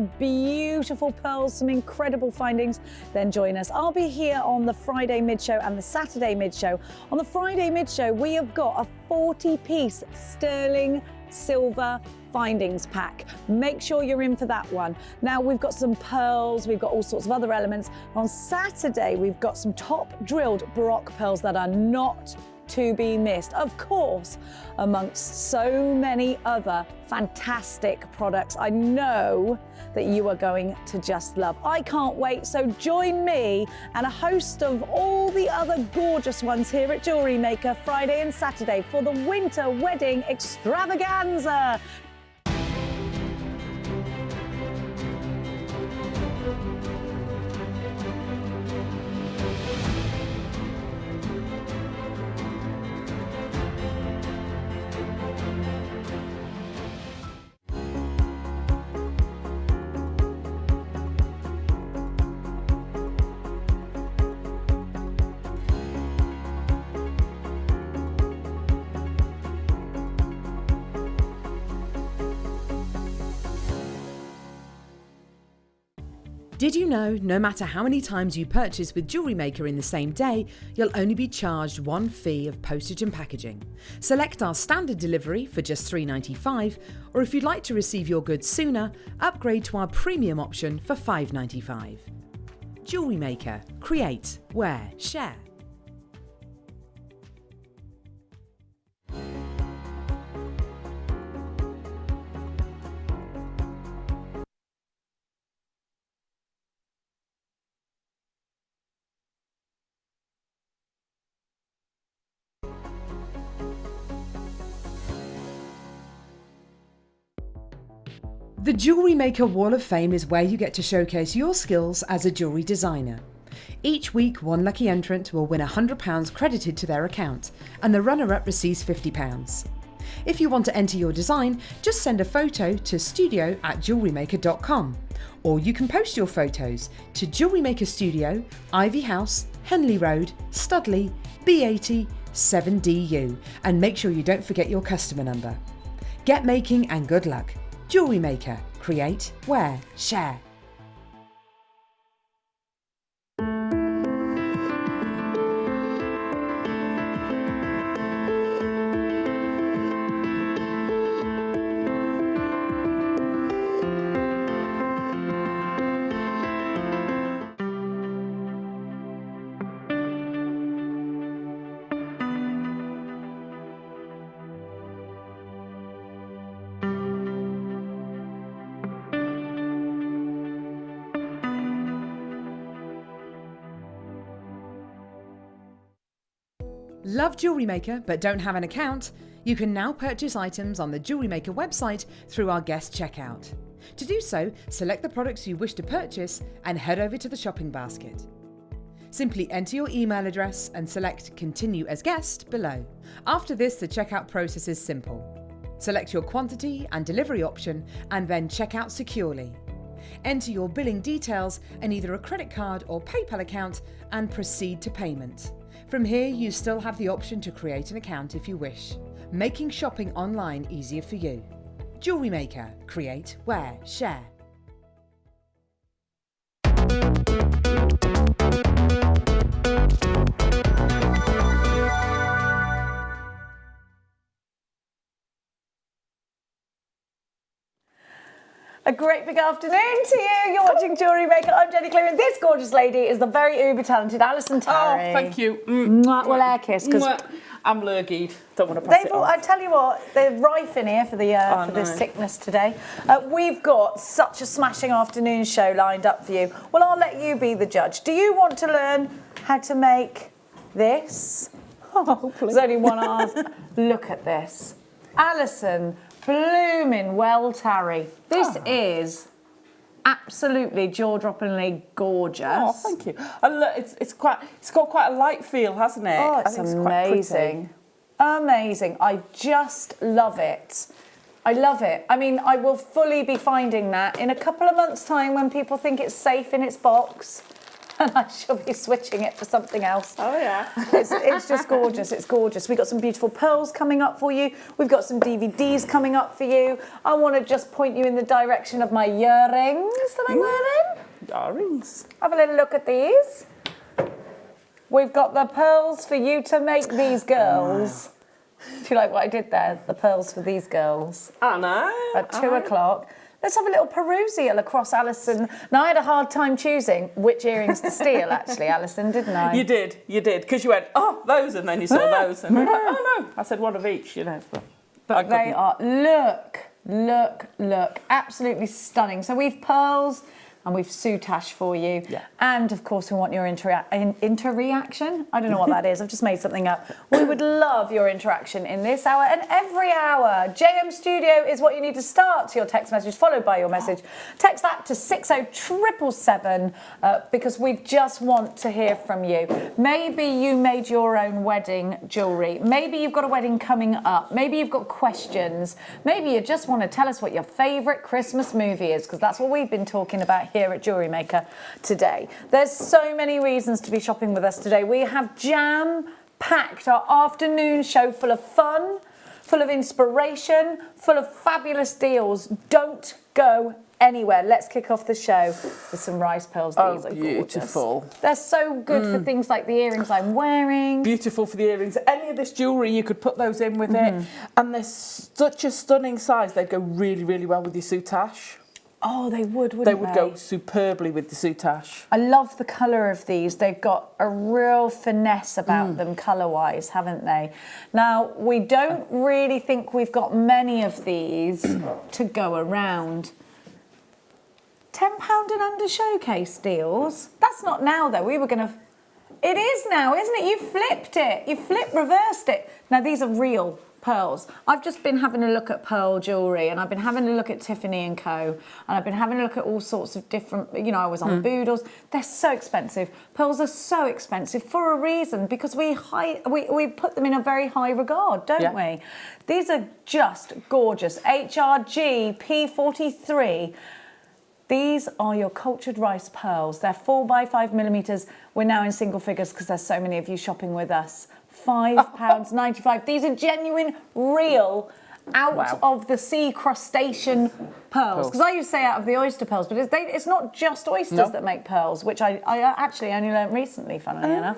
some beautiful pearls, some incredible findings, then join us. I'll be here on the Friday mid-show and the Saturday mid-show. On the Friday mid-show, we have got a 40-piece sterling silver findings pack. Make sure you're in for that one. Now we've got some pearls, we've got all sorts of other elements. On Saturday, we've got some top drilled Baroque pearls that are not to be missed, of course, amongst so many other fantastic products I know that you are going to just love. I can't wait, so join me and a host of all the other gorgeous ones here at Jewellery Maker Friday and Saturday for the winter wedding extravaganza. Did you know no matter how many times you purchase with Jewellery Maker in the same day, you'll only be charged one fee of postage and packaging? Select our standard delivery for just $3.95, or if you'd like to receive your goods sooner, upgrade to our premium option for $5.95. Jewellery Maker. Create, wear, share. The Jewellery Maker Wall of Fame is where you get to showcase your skills as a jewellery designer. Each week, one lucky entrant will win £100 credited to their account, and the runner-up receives £50. If you want to enter your design, just send a photo to studio@jewellerymaker.com, or you can post your photos to Jewellery Maker Studio, Ivy House, Henley Road, Studley, B80 7DU, and make sure you don't forget your customer number. Get making and good luck. Jewellery Maker. Create, wear, share. Love Jewellery Maker but don't have an account? You can now purchase items on the Jewellery Maker website through our guest checkout. To do so, select the products you wish to purchase and head over to the shopping basket. Simply enter your email address and select Continue as Guest below. After this, the checkout process is simple. Select your quantity and delivery option and then check out securely. Enter your billing details and either a credit card or PayPal account and proceed to payment. From here, you still have the option to create an account if you wish, making shopping online easier for you. Jewellery Maker. Create, wear, share. A great big afternoon to you. You're watching Jewellery Maker. I'm Jenny Cleary, and this gorgeous lady is the very uber talented Allison Tarry. Oh, thank you. Well, air kiss, because I'm allergied. Don't want to pass it on. I tell you what, they're rife in here for the for this sickness today. We've got such a smashing afternoon show lined up for you. Well, I'll let you be the judge. Do you want to learn how to make this? Oh, there's only one ask. Look at this, Allison. Blooming well, Tarry. This is absolutely jaw-droppingly gorgeous. Oh, thank you. It's got quite a light feel, hasn't it? Oh, it's amazing. Amazing. I just love it. I love it. I mean, I will fully be finding that in a couple of months' time when people think it's safe in its box. and I shall be switching it for something else. Oh yeah. It's just gorgeous. It's gorgeous. We've got some beautiful pearls coming up for you. We've got some DVDs coming up for you. I want to just point you in the direction of my earrings that I'm wearing. Earrings. Have a little look at these. We've got the pearls for you to make these girls. Do you like what I did there? The pearls for these girls. I know. At 2 o'clock. Let's have a little perusal across Allison. Now, I had a hard time choosing which earrings to steal, actually, Allison, didn't I? You did, because you went, oh, those, and then you saw those, and you went, oh no, I said one of each, you know. But they are, look, absolutely stunning. So we've pearls and we've Soutache for you. Yeah. And of course, we want your inter-reaction. I don't know what that is. I've just made something up. We would love your interaction in this hour and every hour. JM Studio is what you need to start your text message, followed by your message. Text that to 60777 because we just want to hear from you. Maybe you made your own wedding jewellery. Maybe you've got a wedding coming up. Maybe you've got questions. Maybe you just want to tell us what your favourite Christmas movie is, because that's what we've been talking about here at Jewellery Maker today. There's so many reasons to be shopping with us today. We have jam-packed our afternoon show full of fun, full of inspiration, full of fabulous deals. Don't go anywhere. Let's kick off the show with some rice pearls. These are beautiful. Gorgeous. They're so good for things like the earrings I'm wearing. Beautiful for the earrings. Any of this jewellery, you could put those in with it. And they're such a stunning size. They'd go really, really well with your Soutache. Oh, they would, wouldn't they? Would go superbly with the Soutache. I love the colour of these. They've got a real finesse about them colour-wise, haven't they? Now, we don't really think we've got many of these to go around. £10 and under showcase deals. That's not now, though. We were going to... It is now, isn't it? You flipped it. You reversed it. Now, these are real pearls. I've just been having a look at pearl jewellery, and I've been having a look at Tiffany & Co, and I've been having a look at all sorts of different, you know, I was on Boodles. They're so expensive. Pearls are so expensive for a reason, because we put them in a very high regard, don't we? These are just gorgeous. HRG P43. These are your cultured rice pearls. They're 4 by 5 millimetres. We're now in single figures because there's so many of you shopping with us. £5.95. These are genuine, real, out of the sea crustacean pearls. Because I used to say out of the oyster pearls, but it's not just oysters that make pearls, which I actually only learnt recently, funnily enough.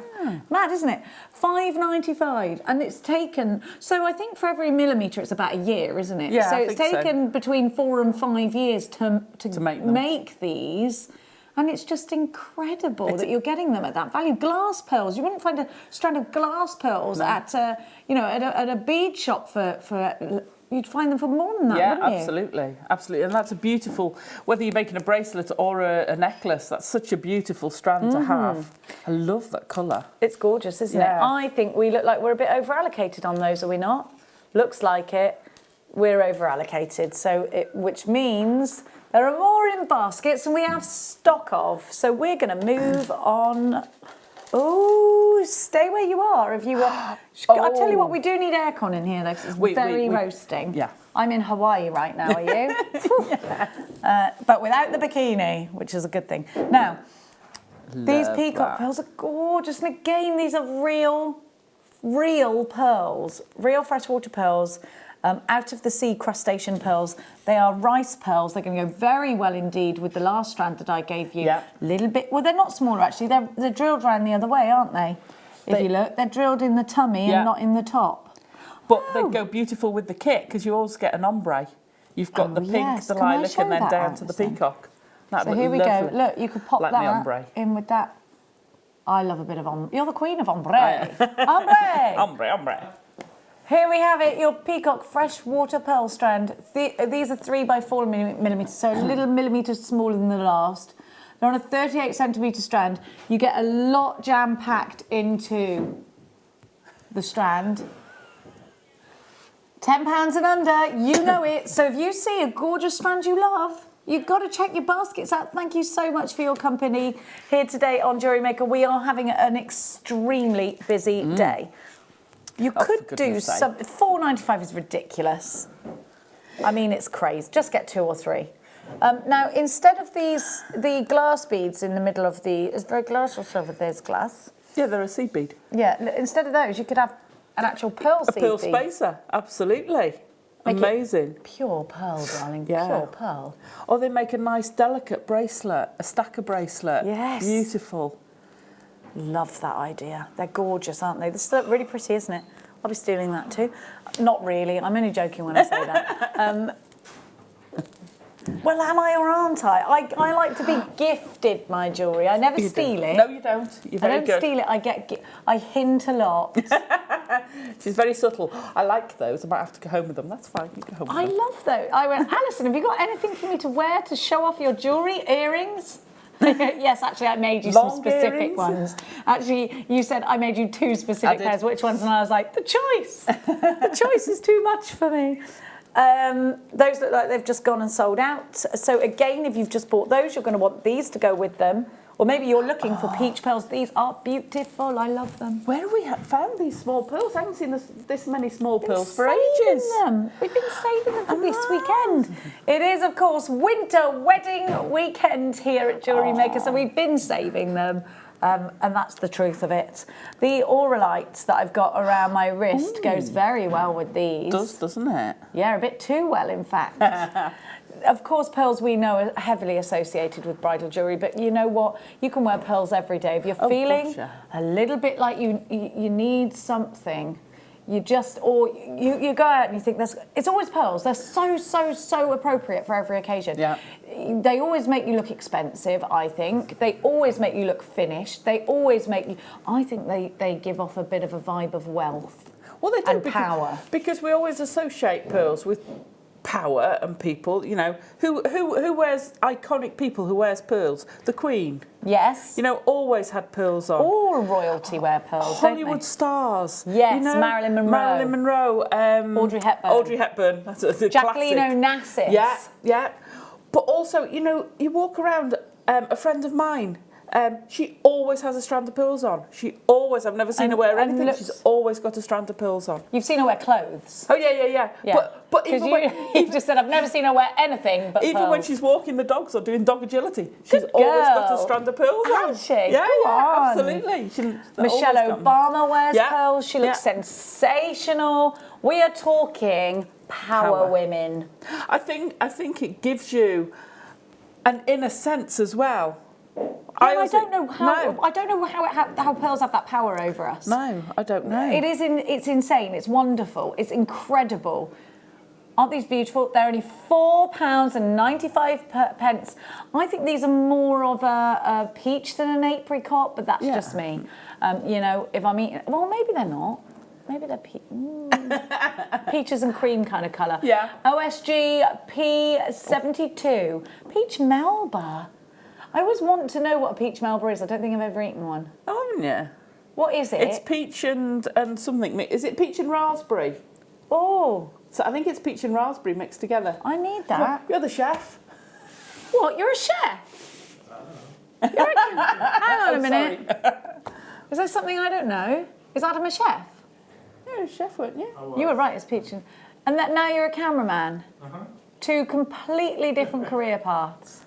Mad, isn't it? £5.95, and it's taken. So I think for every millimetre, it's about a year, isn't it? Yeah, so it's taken between 4 and 5 years to make these. And it's just incredible that you're getting them at that value. Glass pearls, you wouldn't find a strand of glass pearls at a bead shop for you'd find them for more than that, wouldn't you? Yeah, absolutely. And that's a beautiful, whether you're making a bracelet or a necklace, that's such a beautiful strand to have. I love that colour. It's gorgeous, isn't it? I think we look like we're a bit over-allocated on those, are we not? Looks like it. We're over-allocated, which means there are more in baskets than we have stock of. So we're going to move on. Oh, stay where you are if you were. I'll tell you what, we do need aircon in here, though, because it's very roasting. Yeah. I'm in Hawaii right now, are you? But without the bikini, which is a good thing. Now, these peacock pearls are gorgeous. And again, these are real pearls, real freshwater pearls. Out of the sea crustacean pearls. They are rice pearls. They're going to go very well indeed with the last strand that I gave you. A little bit, well, they're not smaller actually. They're drilled round the other way, aren't they? If you look, they're drilled in the tummy and not in the top. But they go beautiful with the kit, because you always get an ombre. You've got the pink, the lilac, and then down to the peacock. So here we go. Look, you could pop that in with that. I love a bit of ombre. You're the queen of ombre. Ombre! Ombre. Here we have it, your Peacock freshwater pearl strand. These are 3 by 4 millimetres, so a little millimetre smaller than the last. They're on a 38 centimetre strand. You get a lot jam-packed into the strand. £10 and under, you know it. So if you see a gorgeous strand you love, you've got to check your baskets out. Thank you so much for your company here today on Jewellery Maker. We are having an extremely busy day. You could do some. £4.95 is ridiculous. I mean, it's crazy. Just get 2 or 3. Now, instead of the glass beads in the middle of is there glass or silver? There's glass. Yeah, they're a seed bead. Yeah, instead of those, you could have an actual pearl seed Pearl bead. spacer, absolutely. Make Amazing. Pure pearl, darling, Yeah. pure pearl. Or they make a nice delicate bracelet, a stacker bracelet. Yes. Beautiful. Love that idea. They're gorgeous, aren't they? This is really pretty, isn't it? I'll be stealing that too. Not really. I'm only joking when I say that. Well, am I or aren't I? I like to be gifted my jewellery. I never steal it. No, you don't. You're very I don't good. steal it. I hint a lot. She's very subtle. I like those. I might have to go home with them. That's fine. You go home with I them. love those. I went, Alison, have you got anything for me to wear to show off your jewellery? Earrings? Yes, actually, I made you some specific earrings? ones. Actually, you said I made you 2 specific did. pairs. Which ones? And I was like, the choice. The choice is too much for me. Those look like they've just gone and sold out. So again, if you've just bought those, you're going to want these to go with them. Or maybe you're looking for peach pearls. These are beautiful. I love them. Where have we found these small pearls? I haven't seen this many small pearls for Saving ages. them. We've been saving them for this weekend. It is, of course, winter wedding weekend here at Jewellery Maker, so we've been saving them. And that's the truth of it. The auralite that I've got around my wrist goes very well with these. Doesn't it? Yeah, a bit too well, in fact. Of course, pearls we know are heavily associated with bridal jewellery, but you know what? You can wear pearls every day. If you're feeling gosh, yeah. a little bit like you need something, you go out and you think it's always pearls. They're so appropriate for every occasion. Yeah. They always make you look expensive, I think. They always make you look finished. They always make you, I think they give off a bit of a vibe of wealth. Well, they do and power. Because we always associate pearls with power and people. You know, who wears iconic people who wears pearls? The Queen. Yes. You know, always had pearls on. All royalty wear pearls, Hollywood don't they? stars. Yes, you know, Marilyn Monroe. Marilyn Monroe. Audrey Hepburn. Audrey Hepburn. That's the Jacqueline classic. Onassis. Yeah, yeah. But also, you know, you walk around. A friend of mine. She always has a strand of pearls on. She always. I've never seen her wear anything. She's always got a strand of pearls on. You've seen her wear clothes. Oh yeah. But even you've just said I've never seen her wear anything but even pearls. when she's walking the dogs or doing dog agility, she's Good always got girl. a strand of pearls on. Has she? Yeah, Go on. absolutely. Michelle Obama wears pearls. She looks Yeah. sensational. We are talking power women. I think it gives you an inner sense as well. I don't know how pearls have that power over us. No, I don't know. It's insane. It's wonderful. It's incredible. Aren't these beautiful? They're only £4.95. I think these are more of a peach than an apricot, but that's just me. You know, if I'm eating, well, maybe they're not. Maybe they're peaches and cream kind of colour. Yeah. OSG P72. Peach Melba. I always want to know what a peach Melba is. I don't think I've ever eaten one. Oh, haven't you? What is it? It's peach and something. Is it peach and raspberry? Oh. So I think it's peach and raspberry mixed together. I need that. You're the chef. What? You're a chef? Hang on a minute. Is there something I don't know? Is Adam a chef? You're a chef, weren't you? You were right, it's peach. And that now you're a cameraman. Two completely different career paths.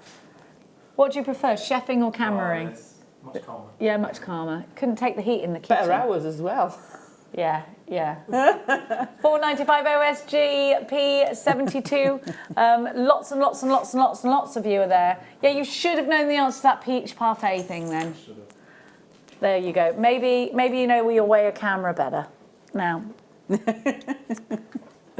What do you prefer, chefing or cameraing? Much calmer. Yeah, much calmer. Couldn't take the heat in the kitchen. Better hours as well. Yeah. $4.95 OSG P72. Lots and lots of you are there. Yeah, you should have known the answer to that peach parfait thing then. Should have. There you go. Maybe you know your way of camera better. Now, we're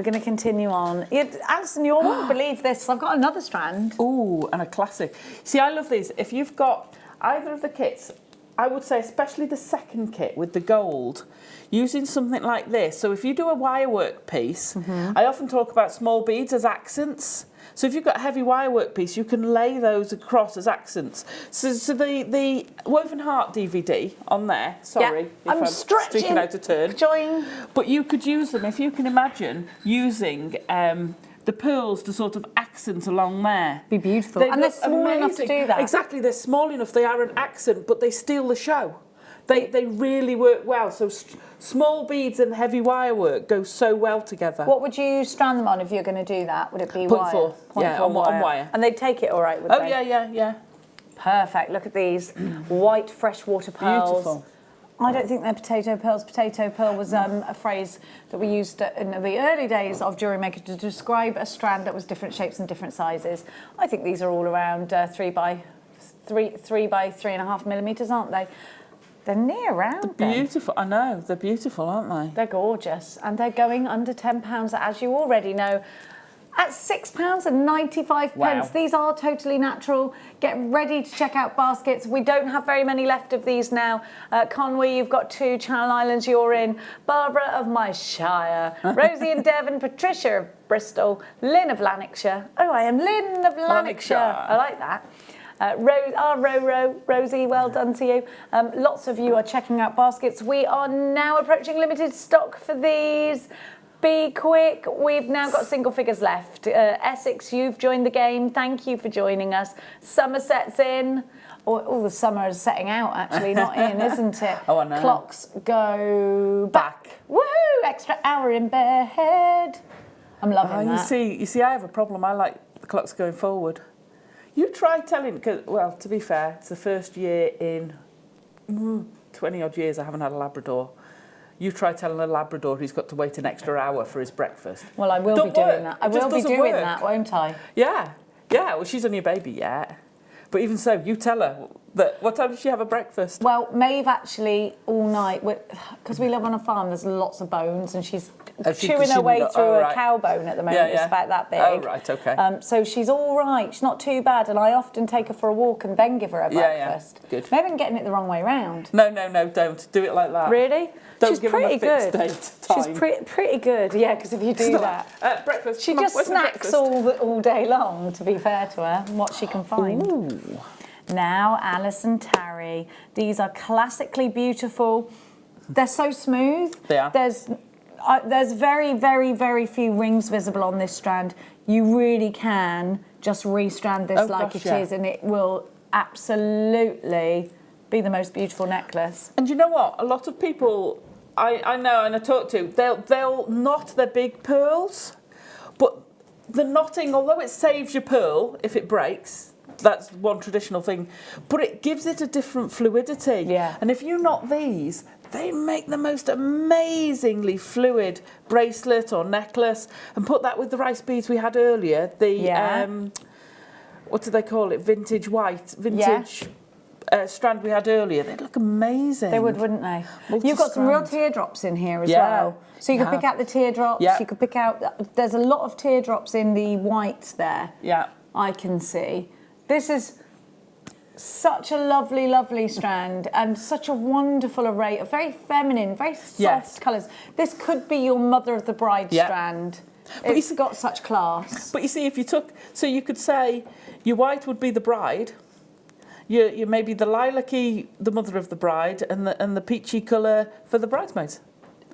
going to continue on. Alison, you won't believe this. I've got another strand. Ooh, and a classic. See, I love these. If you've got either of the kits, I would say especially the second kit with the gold, using something like this. So if you do a wire work piece, I often talk about small beads as accents. So if you've got a heavy wire work piece, you can lay those across as accents. So the Woven Heart DVD on there, sorry, if I'm stretching, speaking out of turn. Join. But you could use them, if you can imagine, using the pearls to sort of accent along there. Be beautiful. And they're look small enough to amazing. do that. Exactly, they're small enough, they are an accent, but they steal the show. They really work well. So small beads and heavy wire work go so well together. What would you strand them on if you're going to do that? Would it be 0.4? Yeah, on wire. And they'd take it all right, would Oh, they? yeah. Perfect. Look at these white freshwater pearls. Beautiful. I don't think they're potato pearls. Potato pearl was a phrase that we used in the early days of Jewellery Maker to describe a strand that was different shapes and different sizes. I think these are all around 3 by 3.5 millimeters, aren't they? They're near round. They're beautiful. I know. They're beautiful, aren't they? They're gorgeous, and they're going under £10, as you already know. At £6.95. Wow. These are totally natural. Get ready to check out baskets. We don't have very many left of these now. Conway, you've got 2. Channel Islands, you're in. Barbara of my Shire. Rosie in Devon. Patricia of Bristol. Lynn of Lanarkshire. Oh, I am Lynn of Lanarkshire. I like that. Rosie, well done to you. Lots of you are checking out baskets. We are now approaching limited stock for these. Be quick, we've now got single figures left. Essex, you've joined the game. Thank you for joining us. Somerset's in. Oh, the summer is setting out, actually, not in, isn't it? Oh, I know. Clocks go back. Woohoo! Extra hour in bed. I'm loving that. You see, I have a problem. I like the clocks going forward. You try telling, well, to be fair, it's the first year in 20 odd years I haven't had a Labrador. You try telling a Labrador he's got to wait an extra hour for his breakfast. Well, I will be doing that. I will be doing that, won't I? Yeah. Well, she's only a baby yet. But even so, you tell her that. What time does she have a breakfast? Well, Maeve actually all night, because we live on a farm, there's lots of bones, and she's chewing her way through a cow bone at the moment. It's about that big. Oh, right, okay. So she's all right. She's not too bad, and I often take her for a walk and then give her a breakfast. Yeah, good. Maybe I'm getting it the wrong way round. No, don't do it like that. Really? Don't she's give pretty them a fixed good. Date, time. She's pretty good, yeah. Because if you do that, breakfast. she just snacks all day long. To be fair to her, and what she can find. Ooh. Now, Allison, Tarry. These are classically beautiful. They're so smooth. They are. There's very, very, very few rings visible on this strand. You really can just restrand this it is, and it will absolutely be the most beautiful necklace. And you know what? A lot of people I know and I talk to, they'll knot their big pearls, but the knotting, although it saves your pearl if it breaks, that's one traditional thing, but it gives it a different fluidity. Yeah. And if you knot these, they make the most amazingly fluid bracelet or necklace, and put that with the rice beads we had earlier, what do they call it? Vintage strand we had earlier. They'd look amazing. They would, wouldn't they? You've got some real teardrops in here as well. So you could pick out the teardrops. You could pick out, there's a lot of teardrops in the whites there. Yeah. I can see. This is such a lovely, lovely strand, and such a wonderful array of very feminine, very soft colours. This could be your mother of the bride strand. But it's got such class. But you see, if you took, so you could say your white would be the bride, you maybe the lilac-y, the mother of the bride, and the peachy colour for the bridesmaids.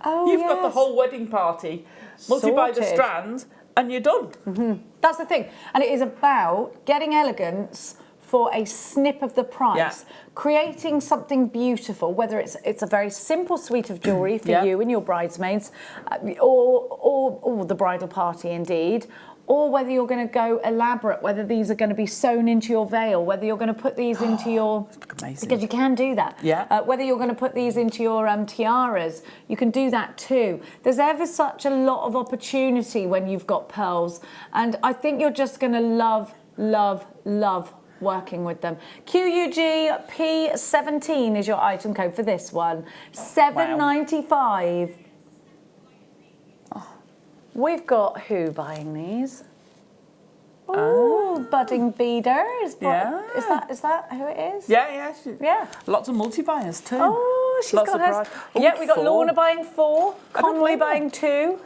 Oh, You've got the whole wedding party, multiply the strands, and you're done. Mm-hmm. That's the thing. And it is about getting elegance for a snip of the price, creating something beautiful, whether it's a very simple suite of jewellery for you and your bridesmaids, or the bridal party indeed, or whether you're going to go elaborate, whether these are going to be sewn into your veil, whether you're going to put these into your... Because you can do that. Yeah. Whether you're going to put these into your tiaras, you can do that too. There's ever such a lot of opportunity when you've got pearls, and I think you're just going to love, love, love working with them. QUG P17 is your item code for this one. $7.95. We've got who buying these? Oh, budding beaders. Is that who it is? Yeah. Lots of multi-buyers too. Oh, she's got hers. Yeah, we got 4. Lorna buying 4, Conway buying 2.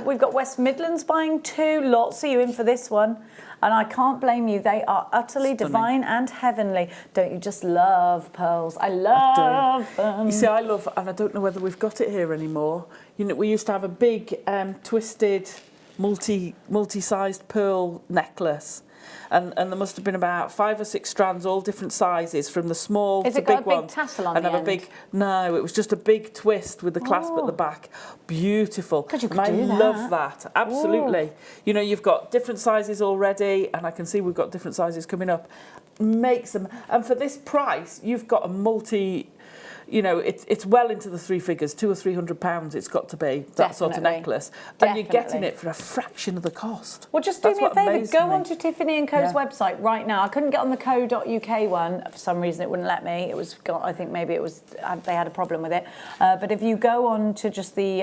We've got West Midlands buying 2. Lots of you in for this one. And I can't blame you. They are utterly divine and heavenly. Don't you just love pearls? I love them. You see, I love, and I don't know whether we've got it here anymore. You know, we used to have a big twisted, multi-sized pearl necklace. and there must have been about 5 or 6 strands, all different sizes, from the small to big one. Is it got a big tassel on the end? No, it was just a big twist with the clasp at the back. Beautiful. God, you could and I do that. love that. Absolutely. You know, you've got different sizes already, and I can see we've got different sizes coming up. Makes them, and for this price, you've got a multi. You know, it's well into the 3 figures, £200 or £300 it's got to be, that sort of necklace. And you're getting it for a fraction of the cost. Well, just do me a favour, go on to Tiffany & Co.'s website right now. I couldn't get on the co.uk one, for some reason it wouldn't let me. It was, I think maybe it was, they had a problem with it. But if you go on to just the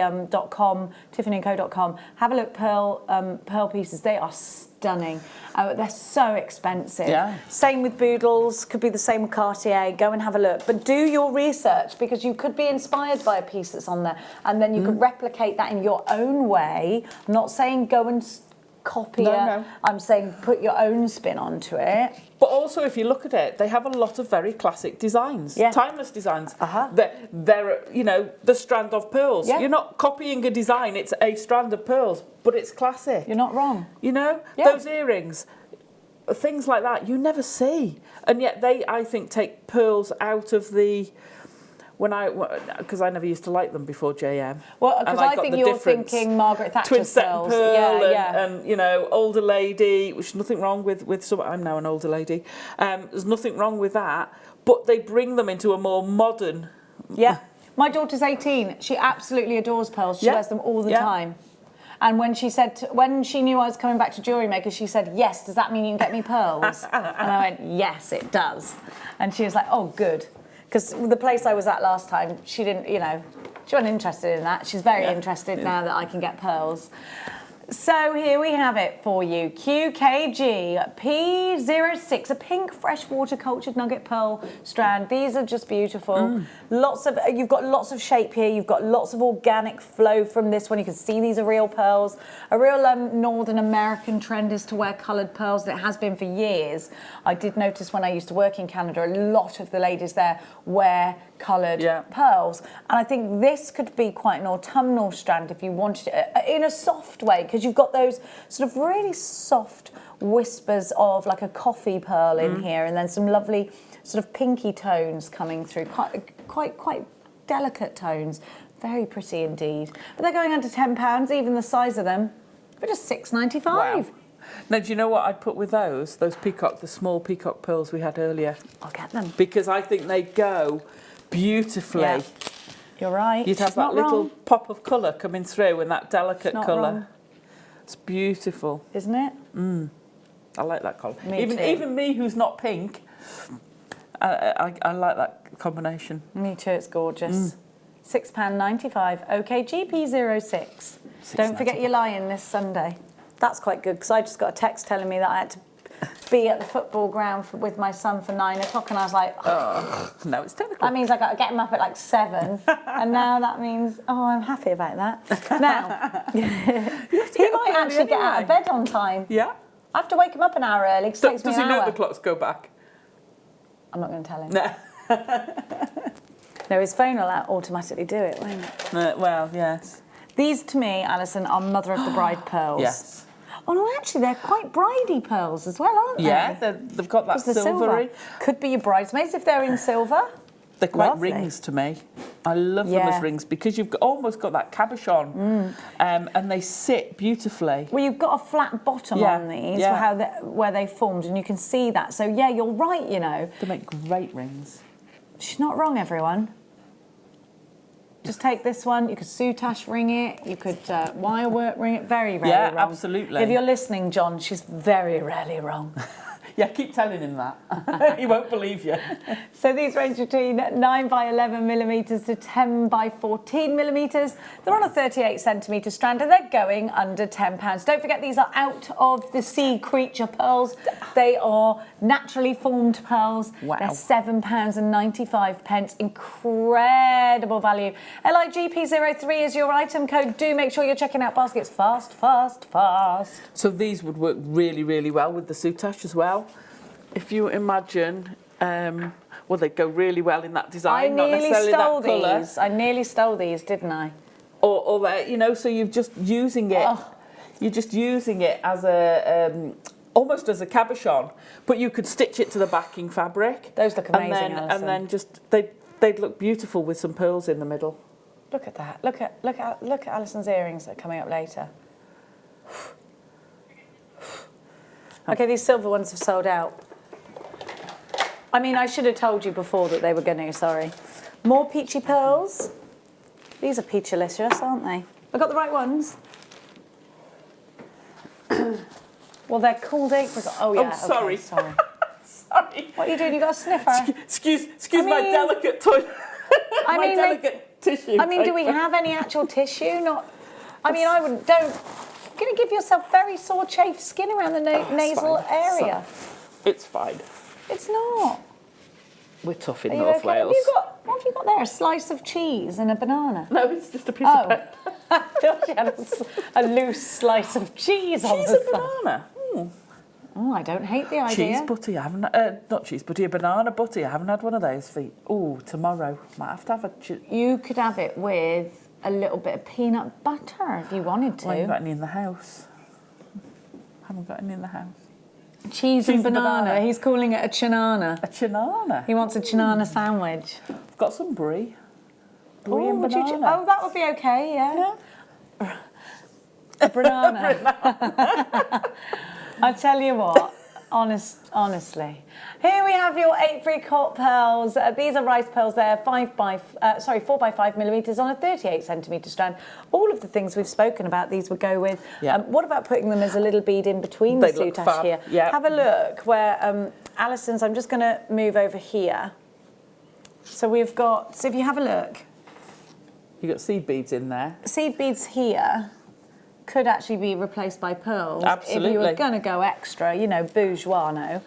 .com, tiffanyandco.com, have a look, pearl pieces, they are stunning. They're so expensive. Yeah. Same with Boodles, could be the same with Cartier. Go and have a look. But do your research, because you could be inspired by a piece that's on there, and then you could replicate that in your own way. I'm not saying go and copy it. I'm saying put your own spin onto it. But also, if you look at it, they have a lot of very classic designs, timeless designs. They're, you know, the strand of pearls. You're not copying a design, it's a strand of pearls, but it's classic. You're not wrong. You know, those earrings, things like that, you never see. And yet they, I think, take pearls out of the... Because I never used to like them before JM. Well, because I think you're thinking Margaret Thatcher's twin set pearls. pearl and, you know, older lady, which is nothing wrong with some. I'm now an older lady. There's nothing wrong with that, but they bring them into a more modern. Yeah, my daughter's 18. She absolutely adores pearls. She wears them all the time. And when she said, when she knew I was coming back to Jewellery Maker, she said, "Yes, does that mean you can get me pearls?" And I went, "Yes, it does." And she was like, "Oh, good." Because the place I was at last time, she didn't, you know, she wasn't interested in that. She's very interested now that I can get pearls. So here we have it for you. QKG P06, a pink freshwater cultured nugget pearl strand. These are just beautiful. Lots of, you've got lots of shape here. You've got lots of organic flow from this one. You can see these are real pearls. A real Northern American trend is to wear coloured pearls, and it has been for years. I did notice when I used to work in Canada, a lot of the ladies there wear coloured pearls. And I think this could be quite an autumnal strand if you wanted it, in a soft way, because you've got those sort of really soft whispers of like a coffee pearl in here, and then some lovely sort of pinky tones coming through, quite delicate tones. Very pretty indeed. But they're going under £10, even the size of them, for just £6.95. Wow. Now, do you know what I'd put with those peacock, the small peacock pearls we had earlier? I'll get them. Because I think they go beautifully. Yeah. You're right. You'd have that little pop of colour coming through, and that delicate colour. It's beautiful. Isn't it? I like that colour. Me too. Even me, who's not pink, I like that combination. Me too, it's gorgeous. £6.95. OK, GP06. Don't forget your lie-in this Sunday. That's quite good, because I just got a text telling me that I had to be at the football ground with my son for 9 o'clock, and I was like, oh. No, it's 10 o'clock. That means I got to get him up at like 7, and now that means, oh, I'm happy about that. Now, he might actually get out of bed on time. Yeah. I have to wake him up an hour early, because it takes me an hour. Does he know the clocks go back? I'm not going to tell him. No. No, his phone will automatically do it, won't it? Well, yes. These, to me, Alison, are mother of the bride pearls. Yes. Oh, no, actually, they're quite bridey pearls as well, aren't they? Yeah, they've got that silvery. Could be your bridesmaids if they're in silver. They're quite rings to me. I love them as rings, because you've almost got that cabochon, and they sit beautifully. Well, you've got a flat bottom on these, where they formed, and you can see that. So, yeah, you're right, you know. They make great rings. She's not wrong, everyone. Just take this one. You could Soutache ring it. You could wire work ring it. Very rarely wrong. Yeah, absolutely. If you're listening, John, she's very rarely wrong. Yeah, keep telling him that. He won't believe you. So these range between 9 by 11 millimetres to 10 by 14 millimetres. They're on a 38 centimetre strand, and they're going under £10. Don't forget, these are out of the sea creature pearls. They are naturally formed pearls. Wow. They're £7.95. Incredible value. LIGP03 is your item code. Do make sure you're checking out baskets fast. So these would work really, really well with the Soutache as well. If you imagine, well, they'd go really well in that design, not necessarily that colour. I nearly stole these, didn't I? Or you know, so you're just using it. You're just using it as a almost as a cabochon, but you could stitch it to the backing fabric. Those look amazing, and Allison. then just they'd look beautiful with some pearls in the middle. Look at that. Look at Alison's earrings that are coming up later. Okay, these silver ones have sold out. I mean, I should have told you before that they were going to, sorry. More peachy pearls. These are peachlicious, aren't they? I got the right ones. Well, they're called apricot. Oh, yeah. Oh, sorry. Okay, sorry. Sorry. What are you doing? You got a sniffer? Excuse my delicate toy. I mean, delicate tissue. I mean, do we have any actual tissue? Not. I mean, I wouldn't. Don't. You're going to give yourself very sore, chafed skin around the nasal area. It's fine. It's not. We're tough in Are you North okay? Wales. What have you got there? A slice of cheese and a banana? No, it's just a piece of paper. I thought she had a loose slice of cheese on the Cheese and side. banana. Oh, I don't hate the idea. Cheese butty, I haven't. Not cheese butty, a banana butty. I haven't had one of those for. Oh, tomorrow might have to have a. You could have it with a little bit of peanut butter if you wanted to. I haven't got any in the house. Haven't got any in the house. Cheese and banana. He's calling it a chinana. A chinana. He wants a chinana sandwich. I've got some brie. Brie and would banana. oh, that would be okay, yeah. A banana. I tell you what, honestly. Here we have your apricot pearls. These are rice pearls. They're 4 by 5 millimetres on a 38 centimetre strand. All of the things we've spoken about, these would go with. Yeah. What about putting them as a little bead in between the Soutache here? Yeah. Have a look where Allison's. I'm just going to move over here. So we've got. So if you have a look, You've got seed beads in there. seed beads here could actually be replaced by pearls. Absolutely. If you were going to go extra, you know, bourgeois, no.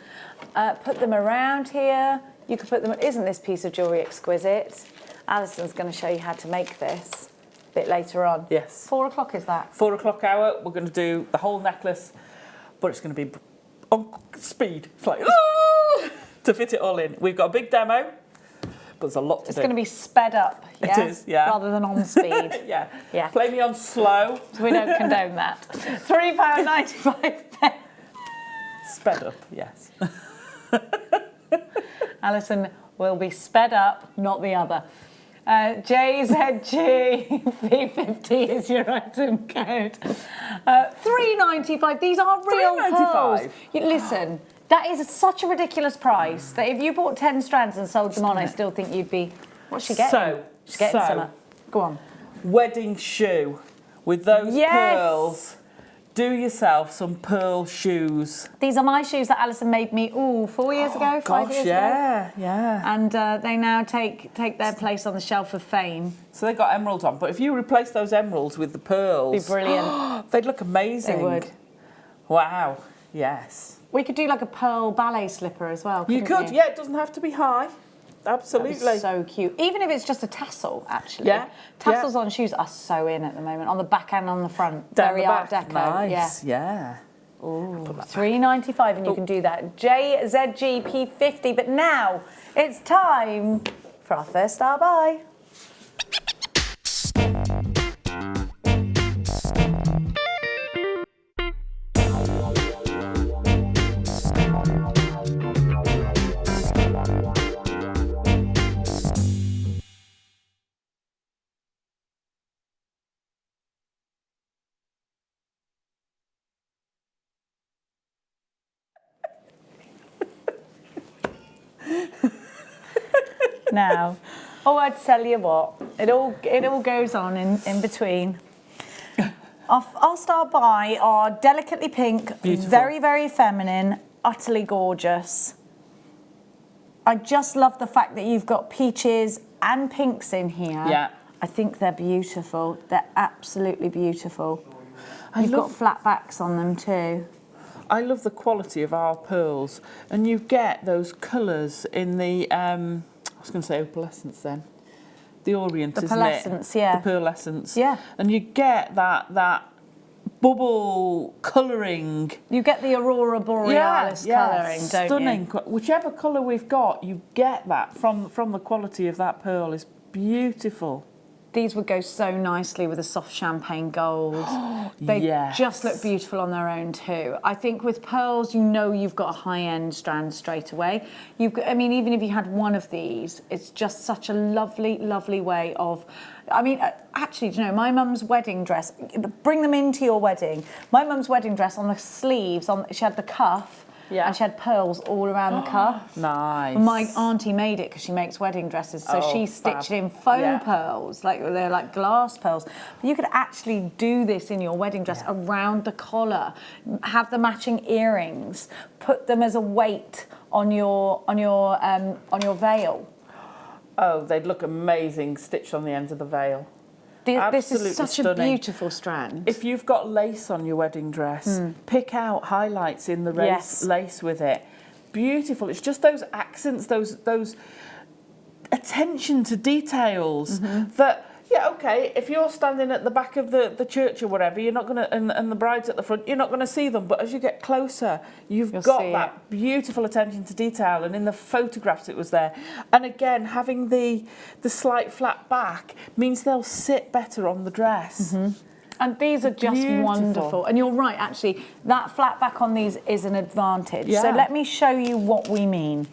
Put them around here. You could put them. Isn't this piece of jewellery exquisite? Alison's going to show you how to make this a bit later on. Yes. 4 o'clock is that? 4 o'clock hour. We're going to do the whole necklace, but it's going to be on speed. It's like to fit it all in. We've got a big demo, but there's a lot to do. It's going to be sped up, yeah? It is, yeah. Rather than on speed. Yeah. Yeah. Play me on slow. So we don't condone that. £3.95. Sped up, yes. Alison will be sped up, not the other. JZG P50 is your item code. $3.95. These are real pearls. Listen, that is such a ridiculous price that if you bought 10 strands and sold them on, I still think you'd be. What's she getting? She's getting some. Go on. Wedding shoe with those pearls. Do yourself some pearl shoes. These are my shoes that Allison made me 4 years ago, 5 years ago. Yeah. And they now take their place on the shelf of fame. So they got emeralds on, but if you replace those emeralds with the pearls, Be brilliant. they'd look amazing. They would. Wow. Yes. We could do like a pearl ballet slipper as well. You could. You? Yeah. It doesn't have to be high. Absolutely. That'd be so cute. Even if it's just a tassel, actually. Yeah. Tassels on shoes are so in at the moment, on the back and on the front. Down Very the Art back. Deco. Nice. Yeah. Ooh, $3.95 and you can do that. JZGP50. But now it's time for our first star buy. Now, I tell you what, it all goes on in between. Our star buy are delicately pink, Beautiful. very, very feminine, utterly gorgeous. I just love the fact that you've got peaches and pinks in here. Yeah. I think they're beautiful. They're absolutely beautiful. You've got flat backs on them too. I love the quality of our pearls, and you get those colours in the. I was going to say opalescence then. The Orient, isn't it? pearlescence, yeah. The pearlescence. Yeah. And you get that bubble colouring. You get the Aurora Borealis colouring, don't stunning. you? Whichever colour we've got, you get that from the quality of that pearl. Is beautiful. These would go so nicely with a soft champagne gold. They Yes. just look beautiful on their own too. I think with pearls, you know you've got a high-end strand straight away. You've got, I mean, even if you had one of these, it's just such a lovely, lovely way of, I mean, actually, do you know, my mum's wedding dress, bring them into your wedding. My mum's wedding dress on the sleeves, she had the cuff, Yeah. and she had pearls all around the cuff. Nice. My auntie made it because she makes wedding dresses, so Oh, she stitched fab. in faux Yeah. pearls, like they're like glass pearls. But you could actually do this in your wedding dress around the collar, have the matching earrings, put them as a weight on your veil. Oh, they'd look amazing stitched on the ends of the veil. This Absolutely is such stunning. a beautiful strand. If you've got lace on your wedding dress, pick out highlights in the Yes. lace with it. Beautiful. It's just those accents, those attention to details that, yeah, okay, if you're standing at the back of the church or whatever, you're not going to, and the bride's at the front, you're not going to see them. But as you get closer, you'll got see that beautiful attention to detail. And in the photographs, it was there. And again, having the slight flat back means they'll sit better on the dress. And these are just Beautiful. wonderful. And you're right, actually, that flat back on these is an advantage. Yeah. So let me show you what we mean.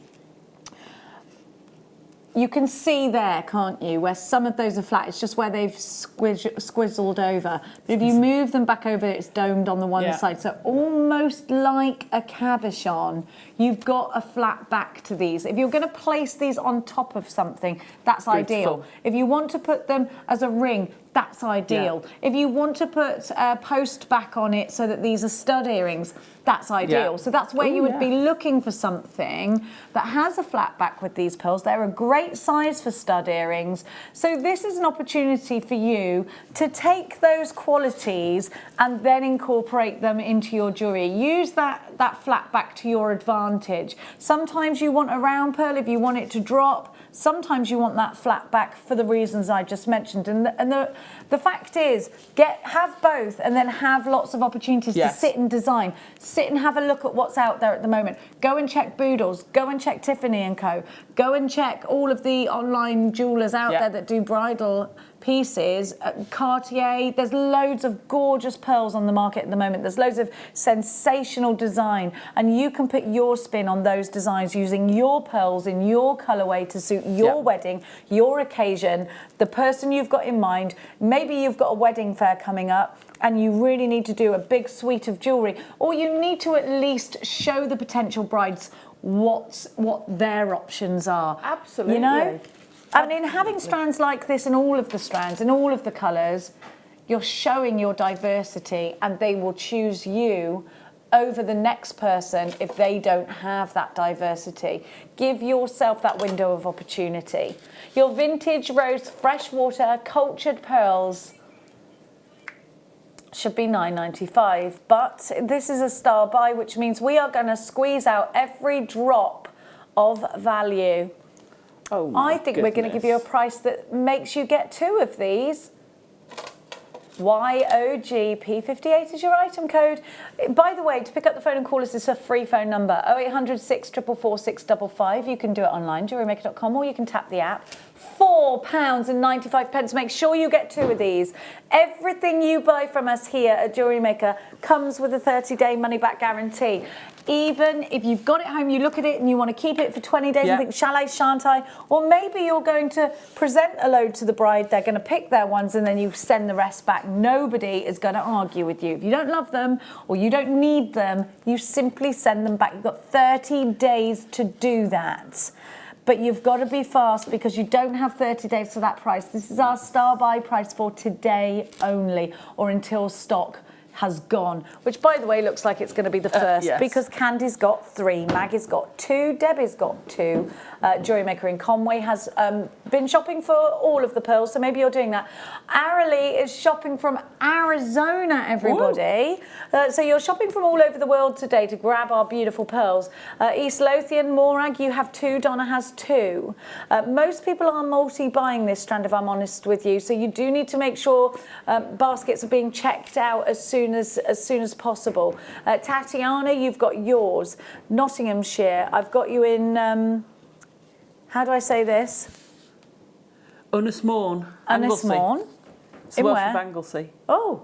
You can see there, can't you, where some of those are flat. It's just where they've squizzled over. But if you move them back over, it's domed on the one Yeah. side. So almost like a cabochon, you've got a flat back to these. If you're going to place these on top of something, that's ideal. Beautiful. If you want to put them as a ring, that's ideal. If you want to put a post back on it so that these are stud earrings, that's ideal. Yeah. So that's where you would be looking for something that has a flat back with these pearls. They're a great size for stud earrings. So this is an opportunity for you to take those qualities and then incorporate them into your jewellery. Use that flat back to your advantage. Sometimes you want a round pearl if you want it to drop. Sometimes you want that flat back for the reasons I just mentioned. And the fact is, have both and then have lots of opportunities to sit and design. Sit and have a look at what's out there at the moment. Go and check Boodles. Go and check Tiffany & Co. Go and check all of the online jewellers out there that do bridal pieces. Cartier, there's loads of gorgeous pearls on the market at the moment. There's loads of sensational design, and you can put your spin on those designs using your pearls in your colourway to suit your wedding, your occasion, the person you've got in mind. Maybe you've got a wedding fair coming up and you really need to do a big suite of jewellery, or you need to at least show the potential brides what their options are. Absolutely. You know? I mean, having strands like this in all of the strands, in all of the colours, you're showing your diversity, and they will choose you over the next person if they don't have that diversity. Give yourself that window of opportunity. Your vintage rose freshwater cultured pearls should be £9.95, but this is a star buy, which means we are going to squeeze out every drop of value. Oh, I think we're going to give you a price that makes you get two of these. YOGP58 is your item code. By the way, to pick up the phone and call us is a free phone number, 0800 644 655. You can do it online, JewelleryMaker.com, or you can tap the app. £4.95. Make sure you get two of these. Everything you buy from us here at Jewellery Maker comes with a 30-day money-back guarantee. Even if you've got it home, you look at it and you want to keep it for 20 days and think, shall I, shan't I? Or maybe you're going to present a load to the bride, they're going to pick their ones and then you send the rest back. Nobody is going to argue with you. If you don't love them or you don't need them, you simply send them back. You've got 30 days to do that. But you've got to be fast because you don't have 30 days for that price. This is our star buy price for today only, or until stock has gone, which by the way looks like it's going to be the first because Candy's got 3, Maggie's got 2, Debbie's got 2. Jewellery Maker in Conway has been shopping for all of the pearls, so maybe you're doing that. Arely is shopping from Arizona, everybody. So you're shopping from all over the world today to grab our beautiful pearls. East Lothian, Morag, you have 2, Donna has 2. Most people are multi-buying this strand, if I'm honest with you, so you do need to make sure baskets are being checked out as soon as possible. Tatiana, you've got yours. Nottinghamshire, I've got you in, how do I say this? Ynys Môn. Ynys Môn. It's In Welsh where? of Anglesey. Oh.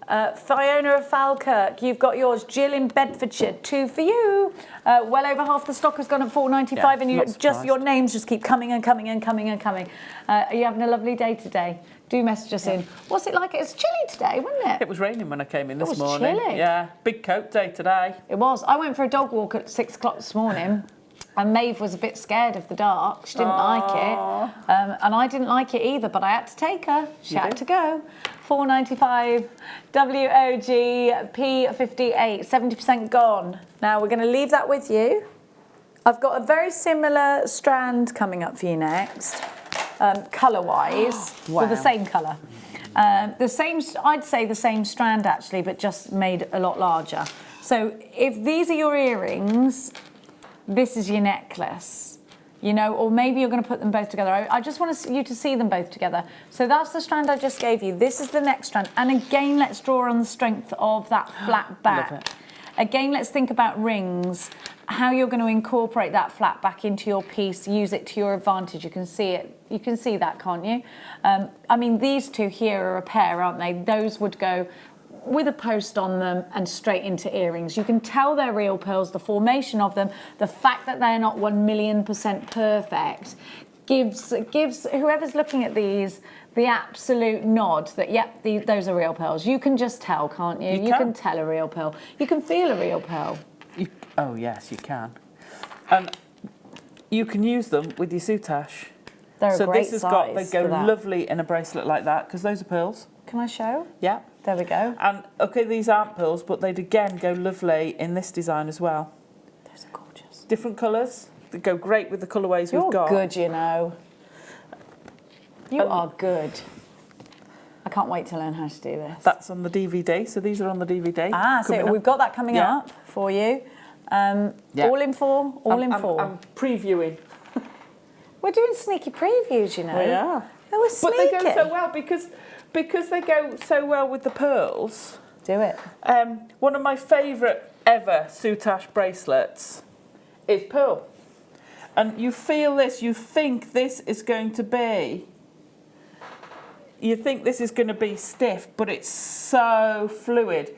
Fiona of Falkirk, you've got yours. Jill in Bedfordshire, 2 for you. Well over half the stock has gone at £4.95, and your names just keep coming and coming and coming and coming. Are you having a lovely day today? Do message us in. What's it like? It was chilly today, wasn't it? It was raining when I came in this morning. It was chilly. Yeah, big coat day today. It was. I went for a dog walk at 6 o'clock this morning. And Maeve was a bit scared of the dark. She didn't like it. And I didn't like it either, but I had to take her. She had to go. £4.95, WOG, P58, 70% gone. Now, we're going to leave that with you. I've got a very similar strand coming up for you next, colour-wise. Wow. Well, the same colour. The same, I'd say the same strand, actually, but just made a lot larger. So if these are your earrings, this is your necklace, you know, or maybe you're going to put them both together. I just want you to see them both together. So that's the strand I just gave you. This is the next strand. And again, let's draw on the strength of that flat back. Again, let's think about rings, how you're going to incorporate that flat back into your piece, use it to your advantage. You can see it. You can see that, can't you? I mean, these two here are a pair, aren't they? Those would go with a post on them and straight into earrings. You can tell they're real pearls, the formation of them, the fact that they're not 1,000,000% perfect gives whoever's looking at these the absolute nod that, yep, those are real pearls. You can just tell, can't you? You can tell a real pearl. You can feel a real pearl. Oh, yes, you can. And you can use them with your Soutache. They're a great this has size they go lovely in a bracelet like that, because those are pearls. Can I show? Yeah. There we go. And, okay, these aren't pearls, but they'd again go lovely in this design as well. Those are gorgeous. Different colours. They go great with the colourways we've got. You're good, you know. You are good. I can't wait to learn how to do this. That's on the DVD, so these are on the DVD. So we've got that coming up for you. All in four, I'm previewing. We're doing sneaky previews, you know. We are. They were sneaky. But they go so well because they go so well with the pearls. Do it. One of my favourite ever Soutache bracelets is pearl. And you feel this, you think this is going to be, stiff, but it's so fluid.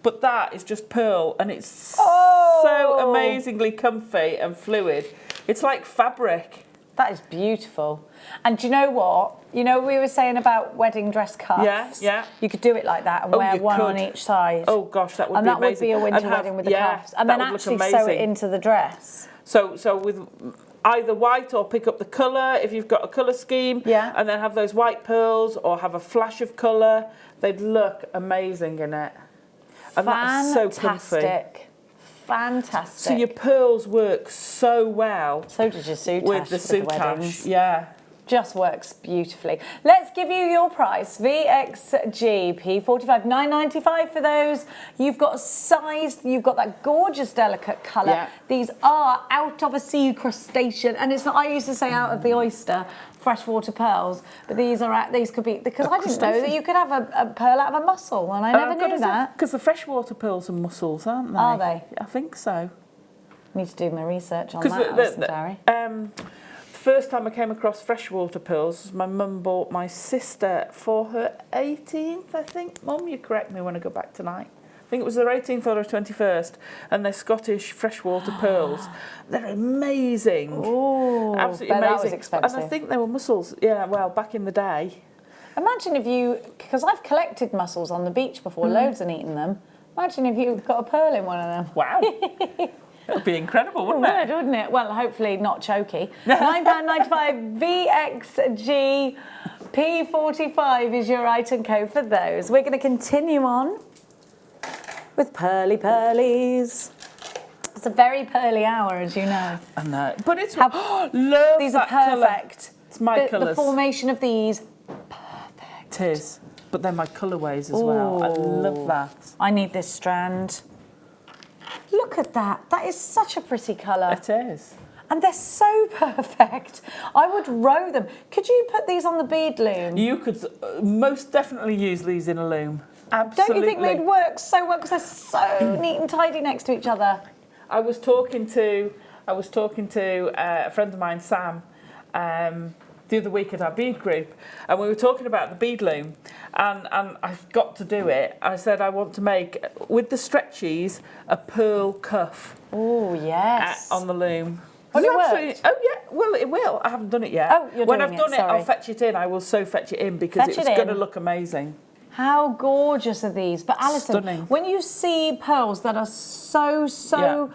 But that is just pearl, and it's so amazingly comfy and fluid. It's like fabric. That is beautiful. And do you know what? You know, we were saying about wedding dress cuffs. Yeah. You could do it like that and wear one on each side. Oh gosh, that would be amazing. And that would be a winter wedding with the cuffs. And then actually sew it into the dress. So with either white or pick up the colour if you've got a colour scheme. Yeah. And then have those white pearls or have a flash of colour. They'd look amazing in it. And that is so comfy. Fantastic. So your pearls work so well. So does your Soutache with the Soutache. Yeah. Just works beautifully. Let's give you your price. VXG P45, $9.95 for those. You've got a size, you've got that gorgeous delicate colour. Yeah. These are out of a sea crustacean, and it's not, I used to say out of the oyster, freshwater pearls, but these could be, because I didn't know that you could have a pearl out of a mussel, and I never knew that. Because the freshwater pearls are mussels, aren't they? Are they? I think so. I need to do my research on that, Allison, Tarry. First time I came across freshwater pearls, my mum bought my sister for her 18th, I think. Mum, you correct me when I go back tonight. I think it was her 18th or her 21st, and they're Scottish freshwater pearls. They're amazing. Oh, absolutely amazing. That was expensive. And I think they were mussels. Yeah, well, back in the day. Imagine if you, because I've collected mussels on the beach before, loads and eaten them. Imagine if you got a pearl in one of them. Wow. It would be incredible, wouldn't it? Wouldn't it? Well, hopefully not choky. £9.95 VXG P45 is your item code for those. We're going to continue on with pearly pearlies. It's a very pearly hour, as you know. I know. But it's... love these are perfect. Colour. It's my colours. The formation of these, perfect. It is. But they're my colourways as well. I love that. I need this strand. Look at that. That is such a pretty colour. It is. And they're so perfect. I would row them. Could you put these on the bead loom? You could most definitely use these in a loom. Absolutely. Don't you think they'd work so well because they're so neat and tidy next to each other? I was talking to a friend of mine, Sam, the other week at our bead group, and we were talking about the bead loom, and I've got to do it. I said I want to make, with the stretchies, a pearl cuff. Oh, yes. On the loom. Oh, it worked? Oh, yeah, well, it will. I haven't done it yet. Oh, you're when doing I've done it, it, I'll sorry. fetch it in. I will so fetch it in because Fetch it's it going to in. look amazing. How gorgeous are these? But Alison, Stunning. when you see pearls that are so smooth,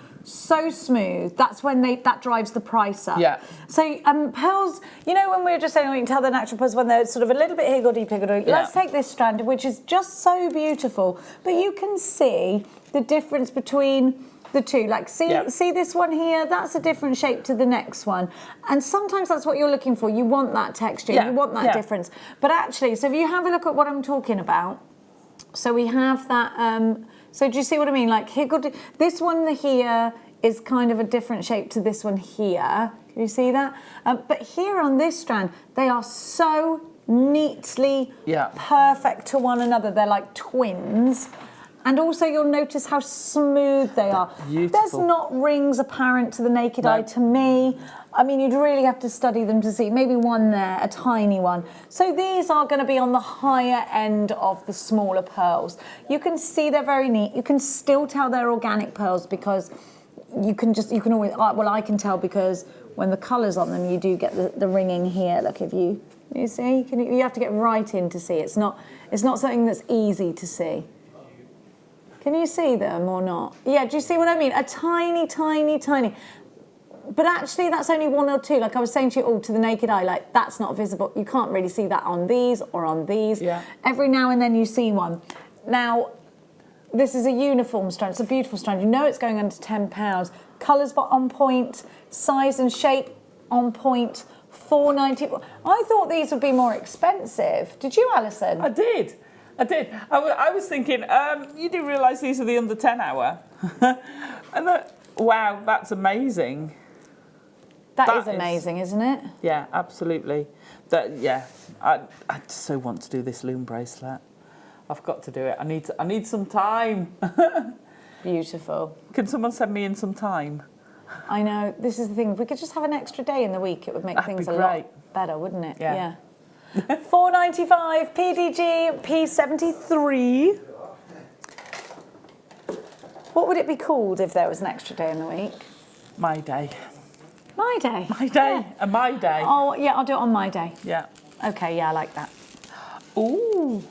that's when that drives the price up. Yeah. So pearls, you know, when we were just saying, you can tell they're natural pearls when they're sort of a little bit higgledy-piggledy. Yeah. Let's take this strand, which is just so beautiful. But you can see the difference between the two. Like, see this one here? That's a different shape to the next one. And sometimes that's what you're looking for. You want that texture. You want that difference. But actually, so if you have a look at what I'm talking about, so we have that, so do you see what I mean? Like, this one here is kind of a different shape to this one here. Can you see that? But here on this strand, they are so neatly perfect to one another. They're like twins. And also you'll notice how smooth they are. Beautiful. There's not rings apparent to the naked eye to me. I mean, you'd really have to study them to see. Maybe one there, a tiny one. So these are going to be on the higher end of the smaller pearls. You can see they're very neat. You can still tell they're organic pearls because you can always, well, I can tell because when the colour's on them, you do get the ringing here. Look, if you see, you have to get right in to see. It's not something that's easy to see. Can you see them or not? Yeah, do you see what I mean? A tiny, tiny, tiny. But actually, that's only one or two. Like I was saying to you, to the naked eye, like that's not visible. You can't really see that on these or on these. Yeah. Every now and then you see one. Now, this is a uniform strand. It's a beautiful strand. You know it's going under £10. Colours on point, size and shape on point. $4.90. I thought these would be more expensive. Did you, Alison? I did. I was thinking, you do realise these are the under 10 hour? And wow, that's amazing. That is amazing, isn't it? Yeah, absolutely. I so want to do this loom bracelet. I've got to do it. I need some time. Beautiful. Can someone send me in some time? I know. This is the thing. If we could just have an extra day in the week, it would make things a lot better, wouldn't it? Yeah. $4.95 PDG P73. What would it be called if there was an extra day in the week? My day. My day. My day. Yeah. My day. Oh yeah, I'll do it on my day. Yeah. Okay, yeah, I like that. Ooh.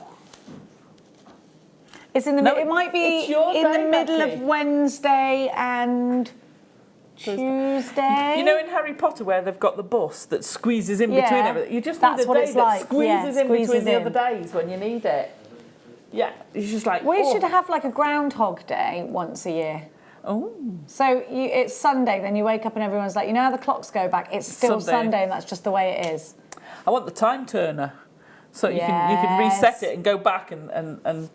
It's in the middle. It might be in the middle of Wednesday and Tuesday. You know in Harry Potter where they've got the bus that squeezes in between everything? You just need a day that squeezes in between the other days when you need it. Yeah, it's just like... We should have like a Groundhog Day once a year. Oh. So it's Sunday, then you wake up and everyone's like, you know how the clocks go back? It's still Sunday and that's just the way it is. I want the time turner. So you can reset it and go back and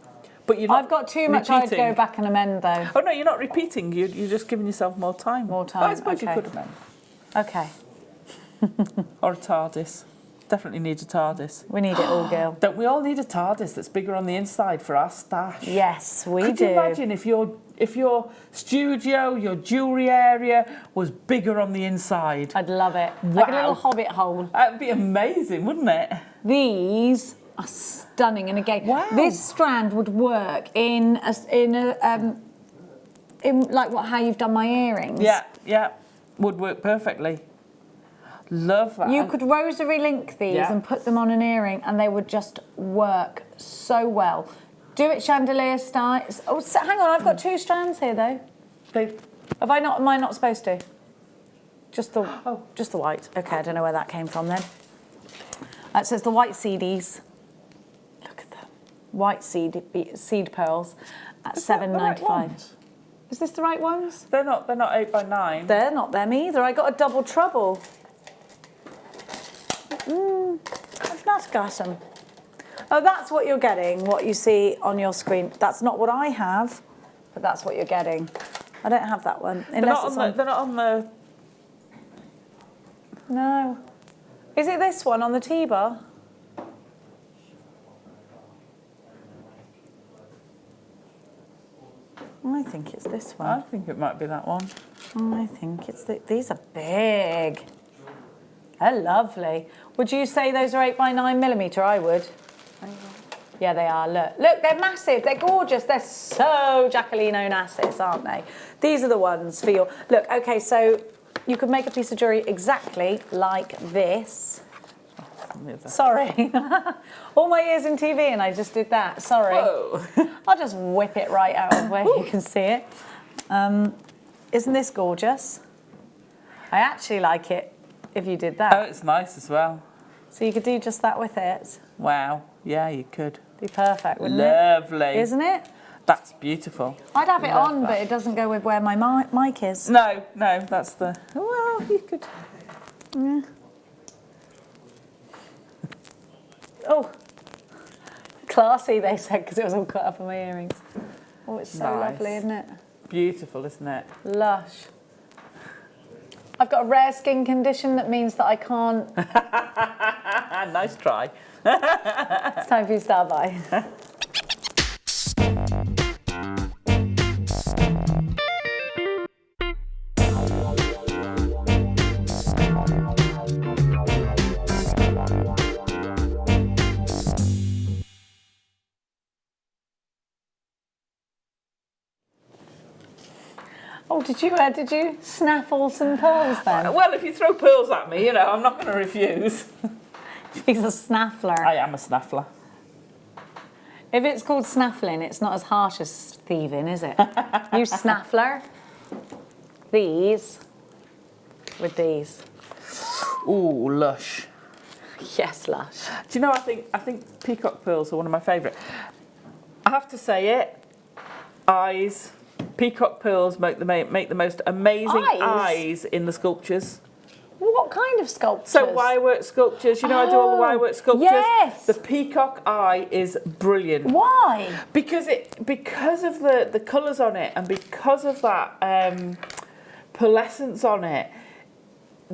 but you're not I've got too much I'd go back and amend though. Oh no, you're not repeating. You're just giving yourself more time. More time. But I suppose you could amend. Okay. Or a TARDIS. Definitely need a TARDIS. We need it all, girl. Don't we all need a TARDIS that's bigger on the inside for our stash? Yes, we do. Could you imagine if your studio, your jewellery area was bigger on the inside? I'd love it. Wow. Like a little hobbit hole. That'd be amazing, wouldn't it? These are stunning, and again, this strand would work in like how you've done my earrings. Yeah, would work perfectly. Love that. You could rosary link these and put them on an earring, and they would just work so well. Do it chandelier style. Oh, hang on, I've got two strands here though. Am I not supposed to? Just the white. Okay, I don't know where that came from then. So it's the white CDs. Look at them. White seed pearls at $7.95. Is this the right ones? They're not 8x9. They're not them either. I got a double trouble. I've not got them. Oh, that's what you're getting, what you see on your screen. That's not what I have, but that's what you're getting. I don't have that one. They're not on the... No. Is it this one on the T-bar? I think it's this one. I think it might be that one. I think it's these are big. They're lovely. Would you say those are 8x9mm? I would. Yeah, they are. Look, they're massive. They're gorgeous. They're so Jacqueline Onassis, aren't they? These are the ones for your... Look, okay, so you could make a piece of jewellery exactly like this. Sorry. All my years in TV and I just did that. Sorry. Whoa. I'll just whip it right out of where you can see it. Isn't this gorgeous? I actually like it if you did that. Oh, it's nice as well. So you could do just that with it. Wow. Yeah, you could. Be perfect, wouldn't Lovely. it? Isn't it? That's beautiful. I'd have it Love on, that. but it doesn't go with where my mic is. No, that's the... Well, you could... Yeah. Oh, classy, they said, because it was all cut up in my earrings. Oh, it's so Nice. lovely, isn't it? Beautiful, isn't it? Lush. I've got a rare skin condition that means that I can't... Nice try. It's time for you to start by. Oh, did you snaffle some pearls then? Well, if you throw pearls at me, you know, I'm not going to refuse. She's a snaffler. I am a snaffler. If it's called snaffling, it's not as harsh as thieving, is it? You snaffler. These with these. Ooh, lush. Yes, lush. Do you know, I think peacock pearls are one of my favourite. I have to say it, eyes. Peacock pearls make the most amazing eyes in the sculptures. What kind of sculptures? So wirework sculptures, you know, I do all the wirework sculptures. Yes. The peacock eye is brilliant. Why? Because of the colours on it and because of that pearlescence on it,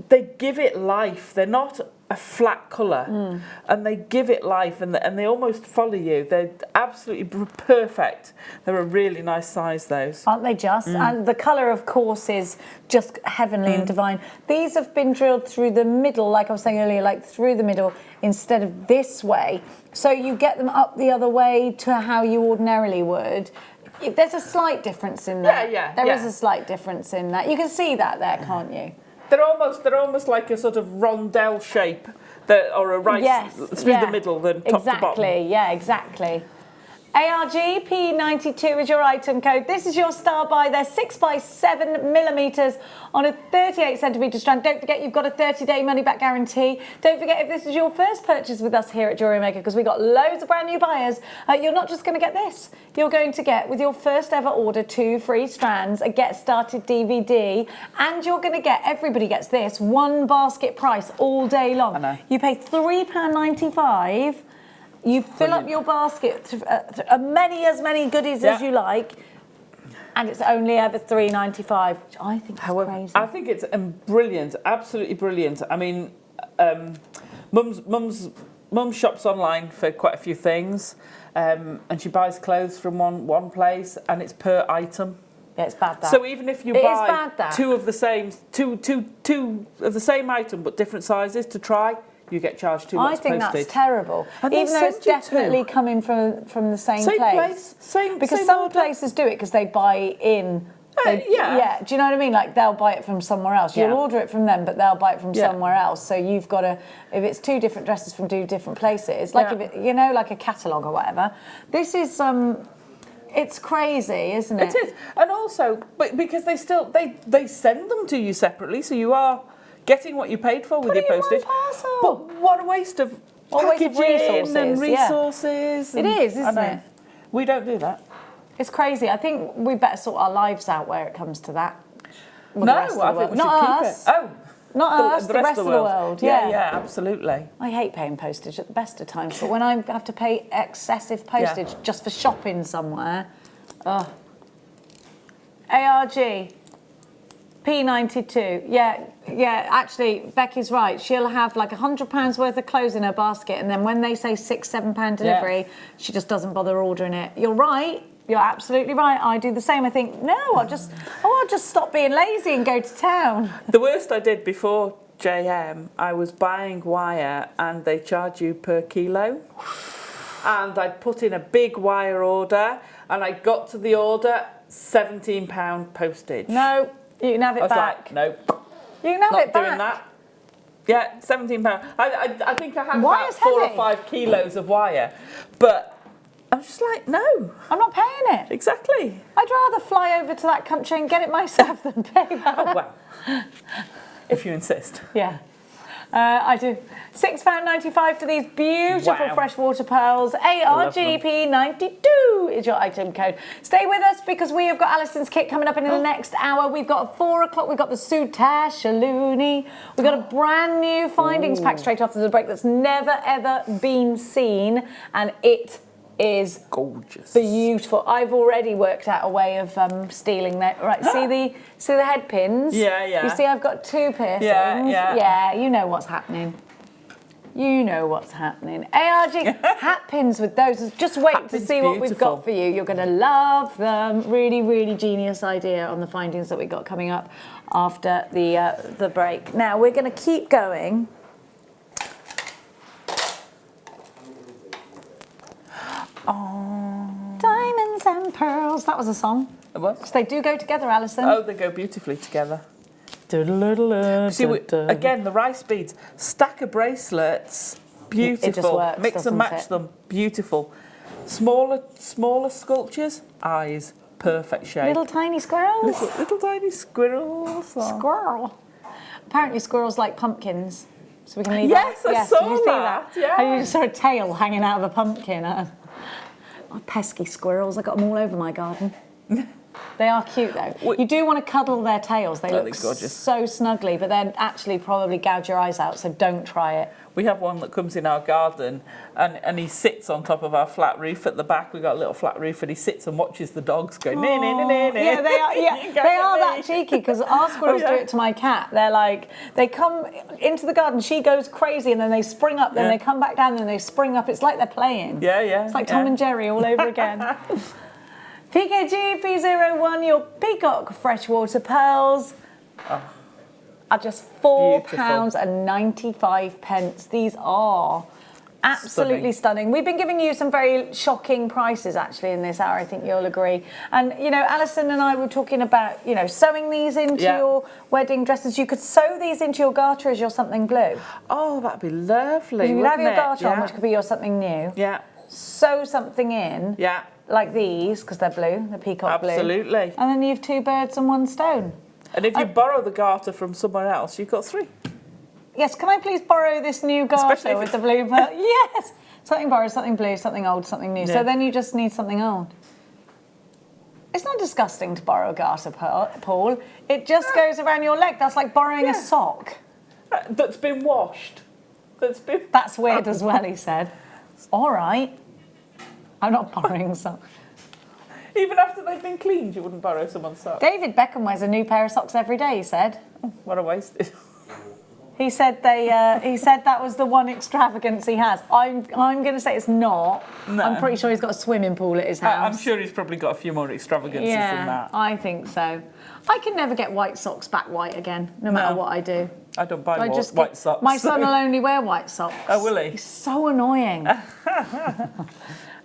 they give it life. They're not a flat colour, and they give it life, and they almost follow you. They're absolutely perfect. They're a really nice size, those. Aren't they just? And the colour, of course, is just heavenly and divine. These have been drilled through the middle, like I was saying earlier, like through the middle instead of this way. So you get them up the other way to how you ordinarily would. There's a slight difference in that. There is a slight difference in that. You can see that there, can't you? They're almost like a sort of rondelle shape, or a rice through the middle, then top to bottom. Exactly, yeah, exactly. ARG P92 is your item code. This is your star buy. They're 6x7mm on a 38cm strand. Don't forget you've got a 30-day money-back guarantee. Don't forget if this is your first purchase with us here at Jewellery Maker, because we've got loads of brand new buyers, you're not just going to get this. You're going to get, with your first ever order, 2 free strands, a Get Started DVD, and you're going to get, everybody gets this, one basket price all day long. I know. You pay £3.95. You fill up your basket, as many goodies as you like, and it's only ever £3.95, which I think is crazy. I think it's brilliant, absolutely brilliant. I mean, Mum's shops online for quite a few things, and she buys clothes from one place, and it's per item. Yeah, it's bad that. So even if you buy two of the same item but different sizes to try, you get charged too much postage. I think that's terrible. And even though it's definitely coming from the same place. Because some places do it because they buy in. Yeah. Do you know what I mean? Like they'll buy it from somewhere else. You'll order it from them, but they'll buy it from somewhere else. So you've got to, if it's 2 different dresses from 2 different places, like if it, you know, like a catalogue or whatever. This is it's crazy, isn't it? It is, and also, but because they send them to you separately, so you are getting what you paid for with your postage. But what a waste of packaging and resources. It is, isn't it? We don't do that. It's crazy. I think we better sort our lives out where it comes to that. No, I think we should keep it. Oh, not us, the rest of the world. Yeah, absolutely. I hate paying postage at the best of times, but when I have to pay excessive postage just for shopping somewhere, ARG. P92, yeah, actually, Becky's right. She'll have like £100 worth of clothes in her basket, and then when they say £6-7 delivery, she just doesn't bother ordering it. You're right. You're absolutely right. I do the same. I think, no, I'll just stop being lazy and go to town. The worst I did before JM, I was buying wire and they charge you per kilo. And I'd put in a big wire order and I got to the order, £17 postage. No, you can have it back. Like, no. You can have Not it back. doing that. Yeah, £17. I think I had Wire's about 4 heavy. or 5 kilos of wire. But I was just like, no. I'm not paying it. Exactly. I'd rather fly over to that country and get it myself than pay that. Oh, well. If you insist. Yeah. I do. £6.95 for these beautiful Wow. freshwater pearls. ARGP92 is your item code. Stay with us because we have got Allison's kit coming up in the next hour. We've got at 4 o'clock, we've got the Soutache Looney. We've got a brand new findings pack straight after the break that's never ever been seen, and it is gorgeous, beautiful. I've already worked out a way of stealing that. Right, see the head pins? Yeah, yeah. You see I've got 2 piercings? Yeah, yeah. Yeah, you know what's happening. You know what's happening. ARG hat pins with those. Just wait Hat to pins, see what we've beautiful. got for you. You're going to love them. Really, really genius idea on the findings that we got coming up after the break. Now we're going to keep going. Oh, diamonds and pearls. That was a song. What? They do go together, Alison. Oh, they go beautifully together. See, again, the rice beads, stack of bracelets, beautiful. It just works, Mix and doesn't match it? them, beautiful. Smaller sculptures, eyes, perfect shape. Little tiny squirrels. Little tiny squirrels. Squirrel. Apparently squirrels like pumpkins. So we can leave Yes, that. I saw did you see that, yeah. And you just saw a tail hanging out of a pumpkin. Oh, pesky squirrels. I got them all over my garden. They are cute though. You do want to cuddle their tails. They look gorgeous. so snuggly, but then actually probably gouge your eyes out, so don't try it. We have one that comes in our garden and he sits on top of our flat roof at the back. We've got a little flat roof and he sits and watches the dogs go, nee, nee, nee, nee, nee. Yeah, they are, they are that cheeky because our squirrels do it to my cat. They're like, they come into the garden, she goes crazy and then they spring up, then they come back down, then they spring up. It's like they're playing. Yeah, yeah. It's like Tom and Jerry all over again. PKG P01, your Peacock freshwater pearls are just £4.95. These are absolutely stunning. We've been giving you some very shocking prices actually in this hour, I think you'll agree. And you know, Alison and I were talking about, you know, sewing these into your wedding dresses. You could sew these into your garter as your something blue. Oh, that'd be lovely. You could have your wouldn't it? garter on, which could be your something new. Yeah. Sew something in. Yeah. Like these, because they're blue, the peacock blue. Absolutely. And then you've 2 birds and 1 stone. And if you borrow the garter from somewhere else, you've got 3. Yes, can I please borrow this new garter with the blue pearl? Yes! Something borrowed, something blue, something old, something new. Yeah. So then you just need something old. It's not disgusting to borrow a garter, Paul. It just goes around your leg. That's like borrowing a sock. That's been washed. That's weird as well, he said. All right. I'm not borrowing socks. Even after they've been cleaned, you wouldn't borrow someone's socks. David Beckham wears a new pair of socks every day, he said. Oh, what a waste. He said he said that was the one extravagance he has. I'm going to say it's not. No. I'm pretty sure he's got a swimming pool at his house. I'm sure he's probably got a few more extravagances than that. I think so. I can never get white socks back white again, no matter what I do. I don't buy white socks. My son will only wear white socks. Oh, will he? He's so annoying.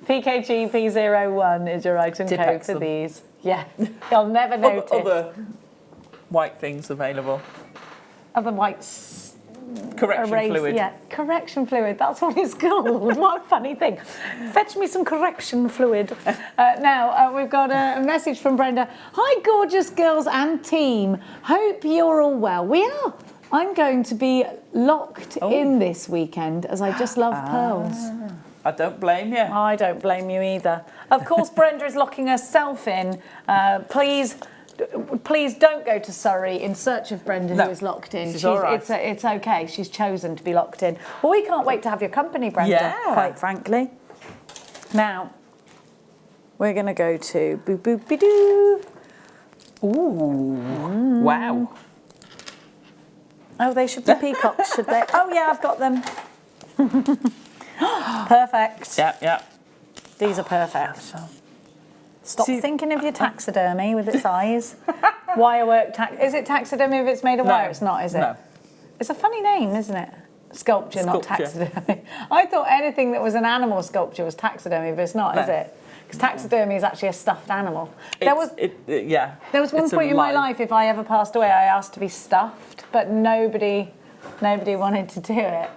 PKG P01 is your item code for these. Yeah, you'll never notice. Other white things available. Other white correction fluid. Yeah, correction fluid. That's what it's called. What a funny thing. Fetch me some correction fluid. Now, we've got a message from Brenda. Hi, gorgeous girls and team. Hope you're all well. We are. I'm going to be locked in this weekend as I just love pearls. I don't blame you. I don't blame you either. Of course, Brenda is locking herself in. Please don't go to Surrey in search of Brenda, who is locked in. She's all right. It's okay. She's chosen to be locked in. Well, we can't wait to have your company, Brenda, quite frankly. Now, we're going to go to boop-boop-be-doo. Ooh. Wow. Oh, they should be peacocks, should they? Oh, yeah, I've got them. Perfect. Yep. These are perfect. Stop thinking of your taxidermy with its eyes. Wirework is it taxidermy if it's made of wire? It's not, is it? No. It's a funny name, isn't it? Sculpture, not Sculpture. taxidermy. I thought anything that was an animal sculpture was taxidermy, but it's not, is it? Because taxidermy is actually a stuffed animal. There was one point in my life, if I ever passed away, I asked to be stuffed, but nobody wanted to do it.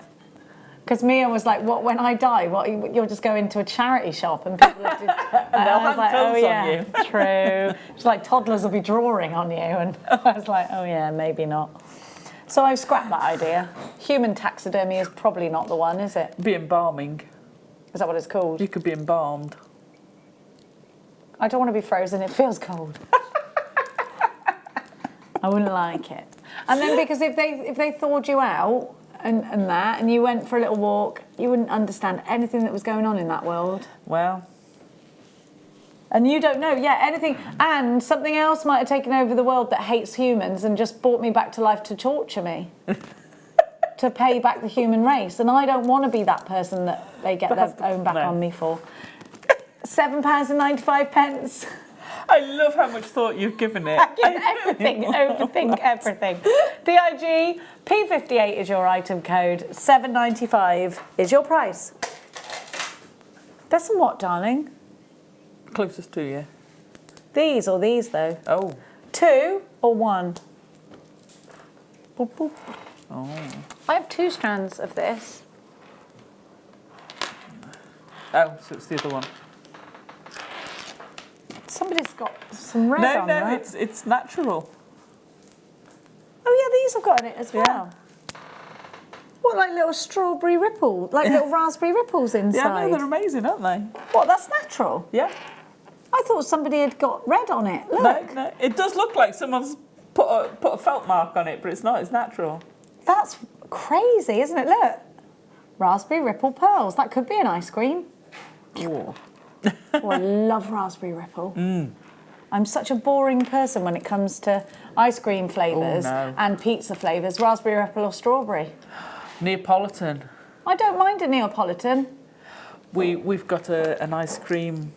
Because Mia was like, "What? When I die, what? You'll just go into a charity shop and people will just." And they'll I was hang like, pills "Oh on yeah, you." true." She's like, "Toddlers will be drawing on you," and I was like, "Oh yeah, maybe not." So I've scrapped that idea. Human taxidermy is probably not the one, is it? Be embalming. Is that what it's called? You could be embalmed. I don't want to be frozen. It feels cold. I wouldn't like it. And then because if they thawed you out and you went for a little walk, you wouldn't understand anything that was going on in that world. Well. And you don't know, anything. And something else might have taken over the world that hates humans and just brought me back to life to torture me. To pay back the human race. And I don't want to be that person that they get their own back on me for. £7.95. I love how much thought you've given it. Everything, overthink everything. DIG, P58 is your item code, $7.95 is your price. There's some what, darling? Closest to you. These or these, though? Oh. 2 or 1? Boop, boop. Oh. I have 2 strands of this. Oh, so it's the other one. Somebody's got some red on No, that. it's natural. Oh yeah, these have got in it as well. What, like little strawberry ripple, like little raspberry ripples inside? Yeah, no, they're amazing, aren't they? What, that's natural? Yeah. I thought somebody had got red on it. Look. No, it does look like someone's put a felt mark on it, but it's not. It's natural. That's crazy, isn't it? Look. Raspberry ripple pearls. That could be an ice cream. Oh. Oh, I love raspberry ripple. I'm such a boring person when it comes to ice cream flavours and pizza flavours. Raspberry ripple or strawberry. Neapolitan. I don't mind a Neapolitan. We've got an ice cream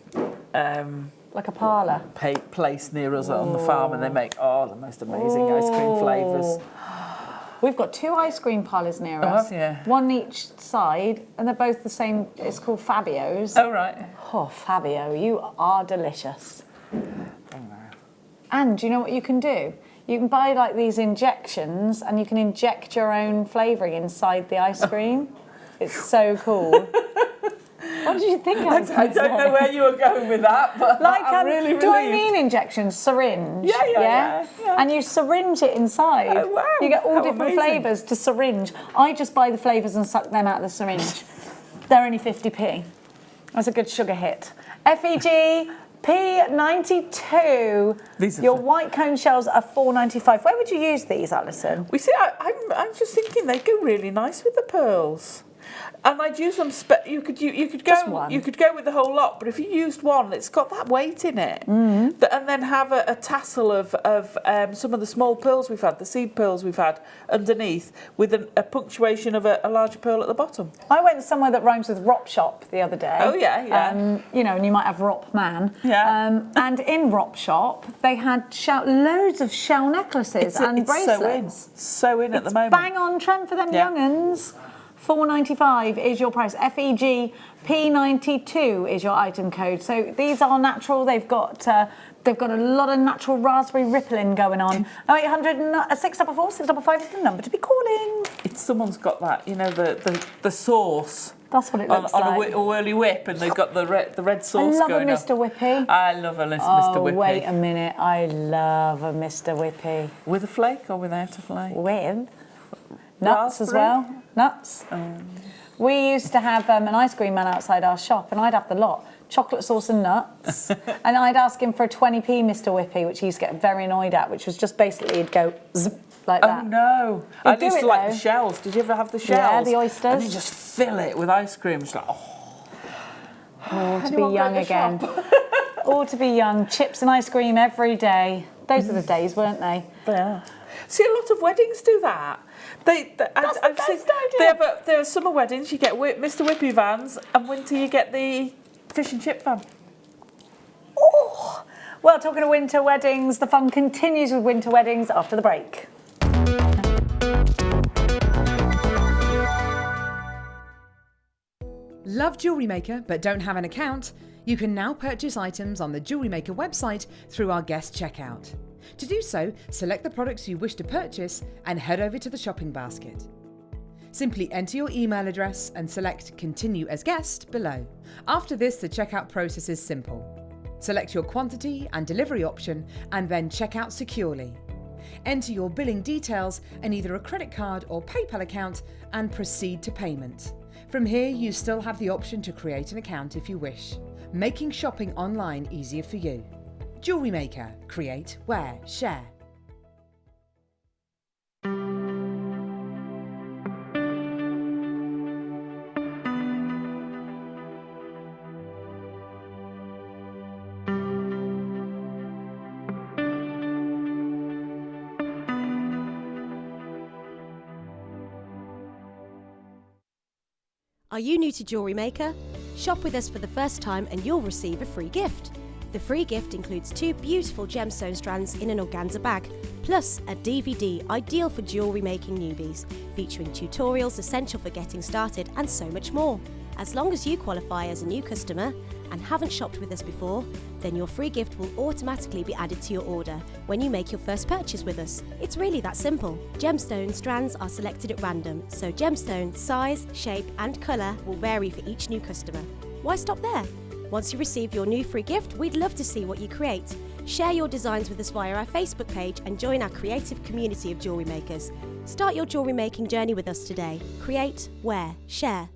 Like a parlour. place near us on the farm, and they make the most amazing ice cream flavours. We've got 2 ice cream parlours near us. Yeah. One each side, and they're both the same. It's called Fabio's. Oh, right. Oh, Fabio, you are delicious. And do you know what you can do? You can buy like these injections and you can inject your own flavouring inside the ice cream. It's so cool. What did you think I was I don't know where you were going with that, but like, I'm really relieved. do I mean injections? Syringe. Yeah. And you syringe it inside. Oh, wow. You get all How different amazing. flavours to syringe. I just buy the flavours and suck them out of the syringe. They're only 50p. That's a good sugar hit. FEG P92. These are Your fun. white cone shells are £4.95. Where would you use these, Alison? We see. I'm just thinking they go really nice with the pearls, and I'd use them. You could Just go. one. You could go with the whole lot, but if you used one, it's got that weight in it, and then have a tassel of some of the small pearls we've had, the seed pearls we've had underneath, with a punctuation of a larger pearl at the bottom. I went somewhere that rhymes with Rop Shop the other day. Oh, yeah. You know, and you might have Rop Man. Yeah. And in Rop Shop, they had loads of shell necklaces and bracelets. So in at the moment. Bang on trend for them young'uns. $4.95 is your price. FEG P92 is your item code. So these are natural. They've got a lot of natural raspberry rippling going on. 0800 644 655 is the number to be calling. It's someone's got that, you know, the sauce. That's what it looks on like. a whirly whip, and they've got the red sauce I love going a on. Mr. Whippy. I love a Mr. Whippy. Wait a minute. I love a Mr. Whippy. With a flake or without a flake? With nuts as Raspberry? well. Nuts. We used to have an ice cream man outside our shop, and I'd have the lot. Chocolate sauce and nuts. And I'd ask him for a 20p Mr. Whippy, which he used to get very annoyed at, which was just basically he'd go zip, like that. Oh no! He'd I do used it, to like the though. shells. Did you ever have the shells? Yeah, the oysters. And you just fill it with ice cream. It's like, To be young again. To be young. Chips and ice cream every day. Those are the days, weren't they? Yeah. See, a lot of weddings do that. That's the best idea. There are summer weddings, you get Mr. Whippy vans, and winter you get the fish and chip van. Oh. Well, talking of winter weddings, the fun continues with winter weddings after the break. Love Jewellery Maker but don't have an account? You can now purchase items on the Jewellery Maker website through our guest checkout. To do so, select the products you wish to purchase and head over to the shopping basket. Simply enter your email address and select Continue as Guest below. After this, the checkout process is simple. Select your quantity and delivery option and then check out securely. Enter your billing details and either a credit card or PayPal account and proceed to payment. From here, you still have the option to create an account if you wish, making shopping online easier for you. Jewellery Maker. Create, wear, share. Are you new to Jewellery Maker? Shop with us for the first time and you'll receive a free gift. The free gift includes 2 beautiful gemstone strands in an organza bag, plus a DVD ideal for jewellery making newbies, featuring tutorials essential for getting started and so much more. As long as you qualify as a new customer and haven't shopped with us before, then your free gift will automatically be added to your order when you make your first purchase with us. It's really that simple. Gemstone strands are selected at random, so gemstone size, shape and colour will vary for each new customer. Why stop there? Once you receive your new free gift, we'd love to see what you create. Share your designs with us via our Facebook page and join our creative community of jewellery makers. Start your jewellery making journey with us today. Create, wear, share.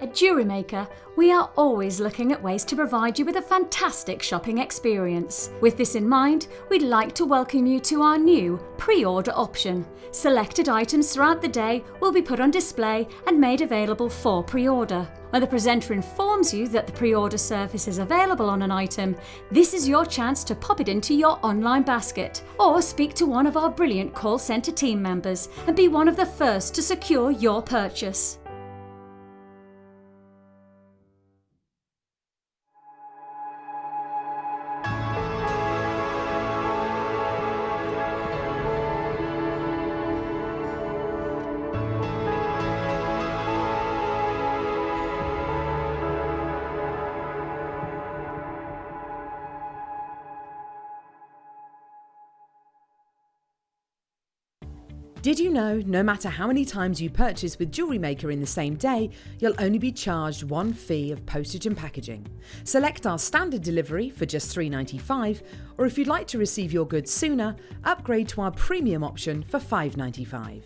At Jewellery Maker, we are always looking at ways to provide you with a fantastic shopping experience. With this in mind, we'd like to welcome you to our new pre-order option. Selected items throughout the day will be put on display and made available for pre-order. When the presenter informs you that the pre-order service is available on an item, this is your chance to pop it into your online basket or speak to one of our brilliant call centre team members and be one of the first to secure your purchase. Did you know no matter how many times you purchase with Jewellery Maker in the same day, you'll only be charged one fee of postage and packaging? Select our standard delivery for just $3.95, or if you'd like to receive your goods sooner, upgrade to our premium option for $5.95.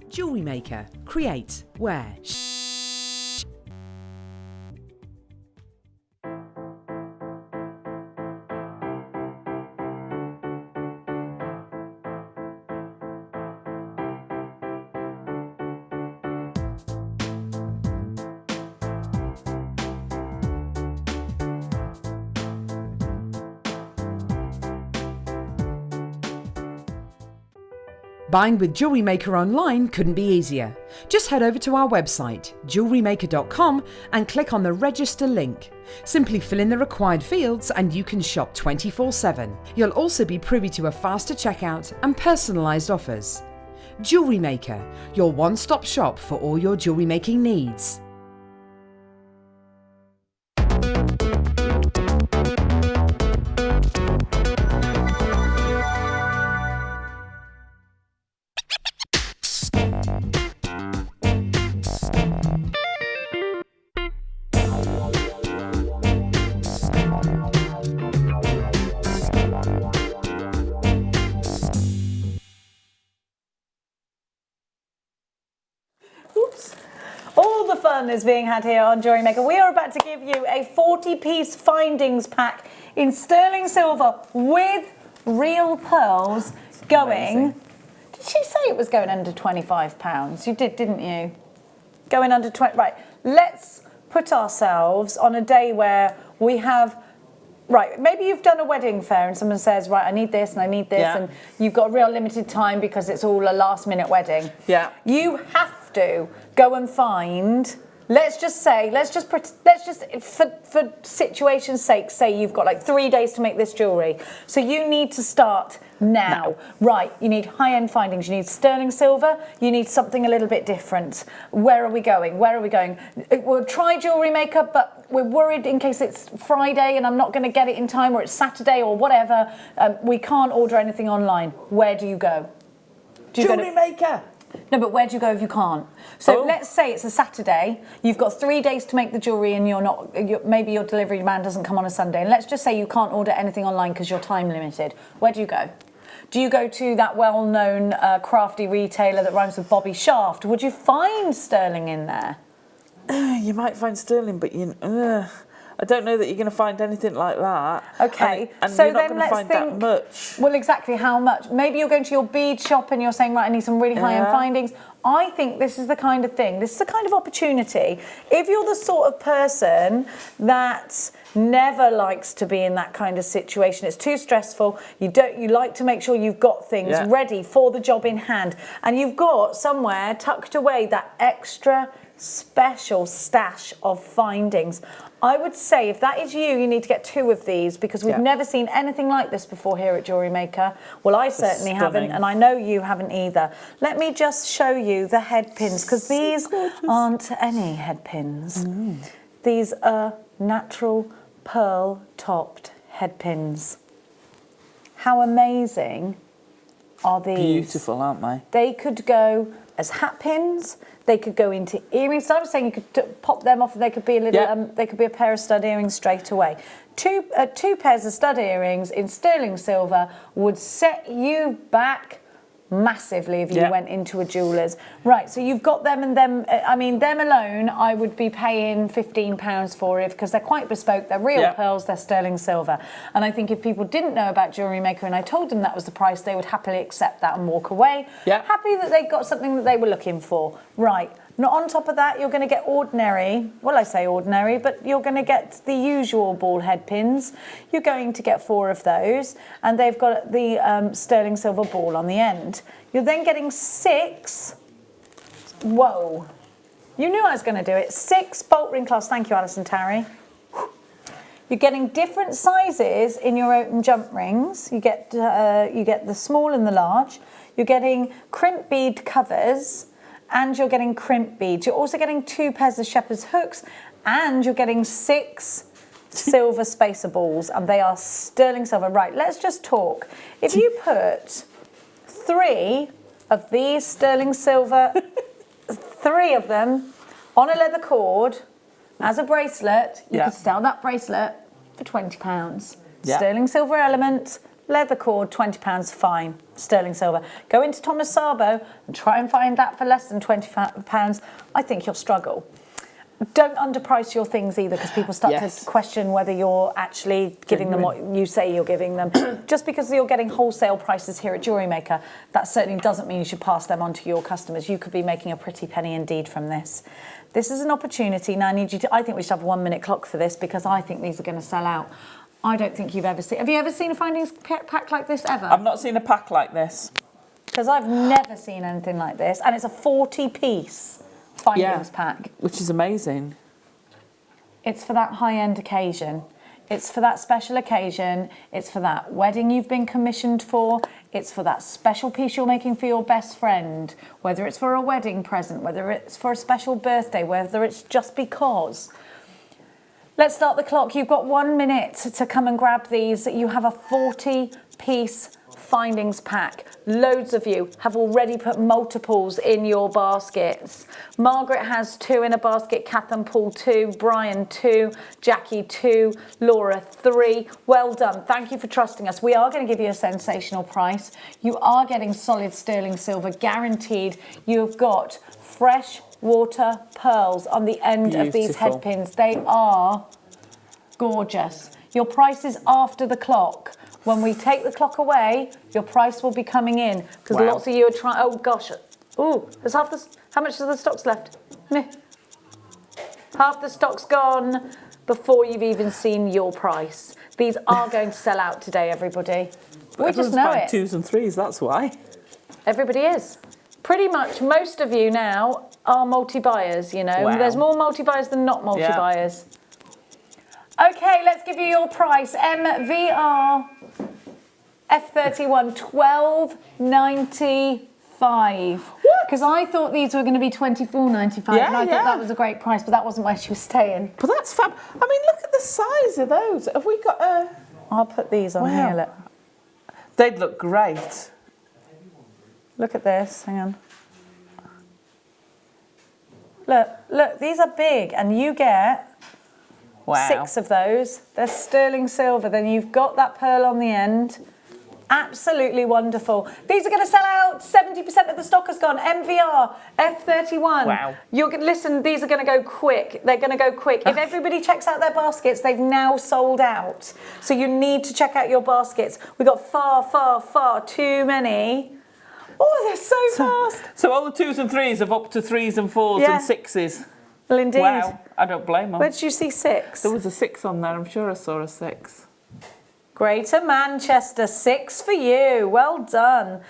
Jewellery Maker. Create, wear, Buying with Jewellery Maker online couldn't be easier. Just head over to our website, JewelleryMaker.com, and click on the register link. Simply fill in the required fields and you can shop 24/7. You'll also be privy to a faster checkout and personalised offers. Jewellery Maker, your one-stop shop for all your jewellery making needs. All the fun is being had here on Jewellery Maker. We are about to give you a 40-piece findings pack in sterling silver with real pearls going... Amazing. Did she say it was going under £25? You did, didn't you? Going under 20... Right, let's put ourselves on a day where we have... Right, maybe you've done a wedding fair and someone says, right, I need this and I need this, Yeah. and you've got a real limited time because it's all a last-minute wedding. Yeah. You have have to go and find, let's just for situation's sake, say you've got like 3 days to make this jewellery. So you need to start now. Right, you need high-end findings, you need sterling silver, you need something a little bit different. Where are we going? We'll try Jewellery Maker, but we're worried in case it's Friday and I'm not going to get it in time, or it's Saturday or whatever. We can't order anything online. Where do you go? Jewellery Maker! No, but where do you go if you can't? So let's say it's a Saturday, you've got 3 days to make the jewellery and maybe your delivery man doesn't come on a Sunday, and let's just say you can't order anything online because you're time limited. Where do you go? Do you go to that well-known crafty retailer that rhymes with Bobby Shaft? Would you find sterling in there? You might find sterling, but I don't know that you're going to find anything like that. Okay, and so you're not then going to let's find think, that much. Well, exactly how much? Maybe you're going to your bead shop and you're saying, right, I need some really high-end findings. I think this is the kind of thing, this is the kind of opportunity. If you're the sort of person that never likes to be in that kind of situation, it's too stressful, you like to make sure you've got things ready for the job in hand, and you've got somewhere tucked away that extra special stash of findings. I would say if that is you need to get 2 of these, because we've never seen anything like this before here at Jewellery Maker. Well, I certainly haven't, and I know you haven't either. Let me just show you the head pins, because these aren't any head pins. These are natural pearl-topped head pins. How amazing are these? Beautiful, aren't they? They could go as hat pins. They could go into earrings. So I was saying you could pop them off, and they could be a little. They could be a pair of stud earrings straight away. Two pairs of stud earrings in sterling silver would set you back massively if you went into a jeweller's. Right, so you've got them, and them. I mean, them alone, I would be paying £15 for it, because they're quite bespoke. They're real pearls. They're sterling silver. And I think if people didn't know about Jewellery Maker and I told them that was the price, they would happily accept that and walk away. Happy that they got something that they were looking for. Right. Now, on top of that, you're going to get ordinary, well, I say ordinary, but you're going to get the usual ball head pins. You're going to get 4 of those, and they've got the sterling silver ball on the end. You're then getting 6, whoa, you knew I was going to do it, 6 bolt ring clasps. Thank you, Allison, Tarry. You're getting different sizes in your open jump rings. You get the small and the large. You're getting crimp bead covers, and you're getting crimp beads. You're also getting 2 pairs of shepherd's hooks, and you're getting 6 silver spacer balls, and they are sterling silver. Right, let's just talk. If you put 3 of these sterling silver, 3 of them on a leather cord as a bracelet, you could sell that bracelet for £20. Sterling silver element, leather cord, £20, fine, sterling silver. Go into Thomas Sabo and try and find that for less than £20. I think you'll struggle. Don't underprice your things either, because people start to question whether you're actually giving them what you say you're giving them. Just because you're getting wholesale prices here at Jewellery Maker, that certainly doesn't mean you should pass them on to your customers. You could be making a pretty penny indeed from this. This is an opportunity. Now I think we should have a 1-minute clock for this, because I think these are going to sell out. I don't think you've ever seen... Have you ever seen a findings pack like this ever? I've not seen a pack like this. Because I've never seen anything like this. And it's a 40-piece findings pack. Which is amazing. It's for that high-end occasion. It's for that special occasion. It's for that wedding you've been commissioned for. It's for that special piece you're making for your best friend. Whether it's for a wedding present, whether it's for a special birthday, whether it's just because... Let's start the clock. You've got 1 minute to come and grab these. You have a 40-piece findings pack. Loads of you have already put multiples in your baskets. Margaret has 2 in a basket, Kath and Paul 2, Brian 2, Jackie 2, Laura 3. Well done. Thank you for trusting us. We are going to give you a sensational price. You are getting solid sterling silver guaranteed. You've got freshwater pearls on the end of these head pins. They are gorgeous. Your price is after the clock. When we take the clock away, your price will be coming in, because lots of you are trying. Oh gosh, oh, there's half the. How much of the stock's left? Meh. Half the stock's gone before you've even seen your price. These are going to sell out today, everybody. We just know it. 2s and 3s, that's why. Everybody is. Pretty much most of you now are multi-buyers, you know. Wow. There's more multi-buyers than not multi-buyers. Okay, let's give you your price. MVR F31, $12.95. Because I thought these were going to be $24.95, and I thought that was a great price, but that wasn't where she was staying. But that's fab. I mean, look at the size of those. Have we got a... I'll put these on here, look. They'd look great. Look at this, hang on. Look, these are big, and you get 6 of those. They're sterling silver, then you've got that pearl on the end. Absolutely wonderful. These are going to sell out. 70% of the stock has gone. MVR F31. Wow. Listen, these are going to go quick. They're going to go quick. If everybody checks out their baskets, they've now sold out. So you need to check out your baskets. We've got far too many. Oh, they're so fast. So all the 2s and 3s have up to 3s and 4s and 6s. Well, indeed. Wow, I don't blame them. Where did you see 6? There was a 6 on there. I'm sure I saw a 6. Greater Manchester, 6 for you. Well done.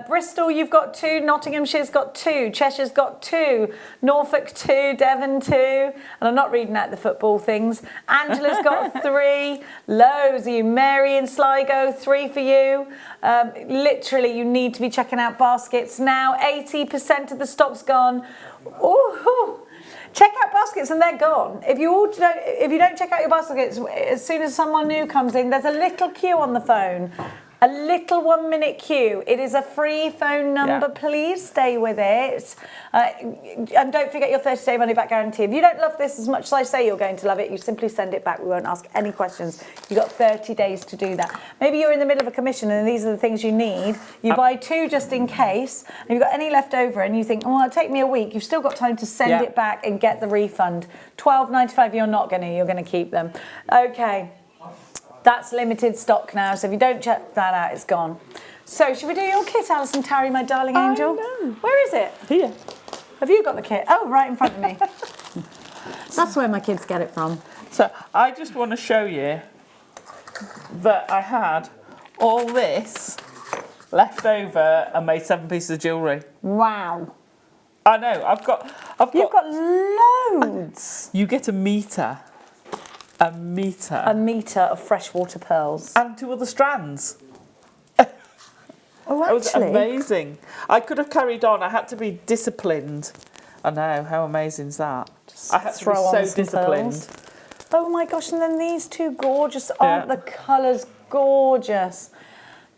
Bristol, you've got 2. Nottinghamshire's got 2. Cheshire's got 2. Norfolk 2. Devon 2. And I'm not reading out the football things. Angela's got 3. Loads of you. Mary in Sligo, 3 for you. Literally, you need to be checking out baskets now. 80% of the stock's gone. Ooh. Check out baskets and they're gone. If you don't check out your baskets, as soon as someone new comes in, there's a little queue on the phone. A little 1-minute queue. It is a free phone number. Please stay with it. And don't forget your 30-day money-back guarantee. If you don't love this as much as I say you're going to love it, you simply send it back. We won't ask any questions. You've got 30 days to do that. Maybe you're in the middle of a commission and these are the things you need. You buy 2 just in case, and you've got any left over and you think, oh, it'll take me a week. You've still got time to send it back and get the refund. $12.95, you're going to keep them. Okay. That's limited stock now, so if you don't check that out, it's gone. So, should we do your kit, Allison, Tarry, my darling angel? No. Where is it? Here. Have you got the kit? Oh, right in front of me. That's where my kids get it from. So, I just want to show you that I had all this left over and made 7 pieces of jewellery. Wow. I know, You've got loads. You get a metre. A metre of freshwater pearls. and 2 other strands. Oh, That was actually. amazing. I could have carried on. I had to be disciplined. I know, how amazing is that? I had to be throw on so some disciplined. pearls. Oh my gosh, and then these 2 gorgeous, aren't the colours gorgeous?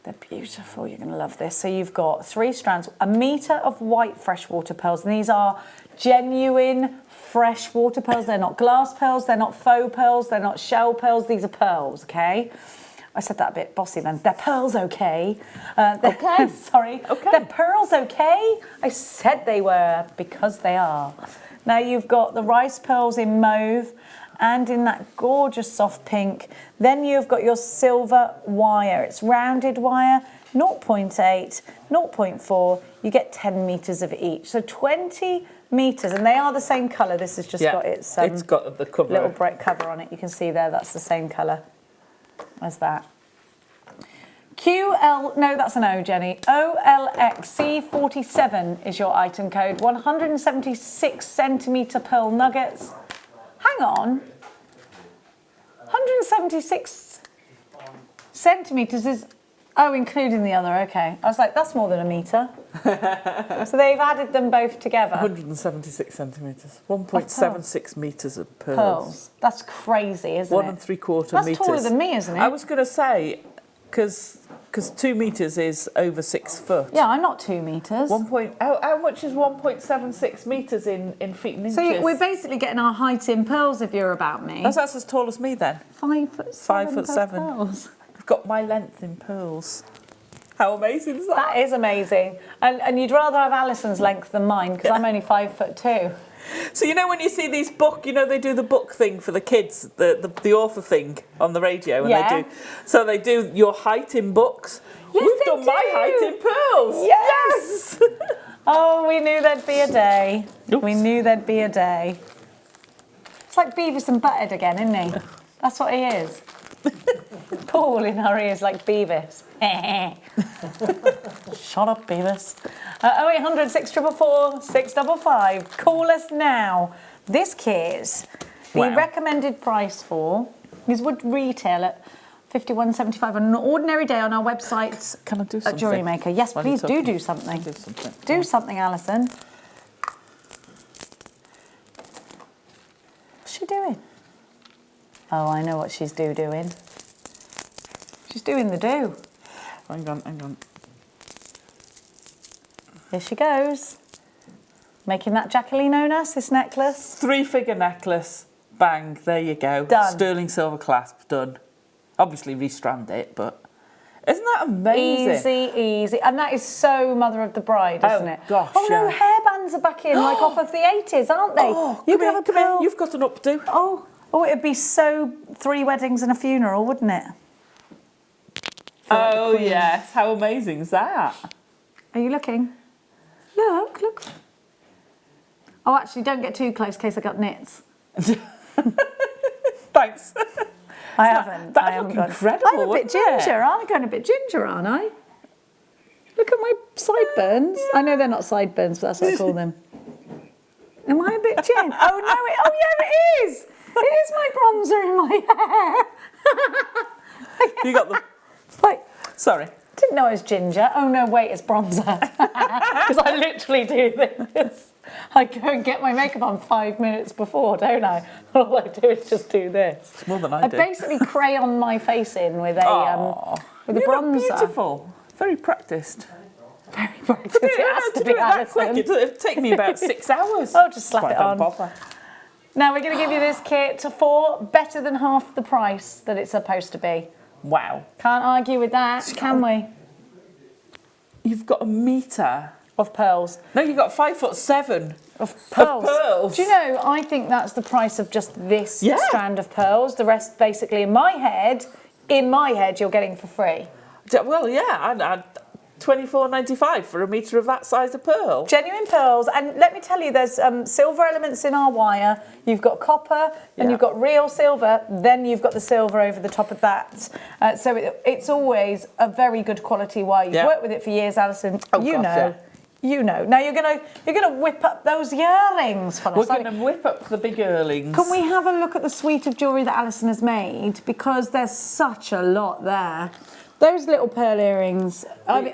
They're beautiful, you're going to love this. So you've got 3 strands, a metre of white freshwater pearls, and these are genuine freshwater pearls. They're not glass pearls, they're not faux pearls, they're not shell pearls, these are pearls, okay? I said that a bit bossy then. They're pearls, okay? Okay. Sorry. Okay. They're pearls, okay? I said they were, because they are. Now you've got the rice pearls in mauve and in that gorgeous soft pink. Then you've got your silver wire. It's rounded wire, 0.8, 0.4. You get 10 metres of each. So 20 metres, and they are the same colour. This has just got its it's got the cover. little bright cover on it. You can see there, that's the same colour as that. no, that's an O, Jenny. OLXC47 is your item code. 176 centimetre pearl nuggets. Hang on. 176 centimetres is... Oh, including the other, okay. I was like, that's more than a metre. So they've added them both together. 176 centimetres. 1.76 metres of pearls. Pearls. That's crazy, isn't it? 1 3/4 metres. That's taller than me, isn't it? I was going to say, because 2 metres is over 6 foot. Yeah, I'm not 2 metres. How much is 1.76 metres in feet and inches? So we're basically getting our height in pearls if you're about me. That's as tall as me then. 5'7". Pearls. I've got my length in pearls. How amazing is that? That is amazing. And you'd rather have Allison's length than mine because I'm only 5'2". So you know when you see these book, they do the book thing for the kids, the author thing on the radio, and they do your height in books. Yes, We've they done my do. height in pearls. Yes. Oh, we knew there'd be a day. Oops. We knew there'd be a day. It's like Beavis and Butthead again, isn't he? That's what he is. Paul in our ears like Beavis. Shut up, Beavis. 0800 644 655. Call us now. This kit, the recommended price for, this would retail at £51.75 on an ordinary day on our website. Can I do at something? Jewellery Maker. Yes, please do something. Do something. Do something, Alison. What's she doing? Oh, I know what she's doing. She's doing the do. Hang on. Here she goes. Making that Jacqueline Onas, this necklace. 3-figure necklace. Bang, there you go. Done. Sterling silver clasp, done. Obviously restrand it, but isn't that amazing? Easy. And that is so mother of the bride, isn't it? Gosh, oh no, yeah. hairbands are back in, like off of the 80s, aren't they? Oh, you come here. You've got an updo. Oh, it'd be so 3 weddings and a funeral, wouldn't it? Oh yes, how amazing is that? Are you looking? Look. Oh, actually, don't get too close in case I got nits. Thanks. I haven't. That I haven't look got. incredible, I'm a bit wouldn't ginger. I'm going a bit ginger, aren't I? Look at my sideburns. I know they're not sideburns, but that's what I call them. Am I a bit gin? Oh no! Yeah, it is. It is my bronzer in my hair. You got the. Like, Sorry. didn't know I was ginger. Oh no, wait, it's bronzer. Because I literally do this. I go and get my makeup on 5 minutes before, don't I? All I do is just do this. It's more than I do. basically crayon my face in with a with a bronzer. Beautiful. Very practiced. Very practiced. It has to be, do it that quick. Alison. It'll take me about 6 hours. Oh, just slap That's it why I on. don't bother. Now we're going to give you this kit for better than half the price that it's supposed to be. Wow. Can't argue with that, can we? You've got a metre. Of pearls. No, you've got 5'7" Of pearls. Of pearls. Do you know, I think that's the price of just this Yeah. strand of pearls. The rest, basically, in my head, you're getting for free. Well, yeah, I'd $24.95 for a metre of that size of pearl. Genuine pearls. And let me tell you, there's silver elements in our wire. You've got copper, then you've got real silver, then you've got the silver over the top of that. So it's always a very good quality wire. You've worked with it for years, Alison. Oh, gosh, yeah. You know. Now you're gonna whip up those yearlings for us. We're going to whip up the big earrings. Can we have a look at the suite of jewellery that Alison has made? Because there's such a lot there. Those little pearl earrings are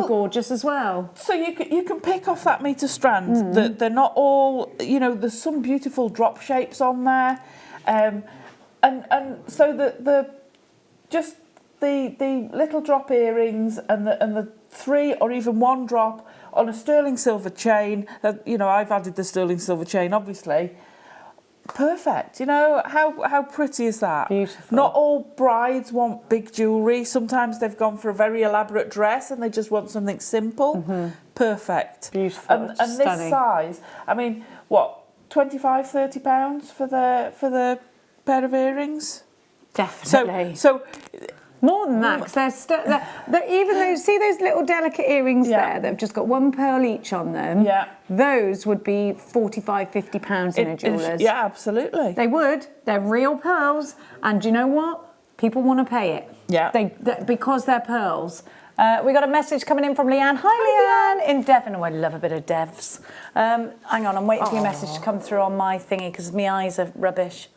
gorgeous as well. So you can pick off that metre strand. They're not all, there's some beautiful drop shapes on there. And so the little drop earrings and the 3 or even 1 drop on a sterling silver chain. I've added the sterling silver chain, obviously. Perfect. How pretty is that? Beautiful. Not all brides want big jewellery. Sometimes they've gone for a very elaborate dress and they just want something simple. Perfect. Beautiful. And this size, I mean, what, £25-30 for the pair of earrings? Definitely. So more than that, because they're even those, see those little delicate earrings there that have just got 1 pearl each on them? Yeah. Those would be £45-50 in a jeweller's. Yeah, absolutely. They would. They're real pearls. And do you know what? People want to pay it. Yeah. Because they're pearls. We got a message coming in from Leanne. Hi, Leanne, in Devon. Oh, I love a bit of Devs. Hang on, I'm waiting for your message to come through on my thingy because my eyes are rubbish.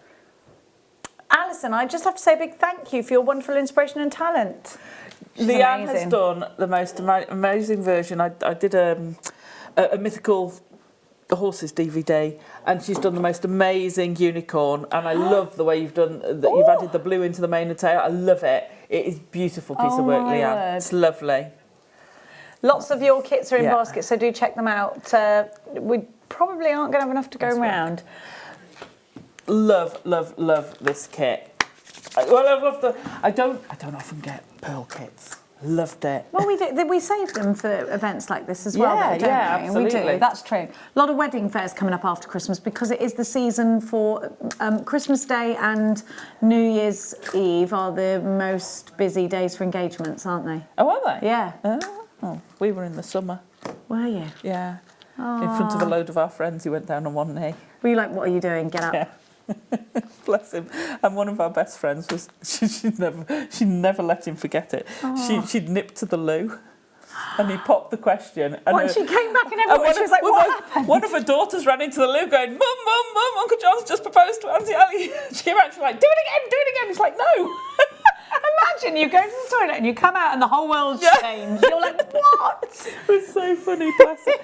Alison, I just have to say a big thank you for your wonderful inspiration and talent. Leanne has done the most amazing version. I did a mythical horses DVD, and she's done the most amazing unicorn. And I love the way you've done that. You've added the blue into the mane and tail. I love it. It is a beautiful piece of work, Leanne. Word. It's lovely. Lots of your kits are in baskets, so do check them out. We probably aren't going to have enough to go around. Love this kit. I love I don't often get pearl kits. Loved it. Well, we save them for events like this as well, Yeah, though, don't yeah, we? absolutely. We do, that's true. A lot of wedding fairs coming up after Christmas because it is the season for Christmas Day and New Year's Eve are the most busy days for engagements, aren't they? Oh, are they? Yeah. Oh, we were in the summer. Were you? Yeah. In front of a load of our friends who went down on one knee. Were you like, what are you doing? Get up. Yeah. Bless him. And one of our best friends was she never let him forget it. She'd nipped to the loo. And he popped the question. And When she came back and everyone, she was like, what happened? One of her daughters ran into the loo going, Mum, Uncle John's just proposed to Auntie Ali. She came out, she was like, do it again. He's like, no. Imagine you go to the toilet and you come out and the whole world's changed. You're like, what? It was so funny, bless him.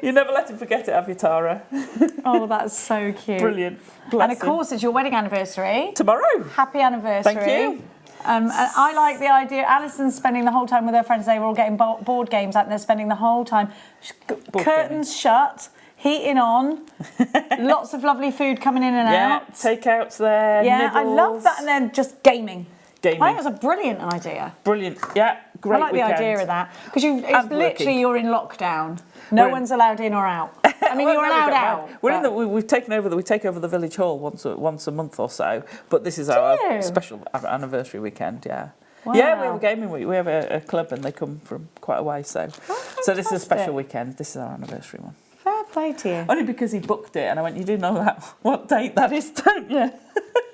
You never let him forget it, have you, Tara? Oh, that's so cute. Brilliant. Bless And of course, it's your wedding anniversary. Tomorrow. Happy anniversary. Thank you. And I like the idea. Alison's spending the whole time with her friends. They were all getting board games out and they're spending the whole time. Curtains shut, heating on, lots of lovely food coming in and out. Yeah, takeouts there, Yeah, nibbles. I love that. And then just gaming. I Gaming. think it's a brilliant idea. Brilliant. Yeah, great I like weekend. the idea of that. Because it's And literally working. you're in lockdown. No one's allowed in or out. I mean, Well, you're no, we allowed don't out. mind. We're in the, we take over the village hall once a month or so. But this is our you? special anniversary weekend. Yeah. Wow. Yeah, we have a gaming week. We have a club and they come from quite a way. So this is a fantastic. special weekend. This is our anniversary one. Fair play to you. Only because he booked it, and I went, you do know that what date that is, don't you?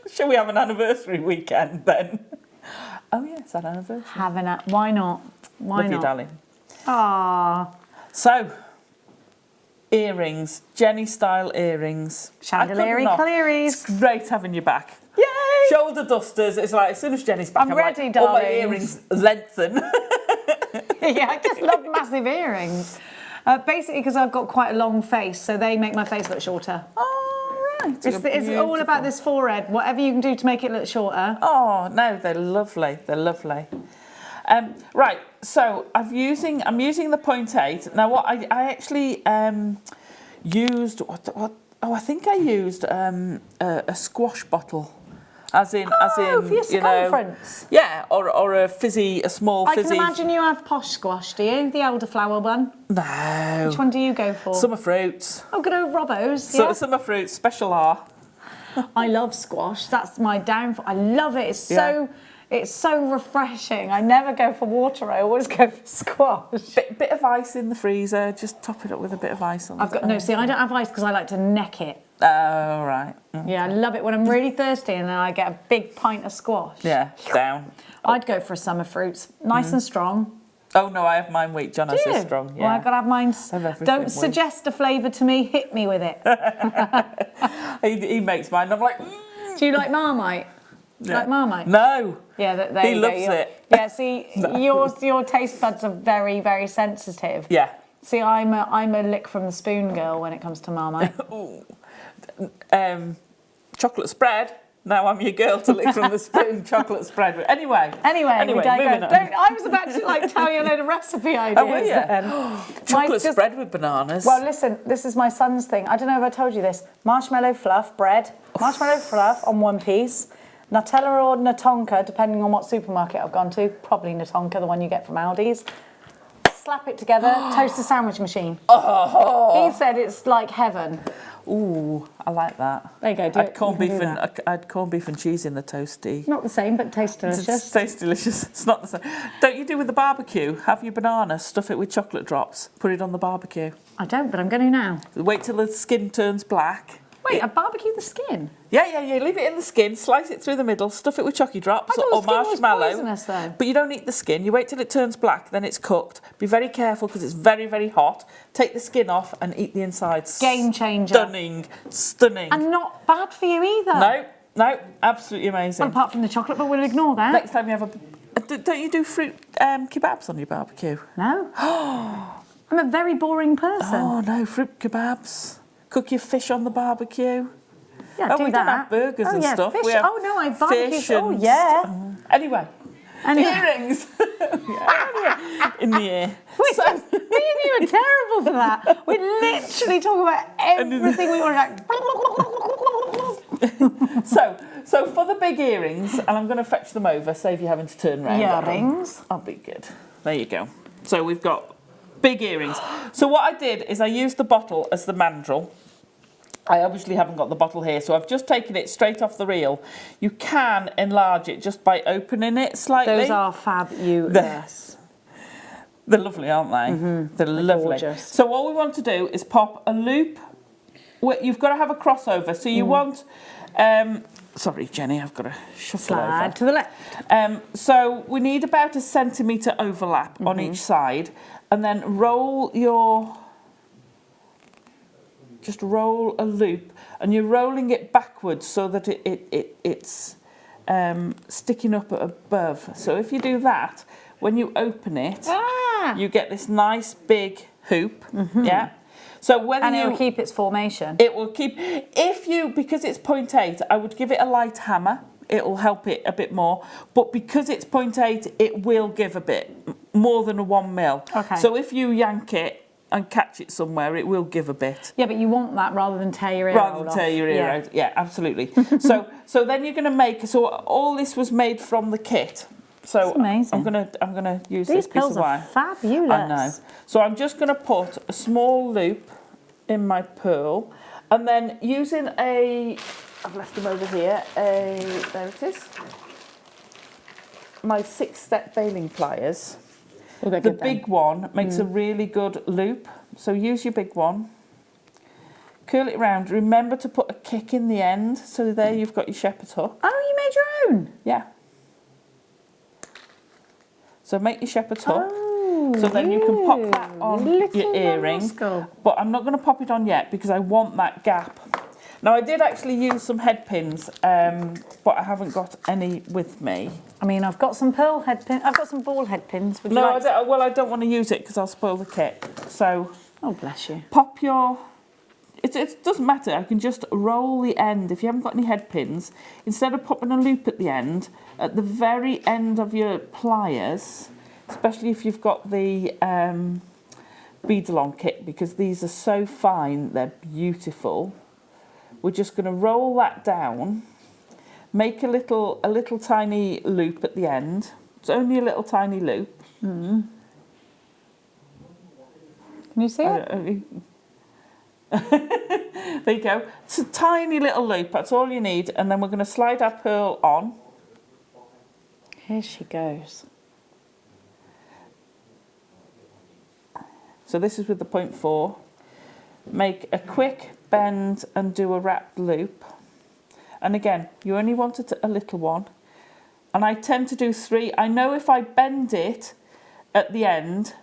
Shall we have an anniversary weekend then? Oh yes, our anniversary. Why not? Why Love not? you, darling. Ah, So, earrings, Jenny style earrings. Chandelier I couldn't Clearys. It's great having you back. Yay! Shoulder dusters. It's like as soon as Jenny's back, I'm I'm ready, like, all my darlings. earrings lengthen. Yeah, I just love massive earrings. Basically, because I've got quite a long face, so they make my face look shorter. Oh right. It's all about this forehead. Whatever you can do to make it look shorter. Oh no, they're lovely. They're lovely. Right, so I'm using the 0.8. Now what I actually used I think I used a squash bottle. As in, for your you know, circumference. yeah, or a small I fizzy. can imagine you have posh squash, do you? The elderflower one. No. Which one do you go for? Summer fruits. Oh, good old Robbo's. So, Yeah. summer fruits, special R. I love squash. That's my downfall. I love it. Yeah. It's so refreshing. I never go for water. I always go for squash. Bit of ice in the freezer. Just top it up with a bit of ice on. I don't have ice because I like to neck it. Oh right. Yeah, I love it when I'm really thirsty and then I get a big pint of squash. Yeah, down. I'd go for a summer fruits, nice and strong. Oh no, I have mine weak. John has his strong. Yeah. Well, I've got to have mine. have everything Don't weak. suggest a flavour to me. Hit me with it. He makes mine. I'm like. Do you like Marmite? Yeah. Like Marmite? No. Yeah, there He you loves go. it. Yeah, see, your taste buds are very, very sensitive. Yeah. See, I'm a lick from the spoon girl when it comes to Marmite. Ooh. Chocolate spread. Now I'm your girl to lick from the spoon. Chocolate spread. Anyway, we moving digress. on. I was about to tell you a load of recipe ideas. Oh, were you? Then. Chocolate spread with bananas. Well, listen, this is my son's thing. I don't know if I told you this. Marshmallow fluff bread, marshmallow fluff on one piece, Nutella or Natonka, depending on what supermarket I've gone to. Probably Natonka, the one you get from Aldi's. Slap it together, toast a sandwich machine. Oh. He said it's like heaven. Ooh, I like that. There you go. I'd corned beef and cheese in the toasty. Not the same, but tastes delicious. It tastes delicious. It's not the same. Don't you do with the barbecue? Have your banana, stuff it with chocolate drops, put it on the barbecue. I don't, but I'm going to now. Wait till the skin turns black. Wait, I barbecue the skin? Yeah. Leave it in the skin, slice it through the middle, stuff it with chocolate drops I thought or the skin was marshmallow. poisonous, though. But you don't eat the skin. You wait till it turns black, then it's cooked. Be very careful because it's very, very hot. Take the skin off and eat the inside. Game changer. Stunning. And not bad for you either. No, absolutely amazing. Well, apart from the chocolate, but we'll ignore that. Next time you have don't you do fruit kebabs on your barbecue? No. I'm a very boring person. Oh no, fruit kebabs. Cook your fish on the barbecue. Yeah, Oh, do we that. don't have burgers and stuff. Fish. We have no, I barbecue. fish Oh, and yeah. Anyway. Earrings. In the ear. Me and you are terrible for that. We literally talk about everything we want to. So for the big earrings, and I'm going to fetch them over, save you having to turn around. Earrings. I'll be good. There you go. So we've got big earrings. So what I did is I used the bottle as the mandrel. I obviously haven't got the bottle here, so I've just taken it straight off the reel. You can enlarge it just by opening it slightly. Those are fabulous. They're lovely, aren't they? Mm-hmm. They're lovely. Gorgeous. So what we want to do is pop a loop you've got to have a crossover. So you want, sorry, Jenny, I've got to shuffle Slide over. to the left. So we need about a centimetre overlap on each side, and then just roll a loop, and you're rolling it backwards so that it's sticking up above. So if you do that, when you open it, you get this nice big hoop. Yeah. So whether it will keep its formation. it will keep. Because it's 0.8, I would give it a light hammer. It will help it a bit more. But because it's 0.8, it will give a bit more than a 1 mil. Okay. So if you yank it and catch it somewhere, it will give a bit. Yeah, but you want that rather than tear your ear Rather than tear your ear out. Yeah, absolutely. so then you're going to make. So all this was made from the kit. So That's amazing. I'm gonna use These this piece of pearls are wire. fabulous. I know. So I'm just going to put a small loop in my pearl, and then using I've left them over here. There it is. My 6-step baling pliers. Oh, they're The good then. big one makes a really good loop. So use your big one. Curl it round. Remember to put a kick in the end. So there you've got your shepherd's hook. Oh, you made your own? Yeah. So make your shepherd's hook. Oh, so then you can pop that on your earring. rascal. But I'm not going to pop it on yet because I want that gap. Now I did actually use some head pins, but I haven't got any with me. I mean, I've got some pearl head pins. I've got some ball head pins. Would you No, like I don't want to use it because I'll spoil the kit. So Oh, bless you. pop your... It doesn't matter. I can just roll the end. If you haven't got any head pins, instead of popping a loop at the end, at the very end of your pliers, especially if you've got the bead along kit, because these are so fine, they're beautiful. We're just going to roll that down, make a little tiny loop at the end. It's only a little tiny loop. Can you see it? There you go. It's a tiny little loop, that's all you need, and then we're going to slide our pearl on. Here she goes. So this is with the 0.4. Make a quick bend and do a wrapped loop. And again, you only want a little one. And I tend to do 3. I know if I bend it at the end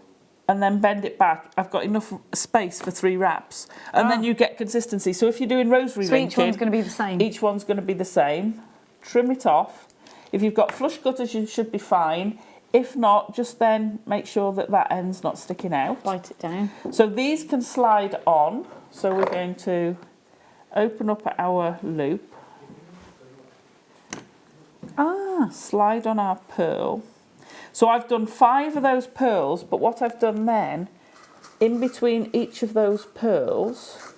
and then bend it back, I've got enough space for 3 wraps. And then you get consistency. So if you're doing rosary linking, each one's going to be the same. Each one's going to be the same. Trim it off. If you've got flush cutters, you should be fine. If not, just then make sure that end's not sticking out. Bite it down. So these can slide on. So we're going to open up our loop. Slide on our pearl. So I've done 5 of those pearls, but what I've done then, in between each of those pearls,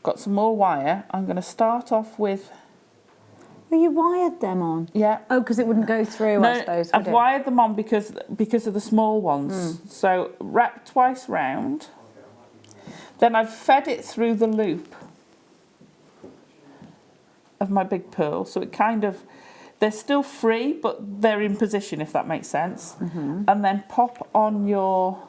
got some more wire. I'm going to start off with... Well, you wired them on? Yeah. Oh, because it wouldn't go through, I suppose, I've wired them on because of the small ones. So wrap twice round. Then I've fed it through the loop of my big pearl. So it kind of, they're still free, but they're in position, if that makes sense. And then pop on your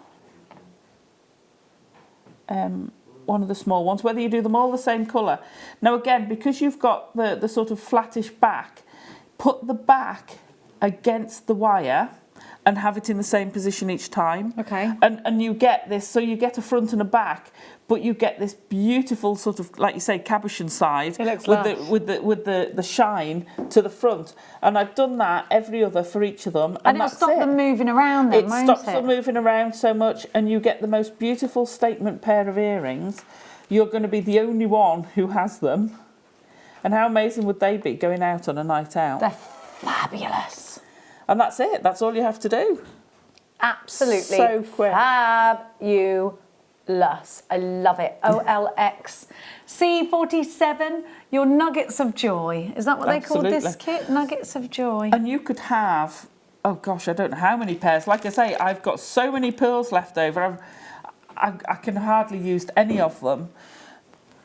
one of the small ones, whether you do them all the same colour. Now again, because you've got the sort of flattish back, put the back against the wire and have it in the same position each time. Okay. And you get this, so you get a front and a back, but you get this beautiful sort of, like you say, cabochon side It looks with the shine to the front. And I've done that every other for each of them, And it'll that's stop them moving around then, it won't stops it? them moving around so much, and you get the most beautiful statement pair of earrings. You're going to be the only one who has them. And how amazing would they be going out on a night out? They're fabulous. And that's it. That's all you have to do. Absolutely So quick. fabulous. I love it. OLX C47, your nuggets of joy. Is that what they call this Absolutely. kit? Nuggets of joy. And you could have, oh gosh, I don't know how many pairs. Like I say, I've got so many pearls left over. I can hardly use any of them.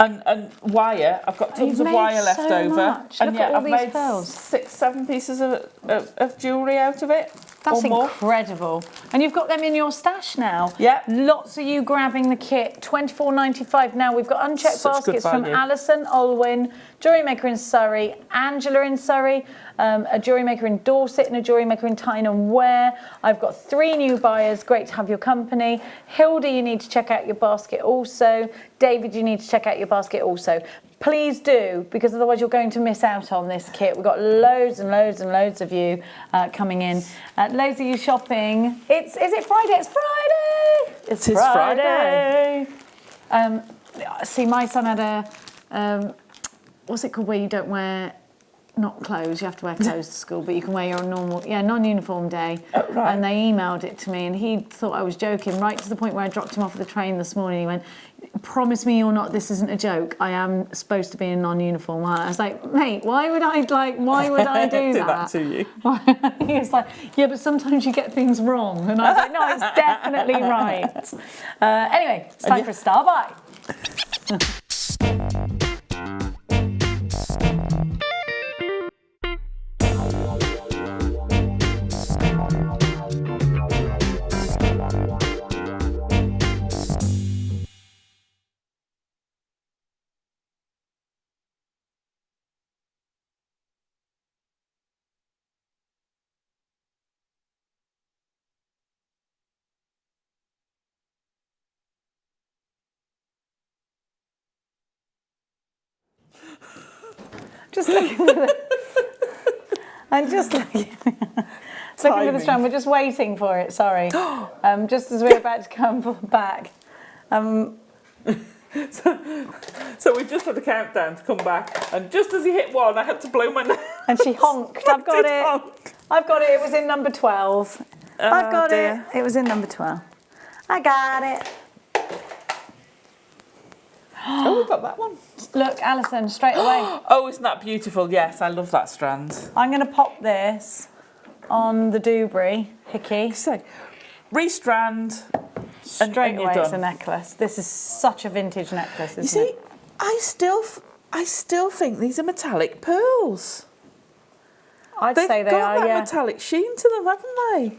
And wire, I've got tons of made wire left so over. much. And Look at all I've these made pearls. 6, 7 pieces of jewellery out of it. That's or more. incredible. And you've got them in your stash now. Yeah. Lots of you grabbing the kit. £24.95 now. We've got unchecked Such good baskets from value. Allison, Olwyn, Jewellery Maker in Surrey, Angela in Surrey, a Jewellery Maker in Dorset and a Jewellery Maker in Tyne and Ware. I've got 3 new buyers. Great to have your company. Hilda, you need to check out your basket also. David, you need to check out your basket also. Please do, because otherwise you're going to miss out on this kit. We've got loads and loads and loads of you coming in. Loads of you shopping. Is it Friday? It's Friday! It's Friday. See, my son had a, what's it called where you don't wear, not clothes, you have to wear clothes to school, but you can wear your normal, non-uniform day. Oh, right. And they emailed it to me and he thought I was joking, right to the point where I dropped him off at the train this morning. He went, promise me you're not, this isn't a joke. I am supposed to be in non-uniform. I was like, mate, why would I do that? To you. He was like, yeah, but sometimes you get things wrong. And I was like, no, it's definitely right. Anyway, it's time for a star buy. Just looking for the... I'm just looking for the strand. We're just waiting for it, sorry. Just as we're about to come back. So we just had a countdown to come back, and just as he hit 1, I had to blow my nose. And she honked. I've got it. Honk. I've got it. It was in number 12. I've got dear. it. It was in number 12. I got it. Oh, we've got that one. Look, Alison, straight away. Oh, isn't that beautiful? Yes, I love that strand. I'm going to pop this on the Dewberry Hickey. So, restrand, Straight and away, you're done. it's a necklace. This is such a vintage necklace, isn't You see, it? I still think these are metallic pearls. I'd They've say they got are, that yeah. metallic sheen to them, haven't they?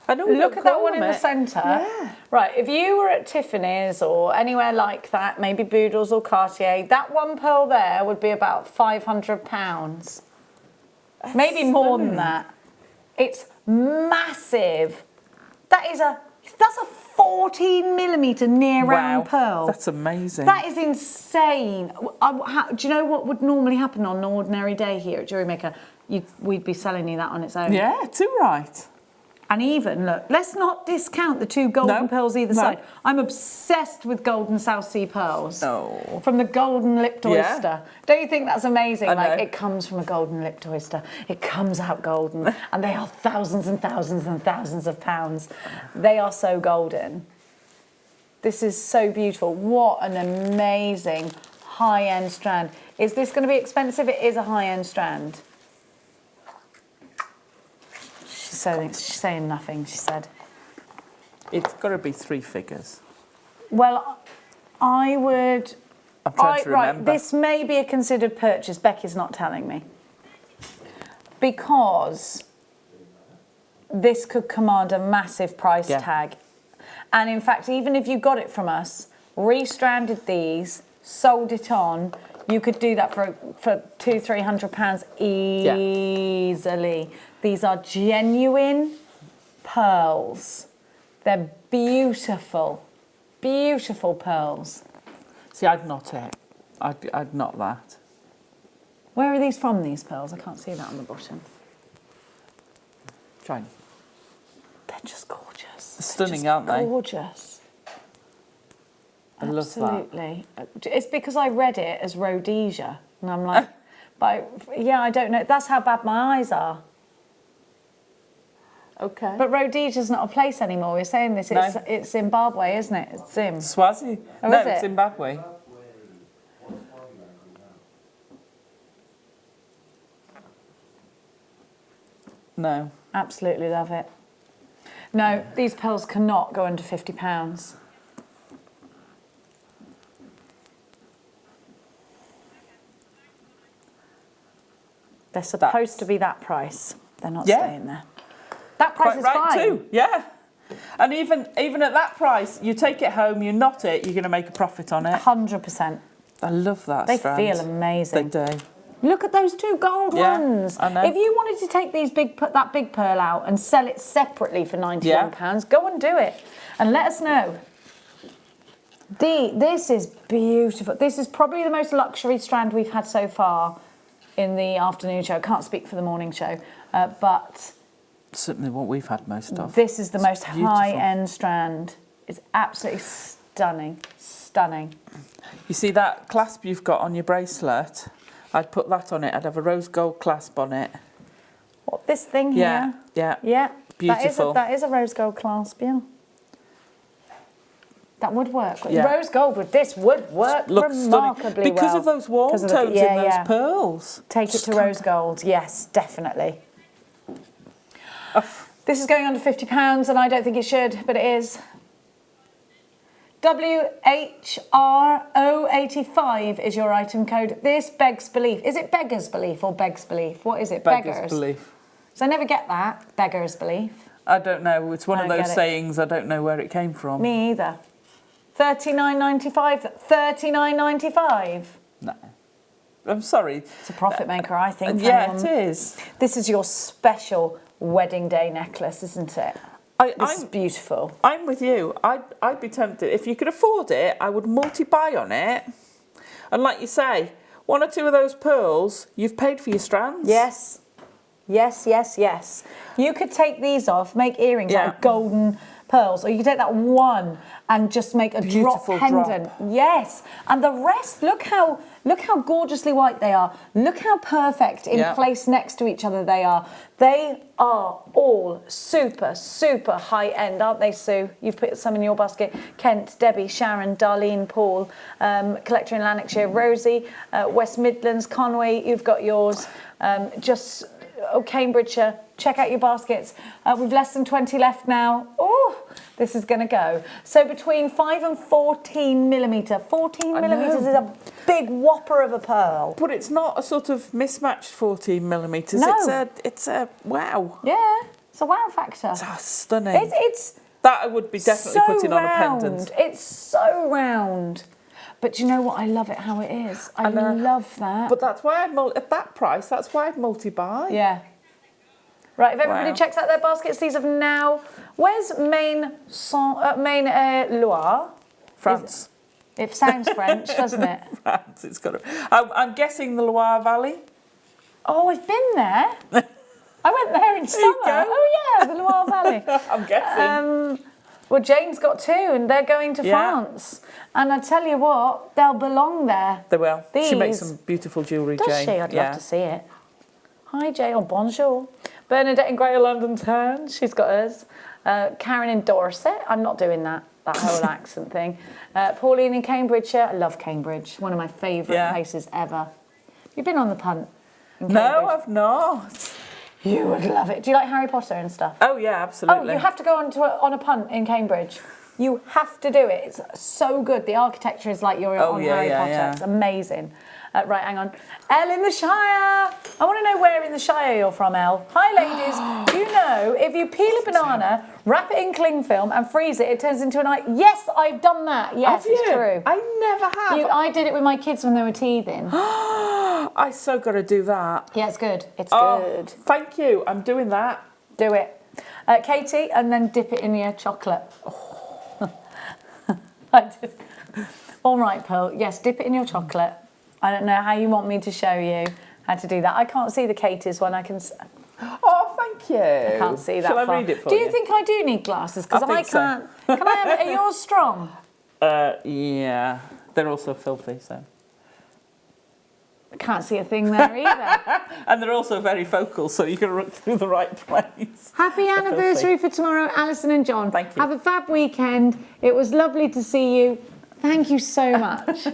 I know we Look don't at that call one in them the it. centre. Yeah. Right, if you were at Tiffany's or anywhere like that, maybe Boodles or Cartier, that one pearl there would be about £500. Maybe more than that. It's massive. That's a 14mm near round pearl. That's amazing. That is insane. Do you know what would normally happen on an ordinary day here at Jewellery Maker? We'd be selling you that on its own. Yeah, too right. And even, look, let's not discount the 2 golden pearls either side. I'm obsessed with golden South Sea pearls. Oh. From the golden lipped oyster. Yeah. Don't you think that's amazing? I Like, know. it comes from a golden lipped oyster. It comes out golden. And they are thousands and thousands and thousands of pounds. They are so golden. This is so beautiful. What an amazing high-end strand. Is this going to be expensive? It is a high-end strand. She's saying nothing, she said. It's got to be 3 figures. Well, I would... I'm trying to remember. Right, this may be a considered purchase. Becky's not telling me. Because this could command a massive price tag. And in fact, even if you got it from us, restranded these, sold it on, you could do that for £200-300 easily. Yeah. These are genuine pearls. They're beautiful, beautiful pearls. See, I'd knot it. I'd knot that. Where are these from, these pearls? I can't see that on the bottom. Try. They're just gorgeous. Stunning, aren't they? Gorgeous. I love that. Absolutely. It's because I read it as Rhodesia. And I'm like, yeah, I don't know. That's how bad my eyes are. Okay. But Rhodesia's not a place anymore. We're saying this. It's Zimbabwe, isn't it? It's Zim. Swazi. Oh, no, is it? it's Zimbabwe. No. Absolutely love it. No, these pearls cannot go under £50. They're supposed to be that price. They're not staying there. That price quite is right fine. too. Yeah. And even at that price, you take it home, you knot it, you're going to make a profit on it. 100%. I love that They strand. feel amazing. They do. Look at those two gold Yeah, ones. I know. If you wanted to take that big pearl out and sell it separately for £91, go and do it. And let us know. This is beautiful. This is probably the most luxury strand we've had so far in the afternoon show. Can't speak for the morning show, but Certainly what we've had most of. this is the most beautiful. high-end strand. It's absolutely stunning, stunning. You see that clasp you've got on your bracelet? I'd put that on it. I'd have a rose gold clasp on it. What, this thing here? Yeah. Yeah. Beautiful. That is a rose gold clasp, yeah. That would work. Yeah. Rose gold with this would work Looks remarkably stunning. Because well. of those warm Because tones of the- in those pearls. Take it to rose gold. Yes, definitely. This is going under £50 and I don't think it should, but it is. WHRO85 is your item code. This begs belief. Is it beggar's belief or begs belief? What is it? Beggar's belief. So I never get that. Beggar's belief. I don't know. It's one of don't those get it. sayings. I don't know where it came from. Me either. $39.95. $39.95. No. I'm sorry. It's a profit maker, I think. for Yeah, anyone. it is. This is your special wedding day necklace, isn't it? This is beautiful. I'm with you. I'd be tempted. If you could afford it, I would multi-buy on it. And like you say, one or two of those pearls, you've paid for your strands. Yes. Yes, yes, yes. You could take these off, make earrings out of golden pearls, or you could take that one and just make a Beautiful drop pendant. Yes. And the rest, look how gorgeously white they are. Look how perfect in place next to each other they are. They are all super, super high end, aren't they, Sue? You've put some in your basket. Kent, Debbie, Sharon, Darlene, Paul, collector in Lanarkshire, Rosie, West Midlands, Conway, you've got yours. Cambridgeshire, check out your baskets. We've less than 20 left now. Oh, this is going to go. So between 5 and 14 millimetre. 14 millimetres is a big whopper of a pearl. But it's not a sort of mismatched 14 millimetres. No. It's a wow. Yeah, it's a wow factor. It's stunning. It's that I would be definitely so putting on a round. pendant. It's so round. But you know what? I love it how it is. I love that. But that's why at that price, that's why I'd multi-buy. Yeah. Right, if everybody Wow. checks out their baskets, these have now... Where's Maine-Loire? France. It sounds French, doesn't it? France, it's got to... I'm guessing the Loire Valley. Oh, I've been there. I went there in summer. go. Oh, yeah, the Loire Valley. I'm guessing. Well, Jane's got two, and they're going to France. And I tell you what, they'll belong there. They will. She makes These- some beautiful jewellery, Does Jane. she? I'd love to see it. Hi, Jay. Oh, bonjour. Bernadette in Greater London Town. She's got hers. Karen in Dorset. I'm not doing that whole accent thing. Pauline in Cambridgeshire. I love Cambridge. One of my favourite places ever. You've been on the punt in Cambridge? No, I've not. You would love it. Do you like Harry Potter and stuff? Oh, yeah, absolutely. Oh, you have to go on a punt in Cambridge. You have to do it. It's so good. The architecture is like you're on Harry Potter. Yeah. It's amazing. Right, hang on. Elle in the Shire. I want to know where in the Shire you're from, Elle. Hi, ladies. Do you know if you peel a banana, wrap it in cling film and freeze it, it turns into an eye? Yes, I've done that. Yes, Have it's you? true. I never have. I did it with my kids when they were teething. I so got to do that. Yeah, it's good. It's Oh, good. thank you. I'm doing that. Do it. Katie, and then dip it in your chocolate. All right, Pearl. Yes, dip it in your chocolate. I don't know how you want me to show you how to do that. I can't see the Katie's one. Oh, thank you. I can't see that Shall far. I read it for do you? you think I do need glasses? Because I I think so. can't. Can I have it? Are yours strong? Yeah. They're also filthy, so. I can't see a thing there either. And they're also very focal, so you can look through the right place. Happy anniversary for tomorrow, Alison and John. Thank you. Have a fab weekend. It was lovely to see you. Thank you so much.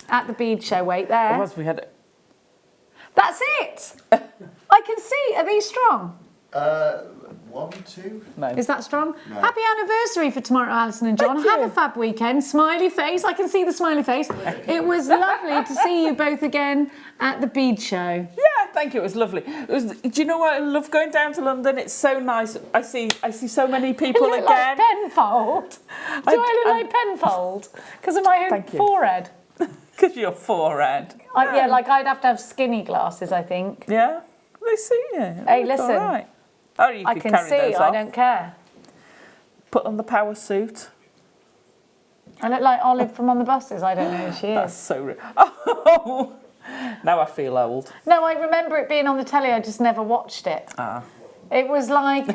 At the bead show, wait there. Otherwise we had... That's it. I can see. Are these strong? 1, 2. No. Is that strong? No. Happy anniversary for tomorrow, Alison and John. Thank you. Have a fab weekend. Smiley face. I can see the smiley face. It was lovely to see you both again at the bead show. Yeah, thank you. It was lovely. Do you know what? I love going down to London. It's so nice. I see so many people You look again. like Penfold. Do I look like Penfold? Because of my Thank you. forehead. Because your forehead. Yeah, like I'd have to have skinny glasses, I think. Yeah, they see you. Hey, Look listen. all right. Oh, you I could can carry see, those I off. don't care. Put on the power suit. I look like Olive from On the Buses. I don't know who she That's is. so rude. Oh, now I feel old. No, I remember it being on the telly. I just never watched it. Ah. It was like,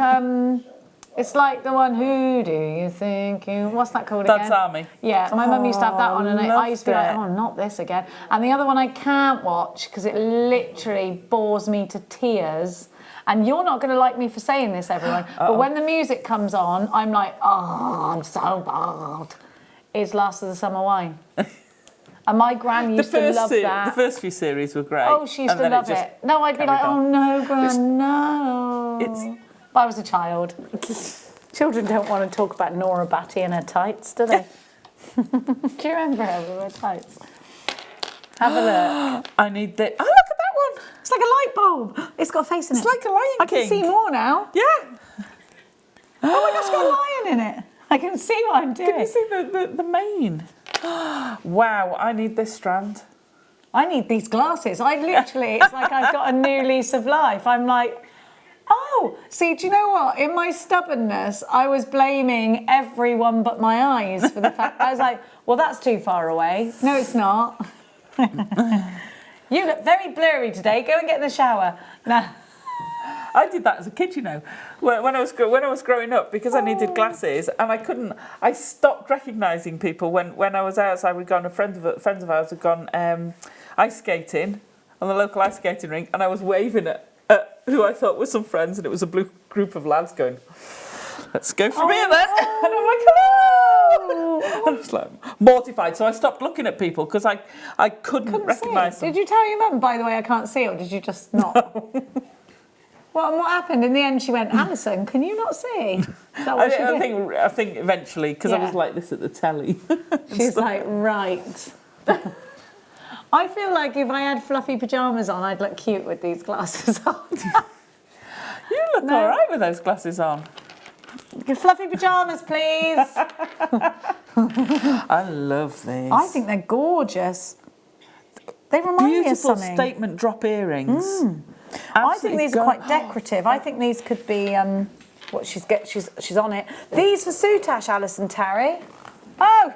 it's like the one, Who Do You Think You... What's that called Dad's again? Army. Yeah, my mum used to have that on, and I used to be like, loved it. oh, not this again. And the other one I can't watch because it literally bores me to tears. And you're not going to like me for saying this, everyone. But when the music comes on, I'm like, oh, I'm so bored. It's Last of the Summer Wine. And my gran used to love that. The first few series were great. Oh, she used and to then love just it. No, I'd be like, carried oh on. no, gran, no. It's- But I was a child. Children don't want to talk about Nora Batty and her tights, do they? Do you remember her with her tights? Have a look. I need the... Oh, look at that one. It's like a light bulb. It's got a face in it. It's like a Lion I can King. see more now. Yeah. Oh my gosh, it's got a lion in it. I can see what I'm doing. Can you see the mane? Wow, I need this strand. I need these glasses. I literally, it's like I've got a new lease of life. I'm like, oh, see, do you know what? In my stubbornness, I was blaming everyone but my eyes for the fact I was like, well, that's too far away. No, it's not. You look very blurry today. Go and get in the shower. No. I did that as a kid, you know, when I was growing up, because I needed glasses and I couldn't. I stopped recognising people when I was outside. We'd gone. Friends of ours had gone ice skating on the local ice skating rink, and I was waving at who I thought were some friends, and it was a blue group of lads going, "Let's go for beer then." And I'm like, "Hello!" I was like mortified, so I stopped looking at people because I couldn't recognise them. Did you tell your mum, by the way, I can't see, or did you just not? Well, and what happened? In the end, she went, Allison, can you not see? Is that what she did? I think eventually, because I Yeah. was like this at the telly. She's like, right. I feel like if I had fluffy pyjamas on, I'd look cute with these glasses on. You look all right with those glasses on. Fluffy pyjamas, please. I love these. I think they're gorgeous. They remind me of Beautiful something. statement drop earrings. I think these are quite decorative. I think these could be what she's on it. These for Soutache, Allison, Tarry. Oh,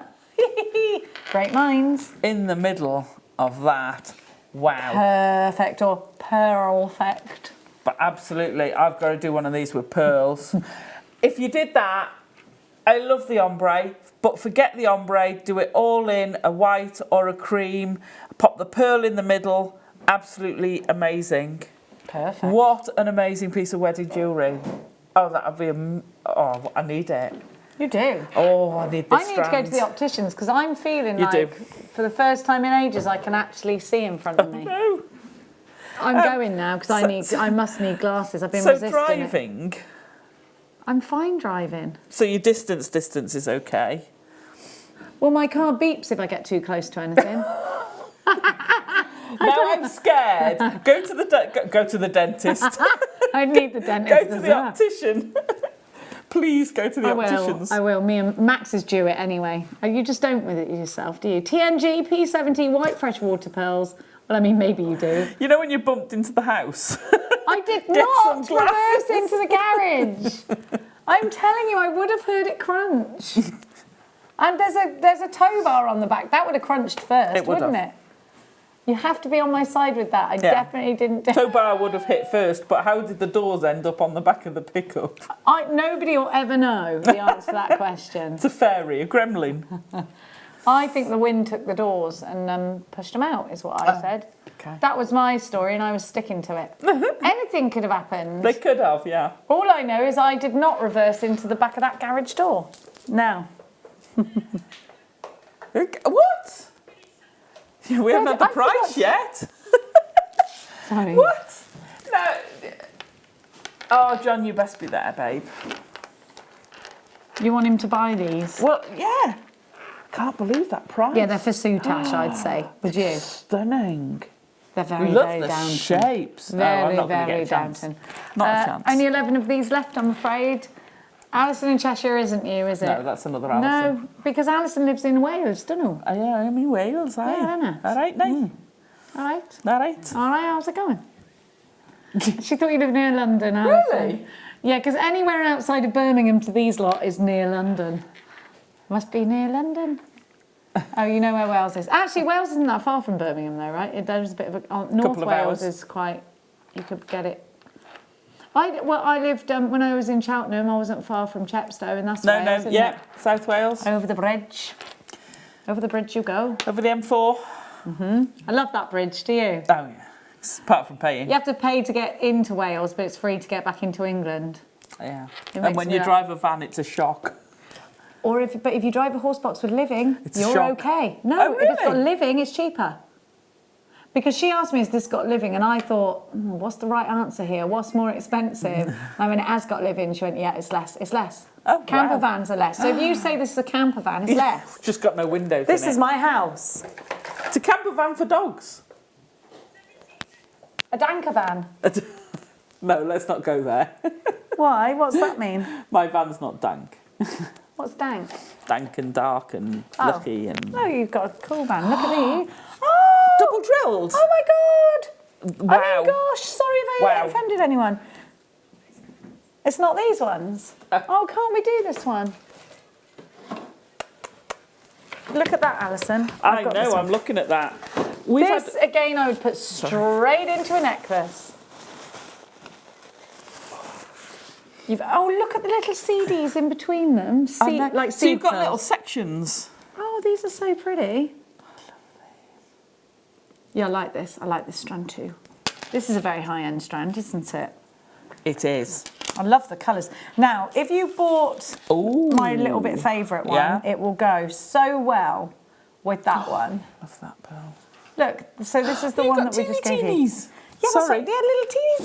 great minds. In the middle of that. Wow. Perfect or perfect. But absolutely, I've got to do one of these with pearls. If you did that, I love the ombre, but forget the ombre. Do it all in a white or a cream. Pop the pearl in the middle. Absolutely amazing. Perfect. What an amazing piece of wedding jewellery. Oh, that would be... Oh, I need it. You do. Oh, I need this I need to go to the opticians because I'm feeling You like, do. for the first time in ages, I can actually see in front of me. No. I'm going now because I must need glasses. I've been So resisting it. driving... I'm fine driving. So your distance is okay. Well, my car beeps if I get too close to anything. Now I'm scared. Go to the dentist. I need the dentist. Go to as the well. optician. Please go to the opticians. I will. Me and Max is due it anyway. You just don't with it yourself, do you? TNG P70 white freshwater pearls. Well, I mean, maybe you do. You know when you bumped into the house? I did Get not some reverse glasses. into the garage. I'm telling you, I would have heard it crunch. And there's a tow bar on the back. That would have crunched first, It would wouldn't have. it? You have to be on my side with that. I definitely didn't do Tow bar would have hit first, but how did the doors end up on the back of the pickup? Nobody will ever know the answer to that question. It's a fairy, a gremlin. I think the wind took the doors and pushed them out, is what I said. Okay. That was my story and I was sticking to it. Anything could have happened. They could have, yeah. All I know is I did not reverse into the back of that garage door. No. What? We haven't had the I price forgot. yet. Sorry. What? No. Oh, John, you best be there, babe. You want him to buy these? Well, yeah. Can't believe that price. Yeah, they're for Soutache, I'd say. Would you? Stunning. They're very, Love very the Downton. shapes. No, I'm Very, not going to very get a chance. Downton. Not a chance. Only 11 of these left, I'm afraid. Allison in Cheshire isn't you, is it? No, that's another Allison. No, because Allison lives in Wales, don't you? Yeah, I'm in Wales, aye. Yeah, isn't it? All right, now. All right. All right. All right, how's it going? She thought you lived near London, Allison. Really? Yeah, because anywhere outside of Birmingham to these lot is near London. Must be near London. Oh, you know where Wales is. Actually, Wales isn't that far from Birmingham, though, right? There's a bit of a... North Couple of Wales hours. is quite... You could get it. I lived... when I was in Cheltenham, I wasn't far from Chepstow, and that's Wales, isn't it? South Wales. Over the bridge. Over the bridge you go. Over the M4. I love that bridge, do you? Oh, yeah. Apart from paying. You have to pay to get into Wales, but it's free to get back into England. Yeah. It And makes when me you laugh. drive a van, it's a shock. Or if you drive a horse box with living, It's a you're shock. okay. No, Oh, if it's got really? living, it's cheaper. Because she asked me, has this got living? And I thought, what's the right answer here? What's more expensive? I mean, it has got living. She went, yeah, it's less. It's less. Oh, Camper wow. vans are less. So if you say this is a camper van, it's less. Just got no windows This in is it. my house. It's a camper van for dogs. A danker van. No, let's not go there. Why? What's that mean? My van's not dank. What's dank? Dank and dark and Oh. lucky and... No, you've got a cool van. Look at me. Oh! Double drilled. Oh my God! Wow. Oh my gosh! Sorry if I Wow. offended anyone. It's not these ones. Oh, can't we do this one? Look at that, Alison. I got this know, one. I'm looking at that. This again, I would put straight into a necklace. Oh, look at the little CDs in between them. Like so you've got seed little pearls. sections. Oh, these are so pretty. Yeah, I like this. I like this strand too. This is a very high-end strand, isn't it? It is. I love the colours. Now, if you bought Ooh. my little bit favourite one, Yeah. it will go so well with that one. Love that pearl. Look, so this is the You've one got that we just gave you. teenies. Yeah, Sorry. They had little teeny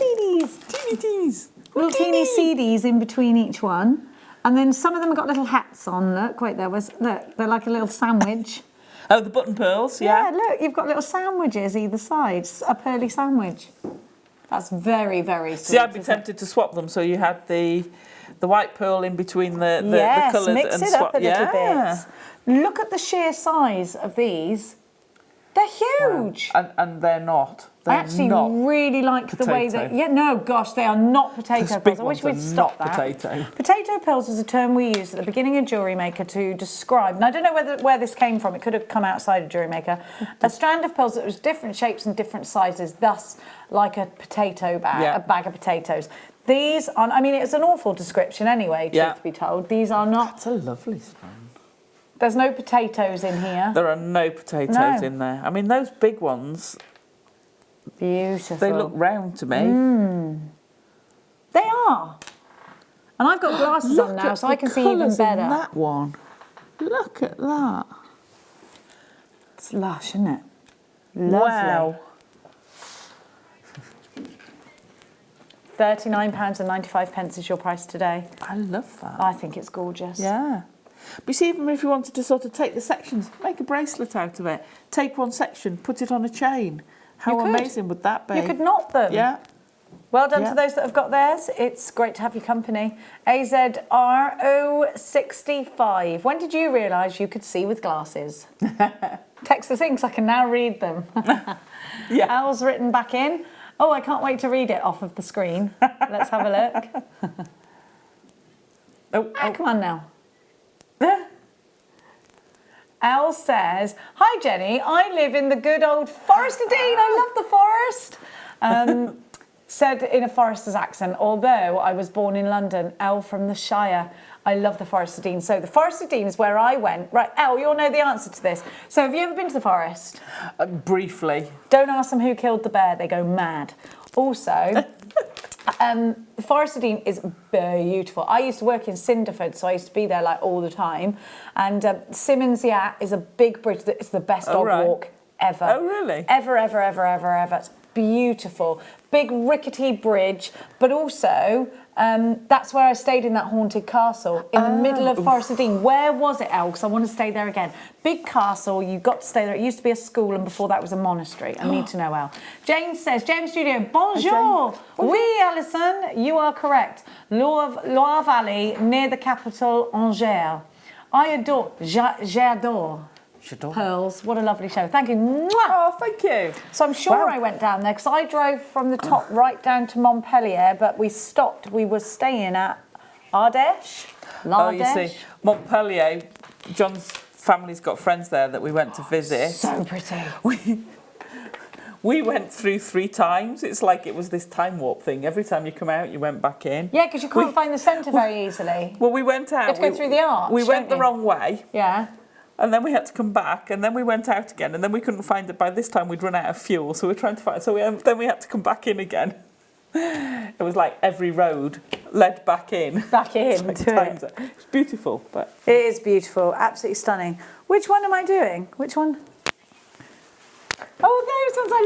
CDs. Teeny teenies. Little teeny CDs in between each one. And then some of them have got little hats on. Look, wait, look, they're like a little sandwich. Oh, the button pearls, yeah. Yeah, look, you've got little sandwiches either side, a pearly sandwich. That's very, very sweet. See, I'd be isn't it? tempted to swap them so you had the white pearl in between the Yes, coloured mix and it swap. up a little bit. Look at the sheer size of these. They're huge. And they're not. They're I actually not really like the way potato. that... Yeah, no, gosh, they are not potato Those pearls. big I wish ones we'd are stop not that. potato. Potato pearls is a term we used at the beginning of Jewellery Maker to describe, and I don't know where this came from, it could have come outside of Jewellery Maker, a strand of pearls that was different shapes and different sizes, thus like a potato bag, Yeah. a bag of potatoes. These are, I mean, it's an awful description anyway, truth be told. These are not... It's a lovely strand. There's no potatoes in here. There are no potatoes No. in there. I mean, those big ones, Beautiful. they look round to me. They are. And I've got glasses on now, so I can see even colours in better. that one. Look at that. It's lush, isn't it? Lovely. Wow. £39.95 is your price today. I love that. I think it's gorgeous. Yeah. But you see, even if you wanted to sort of take the sections, make a bracelet out of it, take one section, put it on a chain. How You could. amazing would that be? You could knot them. Yeah. Well done Yeah. to those that have got theirs. It's great to have your company. AZRO65. When did you realise you could see with glasses? Text us in because I can now read them. Yeah. Al's written back in. Oh, I can't wait to read it off of the screen. Let's have a look. Come on now. Al says, "Hi Jenny, I live in the good old Forest of Dean. I love the forest." Said in a forester's accent, although I was born in London. Al from the Shire. I love the Forest of Dean. So the Forest of Dean is where I went. Right, Al, you'll know the answer to this. So have you ever been to the forest? Briefly. Don't ask them who killed the bear. They go mad. Also, the Forest of Dean is beautiful. I used to work in Cinderford, so I used to be there like all the time. And Simmons Yacht is a big bridge. It's the best dog right. walk ever. Oh, really? Ever. It's beautiful. Big rickety bridge, but also that's where I stayed in that haunted castle in the middle of Forest of Dean. Where was it, Elle? Because I want to stay there again. Big castle, you got to stay there. It used to be a school, and before that was a monastery. I need to know, Elle. James says, James Studio, bonjour. Oui, Allison, you are correct. Loire Valley, near the capital, Angers. I adore, j'adore. Pearls, what a lovely show. Thank you. Mwah! Oh, thank you. So I'm sure I went down there because I drove from the top right down to Montpellier, but we stopped. We were staying at Ardèche. Oh, you see, Montpellier, John's family's got friends there that we went to visit. So pretty. We went through 3 times. It's like it was this time warp thing. Every time you come out, you went back in. Yeah, because you can't find the centre very easily. Well, we went out. You have to go through the arch. We went the wrong way. Yeah. And then we had to come back, and then we went out again, and then we couldn't find it. By this time, we'd run out of fuel, so we're trying to find it. So then we had to come back in again. It was like every road led back in. Back in to it. It's beautiful, but it is beautiful, absolutely stunning. Which one am I doing? Which one? Oh, those ones! I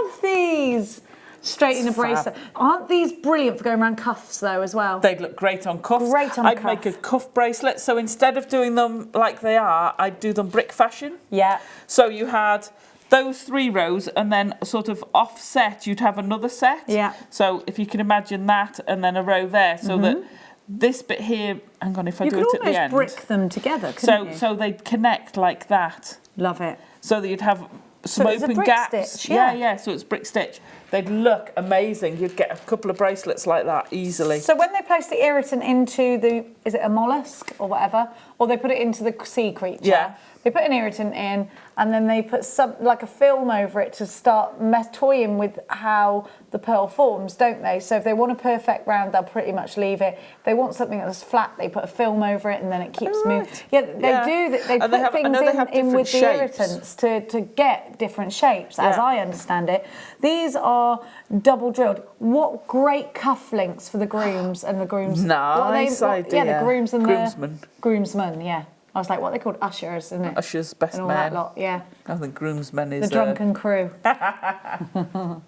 love these. Straight in a bracelet. Aren't these brilliant for going around cuffs though as well? They'd look great on cuffs. Great on I'd cuff. make a cuff bracelet. So instead of doing them like they are, I'd do them brick fashion. Yeah. So you had those 3 rows, and then sort of offset, you'd have another set. Yeah. So if you can imagine that, and then a row there, so that this bit here, hang on, if I do it at the end. You could almost brick them together, couldn't you? So they'd connect like that. Love it. So that you'd have some it's a open brick gaps. stitch, yeah. Yeah, so it's brick stitch. They'd look amazing. You'd get a couple of bracelets like that easily. So when they place the irritant into the, is it a mollusk or whatever, or they put it into the sea creature? Yeah. They put an irritant in, and then they put some like a film over it to start toying with how the pearl forms, don't they? So if they want a perfect round, they'll pretty much leave it. If they want something that's flat, they put a film over it, and then it keeps moving. Yeah, they do. They put things in with the irritants to get different shapes, as I understand it. These are double drilled. What great cufflinks for the grooms and the grooms. Nice idea. Yeah, the grooms and groomsmen. Groomsmen, yeah. I was like, what are they called? Ushers, isn't it? Ushers, best and all man. that lot, yeah. I think groomsmen is... The drunken crew. But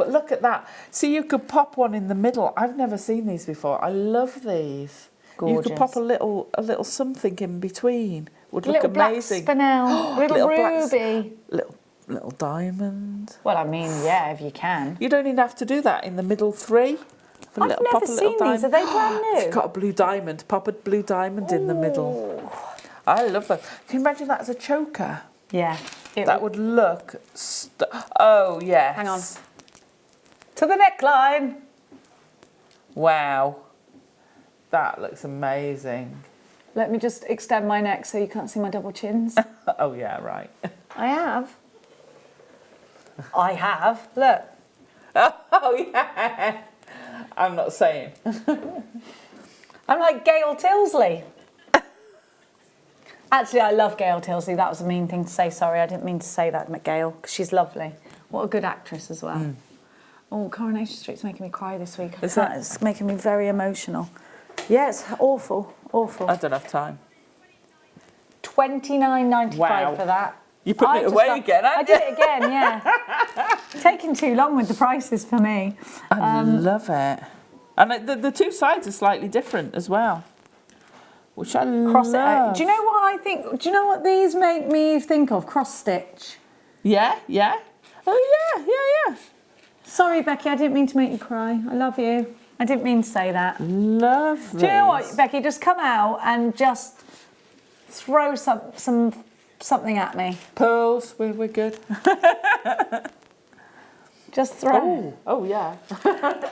look at that. See, you could pop one in the middle. I've never seen these before. I love these. Gorgeous. You could pop a little something in between. Would look amazing. Black spinel, little ruby. Little diamond. Well, I mean, yeah, if you can. You don't even have to do that in the middle 3. I've never seen these. Are they brand new? It's got a blue diamond. Pop a blue diamond in the middle. I love that. Can you imagine that as a choker? Yeah. That would look... oh, yes. Hang on. To the neckline. Wow. That looks amazing. Let me just extend my neck so you can't see my double chins. Oh, yeah, right. I have. I have. Look. Oh, yeah. I'm not saying. I'm like Gail Tilsley. Actually, I love Gail Tilsley. That was a mean thing to say. Sorry, I didn't mean to say that, Gail, because she's lovely. What a good actress as well. Oh, Coronation Street's making me cry this week. It's making me very emotional. Yeah, it's awful, awful. I don't have time. $29.95 for that. You put it away again, I did it again, yeah. Taking too long with the prices for me. I love it. And the 2 sides are slightly different as well, which I love. Do you know what I think? Do you know what these make me think of? Cross stitch. Yeah, yeah. Oh, yeah. Sorry, Becky, I didn't mean to make you cry. I love you. I didn't mean to say that. Love Do you know what, Becky? Just come out and just throw something at me. Pearls, we're good. Just throw. Oh, yeah.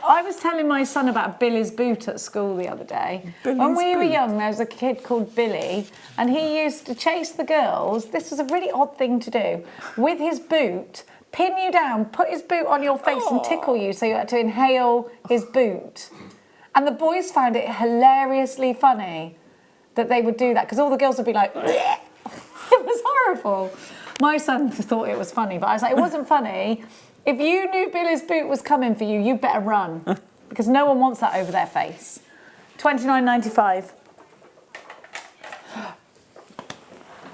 I was telling my son about Billy's boot at school the other day. When we were young, there was a kid called Billy, and he used to chase the girls. This was a really odd thing to do. With his boot, pin you down, put his boot on your face and tickle you, so you had to inhale his boot. And the boys found it hilariously funny that they would do that, because all the girls would be like, bleh. It was horrible. My son thought it was funny, but I was like, it wasn't funny. If you knew Billy's boot was coming for you, you better run, because no one wants that over their face. $29.95.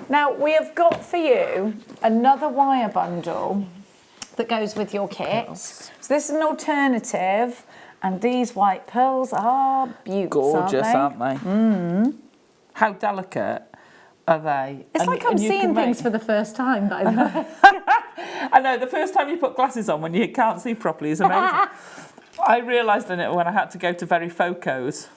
Now, we have got for you another wire bundle that goes with your kit. So this is an alternative, and these white pearls are beautiful. Gorgeous, aren't they? Mm. How delicate are they? It's like I'm seeing things for the first time, by the way. I know, the first time you put glasses on when you can't see properly is amazing. I realised in it when I had to go to varifocals.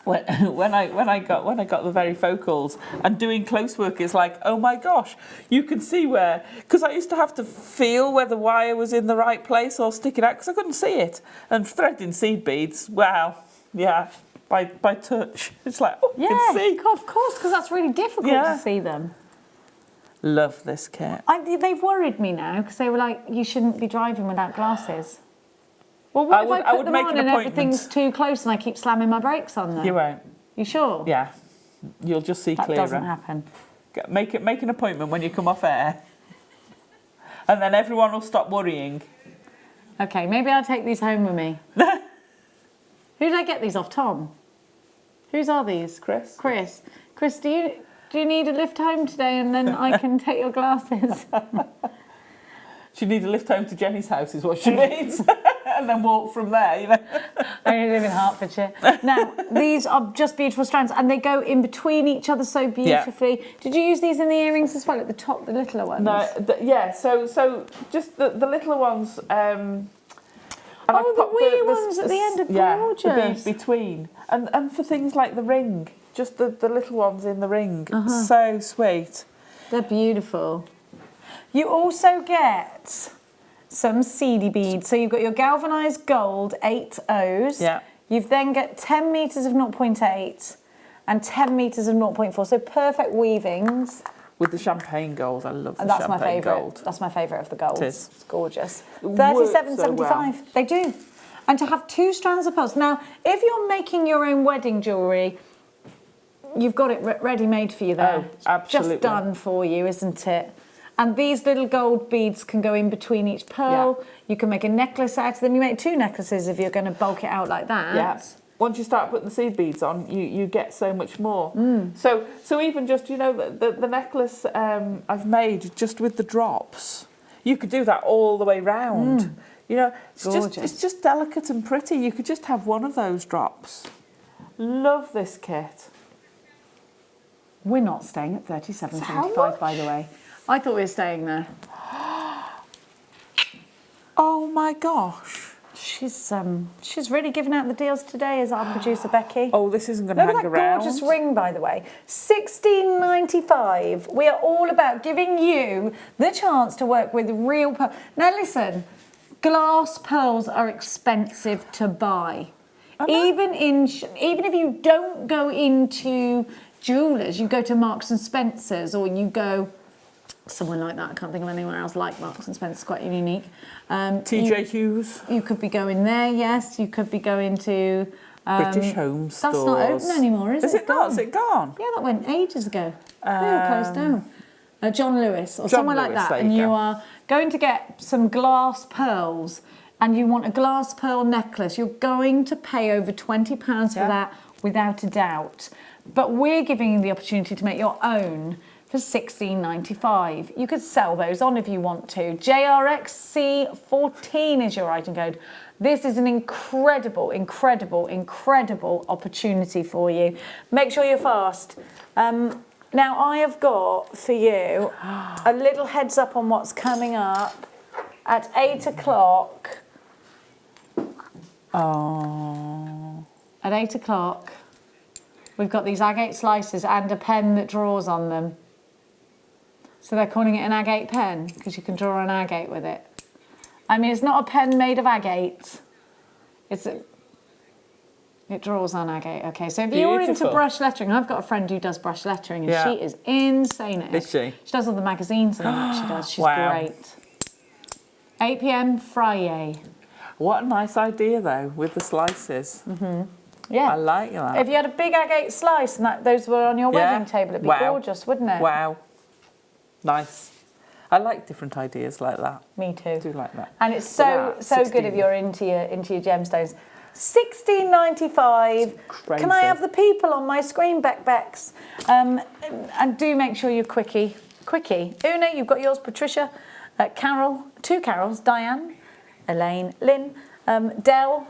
When I got the varifocals and doing close work is like, oh my gosh, you can see where, because I used to have to feel where the wire was in the right place or stick it out because I couldn't see it. And threading seed beads, wow, yeah, by touch. It's like, oh, you can see. Of course, because that's really difficult to see them. Love this kit. They've worried me now because they were like, you shouldn't be driving without glasses. Well, what if I put them on and everything's too close and I keep slamming my brakes on them? You won't. You sure? Yeah. You'll just see clearer. That doesn't happen. Make an appointment when you come off air. And then everyone will stop worrying. Okay, maybe I'll take these home with me. Who did I get these off? Tom? Whose are these? Chris. Chris, do you need a lift home today and then I can take your glasses? She needs a lift home to Jenny's house is what she needs. And then walk from there, you know. I only live in Hertfordshire. Now, these are just beautiful strands and they go in between each other so beautifully. Yeah. Did you use these in the earrings as well at the top, the littler ones? No, so just the littler ones. And the wee ones at the end are gorgeous. The bead between. And for things like the ring, just the little ones in the ring. So sweet. They're beautiful. You also get some seedy beads. So you've got your galvanised gold 8 O's. Yeah. You've then got 10 metres of 0.8 and 10 metres of 0.4. So perfect weavings. With the champagne gold, I love the champagne gold. That's my favourite of the golds. It is. It's gorgeous. $37.75. So well. They do. And to have 2 strands of pearls. Now, if you're making your own wedding jewellery, you've got it ready-made for you there. Oh, absolutely. Just done for you, isn't it? And these little gold beads can go in between each pearl. Yeah. You can make a necklace out of them. You make 2 necklaces if you're going to bulk it out like that. Yeah. Once you start putting the seed beads on, you get so much more. So even just, you know, the necklace I've made just with the drops, you could do that all the way round. You know, it's just delicate and pretty. You could just have one of those drops. Love this kit. We're not staying at $37.75, by the way. I thought we were staying there. Oh my gosh. She's really giving out the deals today, is our producer Becky. Oh, this isn't going to hang around. Look at that gorgeous ring, by the way. $16.95. We are all about giving you the chance to work with real pearls. Now listen, glass pearls are expensive to buy. Even if you don't go into jewellers, you go to Marks and Spencer's or you go somewhere like that. I can't think of anywhere else like Marks and Spencer's, quite unique. TJ Hughes. You could be going there, yes. You could be going to British Home Stores. That's not open anymore, is it? Is it not? Is it gone? Yeah, that went ages ago. They were closed down. John Lewis or somewhere like that. And you are going to get some glass pearls and you want a glass pearl necklace. You're going to pay over £20 for that without a doubt. But we're giving you the opportunity to make your own for $16.95. You could sell those on if you want to. JRXC14 is your item code. This is an incredible, incredible, incredible opportunity for you. Make sure you're fast. Now I have got for you a little heads up on what's coming up at 8 o'clock. Oh. At 8 o'clock, we've got these agate slices and a pen that draws on them. So they're calling it an agate pen because you can draw an agate with it. I mean, it's not a pen made of agate. It draws on agate. Okay, so if you're into brush lettering, I've got a friend who does brush lettering and she is insane at it. Is she? She does all the magazines and that she does. She's great. 8 p.m. Friday. What a nice idea though, with the slices. Yeah. I like that. If you had a big agate slice and those were on your wedding table, it'd be gorgeous, wouldn't it? Wow. Nice. I like different ideas like that. Me too. I do like that. And it's so good if you're into your gemstones. $16.95. Crazy. Can I have the people on my screen, Becks? And do make sure you're quickie. Una, you've got yours, Patricia. Carol, 2 Carols, Diane, Elaine, Lynn, Dell,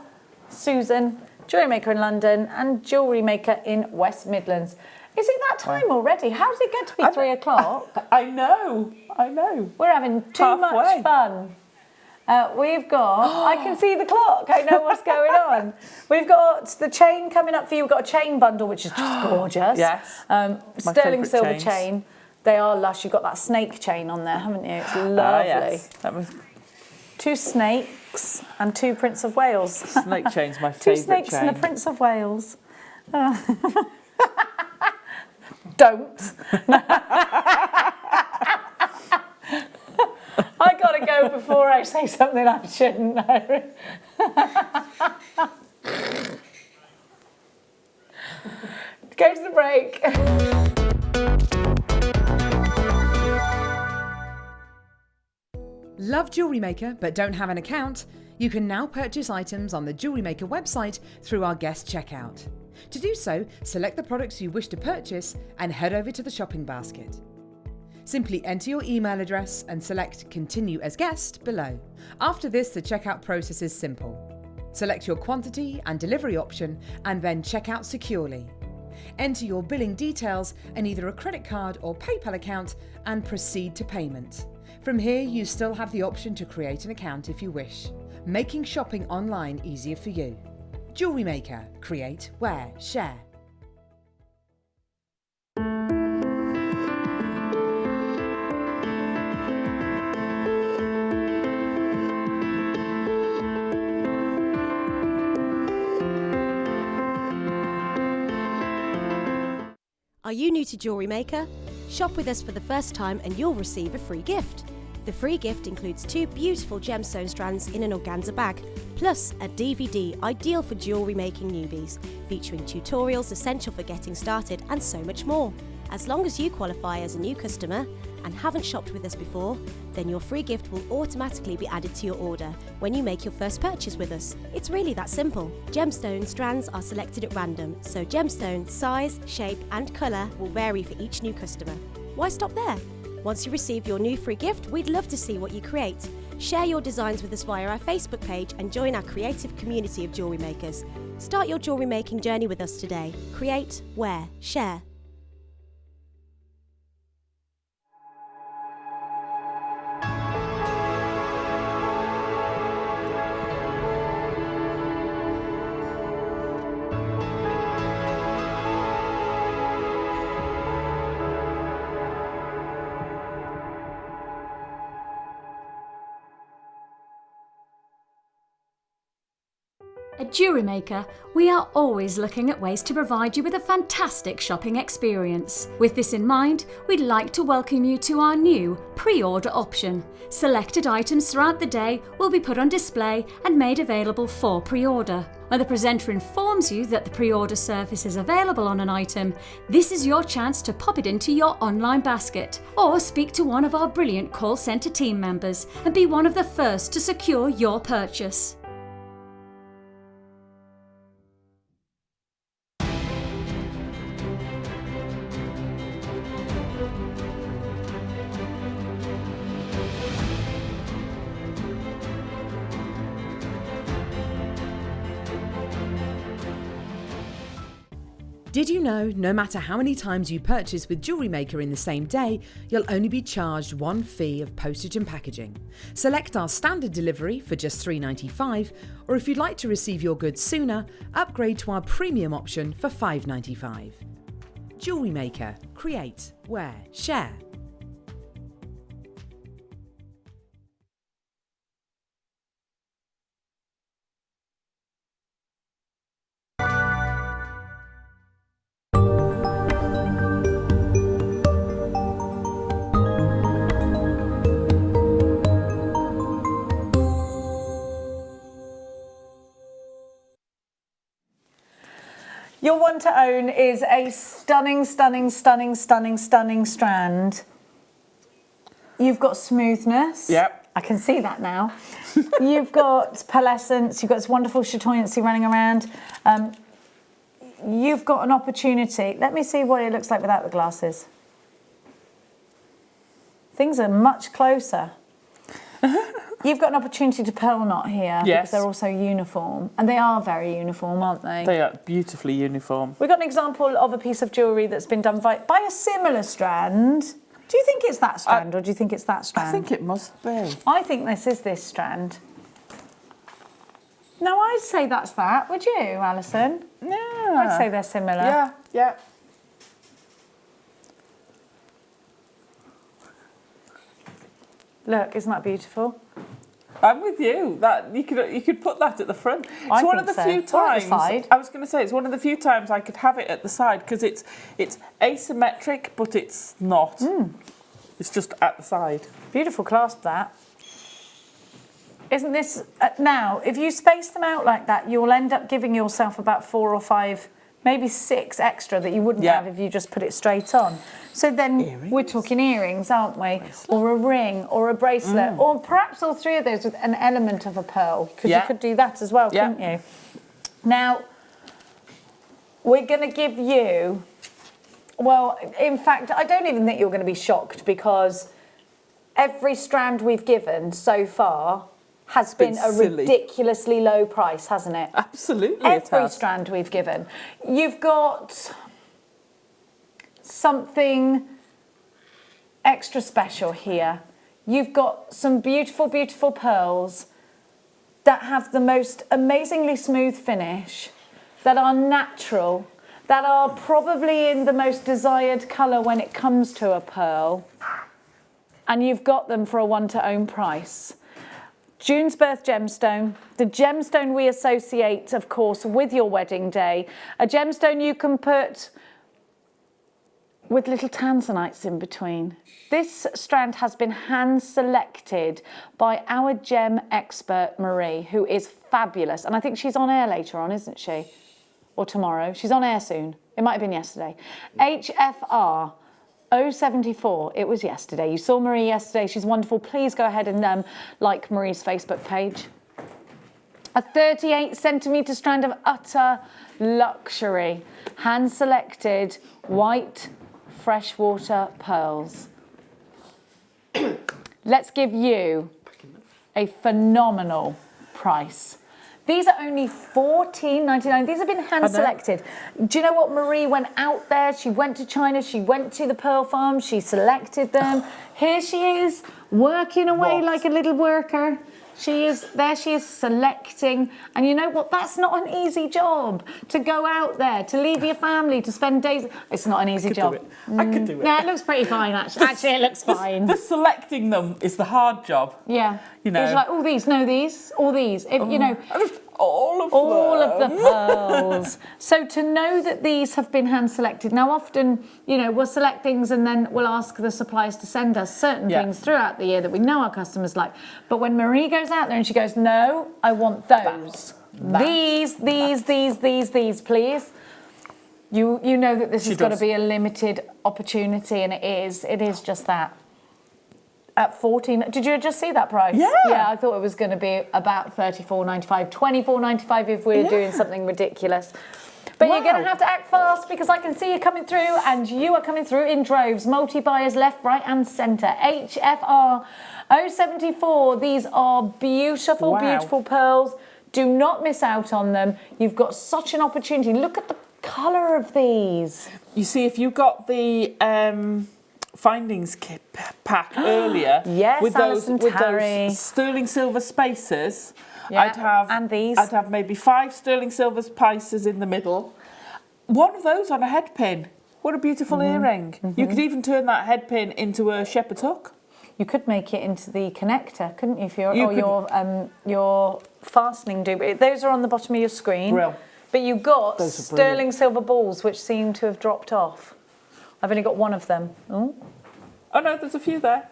Susan, Jewellery Maker in London and Jewellery Maker in West Midlands. Is it that time already? How did it get to be 3 o'clock? I know. We're having too much fun. We've got, I can see the clock, I know what's going on. We've got the chain coming up for you. We've got a chain bundle, which is just gorgeous. Yes. Sterling silver chain. They are lush. You've got that snake chain on there, haven't you? It's lovely. Yes. That was 2 snakes and 2 Prince of Wales. Snake chain's my 2 favourite snakes chain. and a Prince of Wales. Don't. I gotta go before I say something I shouldn't know. Go to the break. Love Jewellery Maker but don't have an account? You can now purchase items on the Jewellery Maker website through our guest checkout. To do so, select the products you wish to purchase and head over to the shopping basket. Simply enter your email address and select Continue as Guest below. After this, the checkout process is simple. Select your quantity and delivery option and then check out securely. Enter your billing details and either a credit card or PayPal account and proceed to payment. From here, you still have the option to create an account if you wish, making shopping online easier for you. Jewellery Maker. Create, wear, share. Are you new to Jewellery Maker? Shop with us for the first time and you'll receive a free gift. The free gift includes 2 beautiful gemstone strands in an organza bag, plus a DVD ideal for jewellery making newbies, featuring tutorials essential for getting started and so much more. As long as you qualify as a new customer and haven't shopped with us before, then your free gift will automatically be added to your order when you make your first purchase with us. It's really that simple. Gemstone strands are selected at random, so gemstone size, shape and colour will vary for each new customer. Why stop there? Once you receive your new free gift, we'd love to see what you create. Share your designs with us via our Facebook page and join our creative community of jewellery makers. Start your jewellery making journey with us today. Create, wear, share. At Jewellery Maker, we are always looking at ways to provide you with a fantastic shopping experience. With this in mind, we'd like to welcome you to our new pre-order option. Selected items throughout the day will be put on display and made available for pre-order. When the presenter informs you that the pre-order service is available on an item, this is your chance to pop it into your online basket or speak to one of our brilliant call centre team members and be one of the first to secure your purchase. Did you know no matter how many times you purchase with Jewellery Maker in the same day, you'll only be charged 1 fee of postage and packaging? Select our standard delivery for just $3.95, or if you'd like to receive your goods sooner, upgrade to our premium option for $5.95. Jewellery Maker. Create, wear, share. Your one to own is a stunning, stunning, stunning, stunning, stunning strand. You've got smoothness. Yep. I can see that now. You've got pearlescence. You've got this wonderful chatoyancy running around. You've got an opportunity. Let me see what it looks like without the glasses. Things are much closer. You've got an opportunity to pearl knot here Yes. because they're also uniform. And they are very uniform, aren't they? They are beautifully uniform. We've got an example of a piece of jewellery that's been done by a similar strand. Do you think it's that strand or do you think it's that strand? I think it must be. I think this is this strand. No, I'd say that's that. Would you, Alison? Yeah. I'd say they're similar. Yeah, yeah. Look, isn't that beautiful? I'm with you. That you could put that at the front. It's I one of think the so. few Or at the times. side. I was going to say it's one of the few times I could have it at the side because it's asymmetric, but it's not. It's just at the side. Beautiful clasp, that. Isn't this... now, if you space them out like that, you'll end up giving yourself about 4 or 5, maybe 6 extra that you wouldn't have if you just put it straight on. So then we're talking earrings, aren't we? Or a ring, or a bracelet, or perhaps all 3 of those with an element of a pearl, because you could do that as well, couldn't you? Now, we're going to give you... Well, in fact, I don't even think you're going to be shocked because every strand we've given so far has been a silly. ridiculously low price, hasn't it? Absolutely. Every strand we've given. You've got something extra special here. You've got some beautiful, beautiful pearls that have the most amazingly smooth finish, that are natural, that are probably in the most desired colour when it comes to a pearl. And you've got them for a one-to-own price. June's birth gemstone, the gemstone we associate, of course, with your wedding day. A gemstone you can put with little tanzanites in between. This strand has been hand-selected by our gem expert, Marie, who is fabulous. And I think she's on air later on, isn't she? Or tomorrow. She's on air soon. It might have been yesterday. HFR 074. It was yesterday. You saw Marie yesterday. She's wonderful. Please go ahead and like Marie's Facebook page. A 38 centimetre strand of utter luxury. Hand-selected white freshwater pearls. Let's give you a phenomenal price. These are only $14.99. These have been hand-selected. Do you know what? Marie went out there. She went to China. She went to the pearl farm. She selected them. Here she is, working away like a little worker. She is selecting. And you know what? That's not an easy job. To go out there, to leave your family, to spend days. It's not an easy job. I could do it. No, it looks pretty fine, actually. Actually, it looks fine. The selecting them is the hard job. Yeah. You know. It's like, all these, no these, all these. If, you know, all of the pearls. So to know that these have been hand selected. Now often, you know, we'll select things and then we'll ask the suppliers to send us certain things throughout the year that we know our customers like. But when Marie goes out there and she goes, no, I want those. These, please. You know that this has got to be a limited opportunity, and it is just that. At 14, did you just see that price? Yeah. Yeah, I thought it was going to be about $34.95, $24.95 if we were doing something ridiculous. But you're going to have to act fast because I can see you coming through, and you are coming through in droves. Multi-buyers left, right and centre. HFR 074. These are beautiful, beautiful pearls. Do not miss out on them. You've got such an opportunity. Look at the colour of these. You see, if you got the findings kit pack earlier with Allison, those Tarry. sterling silver spaces, I'd have maybe 5 sterling silver spices in the middle. One of those on a head pin. What a beautiful earring. You could even turn that head pin into a shepherd's hook. You could make it into the connector, couldn't you? For your fastening doobie. Those are on the bottom of your screen. Brill. But you got sterling silver balls, which seem to have dropped off. I've only got one of them. Oh no, there's a few there.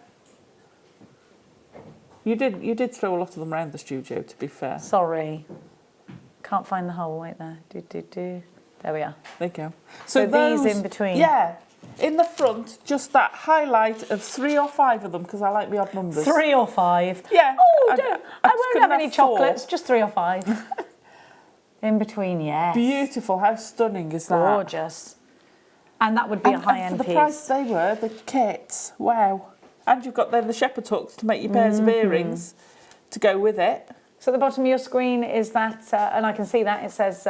You did throw a lot of them around the studio, to be fair. Sorry. Can't find the hole. Wait there. There we are. There you go. So these in between. Yeah. In the front, just that highlight of 3 or 5 of them, because I like the odd numbers. 3 or 5? Yeah. Oh, I won't have any chocolates, just 3 or 5. In between, yes. Beautiful. How stunning is that? Gorgeous. And that would be a high-end piece. For the piece. price they were, the kits, wow. And you've got then the shepherd's hooks to make your pairs of earrings to go with it. So at the bottom of your screen is that, and I can see that, it says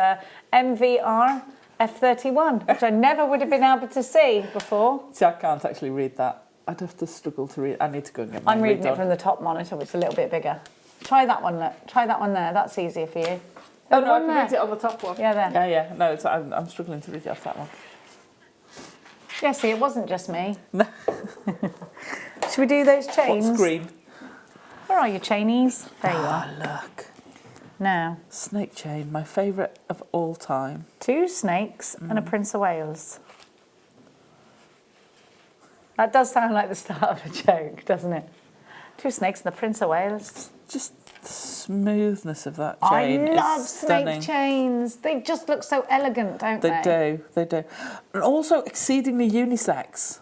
MVR F31, which I never would have been able to see before. See, I can't actually read that. I'd have to struggle to read. I need to go and get mine I'm reading redone. it from the top monitor, which is a little bit bigger. Try that one, look. Try that one there. That's easier for you. Oh, no, I one can there. read it on the top one. Yeah, there. Yeah, yeah. No, I'm struggling to read it off that one. Yeah, see, it wasn't just me. Should we do those chains? What screen? Where are your chainies? There you are. Look. Now, Snake chain, my favourite of all time. 2 snakes and a Prince of Wales. That does sound like the start of a joke, doesn't it? 2 snakes and the Prince of Wales. Just the smoothness of that I chain love is snake stunning. chains. They just look so elegant, don't they? They do. And also exceedingly unisex.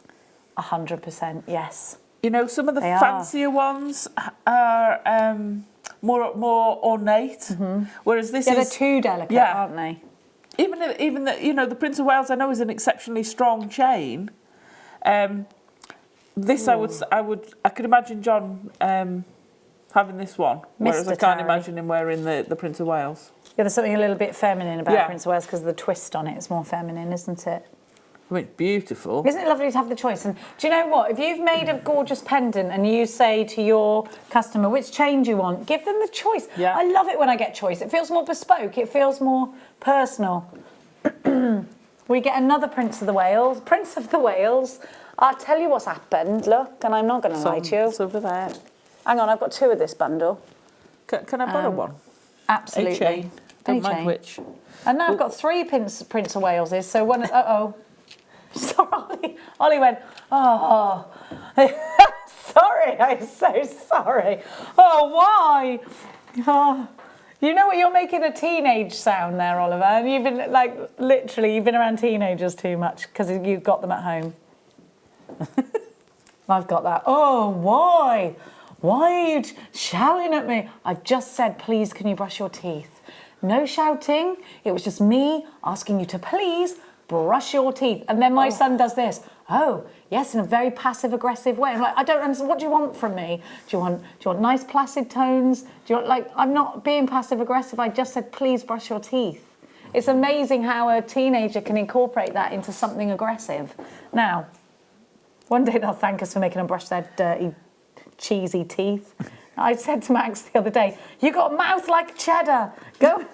100%, yes. You know, some of the They are. fancier ones are more ornate, whereas this Yeah, they're is too delicate, Yeah. aren't they? even the, you know, the Prince of Wales I know is an exceptionally strong chain. This I could imagine John having this one, whereas I Mr. can't Tarry. imagine him wearing the Prince of Wales. Yeah, there's something a little bit feminine about Yeah. Prince of Wales because of the twist on it. It's more feminine, isn't it? I mean, beautiful. Isn't it lovely to have the choice? And do you know what? If you've made a gorgeous pendant and you say to your customer which chain do you want, give them the choice. Yeah. I love it when I get choice. It feels more bespoke. It feels more personal. We get another Prince of the Wales. Prince of the Wales. I'll tell you what's happened. Look, and I'm not going to lie to you. It's over there. Hang on, I've got 2 of this bundle. Can I borrow one? Absolutely. A chain. Any Don't mind chain. which. And now I've got 3 Prince of Waleses. So one. Sorry. Ollie went, oh. Sorry, I'm so sorry. Oh, why? Oh. You know what? You're making a teenage sound there, Oliver. And you've been, like, literally, you've been around teenagers too much because you've got them at home. I've got that. Oh, why? Why are you shouting at me? I've just said, please, can you brush your teeth? No shouting. It was just me asking you to please brush your teeth. And then my son does this. Oh, yes, in a very passive-aggressive way. I'm like, I don't understand. What do you want from me? Do you want nice placid tones? Do you want, like, I'm not being passive-aggressive. I just said, please brush your teeth. It's amazing how a teenager can incorporate that into something aggressive. Now, one day they'll thank us for making them brush their dirty, cheesy teeth. I said to Max the other day, you got a mouth like cheddar. Go.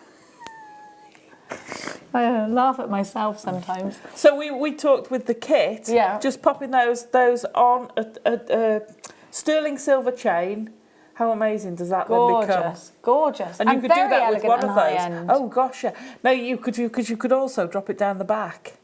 I laugh at myself sometimes. So we talked with the kit. Yeah. Just popping those on a sterling silver chain. How amazing does that then become? Gorgeous, gorgeous. And you could do very that with elegant one and of those. high-end. Oh gosh, yeah. No, you could also drop it down the back.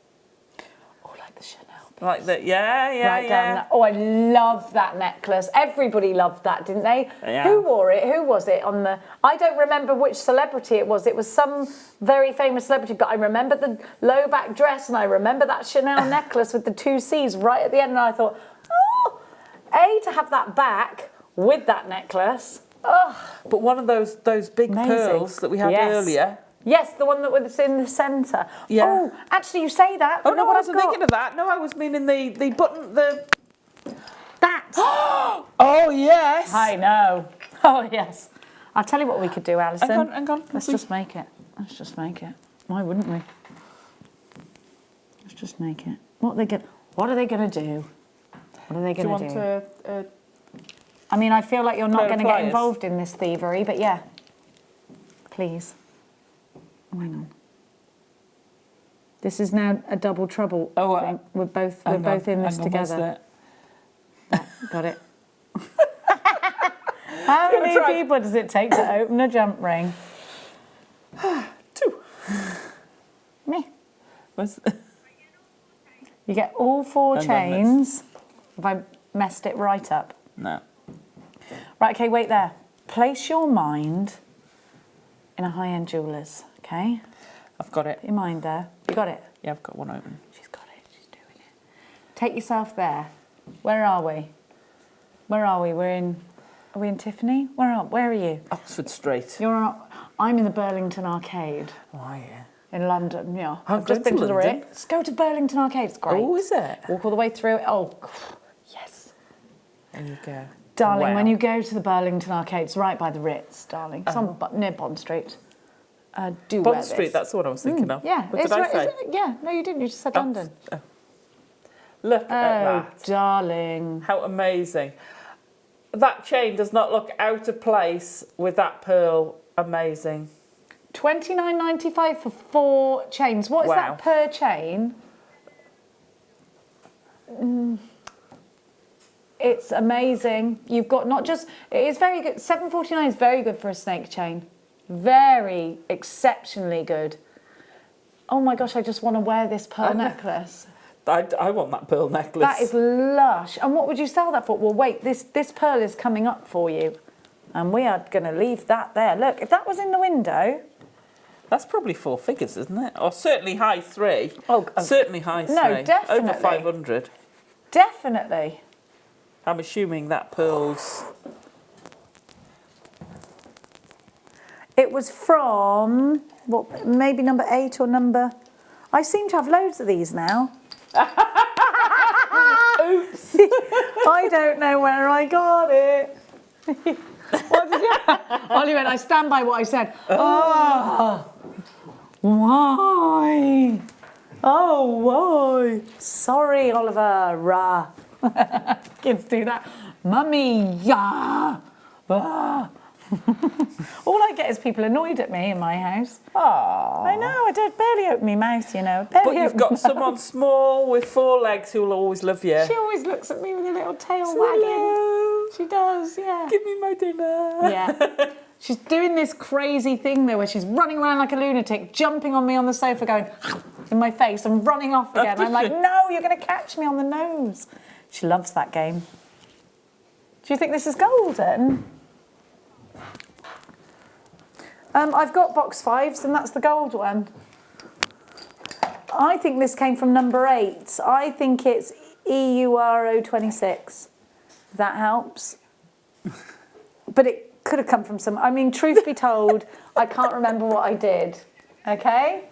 Oh, like the Chanel. Like that, yeah. Right down that. Oh, I love that necklace. Everybody loved that, didn't they? Yeah. Who wore it? Who was it on the... I don't remember which celebrity it was. It was some very famous celebrity, but I remember the low back dress and I remember that Chanel necklace with the 2 C's right at the end, and I thought, oh, to have that back with that necklace. Oh, But one of those big amazing. pearls that we had Yes. earlier. Yes, the one that was in the centre. Yeah. Oh, actually, you say that. Oh You know no, what I I've wasn't got? thinking of that. No, I was meaning the button, That. Oh yes. I know. Oh, yes. I'll tell you what we could do, Alison. Hang on. Let's just make it. Let's just make it. Why wouldn't we? Let's just make it. What are they going to do? What are they going to do? Do you want to? I mean, I feel like you're not pair of going to get pliers? involved in this thievery, but yeah. Please. Oh, hang on. This is now a double trouble thing. We're both in this together. Got it. How many try. people does it take to open a jump ring? 2. Me. What's You get all 4 Hang on, chains. Have I messed it right up? No. Right, okay, wait there. Place your mind in a high-end jeweller's, okay? I've got it. Put your mind there. You got it? Yeah, I've got one open. She's got it. She's doing it. Take yourself there. Where are we? Where are we? Are we in Tiffany? Where are you? Oxford Street. I'm in the Burlington Arcade Oh yeah. in London, yeah. I'm I've just going been to to the London. Ritz. Go to Burlington Arcade, it's great. Oh, is it? Walk all the way through it. Oh, yes. There you go. Darling, Wow. when you go to the Burlington Arcade, it's right by the Ritz, darling. It's on, near Bond Street. Do wear Bond this. Street, that's what I was thinking of. Yeah. What did I say? Yeah, no, you didn't. You just said London. Oh. Look at that. Darling. How amazing. That chain does not look out of place with that pearl. Amazing. $29.95 for 4 chains. What is Wow. that per chain? It's amazing. You've got not just, it is very good. $7.49 is very good for a snake chain. Very exceptionally good. Oh my gosh, I just want to wear this pearl necklace. I want that pearl necklace. That is lush. And what would you sell that for? Well, wait, this pearl is coming up for you. And we are going to leave that there. Look, if that was in the window... That's probably 4 figures, isn't it? Or certainly high 3. Oh, certainly high 3. no, definitely. Over 500. Definitely. I'm assuming that pearl's... It was from, what, maybe number 8 or number... I seem to have loads of these now. Oops. I don't know where I got it. What did you... Ollie went, I stand by what I said. Oh, why? Oh, why? Sorry, Oliver. Rah. Kids do that. Mummy, yeah. Ah. All I get is people annoyed at me in my house. Aww. I know, I don't barely open my mouth, you know. But you've got someone small with 4 legs who will always love you. She always looks at me with a little tail Hello. wagging. She does, yeah. Give me my dinner. Yeah. She's doing this crazy thing though where she's running around like a lunatic, jumping on me on the sofa going in my face and running off again. I'm like, no, you're going to catch me on the nose. She loves that game. Do you think this is golden? I've got box 5s and that's the gold one. I think this came from number 8. I think it's EURO26. That helps. But it could have come from some... I mean, truth be told, I can't remember what I did. Okay?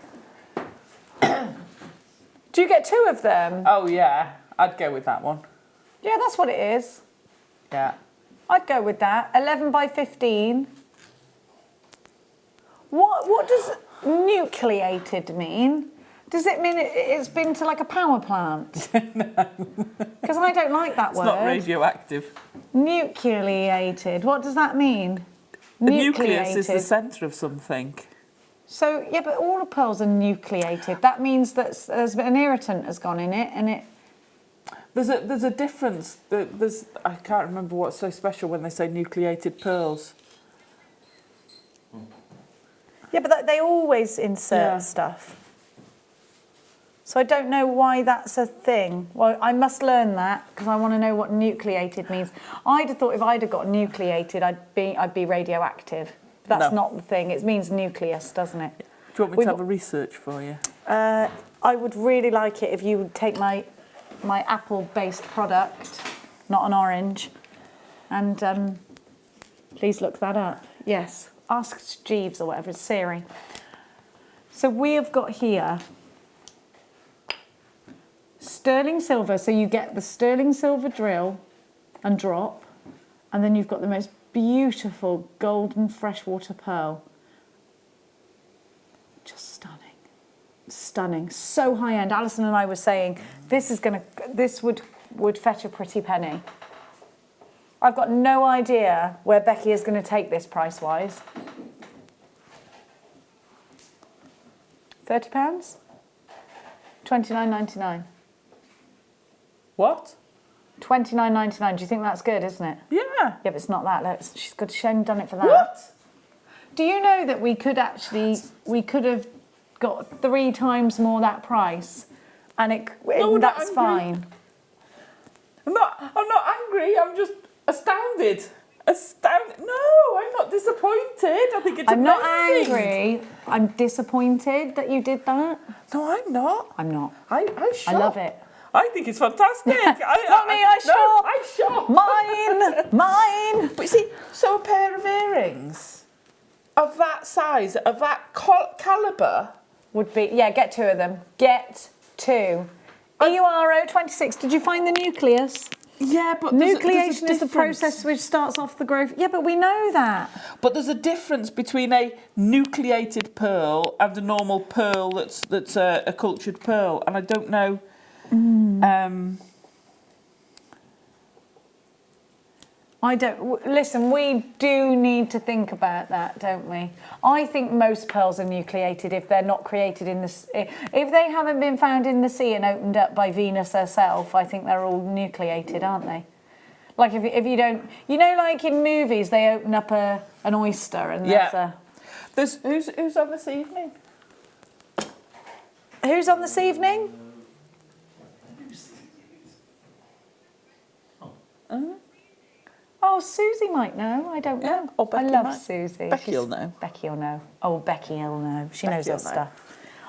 Do you get 2 of them? Oh, yeah. I'd go with that one. Yeah, that's what it is. Yeah. I'd go with that. 11 by 15. What does nucleated mean? Does it mean it's been to like a power plant? Because I don't like that word. It's not radioactive. Nucleated. What does that mean? The nucleus is the centre of something. So, yeah, but all the pearls are nucleated. That means that there's an irritant has gone in it and it... There's a difference. I can't remember what's so special when they say nucleated pearls. Yeah, but they always insert stuff. So I don't know why that's a thing. Well, I must learn that because I want to know what nucleated means. I'd have thought if I'd have got nucleated, I'd be radioactive. But that's not the thing. It means nucleus, doesn't it? Do you want me to have a research for you? I would really like it if you would take my apple-based product, not an orange, and please look that up. Yes. Ask Jeeves or whatever, it's Siri. So we have got here sterling silver. So you get the sterling silver drill and drop, and then you've got the most beautiful golden freshwater pearl. Just stunning. Stunning. So high end. Allison and I were saying this would fetch a pretty penny. I've got no idea where Becky is going to take this price-wise. £30? $29.99. What? $29.99. Do you think that's good, isn't it? Yeah. Yeah, but it's not that. Look, she's good. Shame done it for that. What? Do you know that we could have got 3 times more that price, and that's fine. I'm not angry. I'm just astounded. No, I'm not disappointed. I think it's I'm amazing. not angry. I'm disappointed that you did that. No, I'm not. I'm not. I'm shocked. I love it. I think it's fantastic. Not me, I shop. I'm shocked. Mine. But you see, so a pair of earrings of that size, of that calibre... Would be, yeah, get 2 of them. Get 2. EURO 26. Did you find the nucleus? Yeah, but Nucleation is the difference. process which starts off the growth. Yeah, but we know that. But there's a difference between a nucleated pearl and a normal pearl that's a cultured pearl, and I don't know. Listen, we do need to think about that, don't we? I think most pearls are nucleated if they're not created in the... If they haven't been found in the sea and opened up by Venus herself, I think they're all nucleated, aren't they? Like if you don't... You know, like in movies, they open up an oyster and there's who's on this evening? Who's on this evening? Oh, Susie might know. I don't know. Or Becky I love might. Susie. Becky'll know. Becky'll know. Oh, Becky'll know. She knows her Becky'll know. stuff.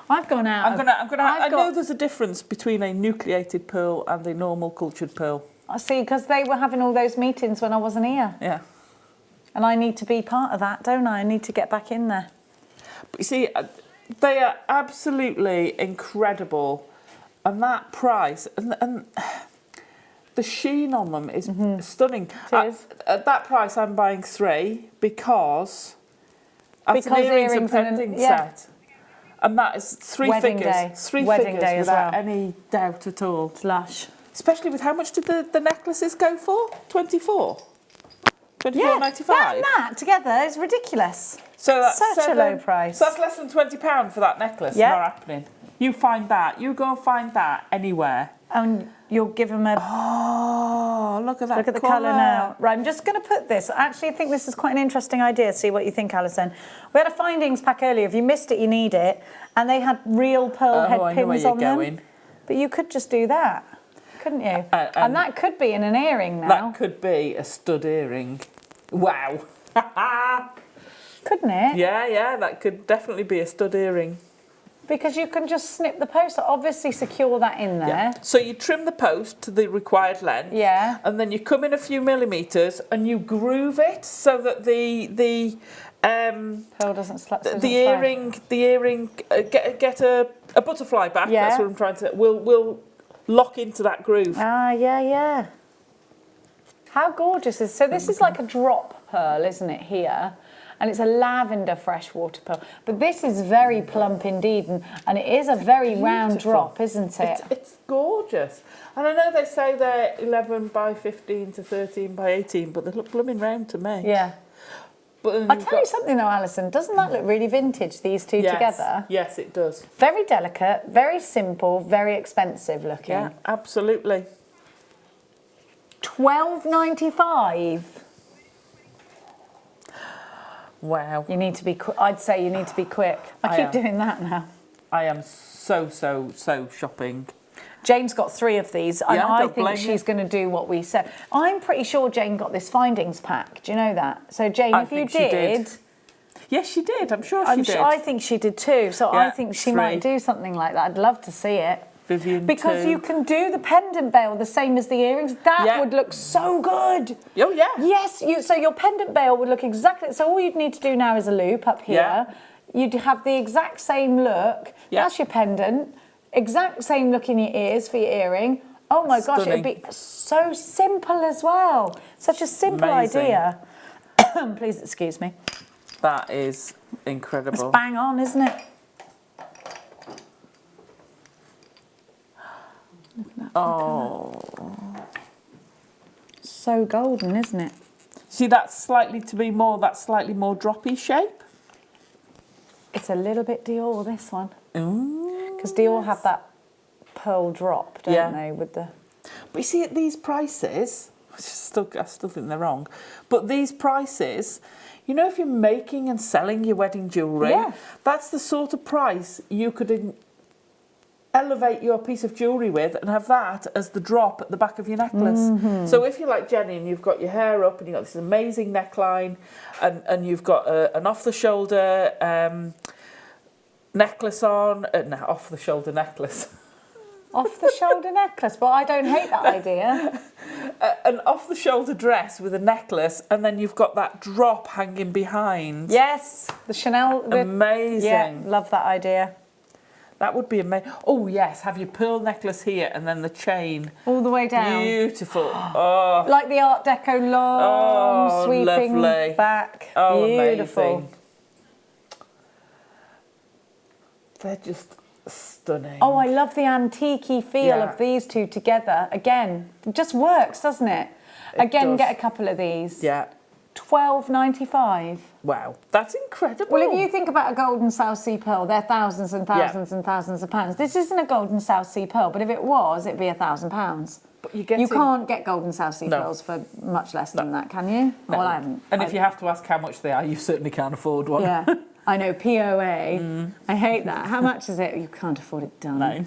I've gone out. I know there's a difference between a nucleated pearl and a normal cultured pearl. I see, because they were having all those meetings when I wasn't here. Yeah. And I need to be part of that, don't I? I need to get back in there. But you see, they are absolutely incredible, and that price and the sheen on them is stunning. It is. At that price, I'm buying 3 because that's an earrings and pending set. And that is 3 Wedding figures. day. 3 Wedding figures day as without well. any doubt at all. It's lush. Especially with how much did the necklaces go for? 24? 24.95? That together is ridiculous. So that's Such a low price. So that's less than £20 for that necklace. Yeah. Not happening. You find that. You go and find that anywhere. And you'll give them a... Oh, look at that. Look at the colour now. Right, I'm just going to put this. Actually, I think this is quite an interesting idea. See what you think, Alison. We had a findings pack earlier. If you missed it, you need it. And they had real pearl head I know where pins you're on them. going. But you could just do that, couldn't you? And that could be in an earring now. That could be a stud earring. Wow. Couldn't it? Yeah, that could definitely be a stud earring. Because you can just snip the post, obviously secure that in there. Yeah. So you trim the post to the required length. Yeah. And then you come in a few millimetres and you groove it so that the pearl doesn't slap. the earring get a butterfly back. Yeah. That's what I'm trying to. Will lock into that groove. Ah, yeah. How gorgeous is so? This is like a drop pearl, isn't it? Here. And it's a lavender freshwater pearl. But this is very plump indeed, and it is a very round drop, isn't it? It's gorgeous. And I know they say they're 11 by 15 to 13 by 18, but they look blooming round to me. Yeah. But I'll tell you something though, Alison, doesn't that look really vintage, these two together? Yes, it does. Very delicate, very simple, very expensive looking. Yeah, absolutely. $12.95. Wow. You need to be I'd say you need to be quick. I keep doing that now. I am so shopping. Jane's got 3 of these, and Yeah, I don't think blame she's you. going to do what we said. I'm pretty sure Jane got this findings pack. Do you know that? So Jane, I if you think she did, Yes, she did. I'm sure she did. I think she did too. So Yeah, I think she 3. might do something like that. I'd love to see it. Vivian Because 2. you can do the pendant bail the same as the earrings. That would look so good. Oh, yeah. Yes, so your pendant bail would look exactly... So all you'd need to do now is a loop up here. Yeah. You'd have the exact same look. Yeah. That's your pendant. Exact same look in your ears for your earring. Oh my gosh, it'd be so simple as well. Such a simple idea. Please excuse me. That is incredible. It's bang on, isn't it? Oh. So golden, isn't it? See, that's slightly more droppy shape. It's a little bit Dior, this one. Because Dior have that pearl drop, don't they? With the. But you see, at these prices, I still think they're wrong. But these prices, you know, if you're making and selling your wedding jewellery, that's the sort of price you could elevate your piece of jewellery with and have that as the drop at the back of your necklace. So if you're like Jenny and you've got your hair up and you've got this amazing neckline and you've got an off-the-shoulder necklace on, off-the-shoulder necklace. Off-the-shoulder necklace, but I don't hate that idea. An off-the-shoulder dress with a necklace, and then you've got that drop hanging behind. Yes, the Chanel. Amazing. Yeah, love that idea. That would be amazing. Oh, yes, have your pearl necklace here and then the chain. All the way down. Beautiful. Oh, Like the Art Deco long, sweeping lovely. back. Oh, Beautiful. amazing. They're just stunning. Oh, I love the antique-y feel Yeah. of these two together. Again, it just works, doesn't it? Again, does. get a couple of these. Yeah. $12.95. Wow, that's incredible. Well, if you think about a golden South Sea pearl, they're thousands and thousands and thousands of pounds. This isn't a golden South Sea pearl, but if it was, it'd be £1,000. But you can't get golden South Sea pearls for much less than that, can you? No. Well, I haven't. And if you have to ask how much they are, you certainly can't afford one. Yeah, I know, POA. I hate that. How much is it? You can't afford it done. No.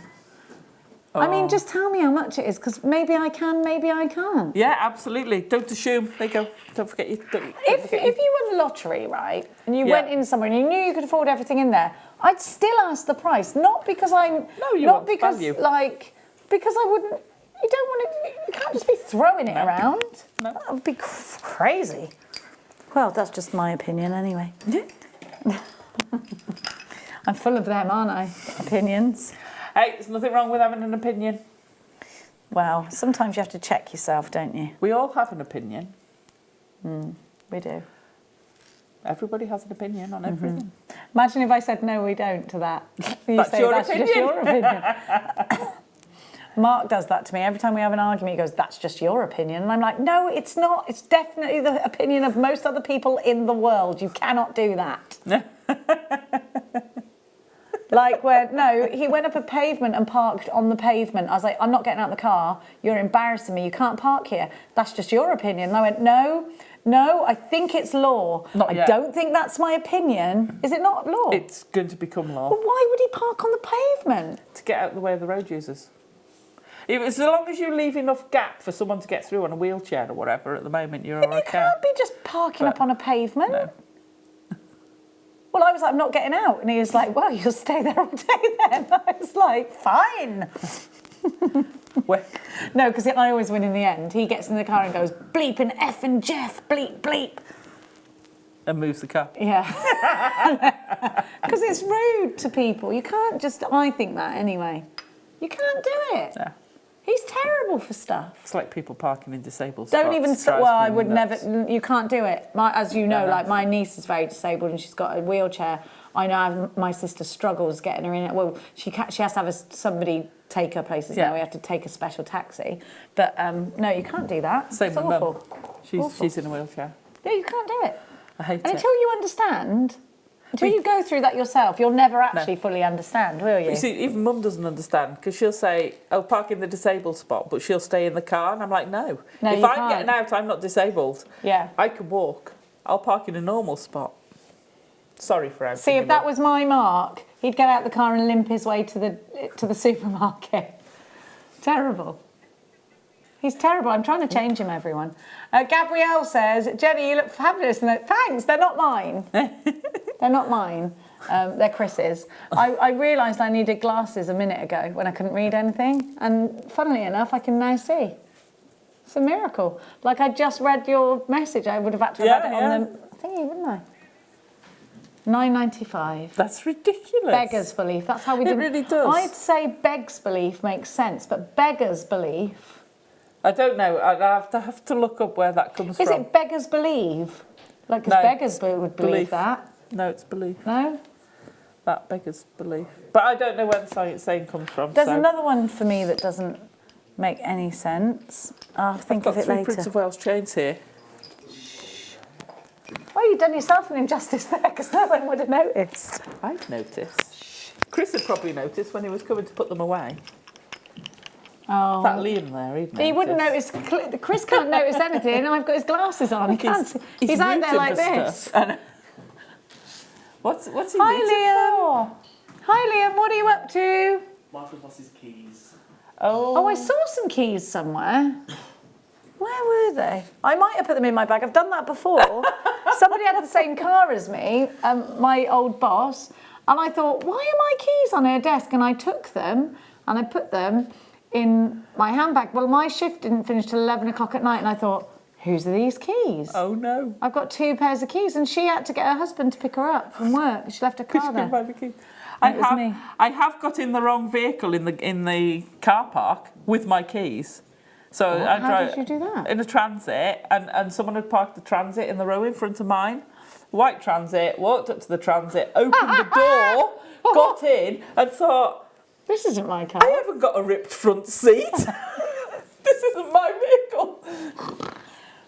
I mean, just tell me how much it is, because maybe I can, maybe I can't. Yeah, absolutely. Don't assume. There you go. Don't forget you. If you won the lottery, right, and you went in somewhere and you knew you could afford everything in there, I'd still ask the price, not because I'm, you not want because value. because I wouldn't. You don't want to. You can't just be throwing it around. No. That would be crazy. Well, that's just my opinion, anyway. I'm full of them, aren't I? Opinions. Hey, there's nothing wrong with having an opinion. Well, sometimes you have to check yourself, don't you? We all have an opinion. We do. Everybody has an opinion on everything. Imagine if I said no, we don't to that. You That's say your that's just opinion." your opinion. Mark does that to me every time we have an argument. He goes, "That's just your opinion," and I'm like, "No, it's not. It's definitely the opinion of most other people in the world. You cannot do that." Like he went up a pavement and parked on the pavement. I was like, "I'm not getting out of the car. You're embarrassing me. You can't park here. That's just your opinion." And I went, No, I think it's law. Not I yet. don't think that's my opinion. Is it not law? It's going to become law. But why would he park on the pavement? To get out of the way of the road users. As long as you leave enough gap for someone to get through on a wheelchair or whatever, at the moment you're You okay. can't be just parking up on a pavement. No. Well, I was like, I'm not getting out. And he was like, well, you'll stay there all day then. I was like, fine. Where? No, because I always win in the end. He gets in the car and goes, bleep and F and Jeff, bleep, bleep. And moves the car. Yeah. Because it's rude to people. You can't just, I think that anyway. You can't do it. Yeah. He's terrible for stuff. It's like people parking in disabled spots. Don't even, Drives well, me I would nuts. never, you can't do it. As you know, like my niece is very disabled and she's got a wheelchair. I know my sister struggles getting her in it. Well, she has to have somebody take her places now. We have to take a special taxi. But no, you can't do that. Same it's with awful. Mum. She's in a wheelchair. Yeah, you can't do it. I hate And it. until you understand, until you go through that yourself, you'll never actually fully understand, will you? You see, even Mum doesn't understand because she'll say, "I'll park in the disabled spot," but she'll stay in the car, and I'm like, "No, No, if you I'm can't. getting out, I'm not disabled. Yeah. I can walk. I'll park in a normal spot." Sorry for outing See, you, if that Mum. was my Mark, he'd get out the car and limp his way to the supermarket. Terrible. He's terrible. I'm trying to change him, everyone. Gabrielle says, Jenny, you look fabulous. And thanks, they're not mine. They're not mine. They're Chris's. I realised I needed glasses a minute ago when I couldn't read anything. And funnily enough, I can now see. It's a miracle. Like, I just read your message. I would have had to have had it on the thingy, wouldn't I? £9.95. That's ridiculous. Beggar's belief. That's how we do It really does. I'd say beg's belief makes sense, but beggar's belief. I don't know. I'd have to look up where that comes Is from. it beggars believe? Like, because No. beggars would believe Belief. that. No, it's belief. No? That beggars belief. But I don't know where the science saying comes from. There's so. another one for me that doesn't make any sense. I'll think I've of got it 3 later. Prince of Wales chains here. Oh, you've done yourself an injustice there, because no one would have noticed. I've noticed. Chris had probably noticed when he was coming to put them away. Oh. That Liam there, he'd notice. He wouldn't notice. Chris can't notice anything, and I've got his glasses on. He can't see. He's out there rooting like for this. stuff. I know. What's he Hi, rooting Liam. Hi, Liam. What are you up to? Martha's lost his keys. Oh, I saw some keys somewhere. Where were they? I might have put them in my bag. I've done that before. Somebody had the same car as me, my old boss, and I thought, why are my keys on her desk? And I took them and I put them in my handbag. Well, my shift didn't finish till 11 o'clock at night, and I thought, whose are these keys? Oh no. I've got 2 pairs of keys, and she had to get her husband to pick her up from work. She left her car there. I have got in the wrong vehicle in the car park with my keys. So I How drove did you do that? in a transit, and someone had parked the transit in the row in front of mine. White transit, walked up to the transit, opened the door, got in, and thought, This isn't my car. I haven't got a ripped front seat. This isn't my vehicle.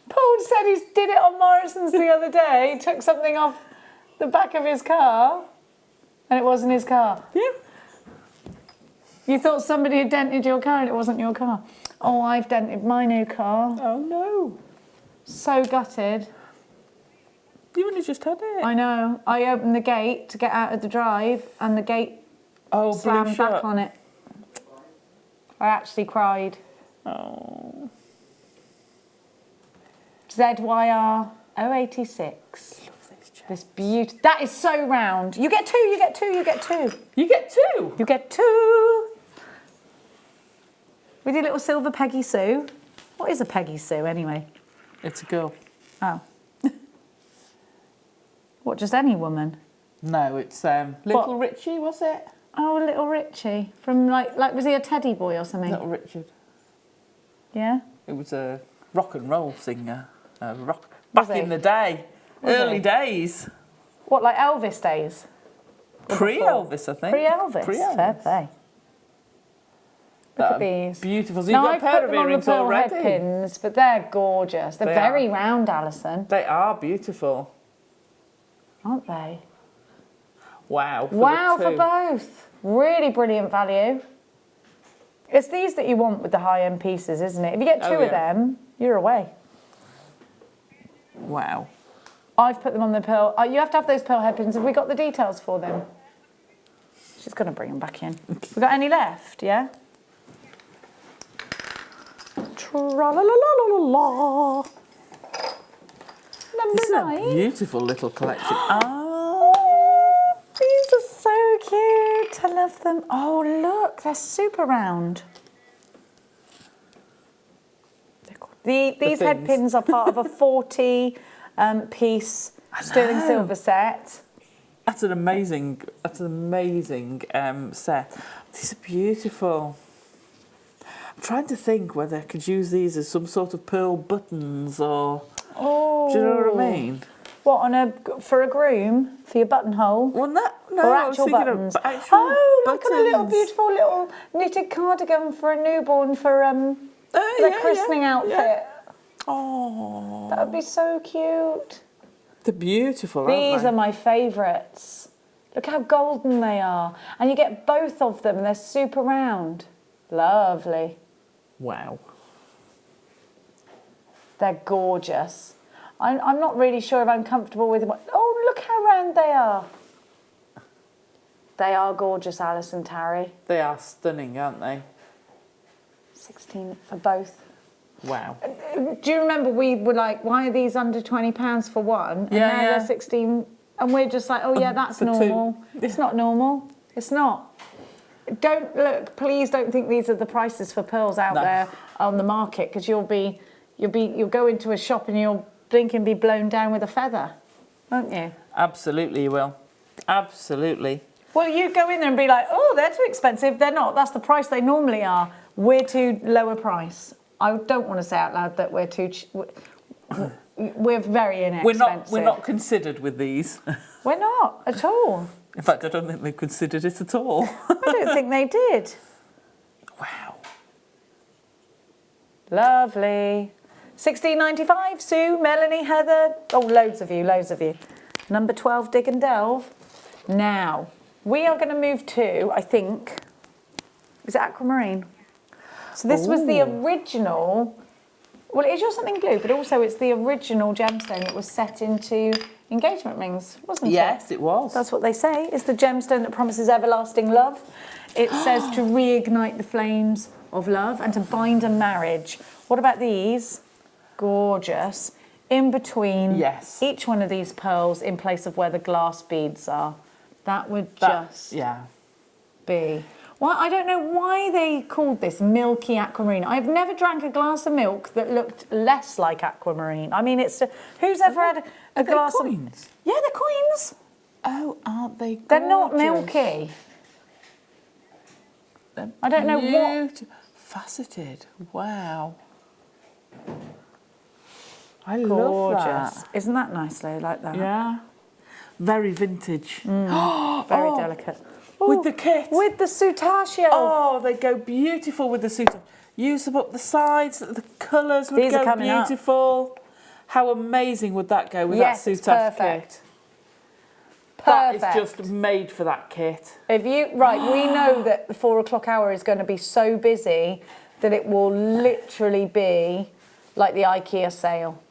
Paul said he did it on Morrison's the other day. He took something off the back of his car, and it wasn't his car. Yeah. You thought somebody had dented your car, and it wasn't your car. Oh, I've dented my new car. Oh no. So gutted. You only just had it. I know. I opened the gate to get out of the drive, and the gate blew slammed shut. back on it. I actually cried. Oh. ZYR 086. Love this chair. This beauty. That is so round. You get two, you get two, you get two. You get two. You get two. With your little silver Peggy Sue. What is a Peggy Sue anyway? It's a girl. Oh. What, just any woman? No, it's Little Richie, was it? Oh, Little Richie. From like was he a teddy boy or something? Little Richard. Yeah? It was a rock and roll singer. Was Back he? in the day. Was Early he? days. What, like Elvis days? Pre-Elvis, I think. Pre-Elvis. Pre-Elvis. Fair play. Look at these. Beautiful. So Now, you've I've got a pair put of them on the earrings pearl already. head pins, but they're gorgeous. They're They very are. round, Alison, They are beautiful. aren't they? Wow. Wow, the for two. both. Really brilliant value. It's these that you want with the high-end pieces, isn't it? If you get two Oh, of yeah. them, you're away. Wow. I've put them on the pearl. You have to have those pearl head pins. Have we got the details for them? She's going to bring them back in. We got any left? Yeah. Tra-la-la-la-la-la. Number This is a 9. beautiful little collection. Oh, these are so cute. I love them. Oh, look, they're super round. These head fins. pins are part of a 40 piece sterling know. silver set. That's an amazing set. These are beautiful. I'm trying to think whether I could use these as some sort of pearl buttons or... Oh. Do you know what I mean? What, for a groom? For your buttonhole? Well, no, Or I was actual thinking buttons? of actual Oh, look at a little buttons. beautiful little knitted cardigan for a newborn for the christening outfit. Yeah. Oh, That would be so cute. they're beautiful, These aren't are my favourites. Look how golden they are. And you get both of them and they're super round. Lovely. they? Wow. They're gorgeous. I'm not really sure if I'm comfortable with them. Oh, look how round they are. They are gorgeous, Alison, Tarry. They are stunning, aren't they? 16 for both. Wow. Do you remember we were like, why are these under £20 for one? And Yeah, now yeah. they're 16. And we're just like, oh yeah, that's for two. normal. It's not normal. It's not. Don't look, please don't think these are the prices for pearls out No. there on the market, because you'll go into a shop and you'll blink and be blown down with a feather, won't you? Absolutely, you will. Absolutely. Well, you go in there and be like, oh, they're too expensive. They're not. That's the price they normally are. We're too low a price. I don't want to say out loud that we're too... We're very inexpensive. We're not considered with these. We're not at all. In fact, I don't think they've considered it at all. I don't think they did. Wow. Lovely. £16.95, Sue, Melanie, Heather. Oh, loads of you, loads of you. Number 12, Dig and Delve. Now, we are going to move to, I think, is it aquamarine? So this was the original, well, it is your something blue, but also it's the original gemstone that was set into engagement rings, wasn't it? Yes, it was. That's what they say. It's the gemstone that promises everlasting love. It says to reignite the flames of love and to bind a marriage. What about these? Gorgeous. In between Yes. each one of these pearls in place of where the glass beads are. That would just Yeah. be... Well, I don't know why they called this milky aquamarine. I've never drank a glass of milk that looked less like aquamarine. I mean, it's... Who's ever had a glass of... coins? Yeah, they're coins. Oh, aren't they gorgeous? They're not milky. I don't know what... Faceted. Wow. I love that. Isn't that nice though, like that? Yeah. Very vintage. Very delicate. With the kit. With the Soutache. Oh, they go beautiful with the Soutache. Use them up the sides. The colours would go beautiful. How amazing would that go with that Soutache kit? Perfect. That is just made for that kit. If you we know that the 4 o'clock hour is going to be so busy that it will literally be like the IKEA sale.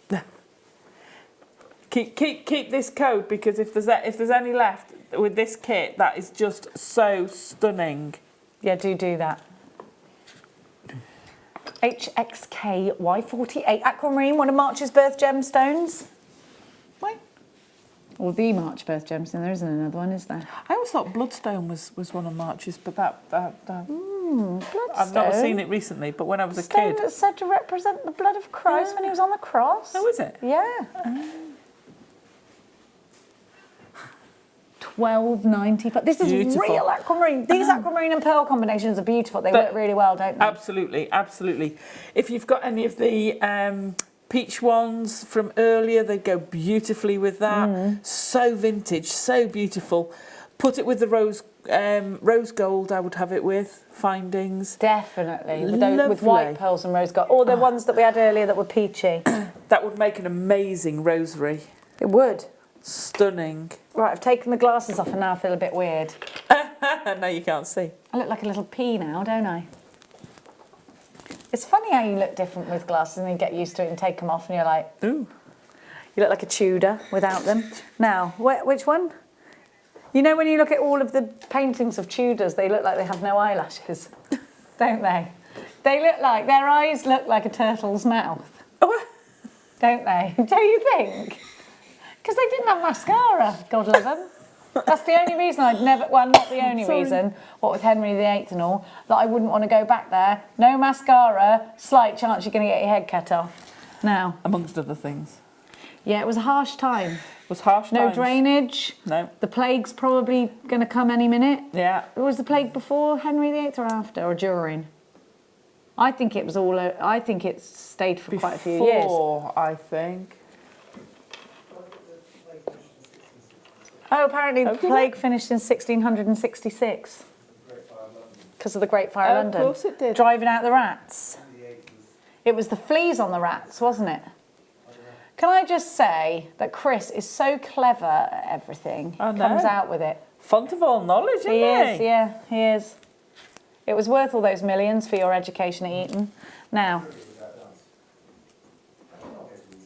Keep this code, because if there's any left with this kit, that is just so stunning. Yeah, do that. HXK Y48 Aquamarine, one of March's birth gemstones. Wait. Or the March birth gemstone. There isn't another one, is there? I always thought Bloodstone was one of March's, but Bloodstone. I've not seen it recently. But when I was a Stone kid, that's said to represent the blood of Christ when he was on the cross. oh, is it? Yeah. $12.95. This is Beautiful. real aquamarine. These aquamarine and pearl combinations are beautiful. They work really well, don't they? Absolutely, absolutely. If you've got any of the peach ones from earlier, they go beautifully with that. So vintage, so beautiful. Put it with the rose gold. I would have it with findings. Definitely. With white pearls and rose gold. Or the ones that we had earlier that were peachy. That would make an amazing rosary. It would. Stunning. Right, I've taken the glasses off and now I feel a bit weird. Now you can't see. I look like a little pea now, don't I? It's funny how you look different with glasses and you get used to it and take them off and you're like, ooh. You look like a Tudor without them. Now, which one? You know when you look at all of the paintings of Tudors, they look like they have no eyelashes, don't they? They look like, their eyes look like a turtle's mouth, don't they? Don't you think? Because they didn't have mascara, God love them. That's the only reason I'd never, well, not the only reason, what with Henry VIII and all, that I wouldn't want to go back there. No mascara, slight chance you're going to get your head cut off. Now. Amongst other things. Yeah, it was a harsh time. It was harsh No times. drainage. No. The plague's probably going to come any minute. Yeah. Was the plague before Henry VIII or after, or during? I think it was all, I think it stayed for quite a few years. Before, I think. Oh, apparently the plague finished in 1666. Because of the Great Fire of London. Of course it did. Driving out the rats. It was the fleas on the rats, wasn't it? Can I just say that Chris is so clever at everything. I He know. comes out with it. Font of all knowledge, isn't he? He is, yeah, he is. It was worth all those millions for your education at Eton. Now,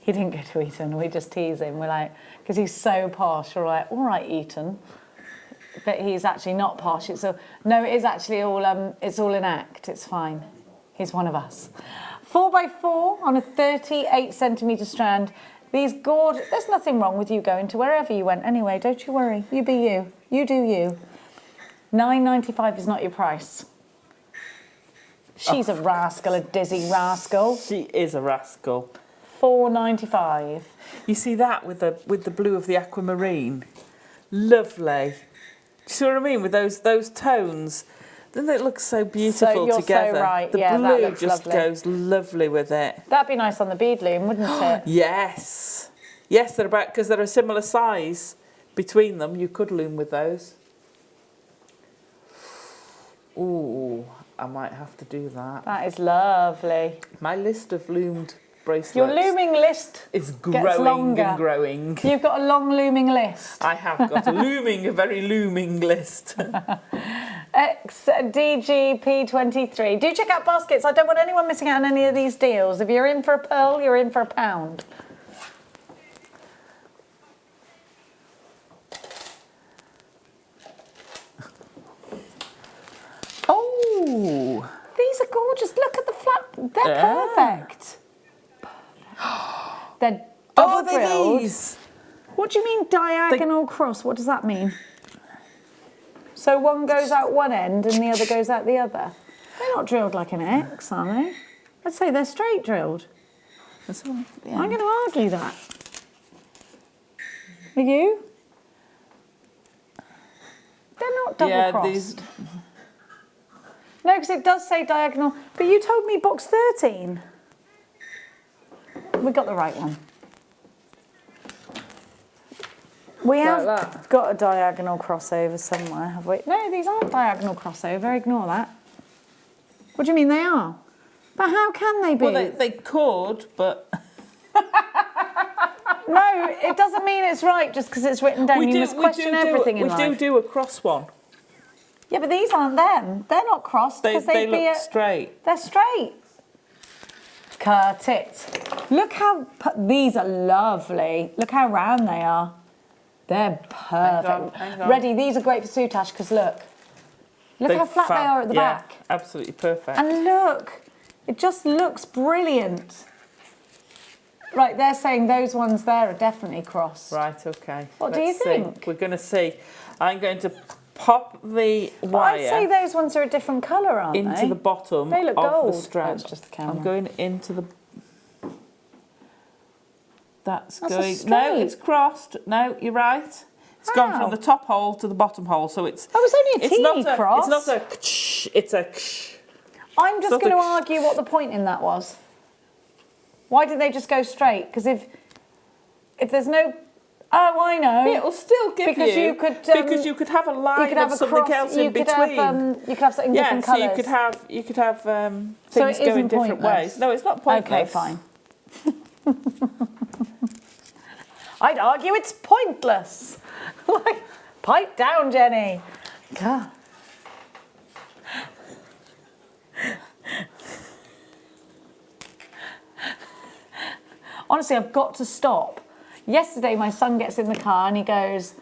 he didn't go to Eton, we just tease him. We're like, because he's so posh, we're like, all right, Eton. But he's actually not posh. No, it is actually all, it's all an act, it's fine. He's one of us. 4x4 on a 38 centimetre strand. These gorgeous, there's nothing wrong with you going to wherever you went anyway, don't you worry. You be you. You do you. $9.95 is not your price. She's a rascal, a dizzy rascal. She is a rascal. $4.95. You see that with the blue of the aquamarine? Lovely. Do you see what I mean? With those tones. Doesn't it look so beautiful you're together? so right. The Yeah, blue that looks just lovely. goes lovely with it. That'd be nice on the bead loom, wouldn't it? Yes. Yes, they're about, because they're a similar size between them. You could loom with those. Ooh, I might have to do that. That is lovely. My list of loomed bracelets. Your looming list is gets growing longer. and growing. You've got a long looming list. I have got a very looming list. XDGP23. Do check out baskets. I don't want anyone missing out on any of these deals. If you're in for a pearl, you're in for a pound. Oh, these are gorgeous. Look at the flat. They're perfect. They're double drilled. these. What do you mean diagonal cross? What does that mean? So one goes out one end and the other goes out the other. They're not drilled like an X, are they? I'd say they're straight drilled. I'm going to argue that. Are you? not double crossed. No, because it does say diagonal. But you told me box 13. We got the right one. We have got a diagonal crossover somewhere, have we? No, these aren't diagonal crossover. Ignore that. What do you mean they are? But how can they be? Well, they could, but... No, it doesn't mean it's right just because it's written down. You must question everything in life. We do a cross one. Yeah, but these aren't them. They're not crossed because They look straight. They're straight. Cut it. Look how... These are lovely. Look how round they are. They're perfect. Hang on. Ready, these are great for Soutache because look. Look how flat they are at the back. Absolutely perfect. And look, it just looks brilliant. Right, they're saying those ones there are definitely crossed. Right, okay. What do you think? We're going to see. I'm going to pop the wire I'd say those ones are a different colour, aren't they? into the bottom They look of gold. the strand. Oh, it's just the camera. I'm going into the... That's a going... straight. No, it's crossed. No, you're right. It's gone from the top hole to the bottom hole, so it's... Oh, it's only a teeny cross. It's not a ksh, it's a ksh. I'm just going to argue what the point in that was. Why did they just go straight? Because if there's no... Oh, I know. It'll still give because you... because you could have a line of something else in between. You could have something different colours. Yeah, so you could have things going different ways. No, it's not pointless. Okay, fine. I'd argue it's pointless. Like, pipe down, Jenny. God. Honestly, I've got to stop. Yesterday, my son gets in the car and he goes,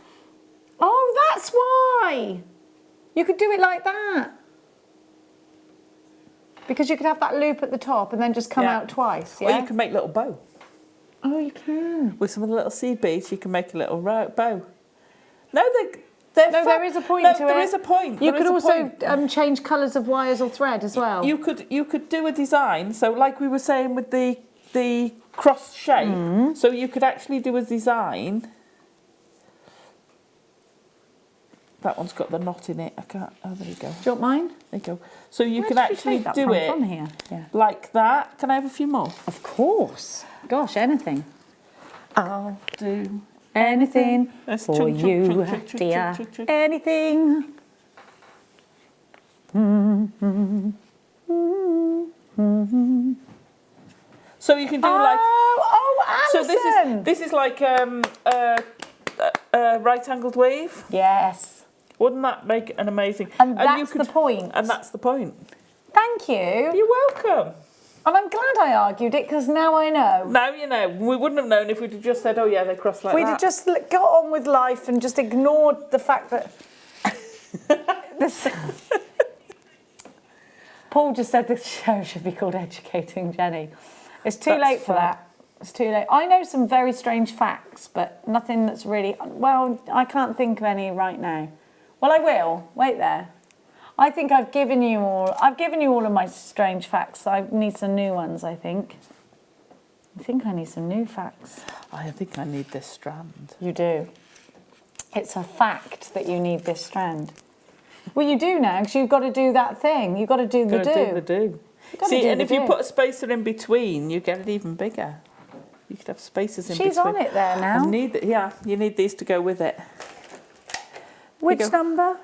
"Oh, that's why. You could do it like that. Because you could have that loop at the top and then just come out twice, yeah? Or you can make a little bow. Oh, you can. With some of the little seed beads, you can make a little bow. No, there is a point to it. There is a point. You could also change colours of wires or thread as well. You could do a design. So, like we were saying with the cross shape, so you could actually do a design. That one's got the knot in it. I can't. Oh, there you go. Do you want mine? There you go. So you can actually do it from here? Yeah. Like that. Can I have a few more? Of course. Gosh, anything. I'll do anything for you, dear. Anything. So you can do like. Oh, Allison. So this is like right-angled weave. Yes. Wouldn't that make an amazing? And that's the point. And that's the point. Thank you. You're welcome. And I'm glad I argued it because now I know. Now you know. We wouldn't have known if we'd have just said, "Oh yeah, they cross like that." We'd have just got on with life and just ignored the fact that. Paul just said this show should be called Educating Jenny. It's too late for that. It's too late. I know some very strange facts, but nothing that's really... Well, I can't think of any right now. Well, I will. Wait there. I think I've given you all of my strange facts. I need some new ones, I think. I think I need some new facts. I think I need this strand. You do. It's a fact that you need this strand. Well, you do now, because you've got to do that thing. You've got to do the do. See, and if you put a spacer in between, you get it even bigger. You could have spacers in between. She's on it there now. You need these to go with it. Which number?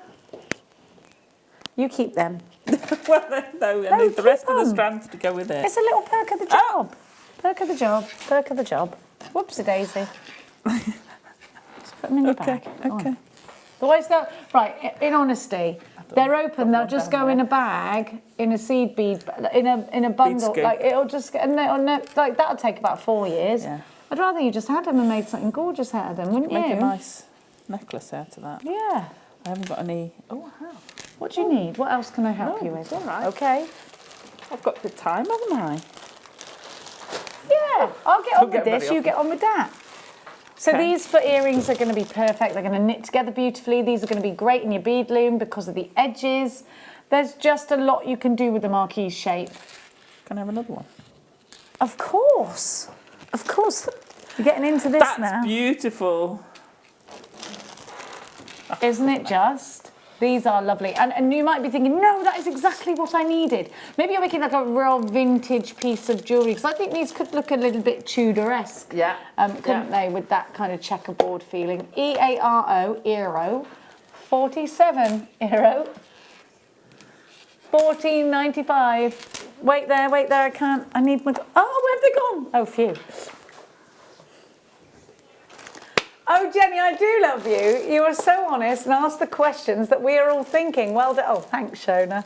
You keep them. Well, no, I need the rest of the strands to go with it. It's a little perk of the job. Perk of the job. Perk of the job. Whoopsie daisy. Just put them in your bag. Okay. Otherwise, right, in honesty, they're open, they'll just go in a bag, in a seed bead, in a bundle. Like, it'll just, like, that'll take about 4 years. Yeah. I'd rather you just had them and made something gorgeous out of them, wouldn't you? Make a nice necklace out of that. Yeah. I haven't got any... Oh, I have. What do you need? What else can I help you with? All right. Okay. I've got the time, haven't I? Yeah, I'll get on with this, you get on with that. So these for earrings are going to be perfect. They're going to knit together beautifully. These are going to be great in your bead loom because of the edges. There's just a lot you can do with the marquise shape. Can I have another one? Of course. Of course. You're getting into this now. That's beautiful. Isn't it just? These are lovely. And you might be thinking, no, that is exactly what I needed. Maybe you're making like a real vintage piece of jewellery, because I think these could look a little bit Tudor-esque. Yeah. Couldn't they, with that kind of checkerboard feeling. EARO, euro, 47 euro, 14.95. Wait there, I can't, I need my, oh, where have they gone? Oh, phew. Oh, Jenny, I do love you. You are so honest and ask the questions that we are all thinking. Well done. Oh, thanks, Shona.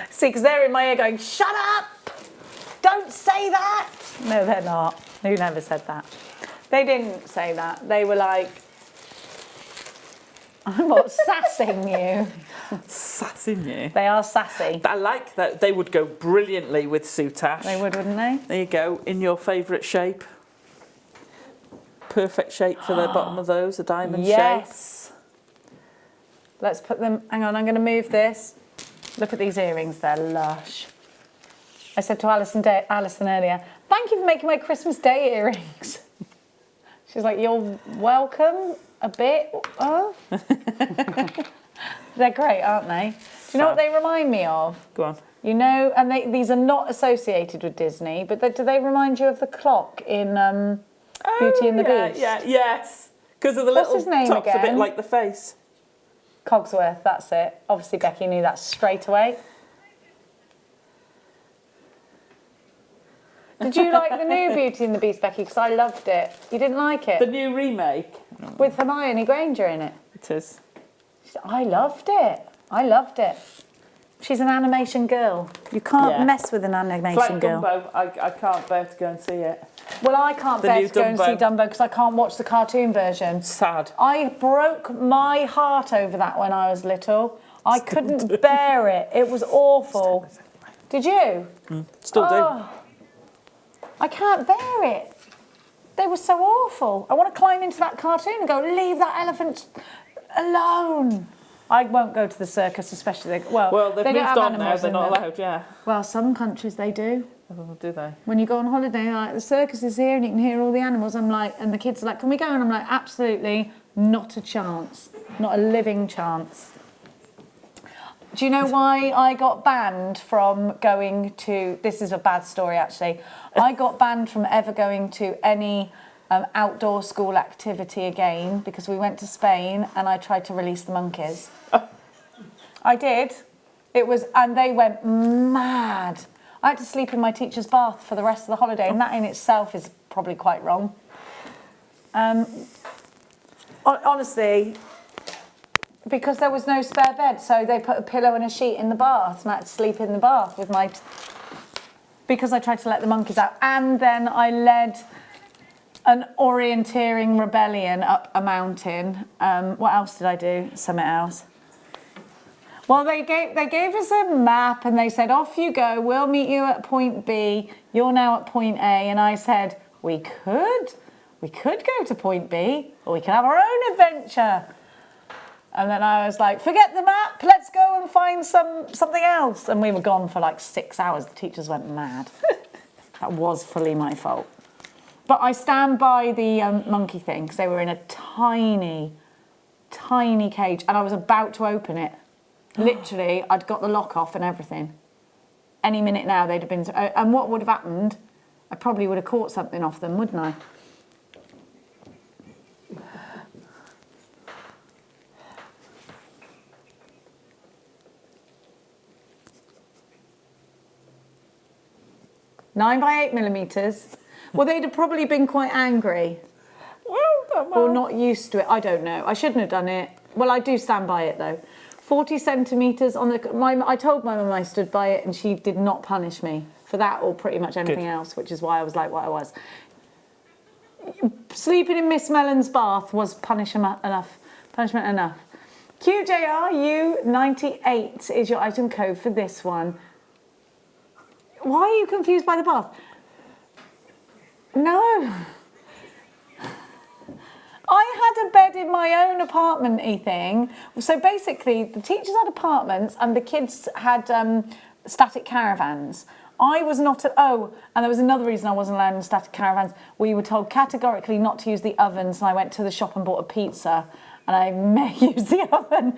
See, because they're in my ear going, shut up! Don't say that! No, they're not. Who never said that? They didn't say that. They were like, I'm not sassing you. Sassing you. They are sassy. I like that. They would go brilliantly with Soutache. They would, wouldn't they? There you go, in your favourite shape. Perfect shape for the bottom of those, a diamond shape. Yes. Let's put them, hang on, I'm going to move this. Look at these earrings, they're lush. I said to Allison earlier, thank you for making my Christmas Day earrings. She's like, you're welcome, a bit. Oh. They're great, aren't they? Do you know what they remind me of? Go on. You know, and these are not associated with Disney, but do they remind you of the clock in Beauty and the Beast? Yeah, yes. Because of the What's little his name tops, a bit again? like the face. Cogsworth, that's it. Obviously, Becky knew that straight away. Did you like the new Beauty and the Beast, Becky? Because I loved it. You didn't like it? The new remake. With Hermione Granger in it. It is. I loved it. I loved it. She's an animation girl. You can't mess with an animation It's like girl. Dumbo. I can't bear to go and see it. Well, I can't bear to go and see Dumbo. Dumbo because I can't watch the cartoon version. Sad. I broke my heart over that when I was little. I couldn't bear it. It was awful. Did you? Still do. I can't bear it. They were so awful. I want to climb into that cartoon and go, leave that elephant alone. I won't go to the circus, especially. Well, they've they don't moved have on now. animals They're in not them. allowed, yeah. Well, some countries they do. Oh, do they? When you go on holiday, like the circus is here and you can hear all the animals. I'm like, and the kids are like, can we go? And I'm like, absolutely not a chance. Not a living chance. Do you know why I got banned from going to, this is a bad story actually, I got banned from ever going to any outdoor school activity again because we went to Spain and I tried to release the monkeys. I did. It was, and they went mad. I had to sleep in my teacher's bath for the rest of the holiday, and that in itself is probably quite wrong. Honestly, because there was no spare bed, so they put a pillow and a sheet in the bath, and I had to sleep in the bath with my... Because I tried to let the monkeys out. And then I led an orienteering rebellion up a mountain. What else did I do? Something else. Well, they gave us a map and they said, off you go, we'll meet you at point B, you're now at point A. And I said, we could go to point B, or we can have our own adventure. And then I was like, forget the map, let's go and find something else. And we were gone for like 6 hours. The teachers went mad. That was fully my fault. But I stand by the monkey thing, because they were in a tiny, tiny cage, and I was about to open it. Literally, I'd got the lock off and everything. Any minute now, they'd have been... And what would have happened, I probably would have caught something off them, wouldn't I? Nine by 8mm. Well, they'd have probably been quite angry. Or not used to it. I don't know. I shouldn't have done it. Well, I do stand by it, though. 40 centimetres on the... I told my mum I stood by it, and she did not punish me for that or pretty much anything else, which is why I was like what I was. Sleeping in Miss Mellon's bath was punishment enough. QJRU98 is your item code for this one. Why are you confused by the bath? No. I had a bed in my own apartment-y thing. So basically, the teachers had apartments and the kids had static caravans. I was not and there was another reason I wasn't allowed in static caravans. We were told categorically not to use the ovens, and I went to the shop and bought a pizza, and I may use the oven.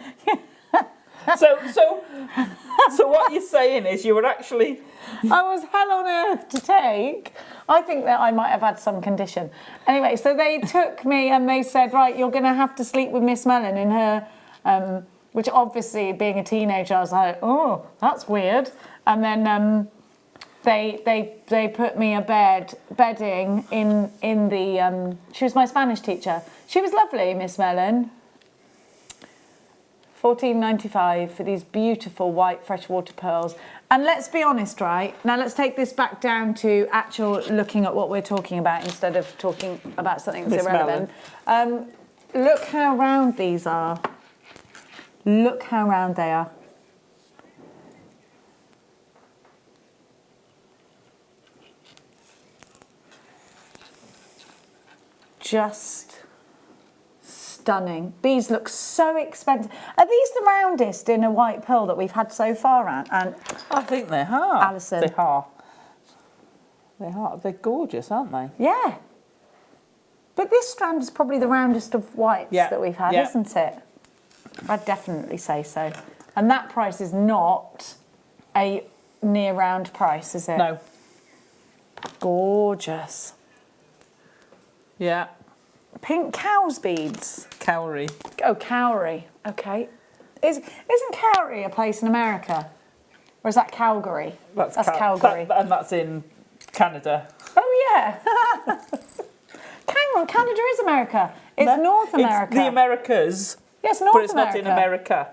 So what you're saying is you were actually... I was hell on earth to take. I think that I might have had some condition. Anyway, so they took me and they said, right, you're going to have to sleep with Miss Mellon in her, which obviously being a teenager, I was like, oh, that's weird. And then they put me bedding in the, she was my Spanish teacher. She was lovely, Miss Mellon. $14.95 for these beautiful white freshwater pearls. And let's be honest, right? Now let's take this back down to actual looking at what we're talking about instead of talking about something that's irrelevant. Look how round these are. Look how round they are. Just stunning. These look so expensive. Are these the roundest in a white pearl that we've had so far, and I think they are. Allison. They are. They are. They're gorgeous, aren't they? Yeah. But this strand is probably the roundest of whites that we've had, isn't it? I'd definitely say so. And that price is not a near round price, is it? No. Gorgeous. Yeah. Pink cow's beads. Cowrie. Oh, Cowrie. Okay. Isn't Cowrie a place in America? Or is that Calgary? That's Calgary. And that's in Canada. Oh, yeah. Hang on, Canada is America. It's North America. It's the Americas. Yes, North but it's America. not in America.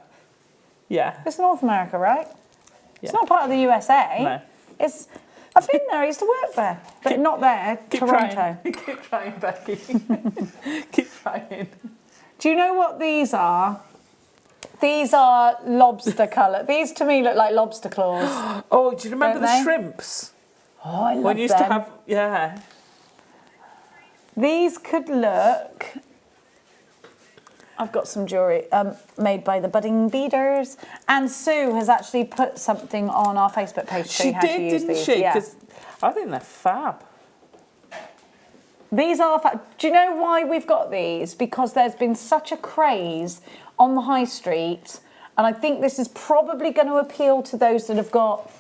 Yeah. It's North America, right? Yeah. It's not part of the USA. No. It's. I've been there. I used to work there, but not there. Toronto. Trying. Keep trying, Becky. Keep trying. Do you know what these are? These are lobster colour. These to me look like lobster claws. Oh, do you remember Don't the they? shrimps? Oh, I love When you used them. to have, yeah. These could look. I've got some jewellery made by the Budding Beaders, and Sue has actually put something on our Facebook page to show you how to use She did, didn't these. she? Yeah. Because I think they're fab. These are fab. Do you know why we've got these? Because there's been such a craze on the high street, and I think this is probably going to appeal to those that have got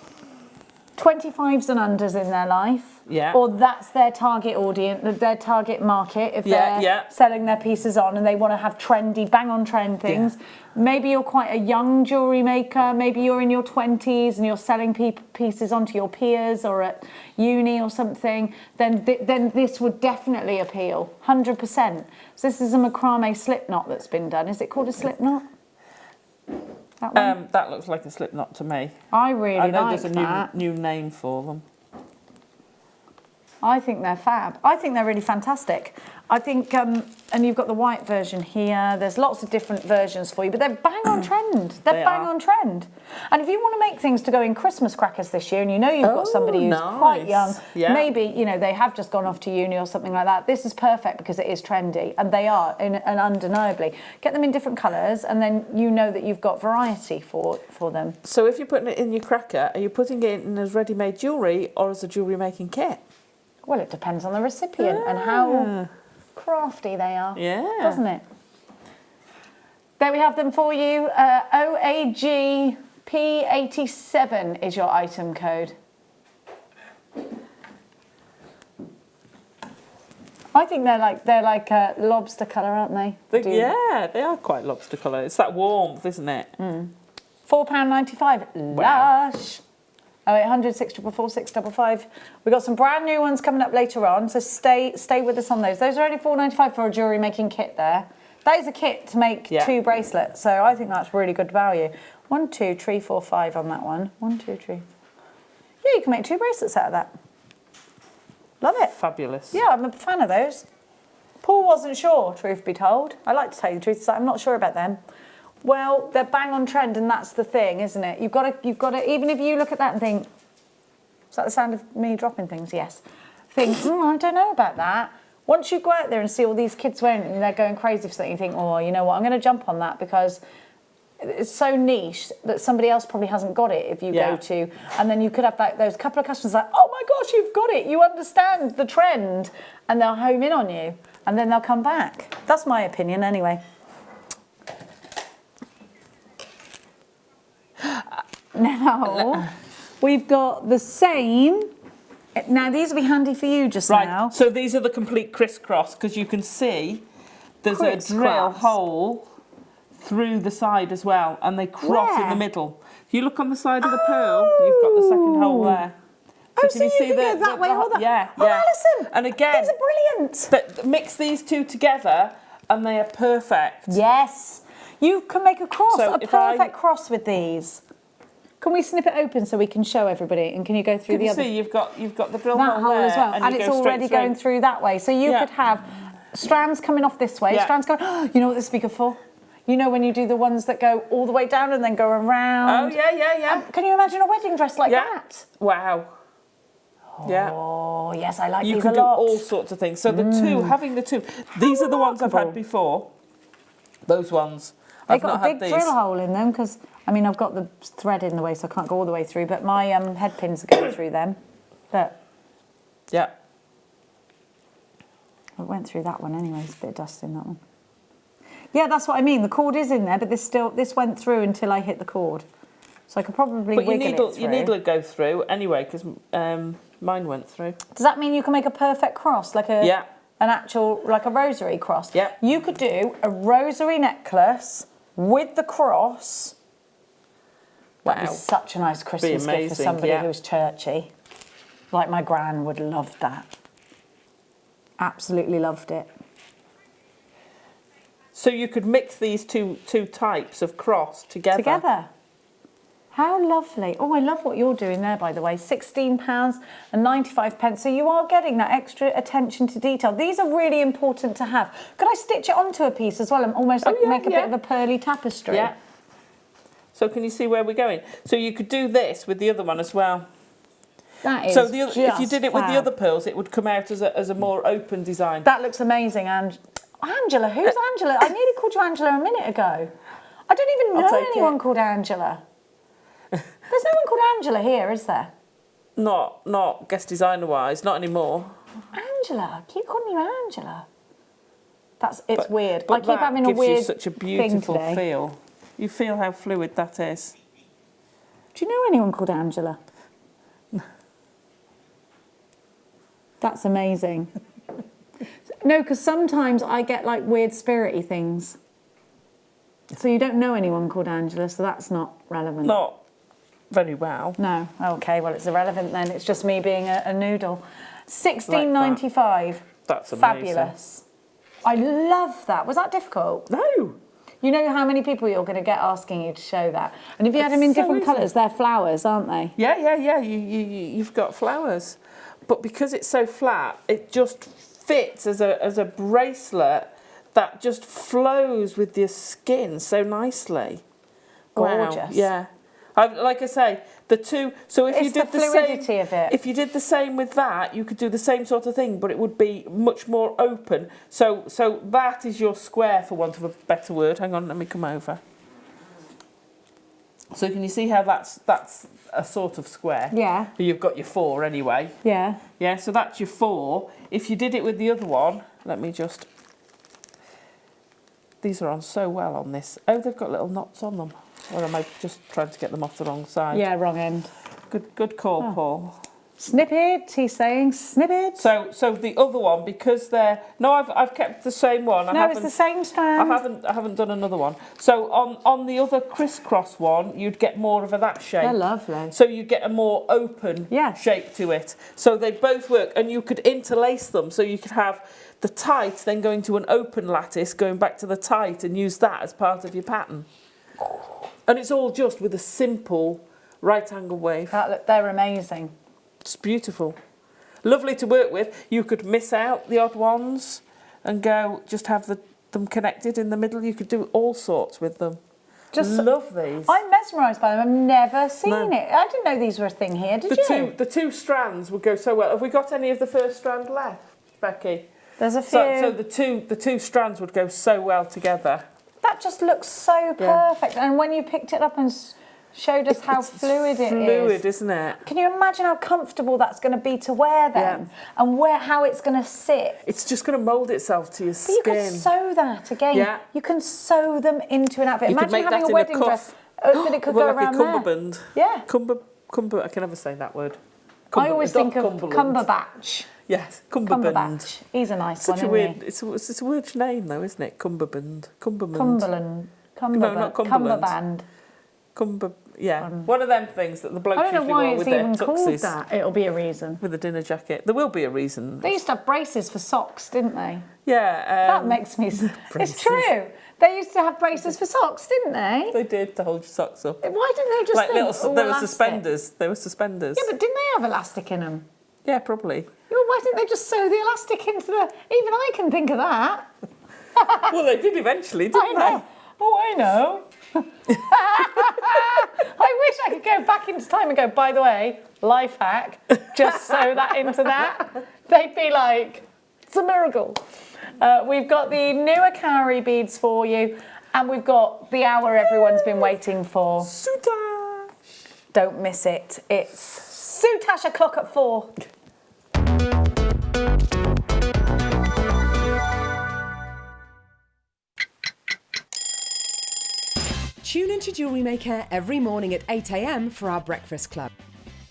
25s and unders in their life. Yeah. Or that's their target audience, their target market, if they're selling their pieces on and they want to have trendy, bang on trend things. Yeah. Maybe you're quite a young jewellery maker, maybe you're in your 20s and you're selling pieces onto your peers or at uni or something, then this would definitely appeal, 100%. So this is a macrame slip knot that's been done. Is it called a slip knot? That one? That looks like a slip knot to me. I really like that. I know there's a new name for them. I think they're fab. I think they're really fantastic. I think, and you've got the white version here. There's lots of different versions for you, but they're bang on trend. They're bang on trend. And if you want to make things to go in Christmas crackers this year, and you know you've got somebody who's quite young, maybe they have just gone off to uni or something like that. This is perfect because it is trendy, and they are, and undeniably. Get them in different colours, and then you know that you've got variety for them. So if you're putting it in your cracker, are you putting it in as ready-made jewellery or as a jewellery making kit? Well, it depends on the recipient and how crafty they are, doesn't it? There we have them for you. OAGP87 is your item code. I think they're like a lobster colour, aren't they? Yeah, they are quite lobster colour. It's that warmth, isn't it? £4.95. Wow. Lush. 0800 644 655. We've got some brand new ones coming up later on, so stay with us on those. Those are only £4.95 for a jewellery making kit there. That is a kit to make 2 bracelets, so I think that's really good value. 1, 2, 3, 4, 5 on that one. 1, 2, 3. Yeah, you can make 2 bracelets out of that. Love it. Fabulous. Yeah, I'm a fan of those. Paul wasn't sure, truth be told. I like to tell you the truth, so I'm not sure about them. Well, they're bang on trend, and that's the thing, isn't it? You've got to. Even if you look at that and think, is that the sound of me dropping things? Yes. Think, I don't know about that. Once you go out there and see all these kids wearing it and they're going crazy for something, you think, oh, you know what? I'm going to jump on that because it's so niche that somebody else probably hasn't got it. If you go to, and then you could have those couple of customers like, oh my gosh, you've got it. You understand the trend, and they'll home in on you, and then they'll come back. That's my opinion, anyway. Now, we've got the same. Now, these will be handy for you just now. Right, so these are the complete crisscross, because you can see there's a drill hole through the side as well, and they cross in the middle. If you look on the side of the pearl, you've got the second hole there. So can you see can go that way or that? Yeah, oh, Allison, and again, these are brilliant. Mix these two together, and they are perfect. Yes, you can make a cross, So a perfect cross with these. Can we snip it open so we can show everybody? And can you go through the other? See, you've got the drill that hole there, as well, and it's already going through that way. So you could have strands coming off this way, strands going. Oh, you know what this would be good for? You know when you do the ones that go all the way down and then go around. Oh yeah. Can you imagine a wedding dress like that? Wow. Yeah. Oh yes, I like these a lot. You can do all sorts of things. So the two, having the two, these are the ones I've had before. Those ones. They've got a big drill hole in them because, I mean, I've got the thread in the way, so I can't go all the way through, but my head pins are going through them. Look. Yeah. I went through that one anyway, there's a bit of dust in that one. Yeah, that's what I mean. The cord is in there, but this went through until I hit the cord. So I could probably wiggle it through. Your needle would go through anyway, because mine went through. Does that mean you can make a perfect cross, like an actual, like a rosary cross? Yeah. You could do a rosary necklace with the cross. That'd be such a nice Christmas gift for somebody who's churchy. Like my gran would love that. Absolutely loved it. So you could mix these two types of cross together. Together. How lovely. Oh, I love what you're doing there, by the way. £16.95. So you are getting that extra attention to detail. These are really important to have. Could I stitch it onto a piece as well and almost make a bit of a pearly tapestry? Yeah. So can you see where we're going? So you could do this with the other one as well. That is so if you did it with the other pearls, it would come out as a more open design. That looks amazing. And Angela, who's Angela? I nearly called you Angela a minute ago. I don't even know anyone called Angela. There's no one called Angela here, is there? Not guest designer wise, not anymore. Angela, keep calling you Angela. It's weird. But I keep having a weird gives you such a beautiful thing feel. You feel how fluid that is. Do you know anyone called Angela? That's amazing. No, because sometimes I get like weird spirity things. So you don't know anyone called Angela, so that's not relevant. Not very well. No. Okay, well, it's irrelevant then. It's just me being a noodle. £16.95. That's amazing. Fabulous. I love that. Was that difficult? No. You know how many people you're going to get asking you to show that? And if you had them in different colours, they're flowers, aren't they? Yeah. You've got flowers. But because it's so flat, it just fits as a bracelet that just flows with your skin so nicely. Gorgeous. Wow. Yeah. Like I say, the two. So if you did the fluidity of it. If you did the same with that, you could do the same sort of thing, but it would be much more open. So that is your square, for want of a better word. Hang on, let me come over. So can you see how that's a sort of square? Yeah. You've got your 4 anyway. Yeah. Yeah. So that's your 4. If you did it with the other one, let me just. These are on so well on this. Oh, they've got little knots on them. Or am I just trying to get them off the wrong side? Yeah, wrong end. Good call, Paul. Snip it, he's saying, snip it. So the other one, because they're... No, I've kept the same one. No, it's the same strand. I haven't done another one. So on the other crisscross one, you'd get more of that shape. They're lovely. So you get a more open shape to it. So they both work, and you could interlace them. So you could have the tight, then going to an open lattice, going back to the tight, and use that as part of your pattern. And it's all just with a simple right angle wave. They're amazing. It's beautiful. Lovely to work with. You could miss out the odd ones and go just have them connected in the middle. You could do all sorts with them. Just love these. I'm mesmerised by them. I've never seen it. I didn't know these were a thing here, did you? The two strands would go so well. Have we got any of the first strand left, Becky? There's a few. So the two strands would go so well together. That just looks so perfect. And when you picked it up and showed us how fluid it is. Fluid, isn't it? Can you imagine how comfortable that's going to be to wear them? Yeah. And how it's going to sit? It's just going to mould itself to your skin. But you could sew that again. Yeah. You can sew them into an outfit. You imagine could make having that a wedding dress. that it could go like around a there. cummerbund. Yeah. Cumber. I can never say that word. I always think of Cumberland. Cumberbatch. Yes, Cumberbund. Cumberbatch. He's a nice Such one, a weird. isn't he? It's a weird name though, isn't it? Cumberbund. Cumberland. No, not Cumberland. Cumberband. Yeah, one of them things that the blokes I don't know usually why wear it's with their even called tuxes. that. It'll be a reason. With a dinner jacket. There will be a reason. They used to have braces for socks, didn't they? Yeah. That makes me... It's true. They used to have braces for socks, didn't they? They did, to hold your socks up. Why didn't they just Like think, little, they were suspenders. They were suspenders. Yeah, but didn't they have elastic in them? Yeah, probably. Well, why didn't they just sew the elastic into the... Even I can think of that. Well, they did eventually, didn't I know. they? Oh, I know. I wish I could go back into time and go, by the way, life hack, just sew that into that. They'd be like, it's a miracle. We've got the newer Cleary beads for you, and we've got the hour everyone's been waiting for. Soutache. Don't miss it. It's Soutache o'clock at 4. Tune into Jewellery Maker every morning at 8 a.m. for our breakfast club.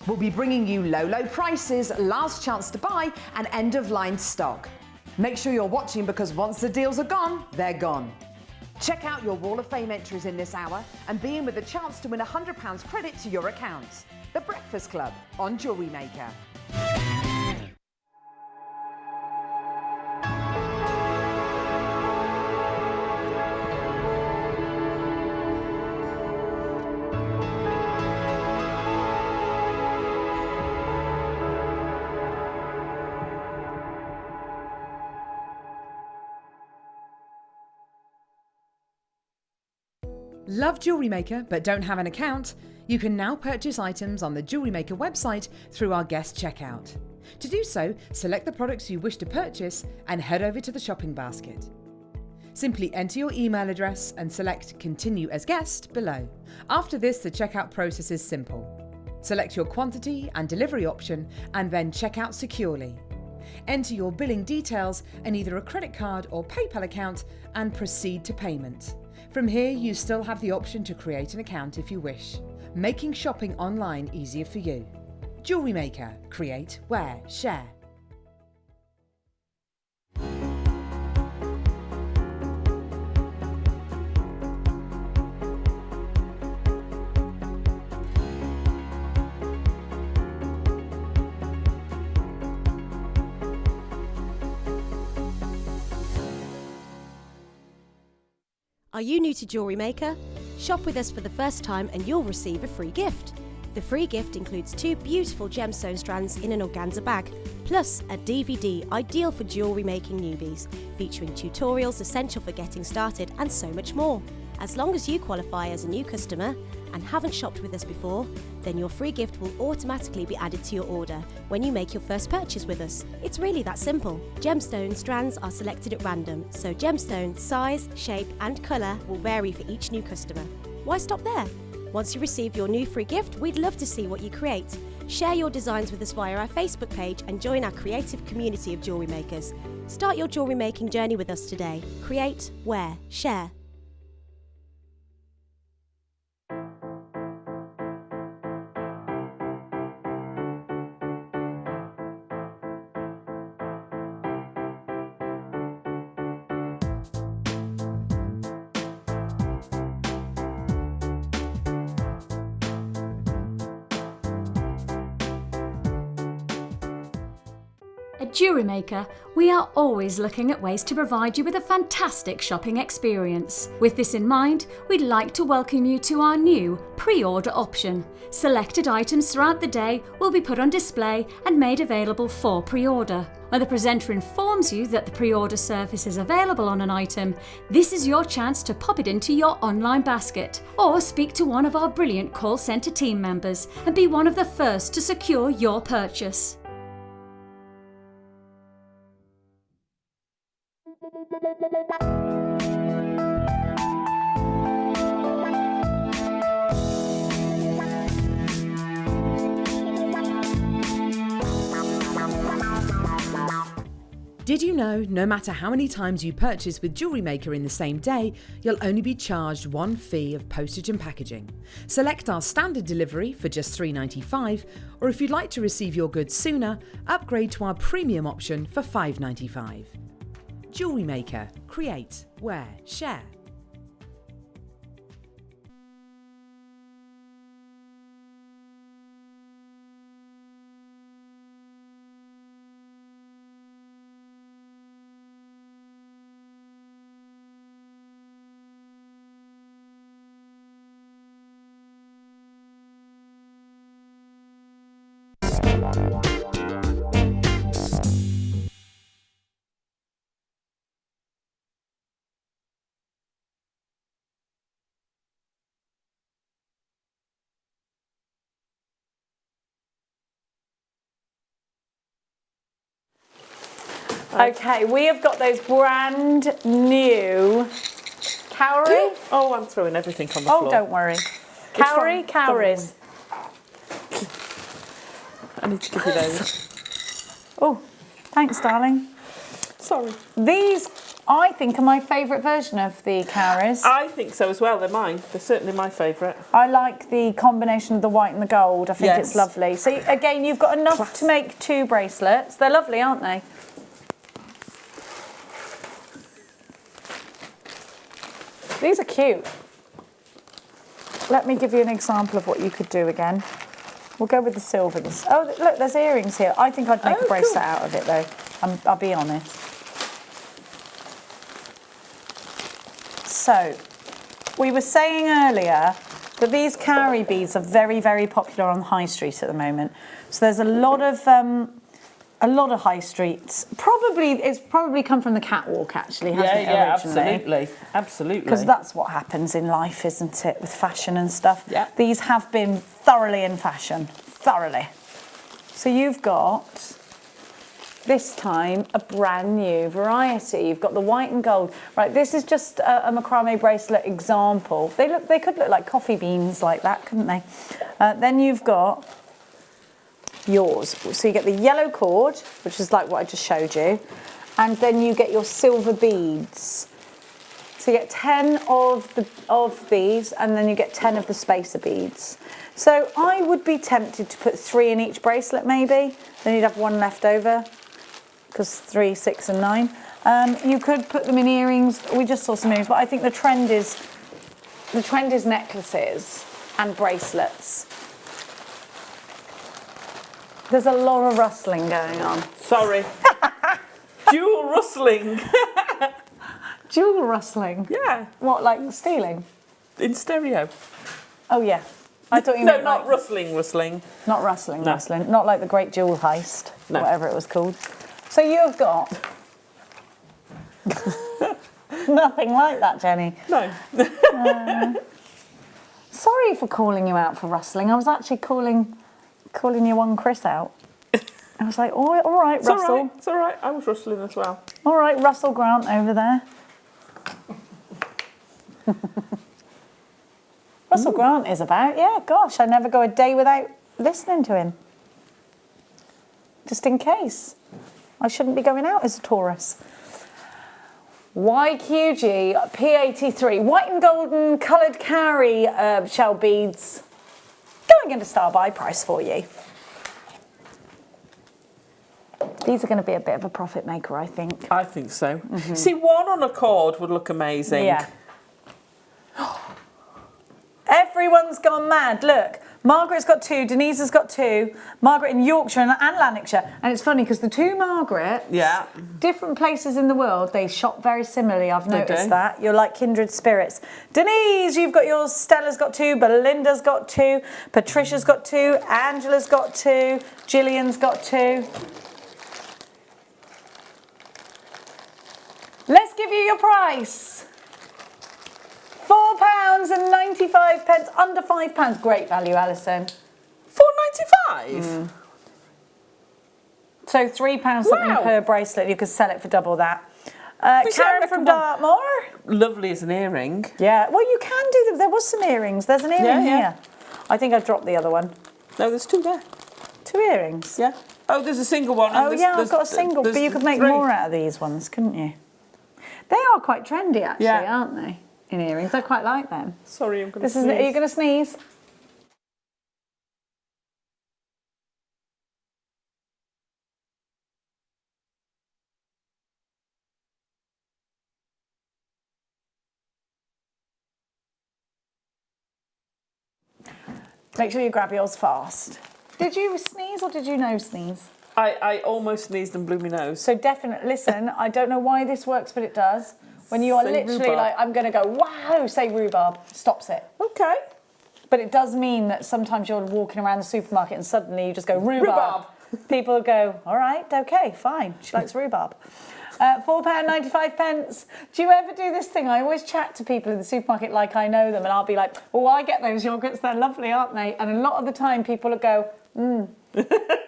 We'll be bringing you low prices, last chance to buy, and end-of-line stock. Make sure you're watching because once the deals are gone, they're gone. Check out your Wall of Fame entries in this hour and be in with a chance to win £100 credit to your account. The Breakfast Club on Jewellery Maker. Love Jewellery Maker but don't have an account? You can now purchase items on the Jewellery Maker website through our guest checkout. To do so, select the products you wish to purchase and head over to the shopping basket. Simply enter your email address and select Continue as Guest below. After this, the checkout process is simple. Select your quantity and delivery option and then check out securely. Enter your billing details and either a credit card or PayPal account and proceed to payment. From here, you still have the option to create an account if you wish, making shopping online easier for you. Jewellery Maker. Create, wear, share. Are you new to Jewellery Maker? Shop with us for the first time and you'll receive a free gift. The free gift includes 2 beautiful gemstone strands in an organza bag, plus a DVD ideal for jewellery making newbies, featuring tutorials essential for getting started and so much more. As long as you qualify as a new customer and haven't shopped with us before, then your free gift will automatically be added to your order when you make your first purchase with us. It's really that simple. Gemstone strands are selected at random, so gemstone size, shape and colour will vary for each new customer. Why stop there? Once you receive your new free gift, we'd love to see what you create. Share your designs with us via our Facebook page and join our creative community of jewellery makers. Start your jewellery making journey with us today. Create, wear, share. At Jewellery Maker, we are always looking at ways to provide you with a fantastic shopping experience. With this in mind, we'd like to welcome you to our new pre-order option. Selected items throughout the day will be put on display and made available for pre-order. When the presenter informs you that the pre-order service is available on an item, this is your chance to pop it into your online basket or speak to one of our brilliant call centre team members and be one of the first to secure your purchase. Did you know no matter how many times you purchase with Jewellery Maker in the same day, you'll only be charged one fee of postage and packaging? Select our standard delivery for just $3.95, or if you'd like to receive your goods sooner, upgrade to our premium option for $5.95. Jewellery Maker. Create, wear, share. Okay, we have got those brand new cowrie. Oh, I'm throwing everything on the Oh, floor. don't worry. Cowries. I need to give you those. Oh, thanks, darling. Sorry. These, I think, are my favourite version of the cowries. I think so as well. They're mine. They're certainly my favourite. I like the combination of the white and the gold. I think Yes. it's lovely. So again, you've got enough to make 2 bracelets. They're lovely, aren't they? These are cute. Let me give you an example of what you could do again. We'll go with the silver. Oh, look, there's earrings here. I think I'd make a bracelet out of it, though. I'll be honest. So, we were saying earlier that these cowrie beads are very, very popular on the high street at the moment. So there's a lot of high streets. It's probably come from the catwalk, actually, hasn't it, originally? Absolutely. Because that's what happens in life, isn't it, with fashion and stuff. Yeah. These have been thoroughly in fashion, thoroughly. So you've got, this time, a brand new variety. You've got the white and gold. Right, this is just a macrame bracelet example. They could look like coffee beans like that, couldn't they? Then you've got yours. So you get the yellow cord, which is like what I just showed you, and then you get your silver beads. So you get 10 of these, and then you get 10 of the spacer beads. So I would be tempted to put 3 in each bracelet, maybe. Then you'd have 1 left over, because 3, 6, and 9. You could put them in earrings. We just saw some earrings, but I think the trend is necklaces and bracelets. There's a lot of rustling going on. Sorry. Jewel rustling. Jewel rustling? Yeah. What, like stealing? In stereo. Oh, yeah. I thought you No, meant not like, rustling. not rustling, No. rustling. Not like the Great Jewel Heist, No. whatever it was called. So you have got nothing like that, Jenny. No. Sorry for calling you out for rustling. I was actually calling your one Chris out. I was like, oh, all right, It's Russell. all right. It's all right. I was rustling as well. All right, Russell Grant over there. Russell Grant is about, yeah, gosh, I never go a day without listening to him. Just in case. I shouldn't be going out as a Taurus. YQG P83, white and golden coloured cowrie shell beads. Going into star buy price for you. These are going to be a bit of a profit maker, I think. I think so. See, 1 on a cord would look amazing. Yeah. Everyone's gone mad. Look, Margaret's got 2, Denise has got 2, Margaret in Yorkshire and Lanarkshire. And it's funny because the 2 Margarets, Yeah. different places in the world, they shop very similarly. I've They noticed do. that. You're like kindred spirits. Denise, you've got yours. Stella's got 2, Belinda's got 2, Patricia's got 2, Angela's got 2, Gillian's got 2. Let's give you your price. £4.95, under £5. Great value, Allison. $4.95. So £3 something Wow. per bracelet. You could sell it for double that. We should Karen make from them Dartmoor. Lovely as an earring. Yeah, well, you can do them. There was some earrings. There's an earring Yeah, yeah. here. I think I've dropped the other one. No, there's 2 there. 2 earrings. Yeah. Oh, there's a single one. Oh yeah, I've got a single, but you could make more out of these ones, couldn't you? They are quite trendy, actually, aren't they? In earrings, I quite like them. Sorry, I'm going to sneeze. Are you going to sneeze? Make sure you grab yours fast. Did you sneeze or did you no sneeze? I almost sneezed and blew my nose. So definitely, listen, I don't know why this works, but it does. When you are Say literally rhubarb. like, I'm going to go, wow, say rhubarb, stops it. Okay. But it does mean that sometimes you're walking around the supermarket and suddenly you just go, rhubarb. People go, all right, okay, fine. She likes rhubarb. £4.95. Do you ever do this thing? I always chat to people in the supermarket like I know them, and I'll be like, oh, I get those yogurts, they're lovely, aren't they? And a lot of the time people will go, And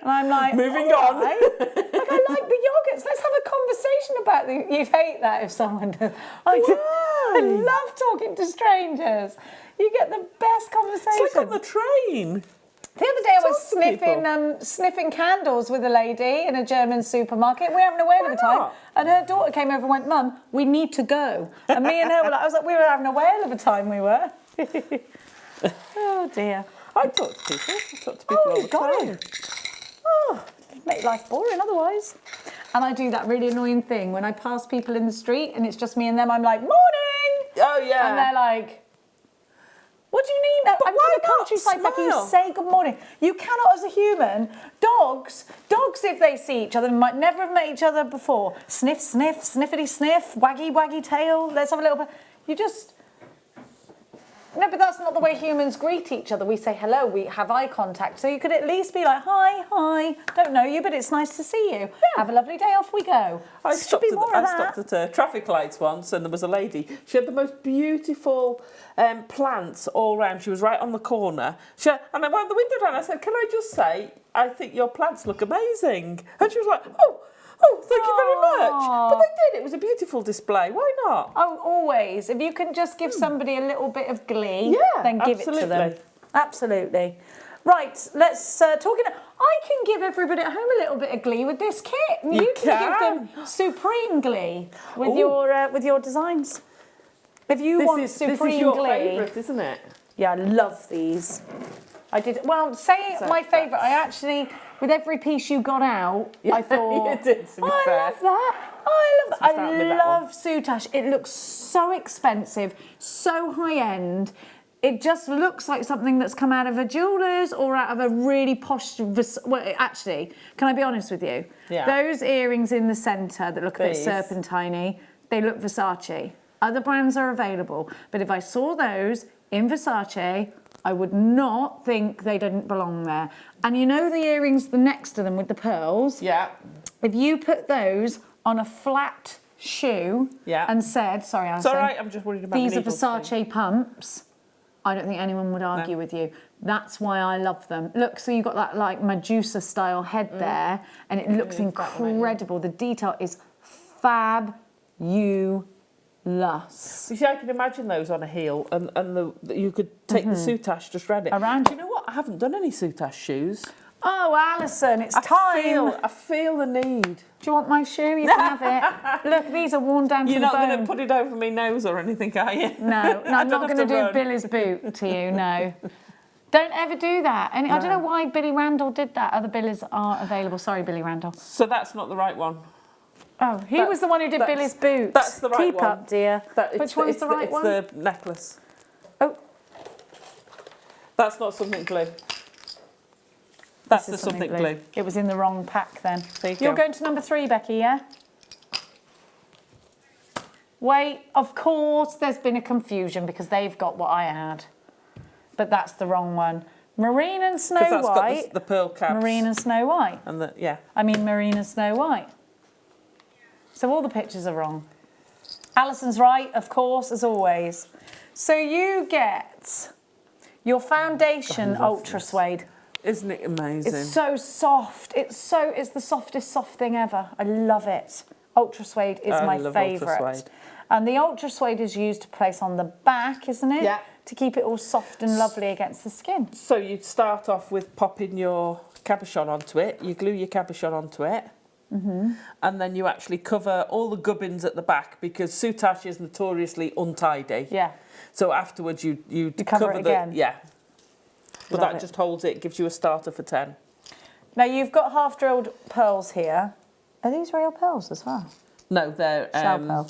I'm like, moving on. Like, I like the yogurts. Let's have a conversation about them. You'd hate that if someone did. I love talking to strangers. You get the best conversation. It's like on the train. The other day I was Talk to sniffing candles with a lady in a German supermarket. We were having a whale of a time. And her daughter came over and went, Mum, we need to go. And me and her were like, I was like, we were having a whale of a time, we were. Oh dear. I talk to people. I talk to people all the time. Oh, make life boring otherwise. And I do that really annoying thing when I pass people in the street and it's just me and them, I'm like, morning! Oh, yeah. And they're like, what do you mean? I'm from the countryside, Becky. You say good morning. You cannot, as a human. Dogs, if they see each other, might never have met each other before. Sniff, sniff, sniffity sniff, waggy, waggy tail. Let's have a little bit. You just... No, but that's not the way humans greet each other. We say hello, we have eye contact. So you could at least be like, hi, hi, don't know you, but it's nice to see you. Yeah. Have a lovely day, off we go. I stopped at traffic lights once and there was a lady. She had the most beautiful plants all round. She was right on the corner. And I wound the window down. I said, can I just say, I think your plants look amazing. And she was like, oh, thank you very much. But they did. It was a beautiful display. Why not? Oh, always. If you can just give somebody a little bit of glee, then give it to them. Absolutely. Right, let's talk. I can give everybody at home a little bit of glee with this kit. And you can give them supreme glee with your designs. If you want supreme this is your glee, favourite, isn't it? Yeah, I love these. I did. Well, my favourite. I actually, with every piece you got out, I thought, you did, to be fair. love that. I love Soutache. It looks so expensive, so high end. It just looks like something that's come out of a jeweller's or out of a really posh... Well, actually, can I be honest with you? Yeah. Those earrings in the centre that look a bit serpentine-y, they look Versace. Other brands are available, but if I saw those in Versace, I would not think they didn't belong there. And you know the earrings the next to them with the pearls? Yeah. If you put those on a flat shoe and said, sorry, Allison, it's all right, I'm just worried about these are Versace pumps, I don't think anyone would argue with you. That's why I love them. Look, so you've got that like Medusa style head there, and it looks incredible. The detail is fabulous. You see, I can imagine those on a heel, and you could take the Soutache just round it. Do you know what? I haven't done any Soutache shoes. Oh, Allison, it's time. I feel the need. Do you want my shoe? You can have it. Look, these are worn down to the bone. You're not going to put it over my nose or anything, are you? No, I'm not going to do Billy's boot to you, no. Don't ever do that. And I don't know why Billy Randall did that. Other Billies aren't available. Sorry, Billy Randall. So that's not the right one. Oh, he was the one who did Billy's boots. That's the right one. Keep one. up, dear. Which one's the right one? It's the necklace. Oh. That's not something glue. That's the something glue. It was in the wrong pack then. You're going to number 3, Becky, yeah? Wait, of course there's been a confusion because they've got what I had. But that's the wrong one. Marine and Snow White. Got the pearl caps. Marine and Snow White. And Marine and Snow White. So all the pictures are wrong. Alison's right, of course, as always. So you get your foundation ultra suede. Isn't it amazing? It's so soft. It's the softest soft thing ever. I love it. Ultra suede is my favourite. And the ultra suede is used to place on the back, isn't it? Yeah. To keep it all soft and lovely against the skin. So you'd start off with popping your cabochon onto it. You glue your cabochon onto it. And then you actually cover all the gubbins at the back because Soutache is notoriously untidy. Yeah. So afterwards you cover it again. Yeah. But Love that it. just holds it, gives you a starter for 10. Now you've got half drilled pearls here. Are these real pearls as well? No, they're Shell pearl.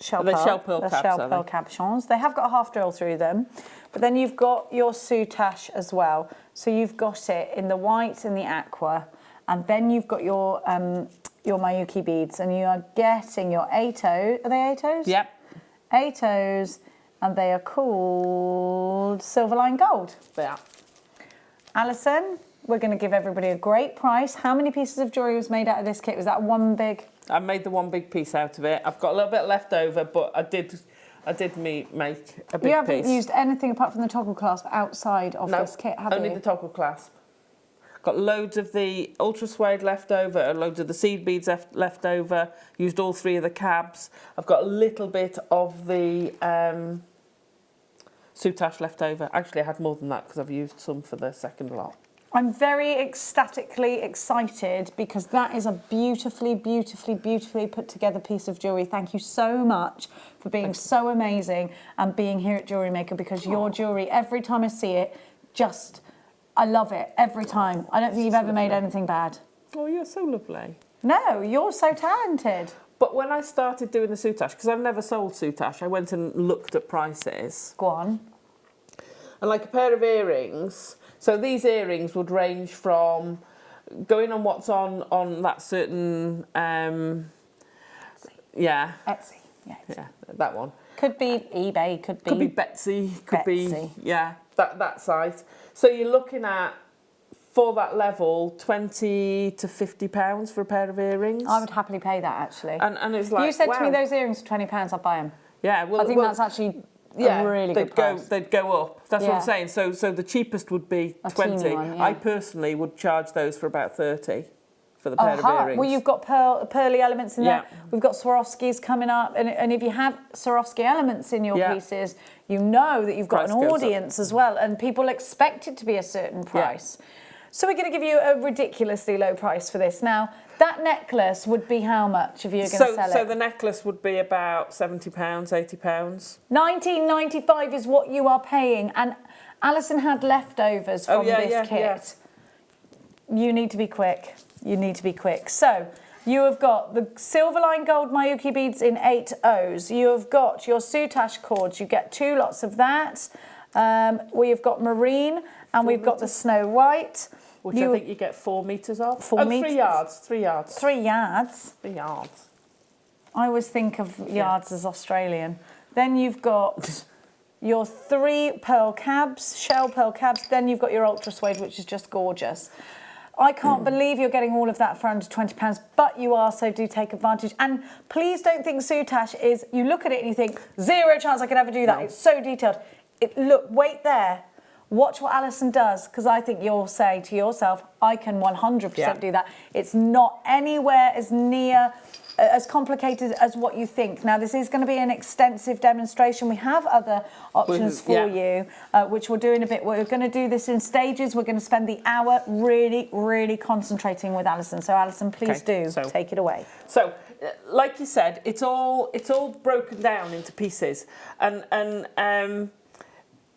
Shell They're pearl. shell pearl They're caps, shell are pearl they? cabochons. They have got a half drill through them, but then you've got your Soutache as well. So you've got it in the white and the aqua, and then you've got your Miyuki beads, and you are getting your 8 O's. Are they 8 O's? Yep. 8 O's, and they are called Silverline Gold. They are. Allison, we're going to give everybody a great price. How many pieces of jewellery was made out of this kit? Was that one big? I made the one big piece out of it. I've got a little bit left over, but I did make a big You haven't piece. used anything apart from the toggle clasp outside of this kit, have only you? the toggle clasp. Got loads of the ultra suede left over, loads of the seed beads left over. Used all 3 of the cabs. I've got a little bit of the Soutache left over. Actually, I had more than that because I've used some for the second lot. I'm very ecstatically excited because that is a beautifully, beautifully, beautifully put together piece of jewellery. Thank you so much for being so amazing and being here at Jewellery Maker, because your jewellery, every time I see it, I love it every time. I don't think you've ever made anything bad. Oh, you're so lovely. No, you're so talented. But when I started doing the Soutache, because I've never sold Soutache, I went and looked at prices. Go on. And like a pair of earrings, so these earrings would range from, going on what's on that certain, yeah, Etsy. Yeah. yeah, that one. Could be eBay, could be Betsy, could Betsy. be, yeah, that site. So you're looking at, for that level, £20 to £50 for a pair of earrings. I would happily pay that, actually. And it's like, you said wow. to me those earrings for £20, I'd buy them. Yeah, well, I think that's actually a really good price. They'd go up. That's what Yeah. I'm saying. So the cheapest would be A 20. teeny one, yeah. I personally would charge those for about 30 for the pair of earrings. Well, you've got pearly elements in there. Yeah. We've got Swarovskis coming up, and if you have Swarovski elements in your Yeah. pieces, you know that you've got Price an goes up. audience as well, and people expect it to be a certain price. So we're going to give you a ridiculously low price for this. Now, that necklace would be how much if you're going to sell it? So the necklace would be about £70, £80. $19.95 is what you are paying, and Alison had leftovers from this kit. Yeah. You need to be quick. You need to be quick. So you have got the Silverline Gold Miyuki beads in 8 O's. You have got your Soutache cords. You get 2 lots of that. We've got marine, and we've got the snow white. Which I think you get 4 metres of. 4 metres? 3 yards. 3 yards. 3 yards. 3 yards. I always think of yards as Australian. Then you've got your 3 pearl cabs, shell pearl cabs. Then you've got your ultra suede, which is just gorgeous. I can't believe you're getting all of that for under £20, but you are, so do take advantage. And please don't think Soutache is, you look at it and you think, 0 chance I could ever do that. No. It's so detailed. Look, wait there. Watch what Alison does, because I think you'll say to yourself, I can 100% do that. It's not anywhere as near, as complicated as what you think. Now, this is going to be an extensive demonstration. We have other options for you, which we'll do in a bit. We're going to do this in stages. We're going to spend the hour really, really concentrating with Alison. So, Alison, please take it away. So, like you said, it's all broken down into pieces, and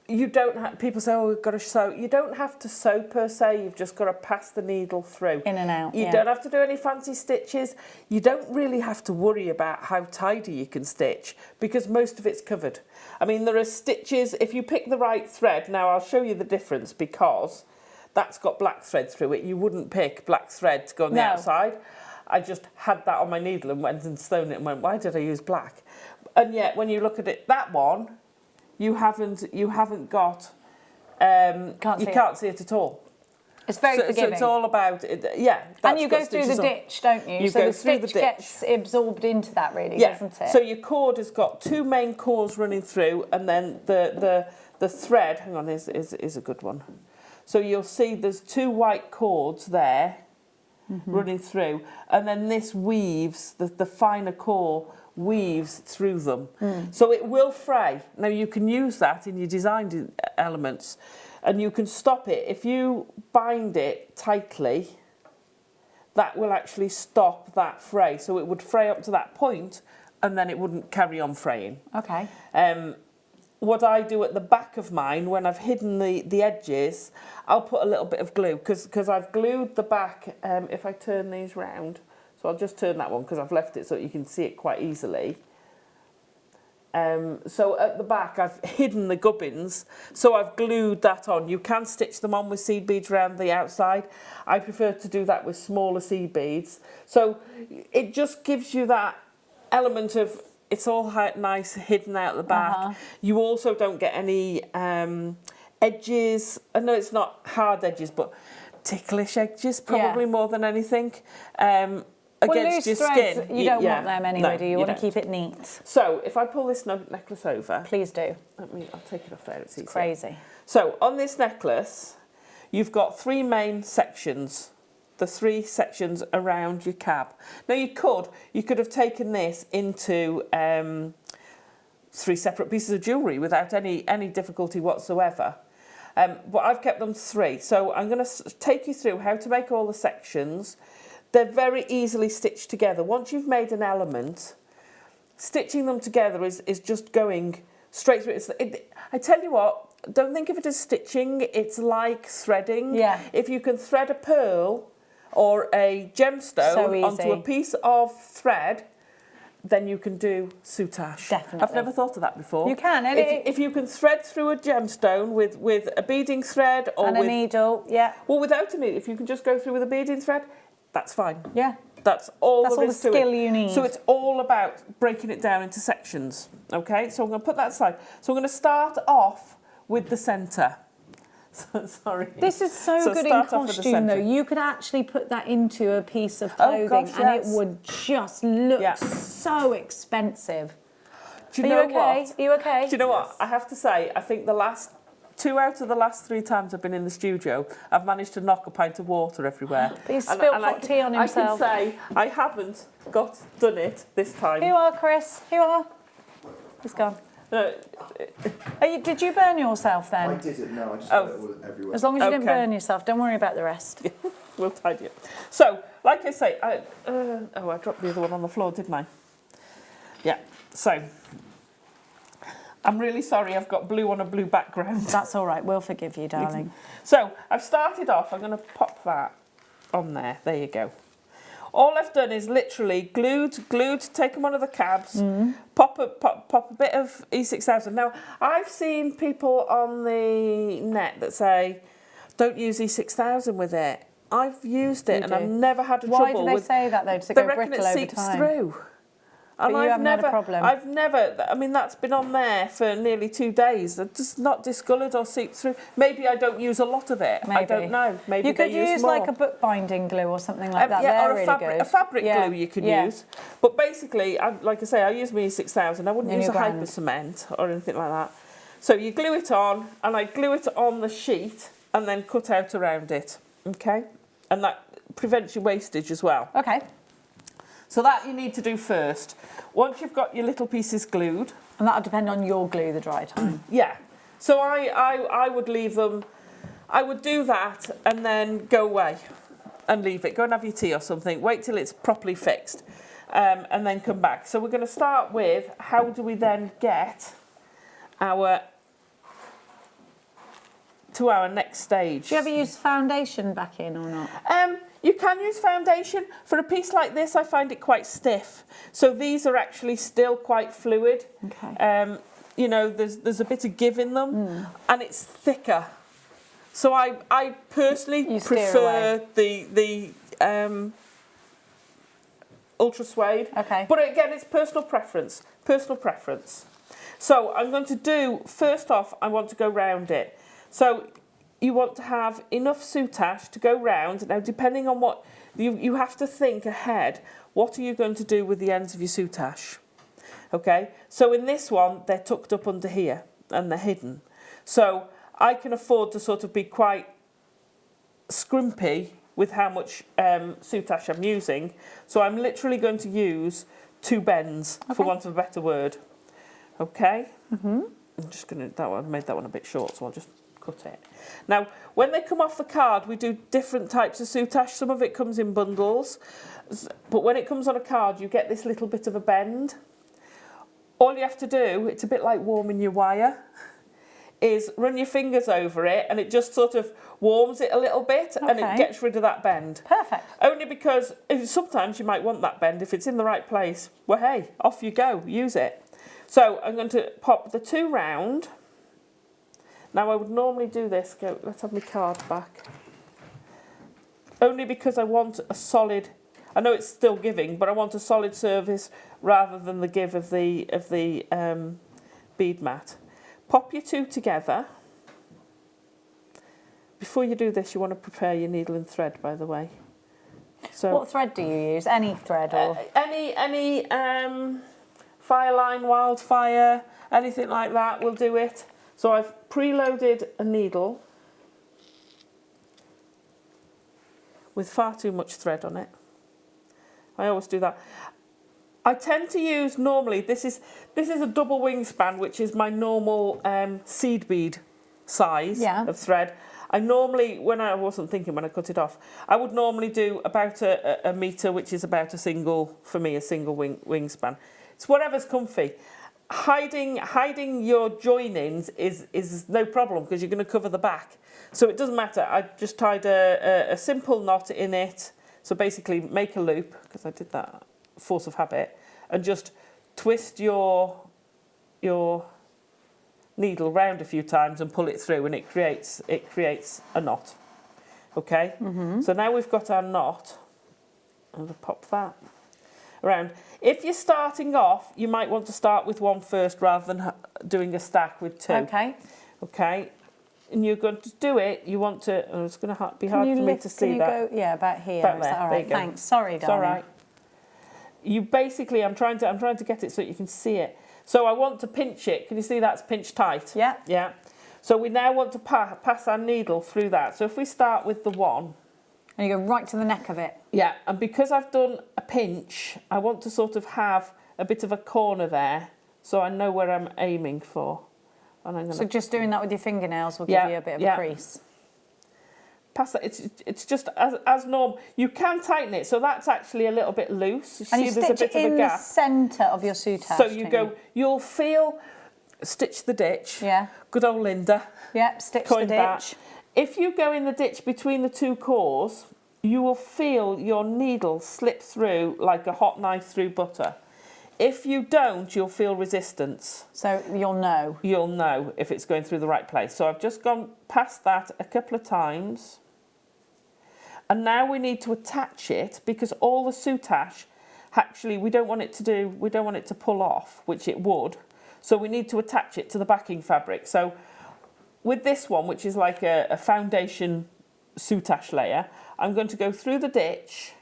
you don't have, people say, oh, we've got to sew. You don't have to sew per se, you've just got to pass the needle through. In and out, You don't have to do any fancy stitches. You don't really have to worry about how tidy you can stitch, because most of it's covered. I mean, there are stitches, if you pick the right thread, now I'll show you the difference, because that's got black thread through it. You wouldn't pick black thread to go on the outside. I just had that on my needle and went and sewn it and went, why did I use black? And yet, when you look at it, that one, you haven't got, you can't see it at all. It's very forgiving. So it's all about, and you go through the ditch, don't you? So the stitch gets absorbed into that, really, doesn't it? So your cord has got 2 main cords running through, and then the thread, hang on, is a good one. So you'll see there's 2 white cords there running through, and then this weaves, the finer core weaves through them. So it will fray. Now you can use that in your designed elements, and you can stop it. If you bind it tightly, that will actually stop that fray. So it would fray up to that point, and then it wouldn't carry on fraying. Okay. What I do at the back of mine, when I've hidden the edges, I'll put a little bit of glue, because I've glued the back. If I turn these round, so I'll just turn that one because I've left it so you can see it quite easily. So at the back I've hidden the gubbins, so I've glued that on. You can stitch them on with seed beads around the outside. I prefer to do that with smaller seed beads. So it just gives you that element of it's all nice hidden out the back. You also don't get any edges. I know it's not hard edges, but ticklish edges probably more than anything. Against your threads, skin. you don't want them anyway, do you? You want to don't. keep it neat. So if I pull this necklace over, Please do. I'll take it off there. It's easier. Crazy. So on this necklace, you've got 3 main sections. The 3 sections around your cab. Now you could have taken this into 3 separate pieces of jewellery without any difficulty whatsoever. But I've kept them 3. So I'm going to take you through how to make all the sections. They're very easily stitched together. Once you've made an element, stitching them together is just going straight through. I tell you what, don't think of it as stitching. It's like threading. Yeah. If you can thread a pearl or a gemstone onto a piece of thread, then you can do soutache. Definitely. I've never thought of that before. You can. And if you can thread through a gemstone with a beading thread or and a needle, well, without a needle, if you can just go through with a beading thread, that's fine. Yeah. That's all That's all the skill you need. So it's all about breaking it down into sections. Okay, so I'm going to put that aside. So I'm going to start off with the centre. Sorry. This is so good in costume, though. You could actually put that into a piece of clothing, and it would just look so expensive. Do you know okay? what? Are you okay? Do you know what? I have to say, I think the last 2 out of the last 3 times I've been in the studio, I've managed to knock a pint of water everywhere. But he's spilled hot tea on himself. I can say I haven't done it this time. Here you are, Chris. Here you are. He's gone. No. Did you burn yourself then? I didn't, no, I just got it all everywhere. As long as you didn't burn yourself, don't worry about the rest. We'll tidy it. So, like I say, I dropped the other one on the floor, didn't I? Yeah, so I'm really sorry I've got blue on a blue background. That's all right, we'll forgive you, darling. So, I've started off, I'm going to pop that on there. There you go. All I've done is literally glued, taken one of the cabs, pop a bit of E6000. Now, I've seen people on the net that say, don't use E6000 with it. I've used it and I've never had a trouble with it. Why do they say that though? Does it go brittle over time? They reckon it seeps through. But you haven't had a problem? I've never, I mean, that's been on there for nearly 2 days. It's just not discoloured or seeped through. Maybe I don't use a lot of it. Maybe. I don't know. Maybe you could use more. like a bookbinding glue or something like that. Yeah, They're or really a fabric glue you can Yeah. use. But basically, like I say, I use my E6000. I wouldn't In use a your brand. hyper cement or anything like that. So you glue it on, and I glue it on the sheet and then cut out around it. Okay? And that prevents your wastage as well. Okay. So that you need to do first. Once you've got your little pieces glued. And that'll depend on your glue, the dry time. Yeah. So I would leave them, I would do that and then go away and leave it. Go and have your tea or something. Wait till it's properly fixed and then come back. So we're going to start with how do we then get to our next stage. Do you ever use foundation back in or not? You can use foundation. For a piece like this, I find it quite stiff. So these are actually still quite fluid. Okay. You know, there's a bit of give in them, and it's thicker. So I personally prefer the ultra suede. Okay. But again, it's personal preference. Personal preference. So I'm going to do, first off, I want to go round it. So you want to have enough soutache to go round. Now, depending on what, you have to think ahead, what are you going to do with the ends of your soutache? Okay, so in this one, they're tucked up under here and they're hidden. So I can afford to sort of be quite scrimpy with how much soutache I'm using. So I'm literally going to use two bends, for want of a better word. Okay. I'm just going to, I made that one a bit short, so I'll just cut it. Now, when they come off the card, we do different types of soutache. Some of it comes in bundles, but when it comes on a card, you get this little bit of a bend. All you have to do, it's a bit like warming your wire, is run your fingers over it, and it just sort of warms it a little bit, and it gets rid of that bend. Perfect. Only because sometimes you might want that bend. If it's in the right place, well, hey, off you go, use it. So I'm going to pop the two round. Now I would normally do this, let's have my card back. Only because I want a solid, I know it's still giving, but I want a solid surface rather than the give of the bead mat. Pop your two together. Before you do this, you want to prepare your needle and thread, by the way. So what thread do you use? Any thread or any Fireline, Wildfire, anything like that will do it. So I've preloaded a needle with far too much thread on it. I always do that. I tend to use normally, this is a double wingspan, which is my normal seed bead size of thread. I normally, when I wasn't thinking when I cut it off, I would normally do about a metre, which is about a single, for me, a single wingspan. It's whatever's comfy. Hiding your joinings is no problem because you're going to cover the back. So it doesn't matter. I just tied a simple knot in it. So basically make a loop, because I did that force of habit, and just twist your needle round a few times and pull it through, and it creates a knot. Okay? So now we've got our knot. I'm going to pop that around. If you're starting off, you might want to start with one first rather than doing a stack with two. Okay. And you're going to do it, you want to, oh, it's going to be hard for me to see that. Go, yeah, about here. About Is that there. all There right? you go. Thanks. Sorry, darling. It's all right. You basically, I'm trying to get it so you can see it. So I want to pinch it. Can you see that's pinched tight? Yeah. Yeah. So we now want to pass our needle through that. So if we start with the one. And you go right to the neck of it. Yeah, and because I've done a pinch, I want to sort of have a bit of a corner there, so I know where I'm aiming for. And I'm gonna, so just doing that with your fingernails will give you a bit of a crease. Pass that. It's just as normal. You can tighten it, so that's actually a little bit loose. You and see you there's stitch a bit it in of a gap. the centre of your soutache. So you go. You'll feel. Stitch the ditch. Yeah. Good old Linda. Yep. Stitch the ditch. Back. If you go in the ditch between the two cores, you will feel your needle slip through like a hot knife through butter. If you don't, you'll feel resistance. So you'll know. You'll know if it's going through the right place. So I've just gone past that a couple of times. And now we need to attach it, because all the soutache, actually we don't want it to pull off, which it would. So we need to attach it to the backing fabric. So with this one, which is like a foundation soutache layer, I'm going to go through the ditch,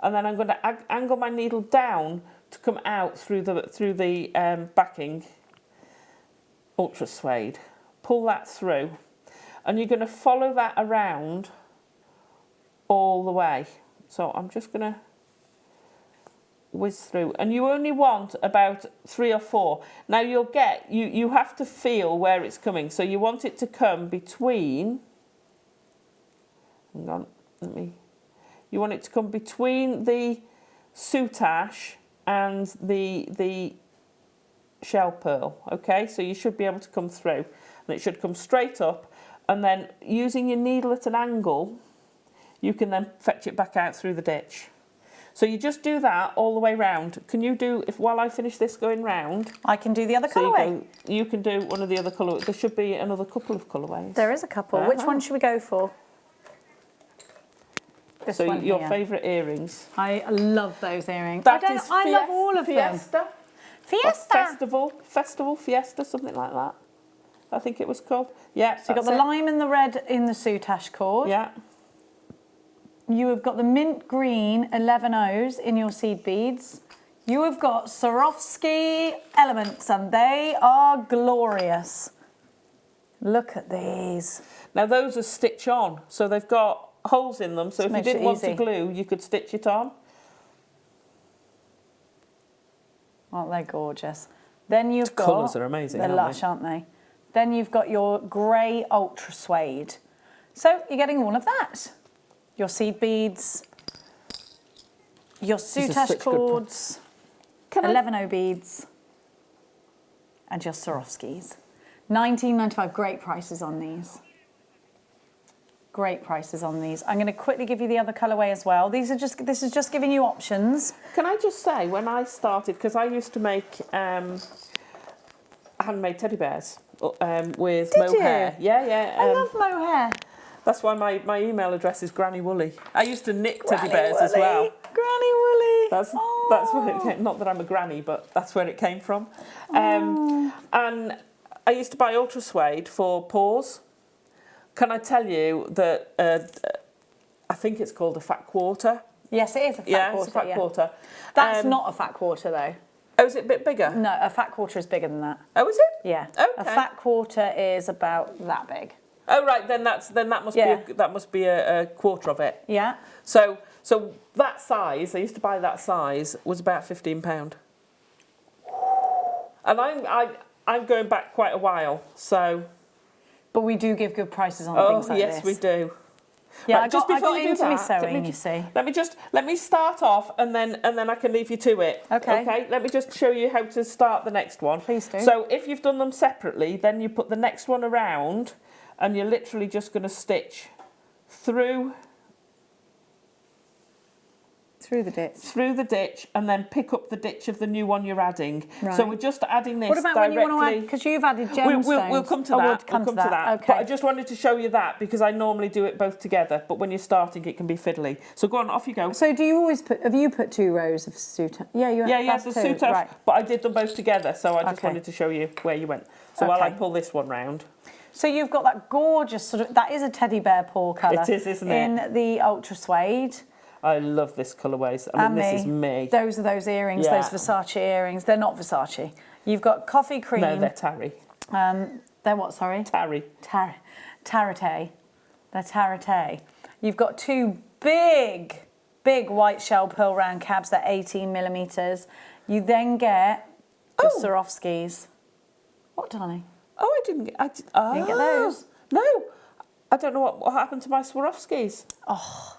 and then I'm going to angle my needle down to come out through the backing ultra suede. Pull that through, and you're going to follow that around all the way. So I'm just going to whiz through, and you only want about 3 or 4. Now you have to feel where it's coming. So you want it to come between. Hang on. You want it to come between the soutache and the shell pearl, okay? So you should be able to come through, and it should come straight up, and then using your needle at an angle, you can then fetch it back out through the ditch. So you just do that all the way round. Can you do, while I finish this going round? I can do the other colourway. You can do one of the other colourways. There should be another couple of colourways. There is a couple. Which one should we go for? This so one your here. favourite earrings. I love those earrings. I love all of Fiesta. them. Fiesta. Festival, Fiesta, something like that. I think it was called. Yeah. So you've got the lime and the red in the soutache cord. Yeah. You have got the mint green 11 O's in your seed beads. You have got Swarovski elements, and they are glorious. Look at these. Now those are stitch on, so they've got holes in them, so if you didn't want to glue, you could stitch it on. Aren't they gorgeous? Then you've got... colours are amazing, They're aren't lush, aren't they? Then you've got your grey ultra suede. So you're getting all of that. Your seed beads, your Soutache cords, 11O beads, and your Swarovskis. $19.95, great prices on these. Great prices on these. I'm going to quickly give you the other colourway as well. This is just giving you options. Can I just say, when I started, because I used to make handmade teddy bears with mohair. Yeah. I love mohair. That's why my email address is Granny Woolly. I used to knit teddy bears as well. Granny Woolly. That's where it came. Not that I'm a granny, but that's where it came from. And I used to buy ultra suede for paws. Can I tell you that I think it's called a fat quarter? Yes, it is a fat quarter. It's a fat quarter. That's not a fat quarter though. Oh, is it a bit bigger? No, a fat quarter is bigger than that. Oh, is it? Yeah. Okay. A fat quarter is about that big. Oh, right. Then that must be a quarter of it. Yeah. So that size, I used to buy that size, was about £15. And I'm going back quite a while, so. But we do give good prices on things like this. Yes, we do. Yeah, Right, I got into my sewing, you see. Let me start off, and then I can leave you to it. Okay. Let me just show you how to start the next one. Please do. So if you've done them separately, then you put the next one around, and you're literally just going to stitch through the ditch, and then pick up the ditch of the new one you're adding. Right. So we're just adding this What about directly. when you want to add, because you've added gemstones. We'll come to that. We'll come to that. Okay. But I just wanted to show you that because I normally do it both together, but when you're starting it can be fiddly. So go on, off you go. So do you always have you put 2 rows of Soutache? Yeah, the Soutache, right. but I did them both together, so I just wanted to show you where you went. So while I pull this one round. So you've got that gorgeous that is a teddy bear paw colour. It is, isn't it? In the ultra suede. I love this colourways. I mean, this is me. Those are those earrings, those Versace earrings. They're not Versace. You've got coffee cream. No, they're Tarry. They're what, sorry? Tarry. Tarate. They're Tarate. You've got 2 big white shell pearl round cabs. They're 18mm. You then get your Swarovskis. What, darling? Oh, I didn't get... You didn't get those? No. I don't know what happened to my Swarovskis. Oh,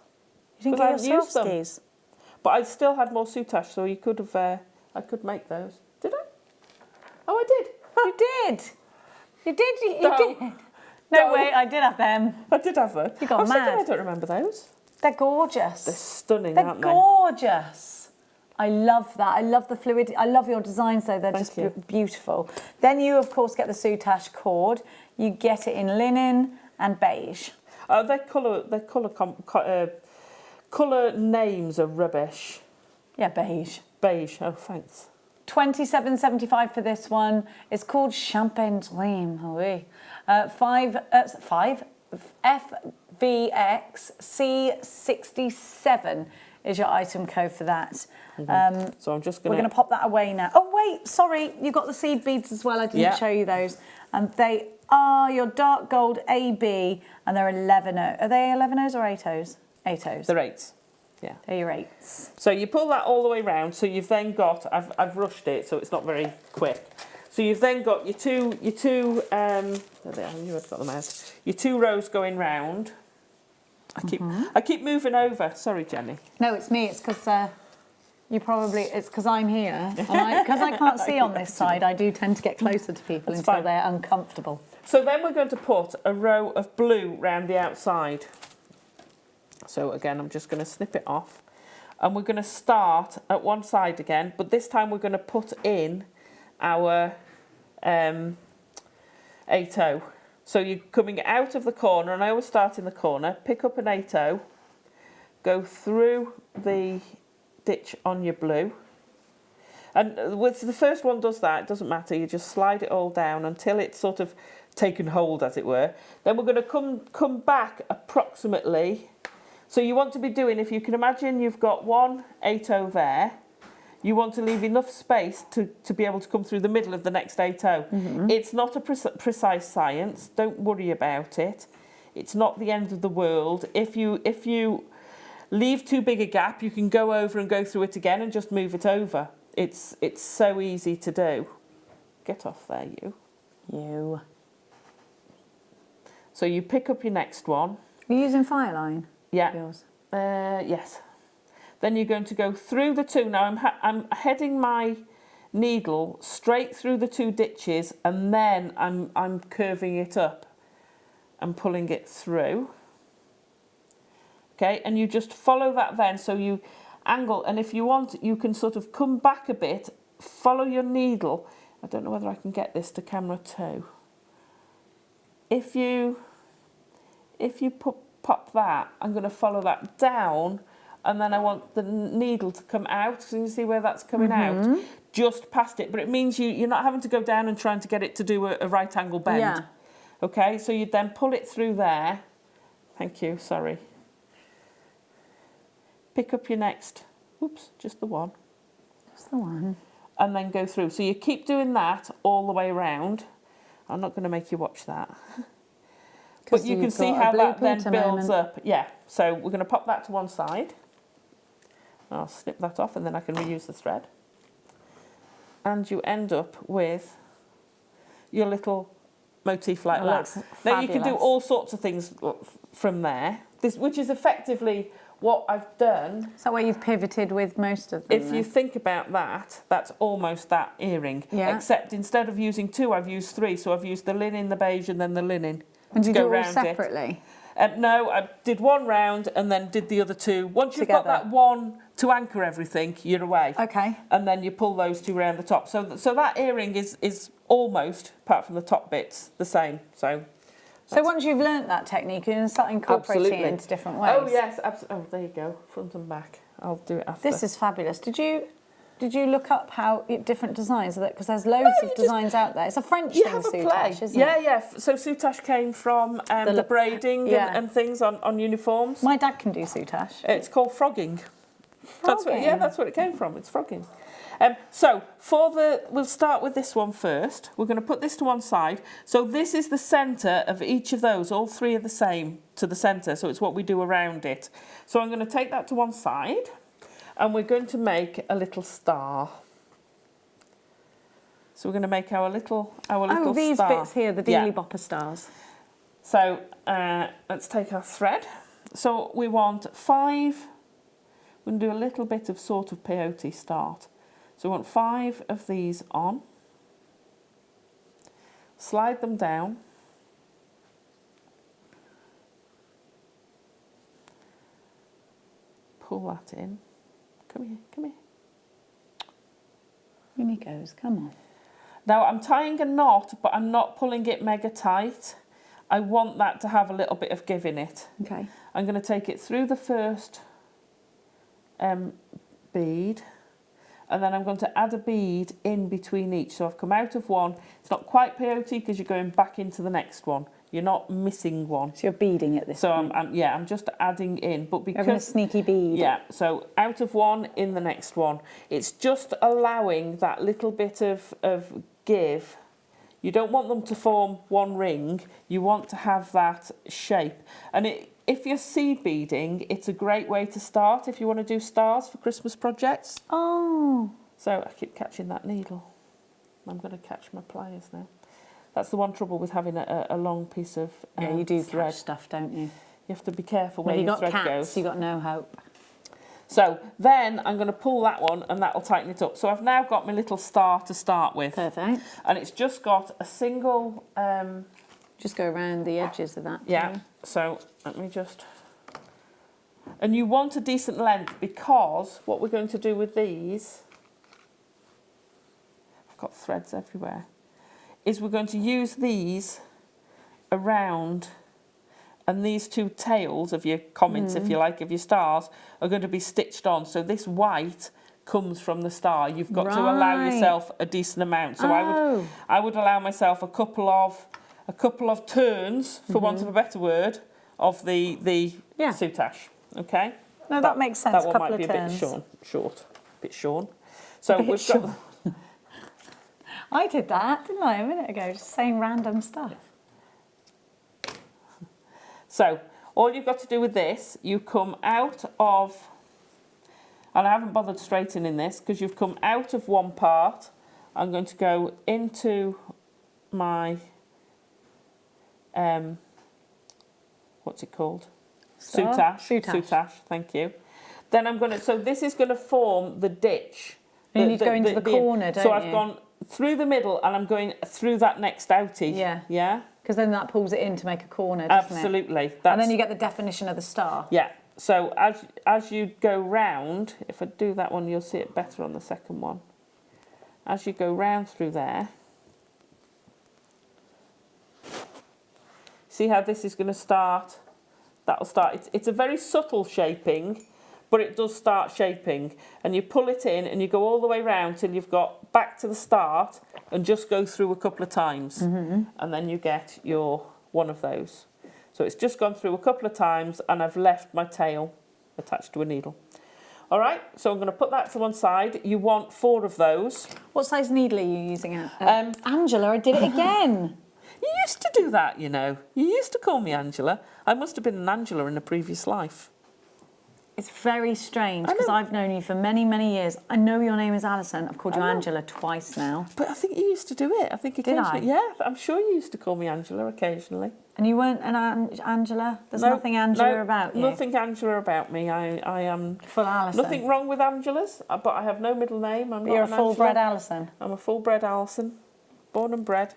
you didn't get your Swarovskis? But I still had more Soutache, so you could have... I could make those. Did I? Oh, I did. You did. You did. No, wait, I did have them. I did have them. You got mad. I don't remember those. They're gorgeous. They're stunning, They're aren't gorgeous. I love that. I love the fluidity. I love your designs, though. They're just beautiful. Then you, of course, get the Soutache cord. You get it in linen and beige. Their colour names are rubbish. Yeah, beige. Beige. Oh, thanks. $27.75 for this one. It's called Champagne Dream. FVX C67 is your item code for that. So I'm just going to... We're going to pop that away now. Oh, wait, sorry. You've got the seed beads as well. I didn't show you those. And they are your dark gold AB, and they're 11O. Are they 11Os or 8Os? 8Os. They're 8s. Yeah. They're your 8s. So you pull that all the way round. So you've then got... I've rushed it, so it's not very quick. So you've then got your two there they are, I knew I'd got them out. Your 2 rows going round. I keep moving over. Sorry, Jenny. No, it's me. It's because it's because I'm here. Because I can't see on this side, I do tend to get closer to people until they're uncomfortable. So then we're going to put a row of blue round the outside. So again, I'm just going to snip it off. And we're going to start at one side again, but this time we're going to put in our 8O. So you're coming out of the corner, and I always start in the corner, pick up an 8O, go through the ditch on your blue. And with the first one does that, it doesn't matter, you just slide it all down until it's sort of taken hold, as it were. Then we're going to come back approximately. So you want to be doing, if you can imagine you've got one 8O there, you want to leave enough space to be able to come through the middle of the next 8O. It's not a precise science. Don't worry about it. It's not the end of the world. If you leave too big a gap, you can go over and go through it again and just move it over. it's so easy to do. Get off there, you. You. So you pick up your next one. Are you using Fireline? Yeah. Yours? Yes. Then you're going to go through the two. Now I'm heading my needle straight through the two ditches, and then I'm curving it up and pulling it through. Okay, and you just follow that then, so you angle, and if you want, you can sort of come back a bit, follow your needle. I don't know whether I can get this to camera too. If you pop that, I'm going to follow that down, and then I want the needle to come out. So you can see where that's coming out, just past it. But it means you're not having to go down and trying to get it to do a right angle bend. Yeah. Okay, so you then pull it through there. Thank you, sorry. Pick up your next, oops, just the one. Just the one. And then go through. So you keep doing that all the way around. I'm not going to make you watch that. But you can see how that then builds up. Yeah, so we're going to pop that to one side. I'll snip that off and then I can reuse the thread. And you end up with your little motif like that. Now you can do all sorts of things from there, which is effectively what I've done. Is that where you've pivoted with most of them? If you think about that, that's almost that earring. Yeah. Except instead of using two, I've used three. So I've used the linen, the beige, and then the linen. And to you go do it all round separately? No, I did one round and then did the other two. Once you've got that one to anchor everything, you're away. Okay. And then you pull those two around the top. So that earring is almost, apart from the top bits, the same. So once you've learnt that technique, you can start incorporating it into different ways. Oh yes, absolutely. Oh, there you go, front and back. I'll do it after. This is fabulous. Did you look up how different designs? Because there's loads of designs out there. It's a French thing, Soutache, isn't it? Yeah. So Soutache came from the braiding and things on uniforms. My dad can do Soutache. It's called frogging. Frogging? That's what it came from. It's frogging. So we'll start with this one first. We're going to put this to one side. So this is the centre of each of those. All three are the same to the centre. So it's what we do around it. So I'm going to take that to one side. And we're going to make a little star. So we're going to make our little star. Oh, these bits here, the Dealy Bopper stars. So let's take our thread. So we want 5. We're going to do a little bit of sort of peyote start. So we want 5 of these on. Slide them down. Pull that in. Come here. In he goes, come on. Now I'm tying a knot, but I'm not pulling it mega tight. I want that to have a little bit of give in it. Okay. I'm going to take it through the first bead, and then I'm going to add a bead in between each. So I've come out of one. It's not quite peyote because you're going back into the next one. You're not missing one. So you're beading at this point. So I'm just adding in, but because you're having a sneaky bead. Yeah. So out of one, in the next one. It's just allowing that little bit of give. You don't want them to form one ring. You want to have that shape. And if you're seed beading, it's a great way to start if you want to do stars for Christmas projects. Oh. So I keep catching that needle. I'm going to catch my pliers now. That's the one trouble with having a long piece of you do thread. catch stuff, don't you? You have to be careful where your thread goes. You've got no hope. So then I'm going to pull that one and that will tighten it up. So I've now got my little star to start with. Perfect. And it's just got a single... just go around the edges of that. Yeah, so let me just... And you want a decent length because what we're going to do with these... I've got threads everywhere. Is we're going to use these around... And these two tails of your comments, if you like, of your stars, are going to be stitched on. So this white comes from the star. You've got to allow yourself a decent amount. So I would allow myself a couple of turns, for want of a better word, of the Soutache. Okay. No, that makes sense. That one might be a bit shorn. So we've got. I did that, didn't I, a minute ago? Just saying random stuff. So all you've got to do with this, you come out of... and I haven't bothered straightening this because you've come out of one part. I'm going to go into my, what's it called? Soutache, thank you. Then I'm going to, so this is going to form the ditch. And you need to go into the corner, don't you? So I've gone through the middle and I'm going through that next outie. Yeah. Yeah? Because then that pulls it in to make a corner, doesn't it? Absolutely. And then you get the definition of the star. Yeah. So as you go round, if I do that one, you'll see it better on the second one. As you go round through there, see how this is going to start? That'll start. It's a very subtle shaping, but it does start shaping. And you pull it in and you go all the way round till you've got back to the start and just go through a couple of times. And then you get your one of those. So it's just gone through a couple of times and I've left my tail attached to a needle. All right, so I'm going to put that to one side. You want 4 of those. What size needle are you using? Angela, I did it again. You used to do that, you know. You used to call me Angela. I must have been an Angela in a previous life. It's very strange because I've known you for many, many years. I know your name is Allison. I've called you Angela twice now. But I think you used to do it. I think occasionally. Did I? Yeah, I'm sure you used to call me Angela occasionally. And you weren't an Angela? There's nothing Angela about you? Nothing Angela about me. I am... Full Allison. Nothing wrong with Angelas, but I have no middle name. I'm You're not a full-bred Allison. I'm a full-bred Allison. Born and bred.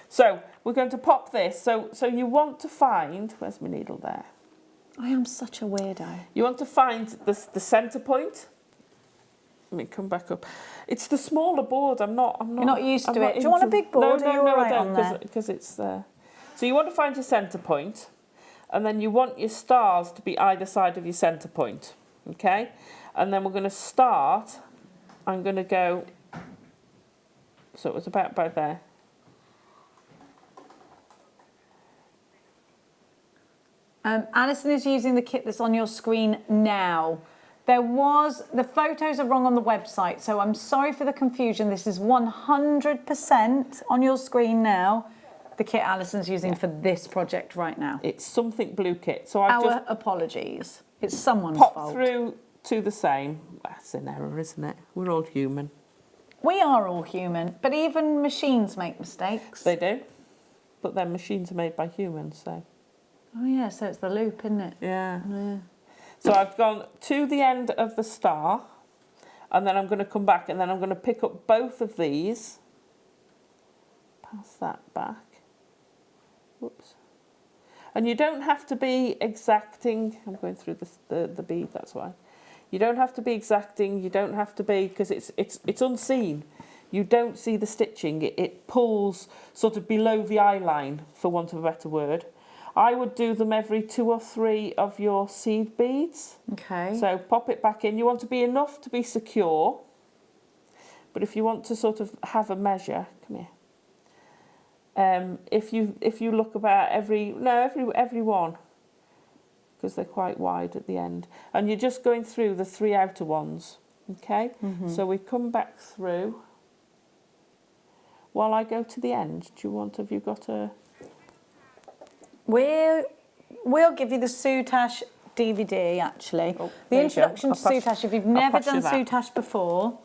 So, we're going to pop this. So you want to find... Where's my needle there? I am such a weirdo. You want to find the centre point. Let me come back up. It's the smaller board. You're not used to it. Do you want a big board? No, I don't, because it's there. So you want to find your centre point, and then you want your stars to be either side of your centre point. Okay? And then we're going to start. I'm going to go. So it was about by there. Alison is using the kit that's on your screen now. The photos are wrong on the website, so I'm sorry for the confusion. This is 100% on your screen now. The kit Alison's using for this project right now. It's something blue kit. So I've just apologies. It's someone's popped fault. through to the same. That's an error, isn't it? We're all human. We are all human, but even machines make mistakes. They do. But then machines are made by humans, so... Oh yeah, so it's the loop, isn't it? Yeah. So I've gone to the end of the star, and then I'm going to come back, and then I'm going to pick up both of these. Pass that back. Whoops. And you don't have to be exacting. I'm going through the bead, that's why. You don't have to be exacting. You don't have to be, because it's unseen. You don't see the stitching. It pulls sort of below the eye line, for want of a better word. I would do them every 2 or 3 of your seed beads. Okay. So pop it back in. You want to be enough to be secure. But if you want to sort of have a measure, come here. If you look about every one, because they're quite wide at the end, and you're just going through the 3 outer ones. Okay. So we come back through. While I go to the end, have you got a? We'll give you the Soutache DVD, actually. The introduction to Soutache, if you've never done Soutache before.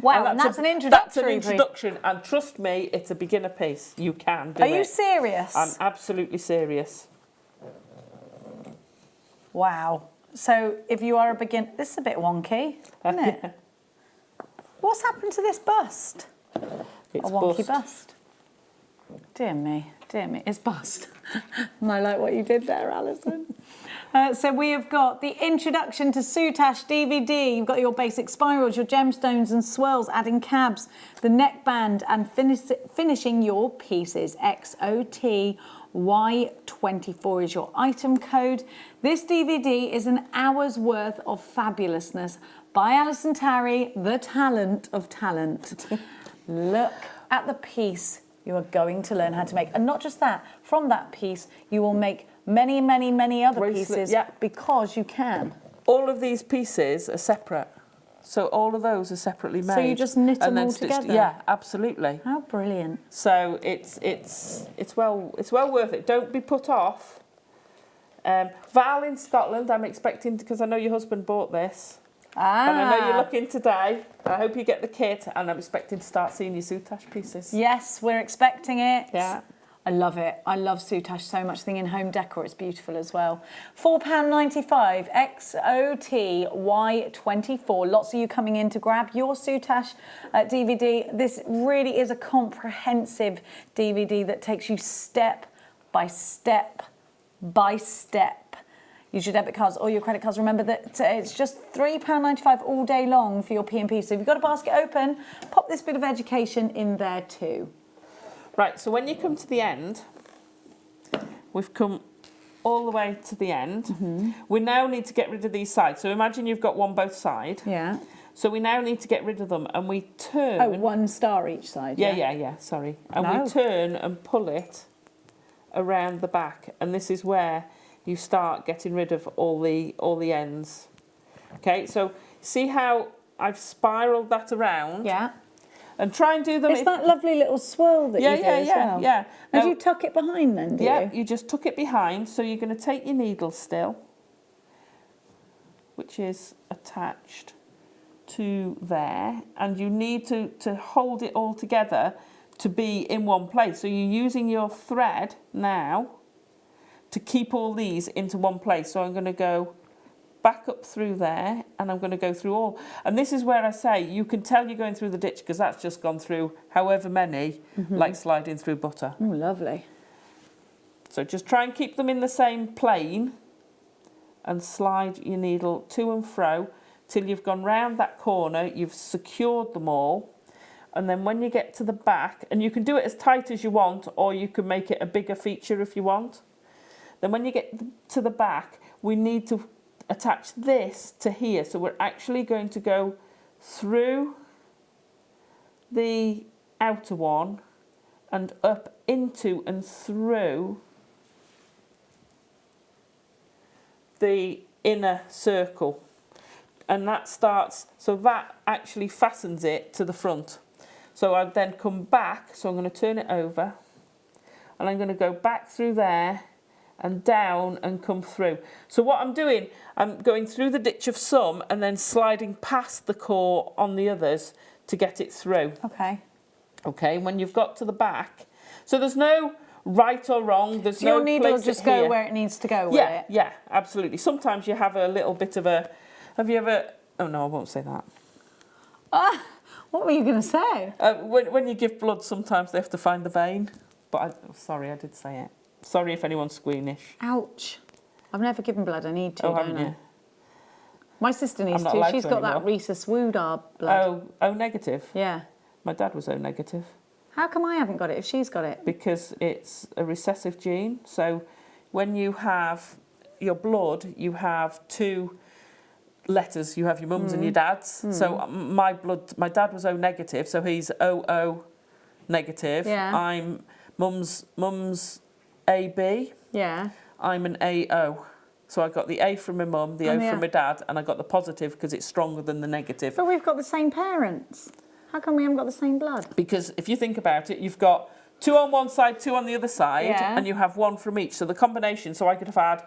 Wow, and that's an introduction. That's an introduction, and trust me, it's a beginner piece. You can do it. Are you serious? I'm absolutely serious. Wow. So if you are a beginner... This is a bit wonky, isn't it? What's happened to this bust? It's a wonky bust. Dear me, it's bust. And I like what you did there, Alison. So we have got the Introduction to Soutache DVD. You've got your basic spirals, your gemstones and swirls, adding cabs, the neckband, and finishing your pieces. XOTY24 is your item code. This DVD is an hour's worth of fabulousness by Allison Tarry, the talent of talent. Look at the piece you are going to learn how to make. And not just that, from that piece, you will make many, many, many other pieces because you can. All of these pieces are separate. So all of those are separately made. So you just knit them all together? Yeah, absolutely. How brilliant. So it's well worth it. Don't be put off. Val in Scotland, I'm expecting, because I know your husband bought this. And I know you're looking today. I hope you get the kit, and I'm expecting to start seeing your Soutache pieces. Yes, we're expecting it. Yeah. I love it. I love Soutache so much. Thing in home decor, it's beautiful as well. £4.95 XOTY24. Lots of you coming in to grab your Soutache DVD. This really is a comprehensive DVD that takes you step by step by step. Use your debit cards or your credit cards. Remember that it's just £3.95 all day long for your P&P. So if you've got a basket open, pop this bit of education in there too. Right, so when you come to the end, we've come all the way to the end. We now need to get rid of these sides. So imagine you've got one both side. Yeah. So we now need to get rid of them, and we turn. Oh, one star each side. Yeah, sorry. And we turn and pull it around the back, and this is where you start getting rid of all the ends. Okay, so see how I've spiraled that around? Yeah. And try and do them. It's that lovely little swirl that you do as well. Yeah. And you tuck it behind then, do you? You just tuck it behind. So you're going to take your needle still, which is attached to there, and you need to hold it all together to be in one place. So you're using your thread now to keep all these into one place. So I'm going to go back up through there, and I'm going to go through all. And this is where I say you can tell you're going through the ditch because that's just gone through however many, like sliding through butter. Oh, lovely. So just try and keep them in the same plane and slide your needle to and fro till you've gone round that corner, you've secured them all. And then when you get to the back, and you can do it as tight as you want, or you can make it a bigger feature if you want. Then when you get to the back, we need to attach this to here. So we're actually going to go through the outer one and up into and through the inner circle. And that starts, so that actually fastens it to the front. So I've then come back, so I'm going to turn it over, and I'm going to go back through there and down and come through. So what I'm doing, I'm going through the ditch of some and then sliding past the core on the others to get it through. Okay. Okay, when you've got to the back. So there's no right or wrong, there's So no your needle will place just here. go where it needs to go with it? Yeah, absolutely. Sometimes you have a little bit of a, have you ever, oh no, I won't say that. What were you going to say? When you give blood, sometimes they have to find the vein. But sorry, I did say it. Sorry if anyone's squeamish. Ouch. I've never given blood. I need to, haven't don't I? you? My sister needs not to. allowed She's to got that anymore. rhesus woundar blood. O negative. Yeah. My dad was O negative How come I haven't got it if she's got it? because it's a recessive gene. So when you have your blood, you have two letters. You have your mum's and your dad's. So my dad was O negative, so he's OO negative. Yeah. I'm mum's AB. Yeah. I'm an AO. So I got the A from my mum, the O And the from my dad, and I got the positive because it's stronger than the negative. But we've got the same parents. How come we haven't got the same blood? Because if you think about it, you've got 2 on one side, 2 on the other side, Yeah. and you have 1 from each. So the combination, so I could have had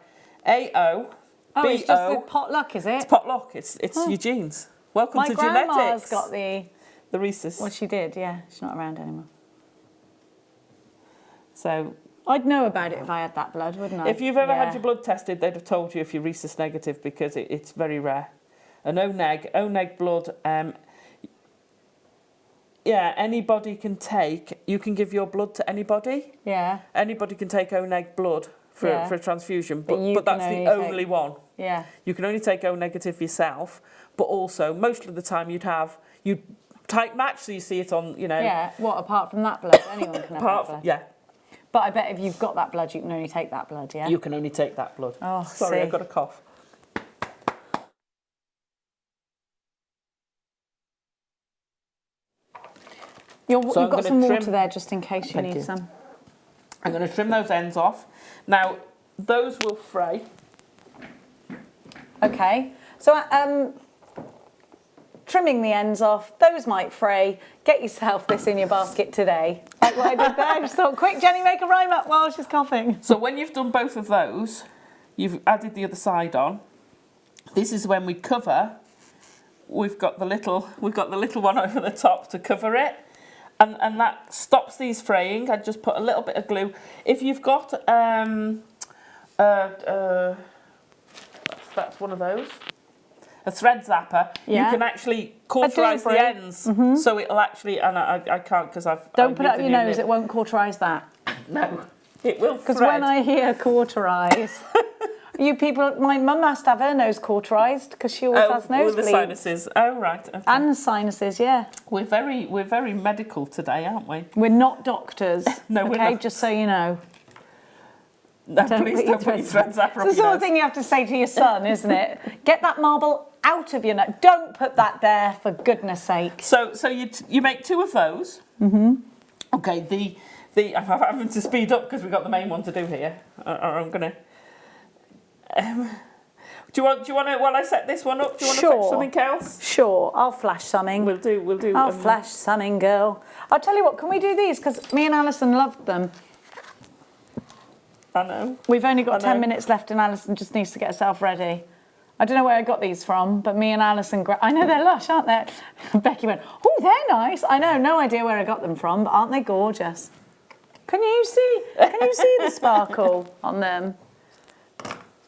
AO, Oh, BO. it's just the potluck, is it? It's potluck. It's your genes. Welcome My to grandma's genetics. got the... The rhesus. Well, she did, yeah. She's not around anymore. So I'd know about it if I had that blood, wouldn't I? if you've ever had Yeah. your blood tested, they'd have told you if you're rhesus negative because it's very rare. An O-neg blood, yeah, anybody can take. You can give your blood to anybody. Yeah, Anybody can take O-neg blood for a transfusion, But you but that's can the only only take- one. yeah. You can only take O negative yourself, but also most of the time you'd type match, so you see it on, Yeah, what, apart from that blood? Anyone can have that blood. yeah, But I bet if you've got that blood, you can only take that blood, yeah? you can only take that blood. Oh, sorry, see. I've got a cough. So You've I'm got gonna some water trim- there just in case you Thank need you. some. I'm going to trim those ends off. Now, those will fray. Okay, so trimming the ends off, those might fray. Get yourself this in your basket today. Like what I did there, I just thought, quick, Jenny, make a rhyme up while she's coughing. So when you've done both of those, you've added the other side on. This is when we cover we've got the little one over the top to cover it, and that stops these fraying. I just put a little bit of glue. If you've got that's one of those, a thread zapper, you can actually cauterize the ends, so it'll actually. And I can't because Don't put it up your nose. It won't cauterize that. No, it will. Because when I hear cauterize. You people, my mum has to have her nose cauterised because she always has nosebleeds. With the sinuses. Oh, right. Okay. And the sinuses, yeah. We're very medical today, aren't we? We're not doctors. No, we're not. Just so you know. No, please don't put your thread zapper up your nose. It's the sort of thing you have to say to your son, isn't it? Get that marble out of your nose. Don't put that there, for goodness sake. So you make 2 of those. Mm-hmm. Okay, I'm having to speed up because we've got the main one to do here. Or I'm going to... do you want to, while I set this one up, do you want to fetch something else? Sure, I'll flash something. We'll do. I'll flash something, girl. I'll tell you what, can we do these? Because me and Allison loved them. I know. We've only got 10 minutes left and Allison just needs to get herself ready. I don't know where I got these from, but me and Allison... I know they're lush, aren't they? Becky went, oh, they're nice. I know, no idea where I got them from, but aren't they gorgeous? Can you see the sparkle on them?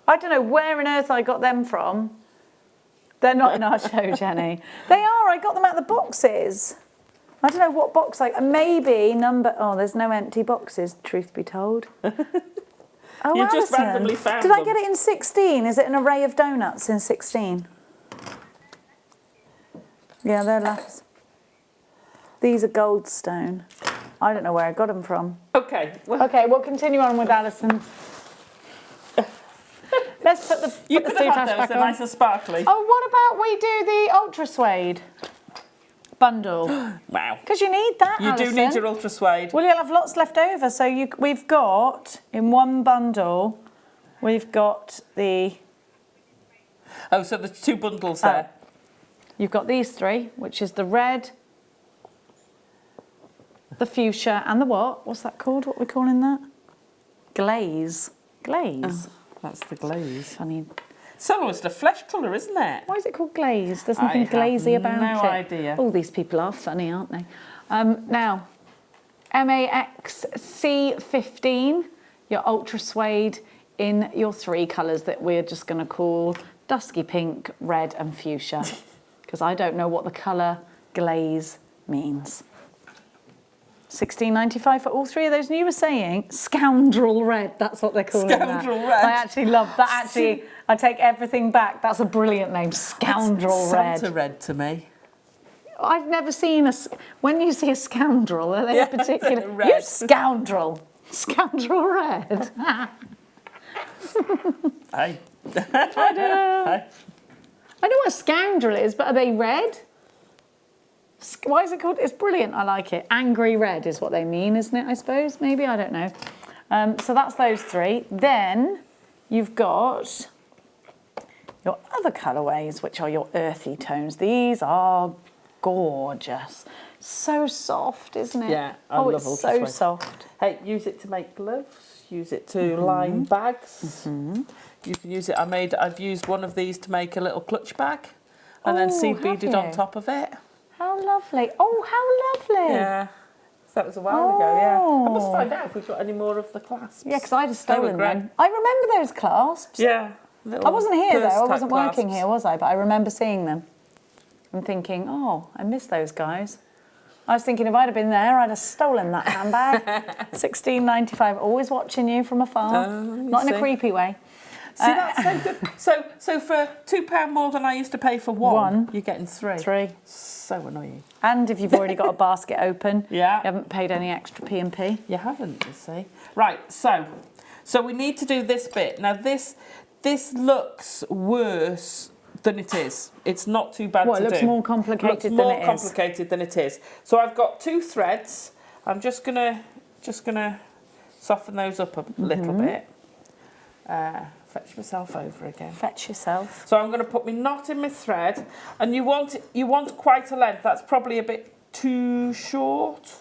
I don't know where on earth I got them from. They're not in our show, Jenny. They are. I got them out of the boxes. I don't know what box maybe number... Oh, there's no empty boxes, truth be told. Oh, you Allison, just randomly found did them. I get it in 16? Is it an array of donuts in 16? Yeah, they're last. These are Goldstone. I don't know where I got them from. Okay. Okay, we'll continue on with Allison. Let's put the Soutache back on. They're nice and sparkly. Oh, what about we do the ultra suede bundle? Wow. Because you need that, You Allison. do need your ultra suede. Well, you'll have lots left over. So we've got, in one bundle, we've got the... Oh, so there's 2 bundles there. You've got these 3, which is the red, the fuchsia, and the what? What's that called? What are we calling that? Glaze. Glaze. Oh, that's the glaze. Funny. It's almost a flesh colour, isn't it? Why is it called glaze? There's nothing glazy about it. No idea. All these people are funny, aren't they? Now, MAXC15, your ultra suede in your 3 colours that we're just going to call dusky pink, red and fuchsia. Because I don't know what the colour glaze means. £16.95 for all 3 of those. And you were saying scoundrel red. That's what they're calling Scoundrel that. red. I actually love that. Actually, I take everything back. That's a brilliant name. Scoundrel red. Santa red to me. I've never seen when you see a scoundrel, are they a particular... Red. You scoundrel. Scoundrel red. I don't know. I know what a scoundrel is, but are they red? Why is it called? It's brilliant. I like it. Angry red is what they mean, isn't it? I suppose. Maybe. I don't know. So that's those 3. Then you've got your other colourways, which are your earthy tones. These are gorgeous. So soft, isn't it? Yeah, I love it's ultra so suede. soft. Hey, use it to make gloves. Use it to line bags. You can use it. I've used one of these to make a little clutch bag, and then seed beaded on top of it. How lovely. Oh, how lovely. Yeah. So that was a while ago, yeah. I must find out if we've got any more of the clasps. Yeah, because I'd have stolen great. them. I remember those clasps. Yeah. I wasn't here though. I purse-type wasn't working clasps. here, was I? But I remember seeing them and thinking, oh, I miss those guys. I was thinking if I'd have been there, I'd have stolen that handbag. £16.95. Always watching you from afar. Not in a creepy way. See, that's so good. So for £2 more than I used to pay for one, you're getting 3. 3. So annoying. And if you've already got a basket open, Yeah. you haven't paid any extra P&P. You haven't, you see. Right, so we need to do this bit. Now this looks worse than it is. It's not too bad to do. It looks more complicated than it is. More complicated than it is. So I've got 2 threads. I'm just gonna soften those up a little bit. Fetch myself over again. Fetch yourself. So I'm going to put my knot in my thread, and you want quite a length. That's probably a bit too short.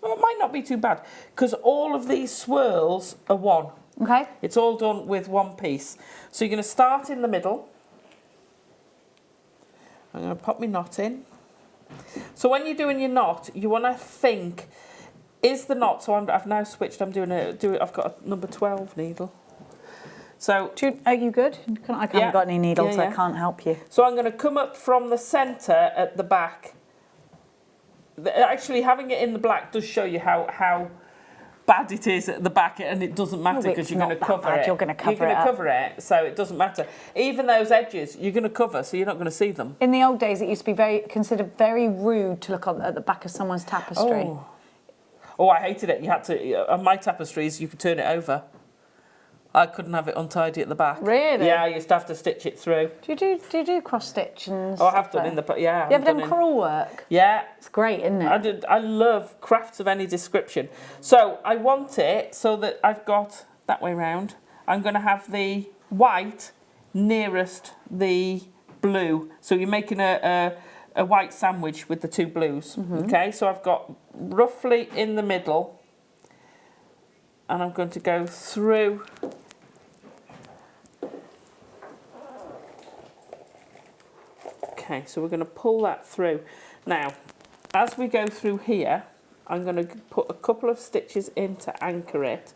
Well, it might not be too bad because all of these swirls are 1. Okay. It's all done with 1 piece. So you're going to start in the middle, I'm going to pop my knot in. So when you're doing your knot, you want to think, is the knot, so I've now switched, I've got a number 12 needle. So are you good? I haven't got any needles, so I can't help you. So I'm going to come up from the centre at the back. Actually, having it in the black does show you how bad it is at the back, and it doesn't matter because you're going to cover it. You're going to cover it, so it doesn't matter. Even those edges, you're going to cover, so you're not going to see them. In the old days, it used to be considered very rude to look at the back of someone's tapestry. Oh, I hated it. You had to, on my tapestries, you could turn it over. I couldn't have it untidy at the back. Really? Yeah, I used to have to stitch it through. Do you do cross stitch and I have done in the You ever done crewel work? Yeah. It's great, isn't it? I love crafts of any description. So I want it so that I've got that way round. I'm going to have the white nearest the blue. So you're making a white sandwich with the two blues. Okay, so I've got roughly in the middle. And I'm going to go through. Okay, so we're going to pull that through. Now, as we go through here, I'm going to put a couple of stitches in to anchor it.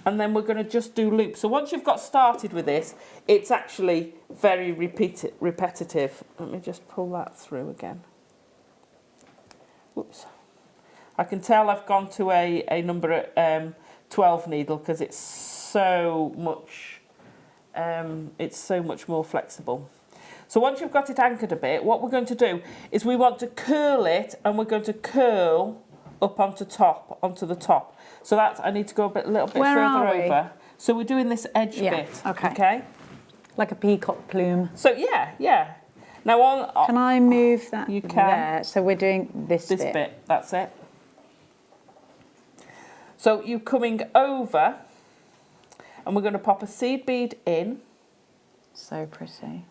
And then we're going to just do loops. So once you've got started with this, it's actually very repetitive. Let me just pull that through again. Whoops. I can tell I've gone to a number 12 needle because it's so much more flexible. So once you've got it anchored a bit, what we're going to do is we want to curl it, and we're going to curl up onto the top. So that's, I need to go a little bit further over. So we're doing this edge bit. Okay. Like a peacock plume. So yeah. Now can I move that? You can. There. So we're doing this bit. That's it. So you're coming over, and we're going to pop a seed bead in. So pretty.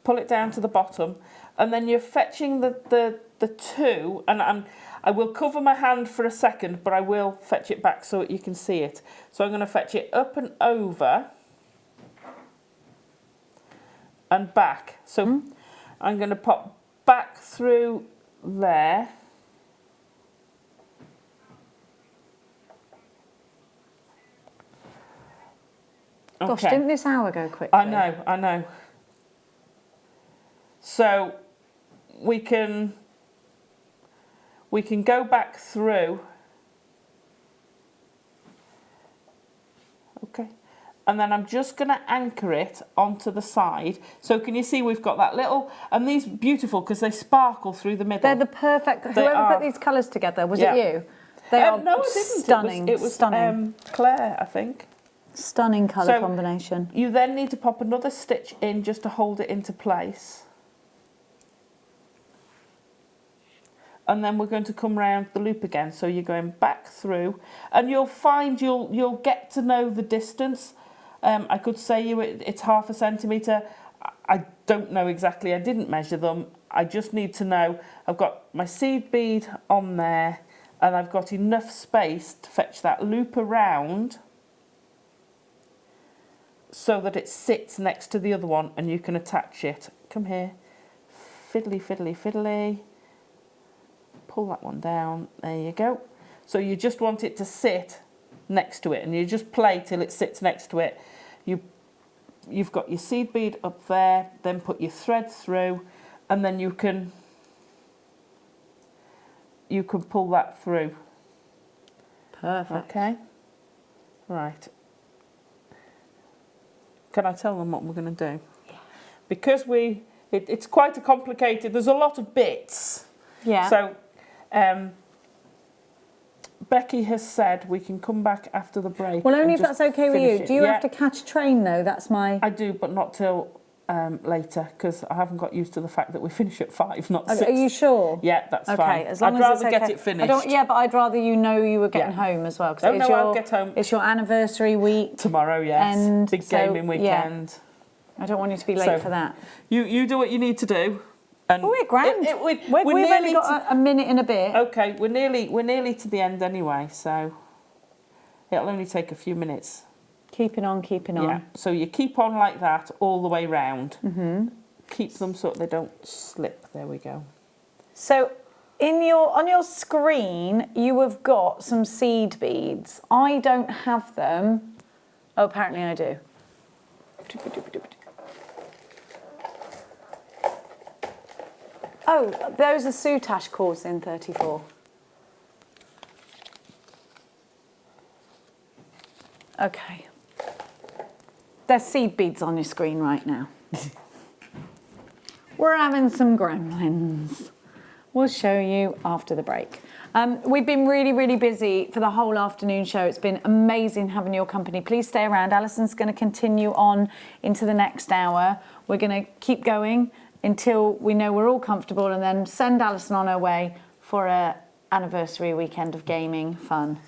Pull it down to the bottom, and then you're fetching the two, and I will cover my hand for a second, but I will fetch it back so that you can see it. So I'm going to fetch it up and over and back. So I'm going to pop back through there. Gosh, didn't this hour go quickly? I know. So we can go back through. Okay. And then I'm just going to anchor it onto the side. So can you see we've got that little, and these beautiful because they sparkle through the middle. They're the perfect, whoever put these colours together, was it you? They are no, I didn't. Stunning. It was stunning. Claire, I think. Stunning colour combination. You then need to pop another stitch in just to hold it into place. And then we're going to come round the loop again. So you're going back through, and you'll find you'll get to know the distance. I could say it's 0.5 centimetre. I don't know exactly. I didn't measure them. I just need to know I've got my seed bead on there, and I've got enough space to fetch that loop around so that it sits next to the other one and you can attach it. Come here. Fiddly, fiddly, fiddly. Pull that one down. There you go. So you just want it to sit next to it, and you just play till it sits next to it. You've got your seed bead up there, then put your thread through, and then you can pull that through. Perfect. Okay. Right. Can I tell them what we're going to do? Yeah. Because it's quite a complicated, there's a lot of bits. Yeah. So Becky has said we can come back after the break. Well, only if that's okay with you. It. Do you have to catch a train though? That's my... I do, but not till later, because I haven't got used to the fact that we finish at 5, not 6. Are you sure? Yeah, that's fine. Okay, as long I'd as rather it's okay. get it finished. Yeah, but I'd rather you know you were getting home as well. Oh, no, I'll get home. It's your anniversary week. Tomorrow, yes. And big gaming weekend. Yeah. I don't want you to be late for that. You do what you need to do. And we're grand. We've only got a minute and a bit. Okay, we're nearly to the end anyway, so it'll only take a few minutes. Keeping on, keeping on. Yeah, so you keep on like that all the way round. Keep them so they don't slip. There we go. So on your screen, you have got some seed beads. I don't have them. Oh, apparently I do. Oh, those are Soutache cords in 34. Okay. There's seed beads on your screen right now. We're having some gremlins. We'll show you after the break. We've been really, really busy for the whole afternoon show. It's been amazing having your company. Please stay around. Alison's going to continue on into the next hour. We're going to keep going until we know we're all comfortable and then send Allison on her way for an anniversary weekend of gaming fun.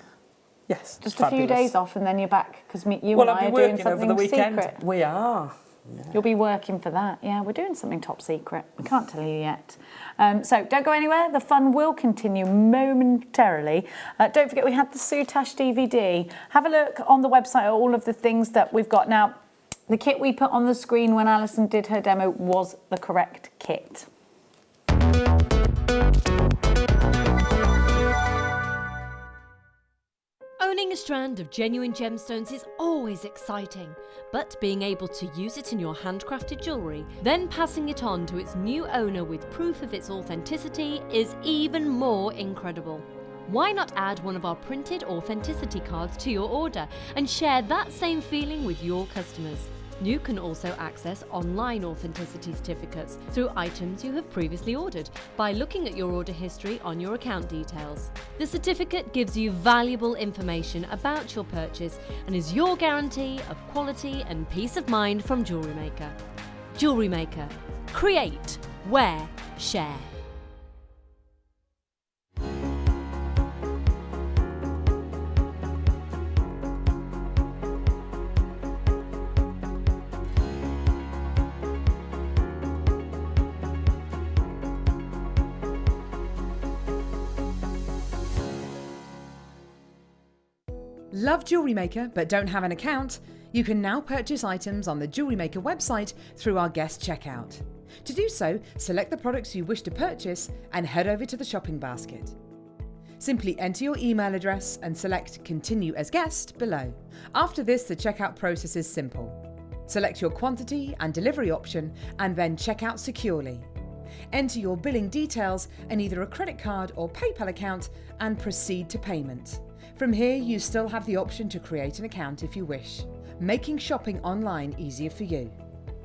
Yes, just a few days off and then you're back because you and I are doing something secret. We are. Yeah. You'll be working for that. Yeah, we're doing something top secret. We can't tell you yet. So don't go anywhere. The fun will continue momentarily. Don't forget we had the Soutache DVD. Have a look on the website at all of the things that we've got. Now, the kit we put on the screen when Allison did her demo was the correct kit. Owning a strand of genuine gemstones is always exciting, but being able to use it in your handcrafted jewellery, then passing it on to its new owner with proof of its authenticity is even more incredible. Why not add one of our printed authenticity cards to your order and share that same feeling with your customers? You can also access online authenticity certificates through items you have previously ordered by looking at your order history on your account details. The certificate gives you valuable information about your purchase and is your guarantee of quality and peace of mind from Jewellery Maker. Jewellery Maker. Create, wear, share. Love Jewellery Maker but don't have an account? You can now purchase items on the Jewellery Maker website through our guest checkout. To do so, select the products you wish to purchase and head over to the shopping basket. Simply enter your email address and select Continue as Guest below. After this, the checkout process is simple. Select your quantity and delivery option and then check out securely. Enter your billing details and either a credit card or PayPal account and proceed to payment. From here, you still have the option to create an account if you wish, making shopping online easier for you.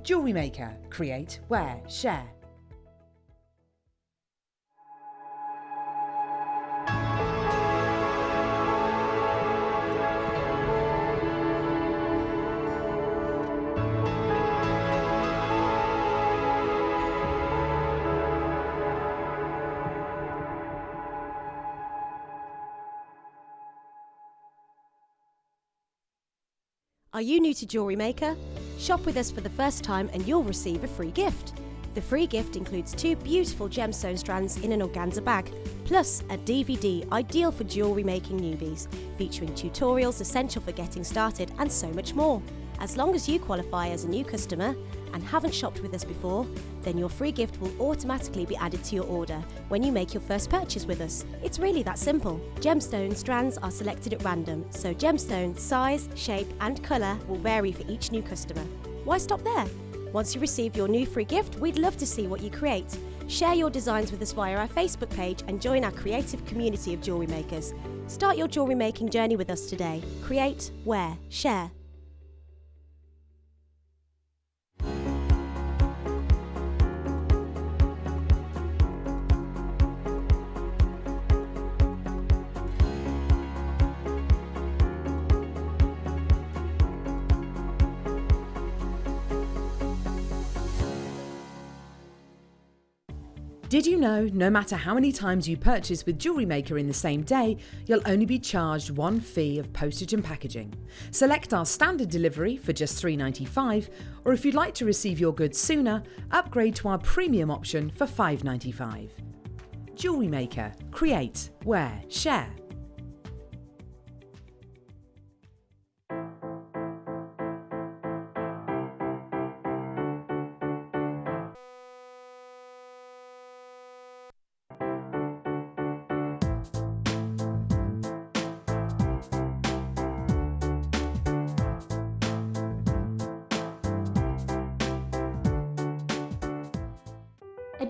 Jewellery Maker. Create, wear, share. Are you new to Jewellery Maker? Shop with us for the first time and you'll receive a free gift. The free gift includes 2 beautiful gemstone strands in an organza bag, plus a DVD ideal for jewellery making newbies, featuring tutorials essential for getting started and so much more. As long as you qualify as a new customer and haven't shopped with us before, then your free gift will automatically be added to your order when you make your first purchase with us. It's really that simple. Gemstone strands are selected at random, so gemstone size, shape and colour will vary for each new customer. Why stop there? Once you receive your new free gift, we'd love to see what you create. Share your designs with us via our Facebook page and join our creative community of jewellery makers. Start your jewellery making journey with us today. Create, wear, share. Did you know no matter how many times you purchase with Jewellery Maker in the same day, you'll only be charged one fee of postage and packaging? Select our standard delivery for just $3.95, or if you'd like to receive your goods sooner, upgrade to our premium option for $5.95. Jewellery Maker. Create, wear, share.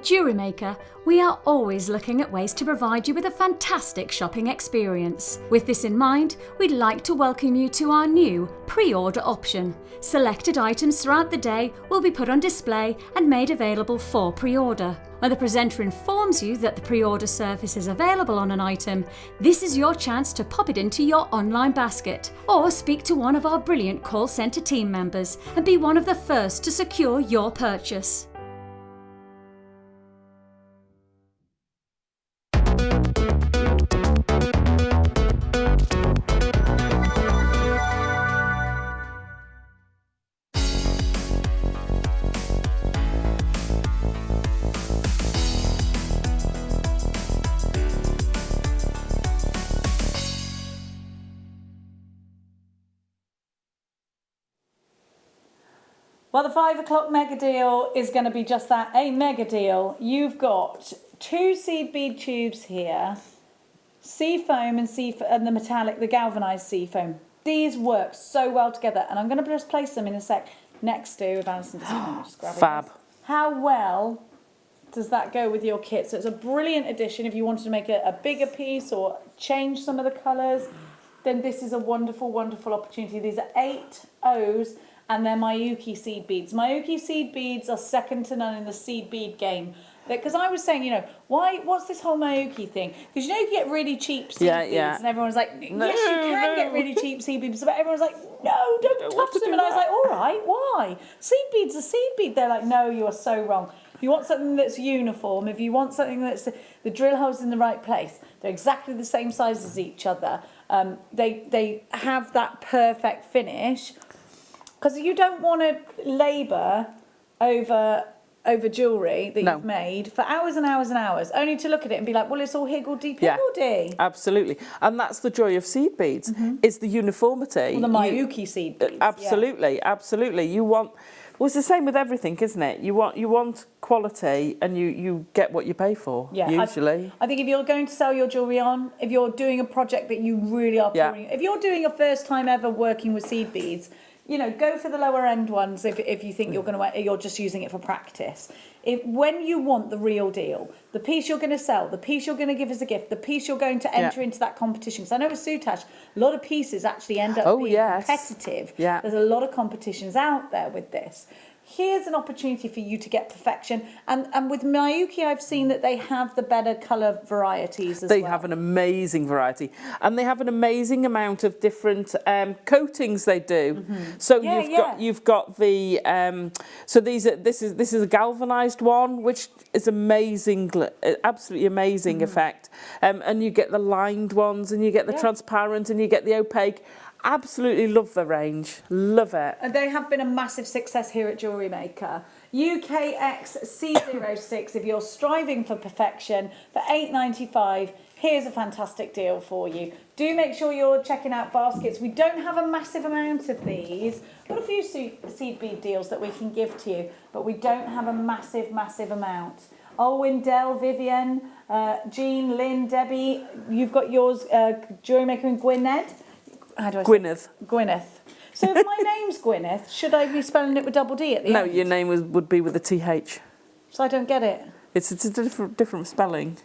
At Jewellery Maker, we are always looking at ways to provide you with a fantastic shopping experience. With this in mind, we'd like to welcome you to our new pre-order option. Selected items throughout the day will be put on display and made available for pre-order. When the presenter informs you that the pre-order service is available on an item, this is your chance to pop it into your online basket or speak to one of our brilliant call centre team members and be one of the first to secure your purchase. Well, the 5 o'clock mega deal is going to be just that, a mega deal. You've got 2 seed bead tubes here, sea foam and the metallic, the galvanised sea foam. These work so well together, and I'm going to just place them in a sec next to, if Allison doesn't just grab it. Fab. How well does that go with your kit? So it's a brilliant addition if you wanted to make a bigger piece or change some of the colours. Then this is a wonderful, wonderful opportunity. These are 8 O's. And they're Miyuki seed beads. Miyuki seed beads are second to none in the seed bead game. Because I was saying, what's this whole Miyuki thing? Because you get really cheap seed beads, and everyone's like, yes, you can get really cheap seed beads. But everyone's like, no, don't touch them. And I was like, all right, why? Seed beads are seed bead. They're like, no, you are so wrong. If you want something that's uniform, if you want something that's the drill holes in the right place, they're exactly the same size as each other. They have that perfect finish. Because you don't want to labour over jewellery that you've made for hours and hours and hours, only to look at it and be like, well, it's all higgledy-piggledy. Yeah, absolutely. And that's the joy of seed beads, is the uniformity. Well, the Miyuki seed beads. Absolutely, absolutely. It's the same with everything, isn't it? You want quality and you get what you pay for, usually. I think if you're going to sell your jewellery on, if you're doing a project that you really are pouring, if you're doing your first time ever working with seed beads, go for the lower end ones if you think you're just using it for practice. When you want the real deal, the piece you're going to sell, the piece you're going to give as a gift, the piece you're going to enter into that competition. Because I know with Soutache, a lot of pieces actually end up being competitive. Yeah. There's a lot of competitions out there with this. Here's an opportunity for you to get perfection. And with Miyuki, I've seen that they have the better colour varieties as well. They have an amazing variety. And they have an amazing amount of different coatings they do. So you've got the... this is a galvanised one, which is amazing, absolutely amazing effect. And you get the lined ones, and you get the transparent, and you get the opaque. Absolutely love the range, love it. And they have been a massive success here at Jewellery Maker. UKXC06, if you're striving for perfection, for £8.95, here's a fantastic deal for you. Do make sure you're checking out baskets. We don't have a massive amount of these. We've got a few seed bead deals that we can give to you, but we don't have a massive, massive amount. Owen, Del, Vivian, Jean, Lynn, Debbie, you've got yours, Jewellery Maker in Gwynedd. How do I say Gwynedd. Gwynedd. So if my name's Gwynedd, should I be spelling it with double D at the end? No, your name would be with a TH. So I don't get it. It's a different spelling.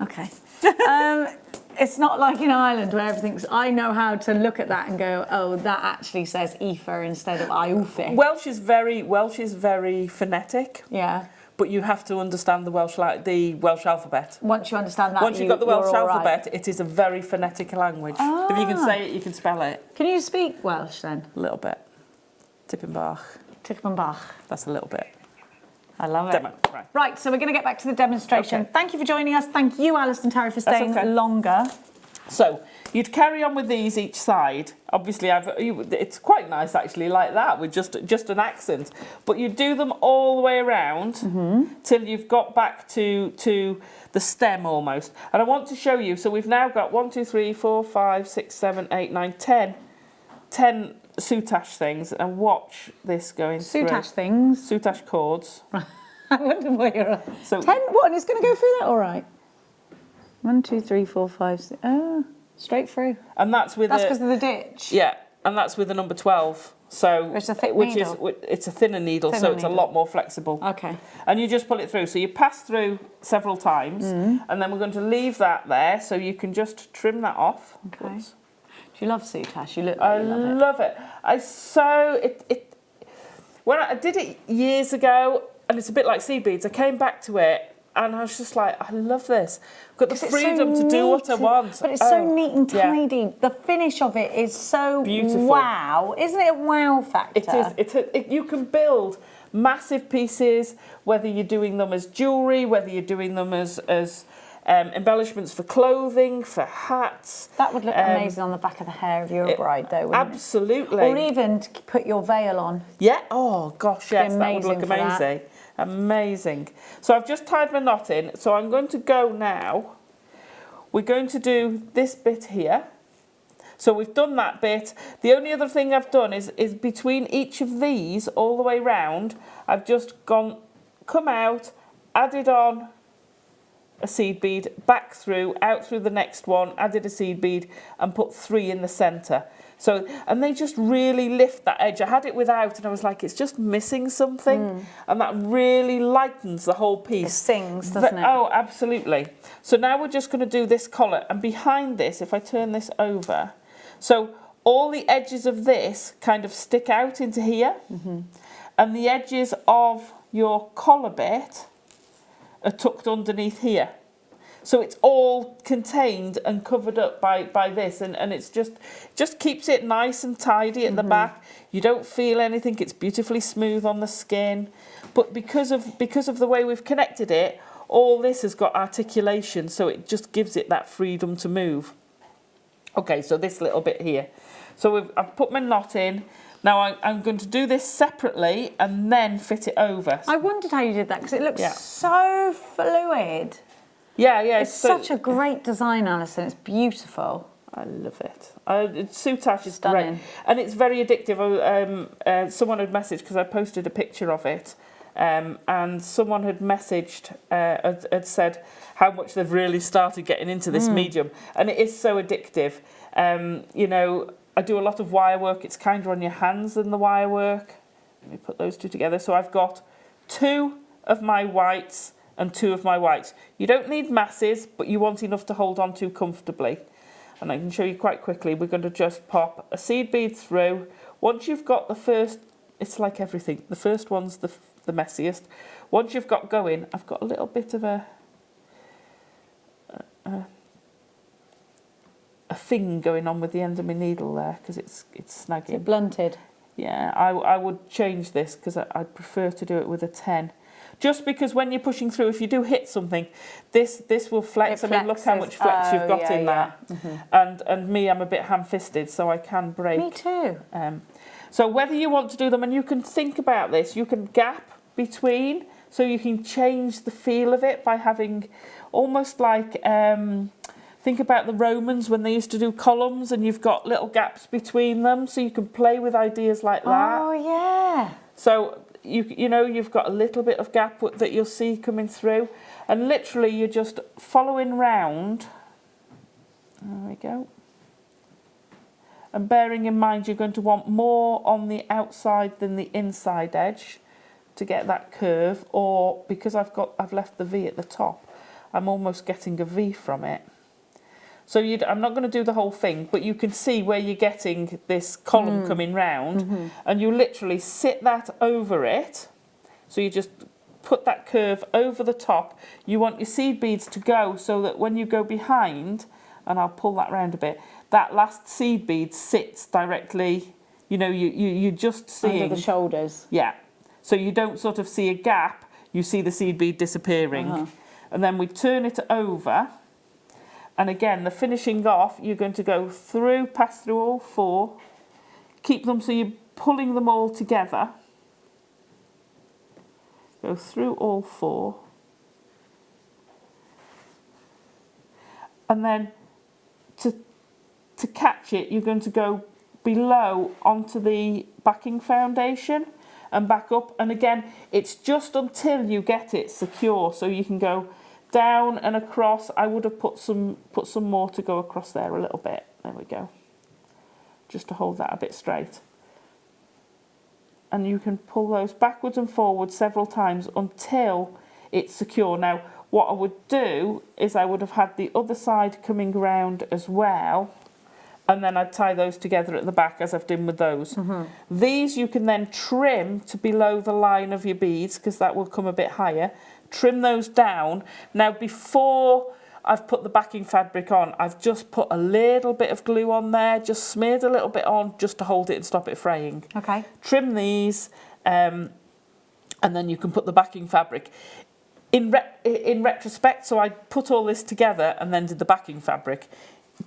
Okay. It's not like in Ireland where I know how to look at that and go, oh, that actually says Aoife instead of Iufe. Welsh is very phonetic. Yeah. But you have to understand the Welsh alphabet. Once you understand that, once you've got the Welsh alphabet, it is a very phonetic language. If you can say it, you can spell it. Can you speak Welsh then? A little bit. Tippenbach. Tippenbach. That's a little bit. I love it. Demo. Right, so we're going to get back to the demonstration. Okay. Thank you for joining us. Thank you, Allison and Tarry, for staying longer. So you'd carry on with these each side. Obviously, it's quite nice actually, like that, with just an accent. But you do them all the way around till you've got back to the stem almost. And I want to show you. So we've now got 1, 2, 3, 4, 5, 6, 7, 8, 9, 10 Soutache things, and watch this going through. Soutache things? Soutache cords. I wonder where you're at. So 10, what, and it's going to go through that all right? 1, 2, 3, 4, 5, 6, straight through. And that's because of the ditch? Yeah, and that's with the number 12. So It's a thick which needle. is it's a thinner needle, so Thinner it's needle. a lot more flexible. Okay. And you just pull it through. So you pass through several times, and then we're going to leave that there, so you can just trim that off. Okay. Oops. Do you love Soutache? You look I like you love it. love it. When I did it years ago, and it's a bit like seed beads, I came back to it and I was just like, I love this. I've got the 'Cause it's so freedom to do what I neat want. But it's so Oh, neat and yeah. tidy. The finish of it is so Beautiful. wow. Isn't it a wow factor? It is. You can build massive pieces, whether you're doing them as jewellery, whether you're doing them as embellishments for clothing, for hats. That would look amazing on the back of the hair of your bride, though, wouldn't Absolutely. it? Or even to put your veil on. Yeah. Oh gosh, yes, that would look amazing for that. amazing. Amazing. So I've just tied my knot in. So I'm going to go now. We're going to do this bit here. So we've done that bit. The only other thing I've done is between each of these all the way round, I've just come out, added on a seed bead, back through, out through the next one, added a seed bead and put 3 in the centre. So, and they just really lift that edge. I had it without and I was like, it's just missing something. And that really lightens the whole piece. It sings, doesn't it? Oh, absolutely. So now we're just going to do this collar. And behind this, if I turn this over, so all the edges of this kind of stick out into here. And the edges of your collar bit are tucked underneath here. So it's all contained and covered up by this, and it's just keeps it nice and tidy at the back. You don't feel anything. It's beautifully smooth on the skin. But because of the way we've connected it, all this has got articulation, so it just gives it that freedom to move. Okay, so this little bit here. So I've put my knot in. Now I'm going to do this separately and then fit it over. I wondered how you did that because it looks Yeah. so fluid. Yeah. It's such a great design, Alison. It's beautiful. I love it. Soutache is Stunning. great. And it's very addictive. Someone had messaged, because I posted a picture of it, and someone had messaged, had said how much they've really started getting into this medium. And it is so addictive. You know, I do a lot of wire work. It's kinder on your hands than the wire work. Let me put those two together. So I've got 2 of my whites and 2 of my whites. You don't need masses, but you want enough to hold on to comfortably. And I can show you quite quickly. We're going to just pop a seed bead through. Once you've got the first, it's like everything. The first one's the messiest. Once you've got going, I've got a little bit of a thing going on with the end of my needle there, because it's snagging. Is it blunted? Yeah, I would change this, because I'd prefer to do it with a 10. Just because when you're pushing through, if you do hit something, this will flex. It I mean, look how much flexes. flex you've got Yeah, in yeah. there. And me, I'm a bit ham-fisted, so I can break. Me too. So whether you want to do them, and you can think about this, you can gap between, so you can change the feel of it by having almost like, think about the Romans when they used to do columns and you've got little gaps between them, so you can play with ideas like that. Oh, yeah. So you know, you've got a little bit of gap that you'll see coming through, and literally you're just following round. There we go. And bearing in mind you're going to want more on the outside than the inside edge to get that curve, or because I've left the V at the top, I'm almost getting a V from it. So I'm not going to do the whole thing, but you can see where you're getting this column coming round, and you literally sit that over it. So you just put that curve over the top. You want your seed beads to go so that when you go behind, and I'll pull that round a bit, that last seed bead sits directly, you know, you're just seeing... Under the shoulders. Yeah. So you don't sort of see a gap, you see the seed bead disappearing. And then we turn it over. And again, the finishing off, you're going to go through, pass through all 4, keep them so you're pulling them all together. Go through all 4. And then to catch it, you're going to go below onto the backing foundation and back up. And again, it's just until you get it secure, so you can go down and across. I would have put some more to go across there a little bit. There we go. Just to hold that a bit straight. and you can pull those backwards and forwards several times until it's secure. Now, what I would do is I would have had the other side coming round as well, and then I'd tie those together at the back as I've done with those. These you can then trim to below the line of your beads, because that will come a bit higher. Trim those down. Now, before I've put the backing fabric on, I've just put a little bit of glue on there, just smeared a little bit on just to hold it and stop it fraying. Okay. Trim these, and then you can put the backing fabric. In retrospect, so I put all this together and then did the backing fabric.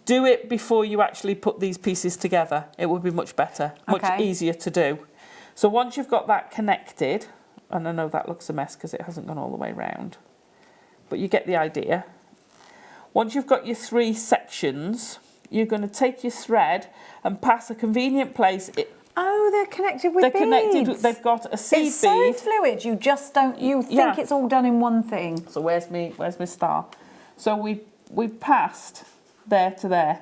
Do it before you actually put these pieces together. It would be much better, much easier to do. So once you've got that connected, and I know that looks a mess because it hasn't gone all the way round, but you get the idea. Once you've got your 3 sections, you're going to take your thread and pass a convenient place. Oh, they're connected with beads. They're connected. They've got a seed it's bead. so fluid. You just don't. You think it's all done in one thing. So where's my star? So we passed there to there.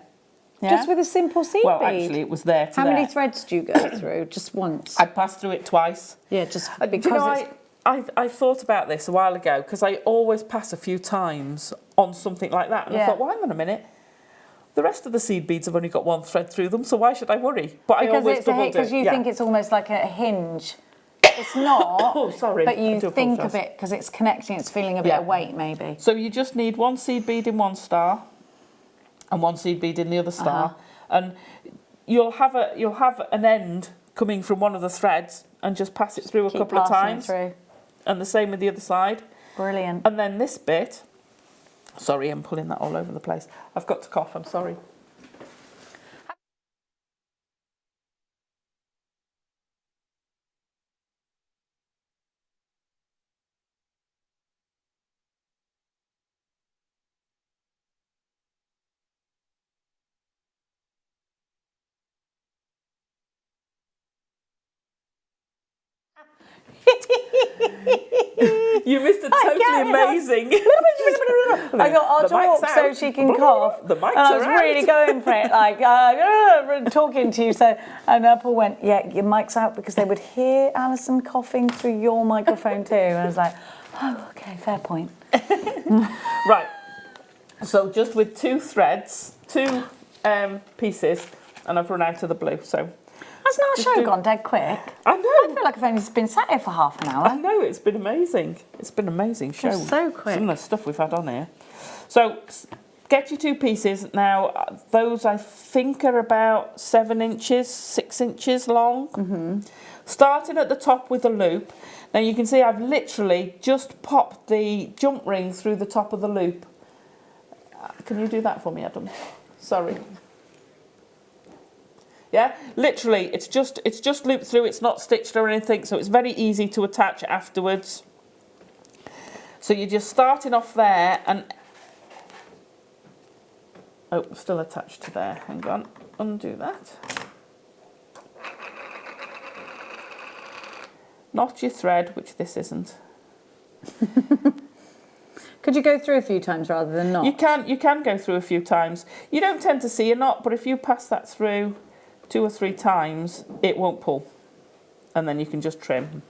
Yeah? Just with a simple seed bead. Well, actually, it was there to How there. many threads do you go through? Just once. I passed through it twice. Yeah, just Do because you know, it's... I thought about this a while ago, because I always pass a few times on something like that, and I thought, well, hang on a minute. The rest of the seed beads have only got 1 thread through them, so why should I worry? But I always double do. Because you think it's almost like a hinge. It's not. Oh, sorry. But you think of it because it's connecting. It's feeling a bit of weight, maybe. So you just need 1 seed bead in one star, and 1 seed bead in the other star, and you'll have an end coming from one of the threads, and just pass it through a couple of times. And the same with the other side. Brilliant. And then this bit. Sorry, I'm pulling that all over the place. I've got to cough, I'm sorry. You missed a totally amazing. I thought I'll talk so she can cough. The mics and I was are really out. going for it, like talking to you. So, and Paul went, yeah, your mic's out, because they would hear Alison coughing through your microphone too. And I was like, oh, okay, fair point. Right. So just with 2 threads, 2 pieces, and I've run out of the blue. So. Hasn't our show gone dead quick? I know. I feel like I've only been sat here for half an hour. I know, it's been amazing. It's been an amazing show. It's so quick. Some of the stuff we've had on here. So get your 2 pieces. Now, those I think are about 7 inches, 6 inches long. Starting at the top with a loop. Now you can see I've literally just popped the jump ring through the top of the loop. Can you do that for me, Adam? Sorry. Yeah, literally, it's just looped through. It's not stitched or anything, so it's very easy to attach afterwards. So you're just starting off there, and oh, still attached to there. Hang on, undo that. Not your thread, which this isn't. Could you go through a few times rather than not? You can go through a few times. You don't tend to see a knot, but if you pass that through 2 or 3 times, it won't pull, and then you can just trim.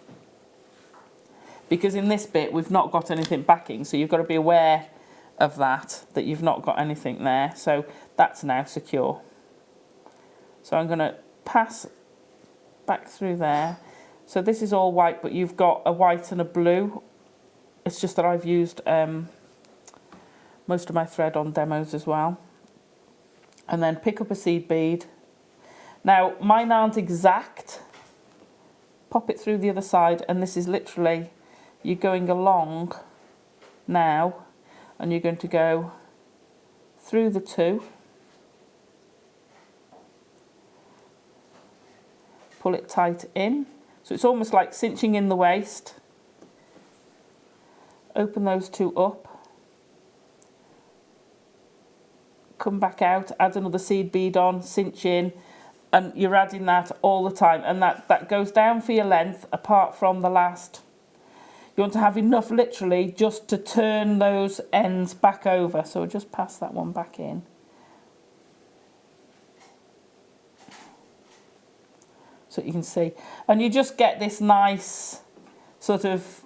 Because in this bit we've not got anything backing, so you've got to be aware of that you've not got anything there. So that's now secure. So I'm going to pass back through there. So this is all white, but you've got a white and a blue. It's just that I've used most of my thread on demos as well. And then pick up a seed bead. Now, mine aren't exact. Pop it through the other side, and this is literally, you're going along now, and you're going to go through the 2. Pull it tight in. So it's almost like cinching in the waist. Open those 2 up. Come back out, add another seed bead on, cinch in. And you're adding that all the time, and that goes down for your length apart from the last. You want to have enough literally just to turn those ends back over. So just pass that one back in. so you can see. And you just get this nice sort of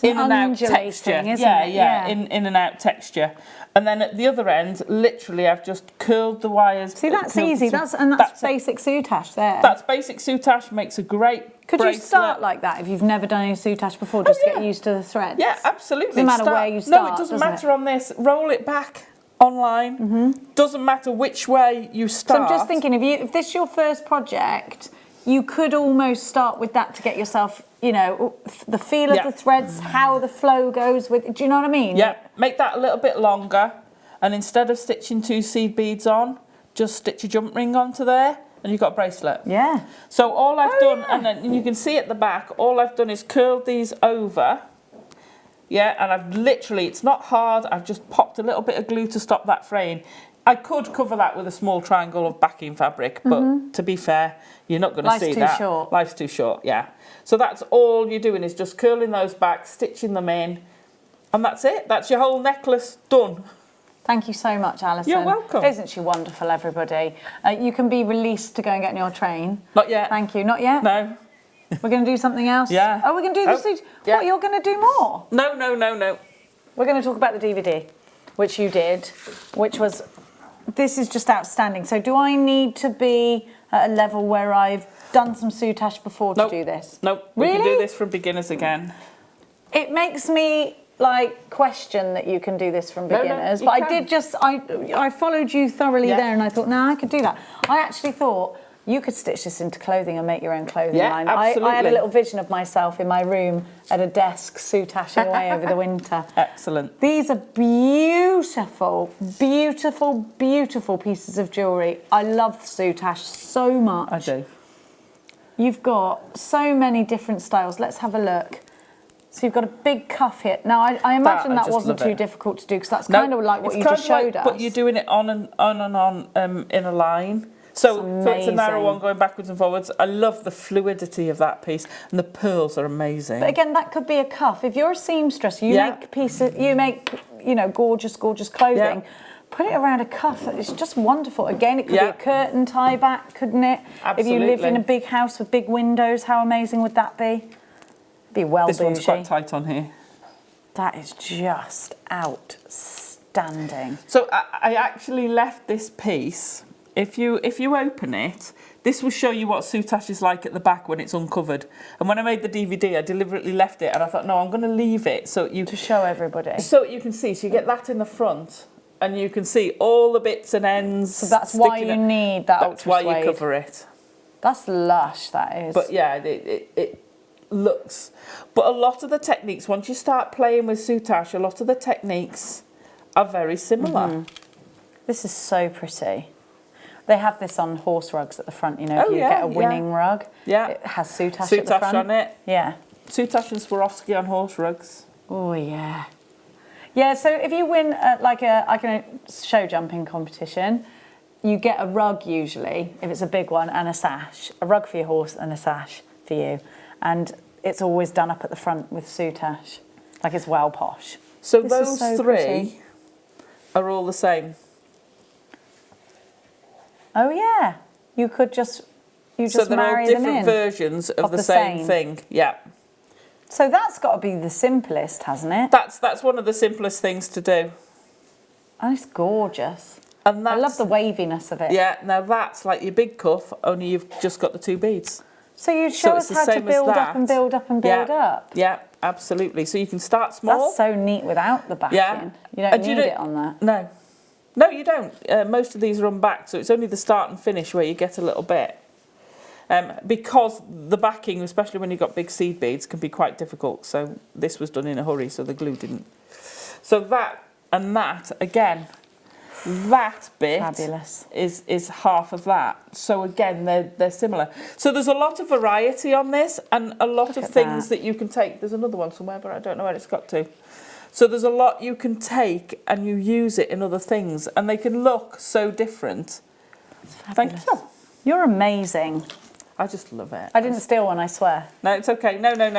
in and out texture. Isn't Yeah, it? yeah, in and out texture. And then at the other end, literally, I've just curled the wires. See, that's curled easy. the- That's basic Soutache there. That's basic Soutache, makes a great Could you bracelet. start like that if you've never done any Soutache before? Just get used to the threads. Yeah, absolutely. Doesn't matter where you No, start, it doesn't does matter on this. Roll it back online. Doesn't matter which way you So start. I'm just thinking, if this is your first project, you could almost start with that to get yourself, you know, the feel of Yeah. the threads, how the flow goes with. Do you know what I mean? Yeah, make that a little bit longer, and instead of stitching 2 seed beads on, just stitch a jump ring onto there, and you've got a bracelet. Yeah. So all I've done, and then you can see at the back, all I've done is curled these over. Yeah, and I've literally, it's not hard, I've just popped a little bit of glue to stop that fraying. I could cover that with a small triangle of backing fabric, but to be fair, you're not going to see that. Life's too short. Life's too short, yeah. So that's all you're doing is just curling those back, stitching them in, and that's it. That's your whole necklace done. Thank you so much, Alison. You're welcome. Isn't she wonderful, everybody? You can be released to go and get in your train. Not yet. Thank you. Not yet? No. We're going to do something else? Yeah. Oh, we're going to do this? yeah. What, you're going to do more? No, no, no, no. We're going to talk about the DVD, which you did, which was, this is just outstanding. So do I need to be at a level where I've done some Soutache before to do this? Nope. We can do Really? this from beginners again. It makes me like question that you can do this from No, no, beginners, you but can. I did just, I followed you thoroughly Yeah. there and I thought, no, I could do that. I actually thought you could stitch this into clothing and make your own clothing Yeah, line. absolutely. I had a little vision of myself in my room at a desk Soutaching away over the winter. Excellent. These are beautiful, beautiful, beautiful pieces of jewellery. I love Soutache so much. I do. You've got so many different styles. Let's have a look. So you've got a big cuff here. Now, I imagine I that just wasn't love too it. difficult to do because that's No, kind of like what it's you kind just of like, showed us. But you're doing it on and on in a line. So it's a narrow amazing. one going backwards and forwards. I love the fluidity of that piece, and the pearls are amazing. But again, that could be a cuff. If you're a seamstress, you Yeah. make pieces, you make, you know, gorgeous, gorgeous clothing. Yeah. Put it around a cuff. It's just wonderful. Again, it could Yeah. be a curtain tie back, couldn't it? If you lived in Absolutely. a big house with big windows, how amazing would that be? Be well This one's bougie. quite tight on here. That is just outstanding. So I actually left this piece. If you open it, this will show you what Soutache is like at the back when it's uncovered. And when I made the DVD, I deliberately left it, and I thought, no, I'm going to leave it so you To show everybody. so you can see. So you get that in the front, and you can see all the bits and ends. So that's why sticking you out. need that That's why ultra you suede. cover it. That's lush, that is. But yeah, it looks. But a lot of the techniques, once you start playing with Soutache, a lot of the techniques are very similar. This is so pretty. They have this on horse rugs at the front, you know, if Oh, you yeah, get a winning rug. Yeah. It has Soutache at the Soutache front. on it. Yeah. Soutache and Swarovski on horse rugs. Oh, yeah. Yeah, so if you win like a show jumping competition, you get a rug usually, if it's a big one, and a sash. A rug for your horse and a sash for you. And it's always done up at the front with Soutache. Like it's well posh. So This is those so three pretty. are all the same. Oh, yeah. You could just, So they're all marry them different in. versions of the the same same. thing. Yeah. So that's got to be the simplest, hasn't it? That's one of the simplest things to do. And it's gorgeous. And I that's, love the waviness of it. Yeah, now that's like your big cuff, only you've just got the 2 beads. So you show it's us the how to same as build up that. and build up and build up. Yeah, absolutely. So you can start small. That's so neat without the backing. Yeah. You don't And need it on that. No. No, you don't. Most of these run back, so it's only the start and finish where you get a little bit. Because the backing, especially when you've got big seed beads, can be quite difficult. So this was done in a hurry, so the glue didn't. So that and that, again, that bit Fabulous. is half of that. So again, they're similar. So there's a lot of variety on this and a lot of at things that. that you can take. There's another one somewhere, but I don't know where it's got to. So there's a lot you can take and you use it in other things, and they can look so different. Thank you. You're amazing. I just love it. I didn't steal one, I swear. No, it's okay. No. I'm going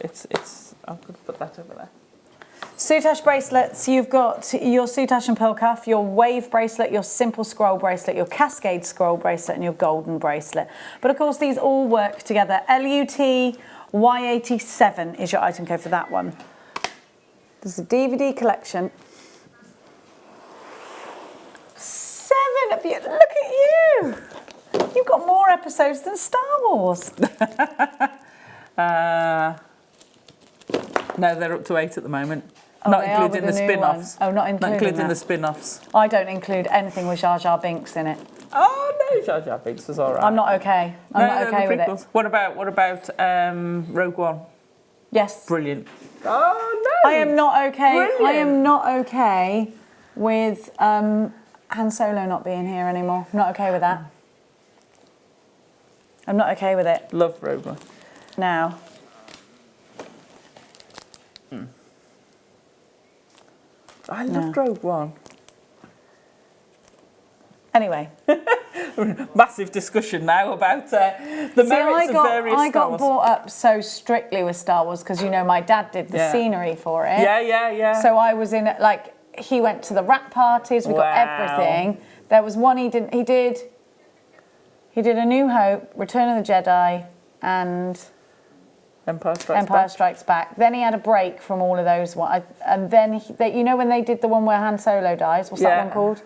to put that over there. Soutache bracelets, you've got your Soutache and pearl cuff, your wave bracelet, your simple scroll bracelet, your cascade scroll bracelet and your golden bracelet. But of course these all work together. LUT Y87 is your item code for that one. There's a DVD collection. 7 of you, look at you! You've got more episodes than Star Wars. No, they're up to 8 at the moment. Oh, Not they are including with the the new spin-offs. one. Oh, not including that. the spin-offs. I don't include anything with Jar Jar Binks in it. Oh no, Jar Jar Binks was all right. I'm not okay. I'm not okay with it. What about Rogue One? Yes. Brilliant. Oh no. I am not okay. Brilliant. I am not okay with Han Solo not being here anymore. I'm not okay with that. I'm not okay with it. Love Rogue One. Now. I loved Rogue One. Anyway. Massive discussion now about the merits of various I Star got Wars. brought up so strictly with Star Wars because, you know, my dad did the scenery for it. Yeah. So I was in it, like, he went to the wrap parties, we got everything. There was one he did A New Hope, Return of the Jedi, and Empire Strikes Back. Then he had a break from all of those. And then, you know when they did the one where Han Solo dies? What's that one called?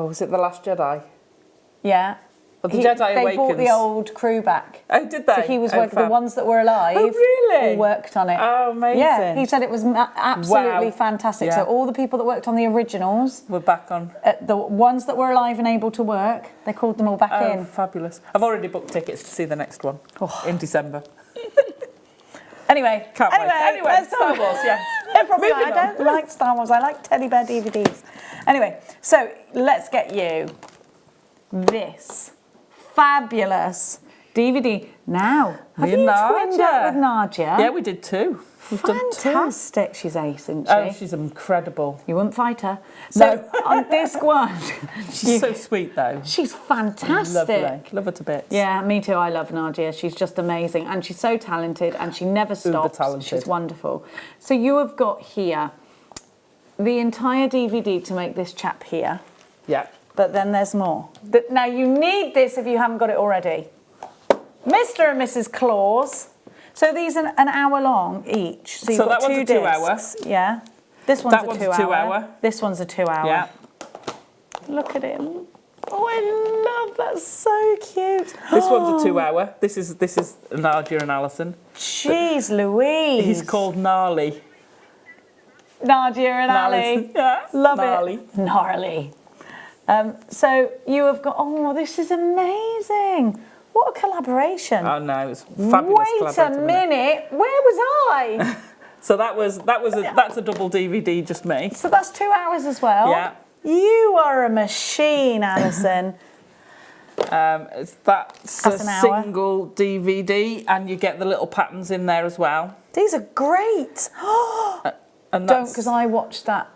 Was it The Last Jedi? Yeah. Well, the Jedi They Awakens. brought the old crew back. Oh, did they? So he was working, the ones that were alive. Oh, really? All worked on it. Oh, amazing. Yeah, he said it was absolutely fantastic. Yeah. So all the people that worked on the originals, we're back on. The ones that were alive and able to work, they called them all back in. Fabulous. I've already booked tickets to see the next one in December. Anyway, Anyway, Star Wars, yeah. Probably I don't like Star Wars. I like teddy bear DVDs. Anyway, so let's get you this fabulous DVD. Now, have you twinned up with Nadia? Yeah, we did 2. We've done 2. Fantastic. She's ace, isn't she? Oh, she's incredible. You wouldn't fight her. So on disc 1, she's so sweet though. She's fantastic. Lovely. Love her to bits. Yeah, me too. I love Nadia. She's just amazing, and she's so talented, and she never stops. Talented. She's wonderful. So you have got here the entire DVD to make this chap here. Yeah. But then there's more. Now you need this if you haven't got it already. Mr. and Mrs. Claus. So these are an hour long each. So you've got that one's 2 a 2 discs. hour. Yeah. This one's, that one's a 2 hour. This one's a 2 hour. Yeah. Look at him. Oh, I love that. So cute. This one's a 2 hour. This is Nadia and Allison. Jeez Louise. He's called Gnarly. Nadia and Ali. Yeah. Love Gnarly. it. Gnarly. So you have got, oh, this is amazing. What a collaboration. Oh no, it's fabulous. Wait a minute, where was I? So that's a double DVD, just me. So that's 2 hours as well. Yeah. You are a machine, Allison. That's an a hour. single DVD, and you get the little patterns in there as well. These are great. And Don't, because I watched that,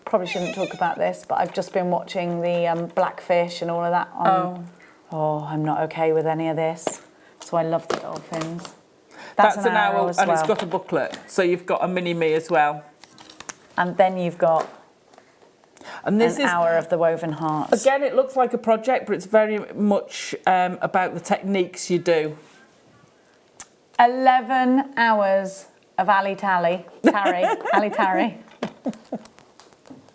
probably shouldn't talk about this, but I've just been watching the Blackfish and all of that on. Oh, I'm not okay with any of this. So I love the dolphins. That's an hour as and well. it's got a booklet. So you've got a mini me as well. And then you've got and this an hour of the woven hearts. Again, it looks like a project, but it's very much about the techniques you do. 11 hours of Tarry.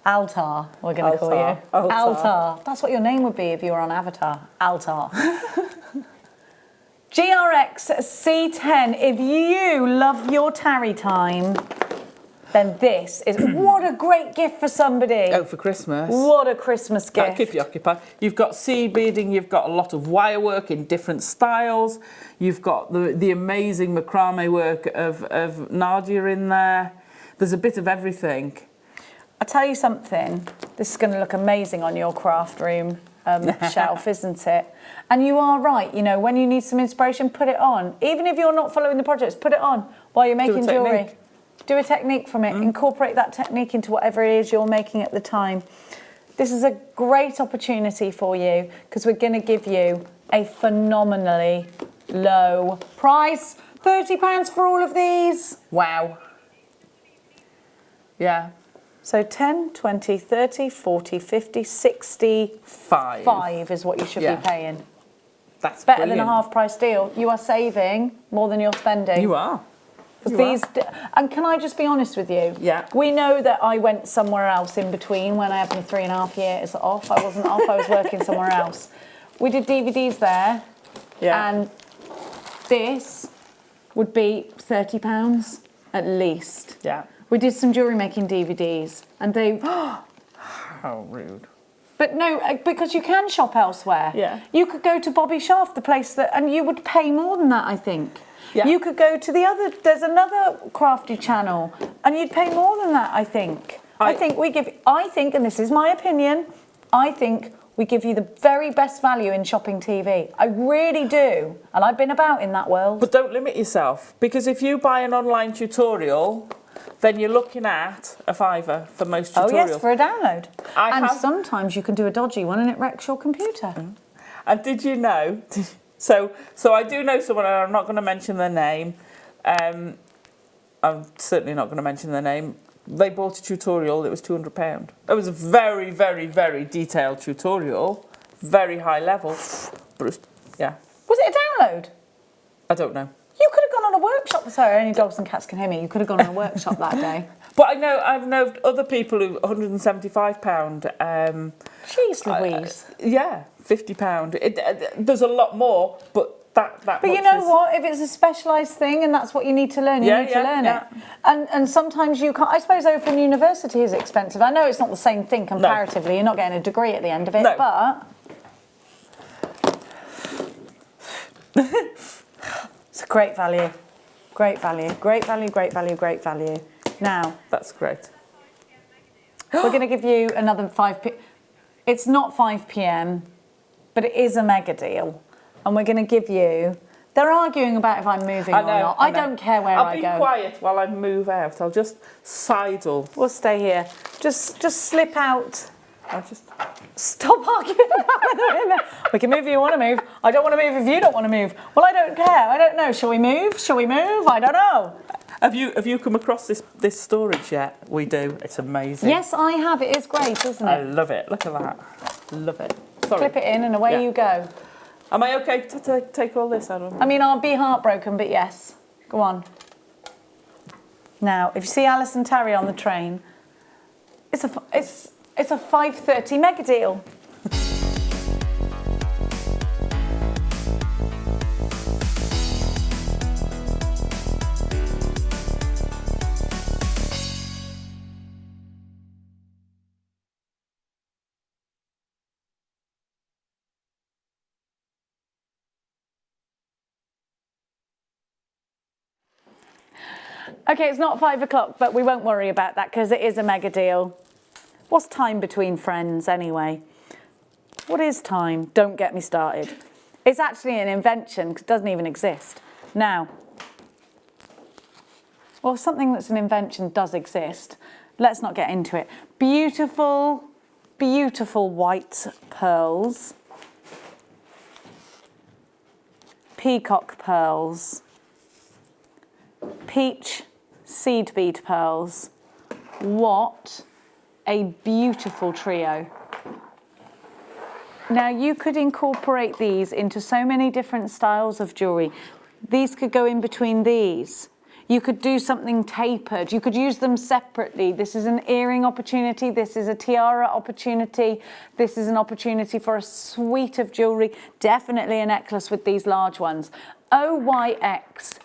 Altar, we're going to call you. Altar. That's what your name would be if you were on Avatar. Altar. GRX C10. If you love your Tarry time, then this is... What a great gift for somebody. Oh, for Christmas. What a Christmas gift. That'll keep you occupied. You've got seed beading, you've got a lot of wire work in different styles. You've got the amazing macrame work of Nadia in there. There's a bit of everything. I'll tell you something, this is going to look amazing on your craft room shelf, isn't it? And you are right, you know, when you need some inspiration, put it on. Even if you're not following the projects, put it on while you're making jewellery. Do a technique from it, incorporate that technique into whatever it is you're making at the time. This is a great opportunity for you because we're going to give you a phenomenally low price. £30 for all of these. Wow. Yeah. So 10, 20, 30, 40, 50, 65 is what you should be paying. That's better brilliant. than a half price deal. You are saving more than you're spending. You are. And can I just be honest with you? Yeah. We know that I went somewhere else in between when I had my 3.5 years off. I wasn't off, I was working somewhere else. We did DVDs there. Yeah. And this would be £30 at least. Yeah. We did some jewellery making DVDs and they... How rude. But no, because you can shop elsewhere. Yeah. You could go to Bobby Shaft, the place that... And you would pay more than that, I think. Yeah. You could go to the other... There's another crafty channel and you'd pay more than that, I think. I think, and this is my opinion, I think we give you the very best value in shopping TV. I really do. And I've been about in that world. But don't limit yourself, because if you buy an online tutorial, then you're looking at a £5 for most tutorials. Oh yes, for a download. Sometimes you can do a dodgy one and it wrecks your computer. And did you know... So I do know someone, and I'm not going to mention their name. I'm certainly not going to mention their name. They bought a tutorial, it was £200. It was a very, very, very detailed tutorial, very high level. But it was, yeah. Was it a download? I don't know. You could have gone on a workshop. Sorry, only dogs and cats can hear me. You could have gone on a workshop that day. But I've known other people who £175. Jeez Louise. Yeah, £50. There's a lot more, but that. But you know what? If it's a specialised thing and that's what you need to learn, you need to learn it. And sometimes you can't. I suppose Open University is expensive. I know it's not the same thing comparatively. No. You're not getting a degree at the end of it, but it's a great value. Great value. Great value. Great value. Great value. Now that's great. We're going to give you another 5p. It's not 5 p.m, but it is a mega deal. And we're going to give you... They're arguing about if I'm moving or not. I don't care where I go. I'll be quiet while I move out. I'll just sidle. We'll stay here. Just slip out. I'll just... Stop arguing about whether we're in there. We can move if you want to move. I don't want to move if you don't want to move. Well, I don't care. I don't know. Shall we move? Shall we move? I don't know. Have you come across this storage yet? We do. It's amazing. Yes, I have. It is great, isn't it? I love it. Look at that. Love it. Sorry. Clip it in and away you go. Am I okay to take all this, Adam? I mean, I'll be heartbroken, but yes. Go on. Now, if you see Allison Tarry on the train, it's a 5:30 mega deal. Okay, it's not 5 o'clock, but we won't worry about that because it is a mega deal. What's time between friends anyway? What is time? Don't get me started. It's actually an invention because it doesn't even exist. Now, well, something that's an invention does exist. Let's not get into it. Beautiful, beautiful white pearls. Peacock pearls. Peach seed bead pearls. What a beautiful trio. Now you could incorporate these into so many different styles of jewellery. These could go in between these. You could do something tapered. You could use them separately. This is an earring opportunity. This is a tiara opportunity. This is an opportunity for a suite of jewellery. Definitely a necklace with these large ones. OYX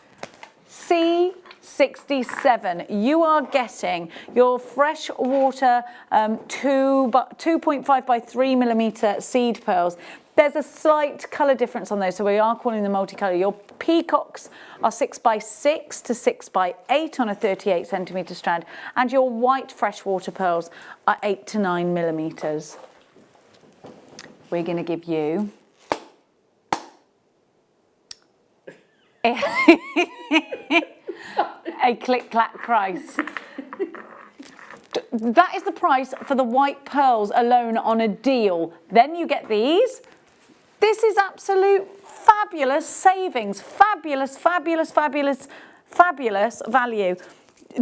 C67, you are getting your freshwater 2.5 by 3mm seed pearls. There's a slight colour difference on those, so we are calling them multicolour. Your peacocks are 6x6 to 6x8 on a 38cm strand, and your white freshwater pearls are 8 to 9mm. We're going to give you a click-clack price. That is the price for the white pearls alone on a deal. Then you get these. This is absolute fabulous savings. Fabulous, fabulous, fabulous, fabulous value.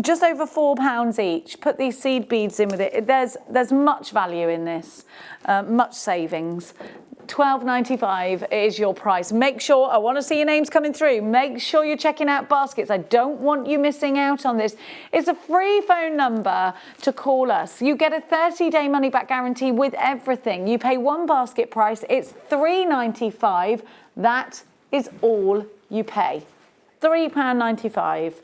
just over £4 each. Put these seed beads in with it. There's much value in this, much savings. £12.95 is your price. Make sure, I want to see your names coming through. Make sure you're checking out baskets. I don't want you missing out on this. It's a free phone number to call us. You get a 30-day money-back guarantee with everything. You pay one basket price. It's £3.95. That is all you pay. £3.95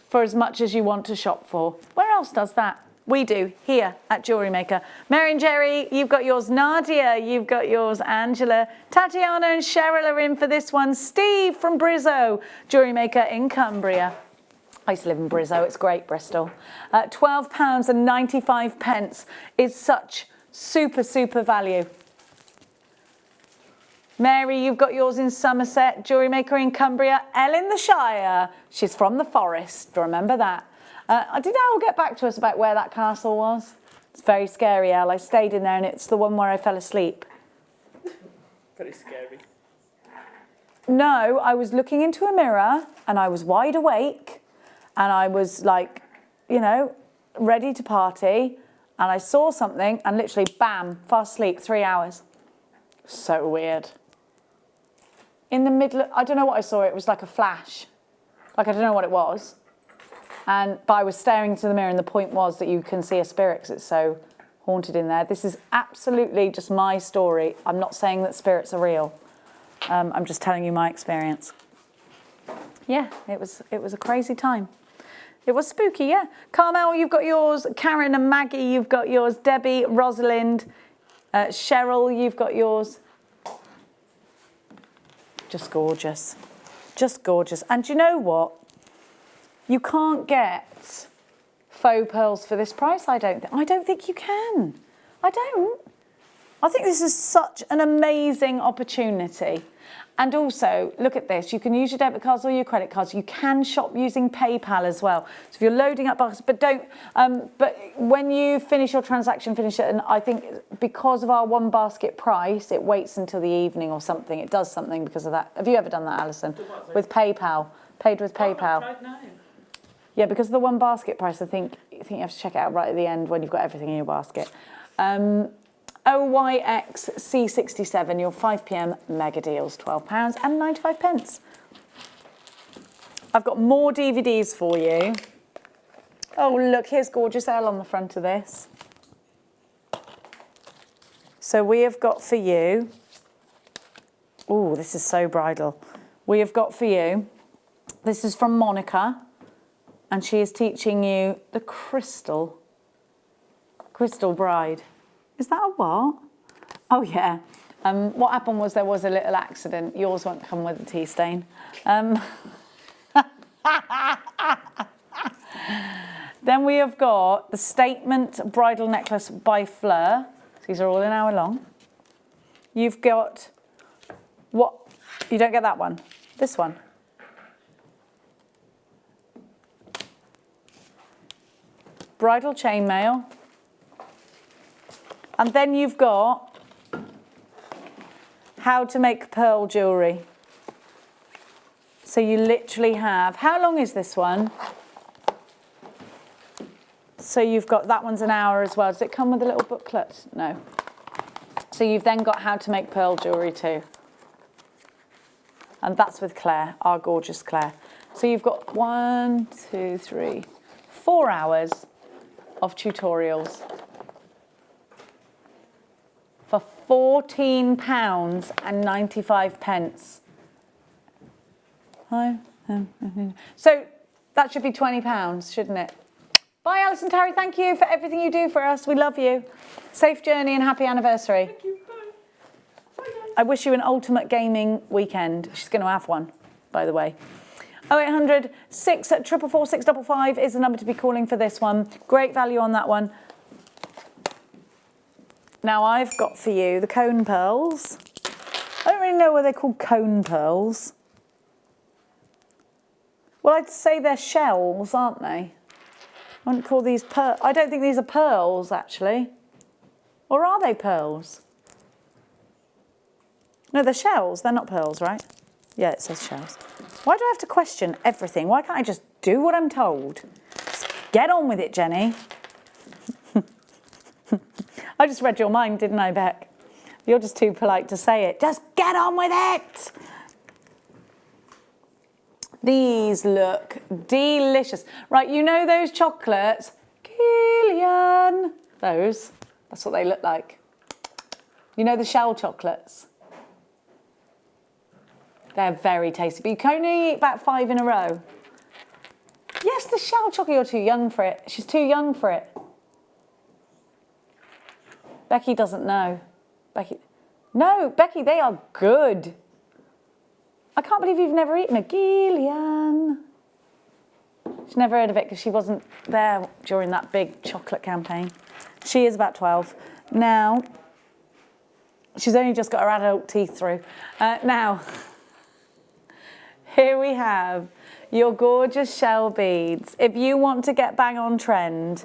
for as much as you want to shop for. Where else does that? We do here at Jewellery Maker. Mary and Jerry, you've got yours. Nadia, you've got yours. Angela, Tatiana and Cheryl are in for this one. Steve from Brizzo, Jewellery Maker in Cumbria. I used to live in Brizzo, it's great, Bristol. £12.95 is such super, super value. Mary, you've got yours in Somerset, Jewellery Maker in Cumbria. Elle in the Shire, she's from the forest, remember that. Did Elle get back to us about where that castle was? It's very scary, Elle. I stayed in there and it's the one where I fell asleep. Very scary. No, I was looking into a mirror and I was wide awake and I was like, you know, ready to party and I saw something and literally, bam, fast asleep, 3 hours. So weird. In the middle, I don't know what I saw, it was like a flash. Like I don't know what it was. But I was staring into the mirror and the point was that you can see a spirit because it's so haunted in there. This is absolutely just my story. I'm not saying that spirits are real. I'm just telling you my experience. Yeah, it was a crazy time. It was spooky, yeah. Carmel, you've got yours. Karen and Maggie, you've got yours. Debbie, Rosalind, Cheryl, you've got yours. Just gorgeous. Just gorgeous. And do you know what? You can't get faux pearls for this price, I don't think you can. I don't. I think this is such an amazing opportunity. And also, look at this. You can use your debit cards or your credit cards. You can shop using PayPal as well. So if you're loading up boxes, but don't. But when you finish your transaction, finish it. And I think because of our one basket price, it waits until the evening or something. It does something because of that. Have you ever done that, Alison? With PayPal, paid with PayPal. Right now. Yeah, because of the one basket price, I think you have to check it out right at the end when you've got everything in your basket. OYXC67, your 5pm mega deals, £12.95. I've got more DVDs for you. Oh, look, here's gorgeous Elle on the front of this. So we have got for you, oh, this is so bridal. We have got for you, this is from Monica. And she is teaching you the crystal bride. Is that a what? Oh, yeah. What happened was there was a little accident. Yours won't come with a tea stain. Then we have got the Statement Bridal Necklace by Fleur. These are all an hour long. You've got what? You don't get that one. This one. Bridal chainmail. And then you've got how to make pearl jewellery. So you literally have, how long is this one? So you've got, that one's an hour as well. Does it come with a little booklet? No. So you've then got how to make pearl jewellery too. And that's with Claire, our gorgeous Claire. So you've got 4 hours of tutorials for £14.95. So that should be £20, shouldn't it? Bye, Allison, Tarry. Thank you for everything you do for us. We love you. Safe journey and happy anniversary. Thank you. Bye. Bye, guys. I wish you an ultimate gaming weekend. She's going to have one, by the way. 0800 644 655 is the number to be calling for this one. Great value on that one. Now I've got for you the cone pearls. I don't really know why they're called cone pearls. Well, I'd say they're shells, aren't they? I wouldn't call these pearls. I don't think these are pearls, actually. Or are they pearls? No, they're shells. They're not pearls, right? Yeah, it says shells. Why do I have to question everything? Why can't I just do what I'm told. Get on with it, Jenny. I just read your mind, didn't I, Beck? You're just too polite to say it. Just get on with it. These look delicious. Right, you know those chocolates? Killian. Those. That's what they look like. You know the shell chocolates? They're very tasty, but you can only eat about 5 in a row. Yes, the shell chocolate, you're too young for it. She's too young for it. Becky doesn't know. No, Becky, they are good. I can't believe you've never eaten a Gillian. She's never heard of it because she wasn't there during that big chocolate campaign. She is about 12. Now, she's only just got her adult teeth through. Now, here we have your gorgeous shell beads. If you want to get bang on trend,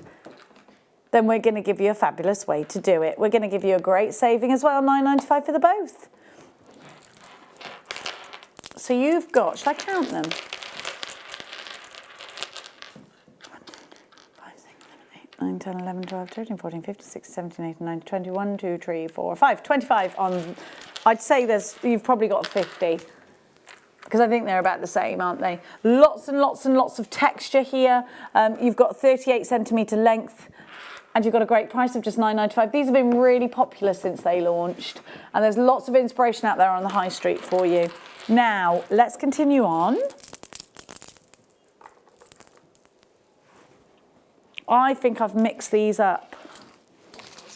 then we're going to give you a fabulous way to do it. We're going to give you a great saving as well, £9.95 for the both. So you've got, shall I count them? 5, 6, 7, 8, 9, 10, 11, 12, 13, 14, 15, 16, 17, 18, 19, 20, 21, 2, 3, 4, 5. 25 on, I'd say you've probably got 50. Because I think they're about the same, aren't they? Lots and lots and lots of texture here. You've got 38 centimetre length. And you've got a great price of just £9.95. These have been really popular since they launched. And there's lots of inspiration out there on the high street for you. Now, let's continue on. I think I've mixed these up.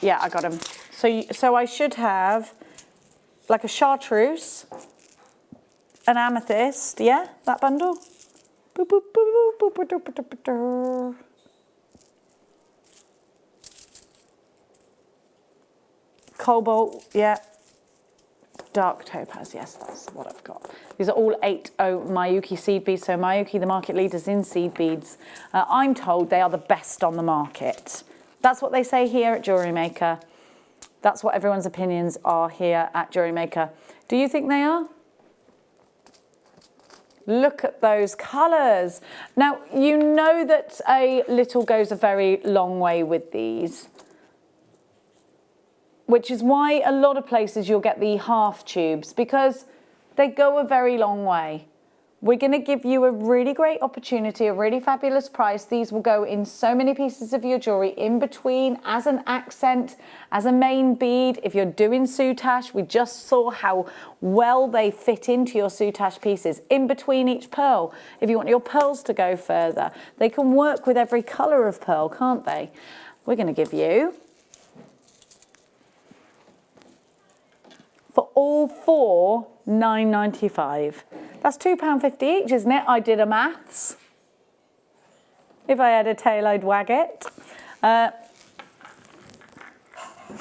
Yeah, I got them. So I should have like a chartreuse, an amethyst, yeah, that bundle. Boop, boop, boop, boop, boop, boop, boop, boop, boop. Cobalt, yeah. Dark topaz, yes, that's what I've got. These are all 8.0 Miyuki seed beads. So Miyuki, the market leaders in seed beads. I'm told they are the best on the market. That's what they say here at Jewellery Maker. That's what everyone's opinions are here at Jewellery Maker. Do you think they are? Look at those colours. Now, you know that a little goes a very long way with these, which is why a lot of places you'll get the half tubes, because they go a very long way. We're going to give you a really great opportunity, a really fabulous price. These will go in so many pieces of your jewellery, in between, as an accent, as a main bead. If you're doing Soutache, we just saw how well they fit into your Soutache pieces, in between each pearl. If you want your pearls to go further, they can work with every colour of pearl, can't they? We're going to give you, for all four, £9.95. That's £2.50 each, isn't it? I did a maths. If I had a tail, I'd wag it.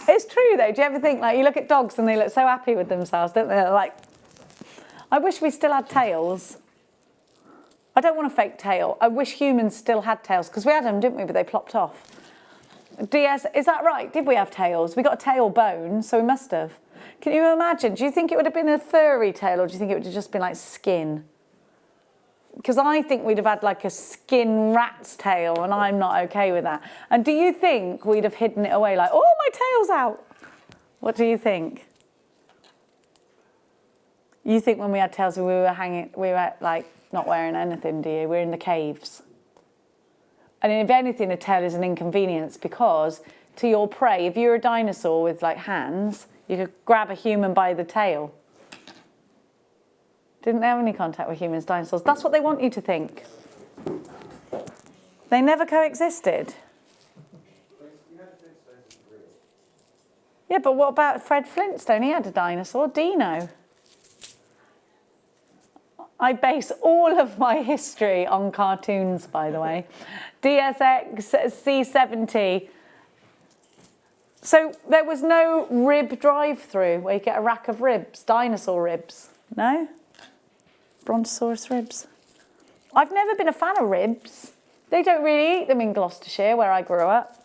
It's true though. Do you ever think, like, you look at dogs and they look so happy with themselves, don't they? They're like, I wish we still had tails. I don't want a fake tail. I wish humans still had tails, because we had them, didn't we? But they plopped off. DS, is that right? Did we have tails? We got a tail bone, so we must have. Can you imagine? Do you think it would have been a furry tail, or do you think it would have just been like skin? Because I think we'd have had like a skin rat's tail, and I'm not okay with that. And do you think we'd have hidden it away like, oh, my tail's out? What do you think? You think when we had tails, we were like not wearing anything, do you? We were in the caves. And if anything, a tail is an inconvenience, because to your prey, if you're a dinosaur with like hands, you could grab a human by the tail. Didn't they have any contact with humans, dinosaurs? That's what they want you to think. They never coexisted. Yeah, but what about Fred Flintstone? He had a dinosaur, Dino. I base all of my history on cartoons, by the way. DSX C70. So there was no rib drive-through where you get a rack of ribs, dinosaur ribs. No? Brontosaurus ribs. I've never been a fan of ribs. They don't really eat them in Gloucestershire, where I grew up.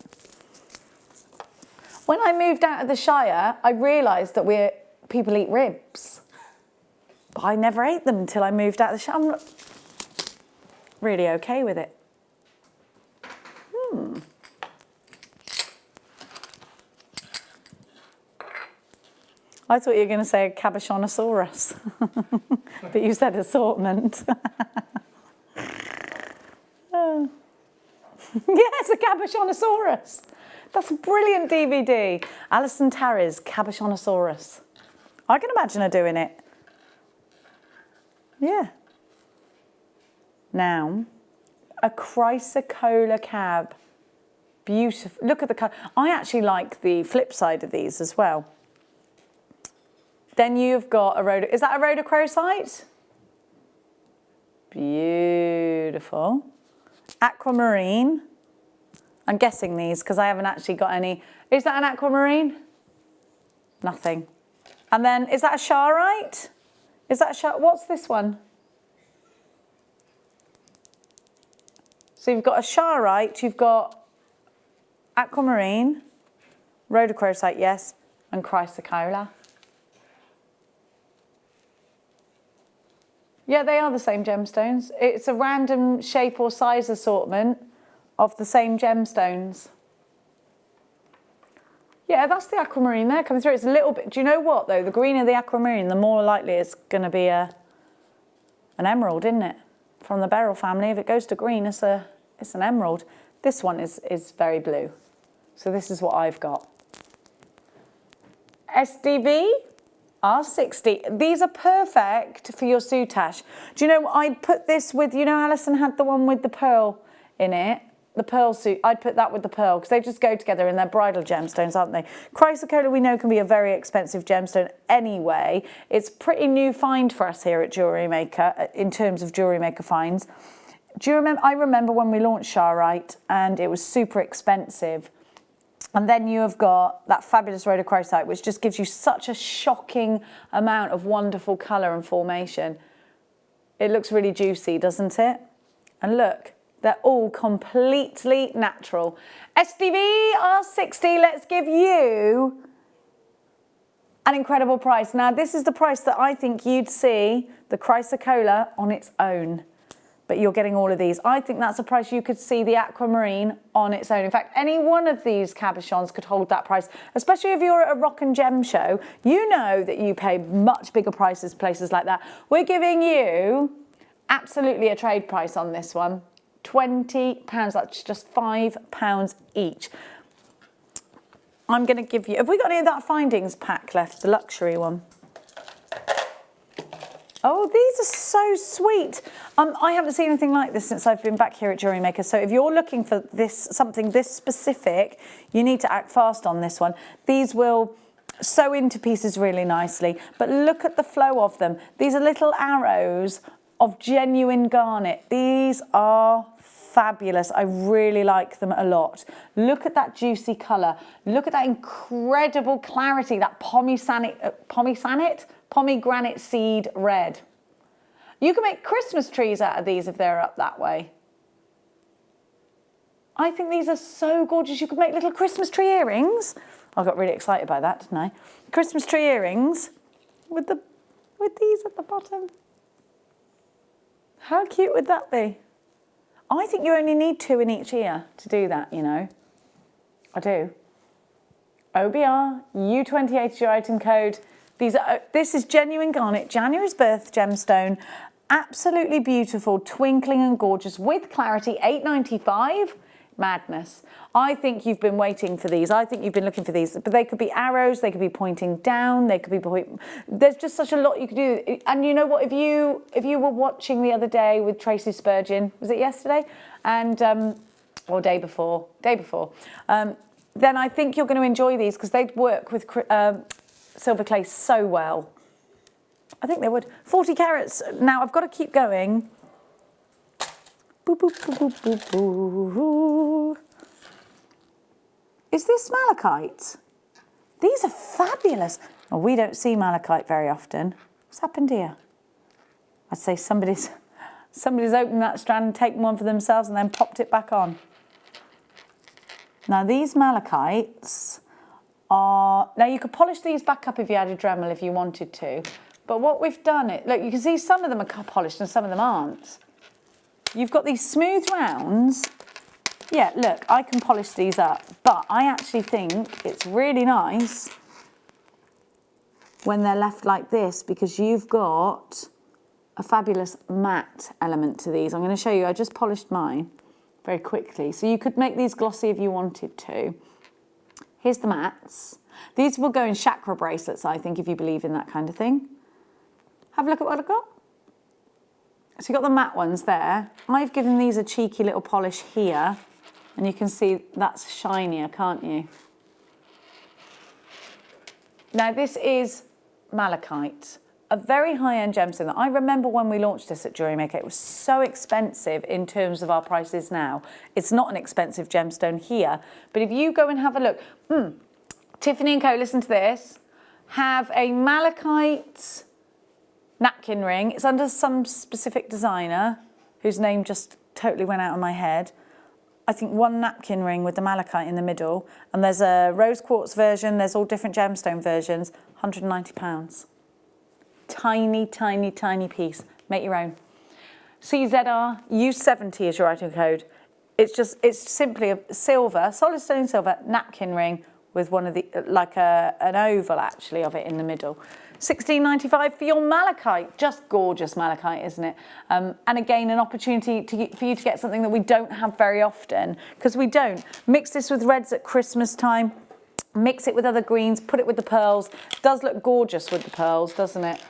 When I moved out of the Shire, I realised that people eat ribs. But I never ate them until I moved out of the Shire. really okay with it. I thought you were going to say a cabochonosaurus, but you said assortment. Oh. Yes, a cabochonosaurus. That's a brilliant DVD. Allison Tarry's cabochonosaurus. I can imagine her doing it. Yeah. Now, a chrysocolla cab. Beautiful. Look at the colour. I actually like the flip side of these as well. Then you've got a is that a rhodochrosite? Beautiful. Aquamarine. I'm guessing these because I haven't actually got any. Is that an aquamarine? Nothing. And then, is that a charite? Is that a what's this one? So you've got a charite, you've got aquamarine, rhodochrosite, yes, and chrysocolla. Yeah, they are the same gemstones. It's a random shape or size assortment of the same gemstones. Yeah, that's the aquamarine there coming through. It's a little bit, do you know what though? The greener the aquamarine, the more likely it's going to be an emerald, isn't it? From the beryl family, if it goes to green, it's an emerald. This one is very blue. So this is what I've got. SDV R60. These are perfect for your Soutache. Do you know, I'd put this with, you know, Allison had the one with the pearl in it. The pearl suit, I'd put that with the pearl because they just go together and they're bridal gemstones, aren't they? Chrysocolla we know can be a very expensive gemstone anyway. It's pretty new find for us here at Jewellery Maker in terms of Jewellery Maker finds. Do you remember? I remember when we launched Charite and it was super expensive. And then you have got that fabulous rhodochrosite, which just gives you such a shocking amount of wonderful colour and formation. It looks really juicy, doesn't it? And look. They're all completely natural. SDV R60, let's give you an incredible price. Now, this is the price that I think you'd see the chrysocolla on its own, but you're getting all of these. I think that's a price you could see the aquamarine on its own. In fact, any one of these cabochons could hold that price, especially if you're at a rock and gem show. You know that you pay much bigger prices places like that. We're giving you absolutely a trade price on this one. £20, that's just £5 each. I'm going to give you, have we got any of that findings pack left, the luxury one? Oh, these are so sweet. I haven't seen anything like this since I've been back here at Jewellery Maker. So if you're looking for this, something this specific, you need to act fast on this one. These will sew into pieces really nicely, but look at the flow of them. These are little arrows of genuine garnet. These are fabulous. I really like them a lot. Look at that juicy colour. Look at that incredible clarity, that pomegranate seed red. You can make Christmas trees out of these if they're up that way. I think these are so gorgeous. You could make little Christmas tree earrings. I got really excited by that, didn't I? Christmas tree earrings with these at the bottom. How cute would that be? I think you only need 2 in each ear to do that, you know. I do. OBR, U28 is your item code. This is genuine garnet, January's birth gemstone. Absolutely beautiful, twinkling and gorgeous with clarity, £8.95. Madness. I think you've been waiting for these. I think you've been looking for these, but they could be arrows, they could be pointing down, they could be there's just such a lot you could do. And you know what, if you were watching the other day with Tracy Spurgeon, was it yesterday? And or day before, then I think you're going to enjoy these because they'd work with silver clay so well. I think they would. 40 carats. Now I've got to keep going. Boo, boo, boo, boo, boo, boo. Is this malachite? These are fabulous. Well, we don't see malachite very often. What's happened here? I'd say somebody's opened that strand, taken one for themselves and then popped it back on. Now these malachites are, now you could polish these back up if you had a Dremel if you wanted to, but what we've done, look, you can see some of them are polished and some of them aren't. you've got these smooth rounds. Yeah, look, I can polish these up, but I actually think it's really nice when they're left like this because you've got a fabulous matte element to these. I'm going to show you, I just polished mine very quickly. So you could make these glossy if you wanted to. Here's the mattes. These will go in chakra bracelets, I think, if you believe in that kind of thing. Have a look at what I've got. So you've got the matte ones there. I've given these a cheeky little polish here, and you can see that's shinier, can't you? Now this is malachite, a very high-end gemstone that I remember when we launched this at Jewellery Maker, it was so expensive in terms of our prices now. It's not an expensive gemstone here, but if you go and have a look, Tiffany & Co, listen to this, have a malachite napkin ring. It's under some specific designer whose name just totally went out of my head. I think one napkin ring with the malachite in the middle, and there's a rose quartz version, there's all different gemstone versions, £190. Tiny, tiny, tiny piece. Make your own. CZR, use 70 as your item code. It's simply a silver, solid stone silver napkin ring with one of the, like an oval actually of it in the middle. £16.95 for your malachite. Just gorgeous malachite, isn't it? And again, an opportunity for you to get something that we don't have very often, because we don't. Mix this with reds at Christmas time. Mix it with other greens, put it with the pearls. Does look gorgeous with the pearls, doesn't it?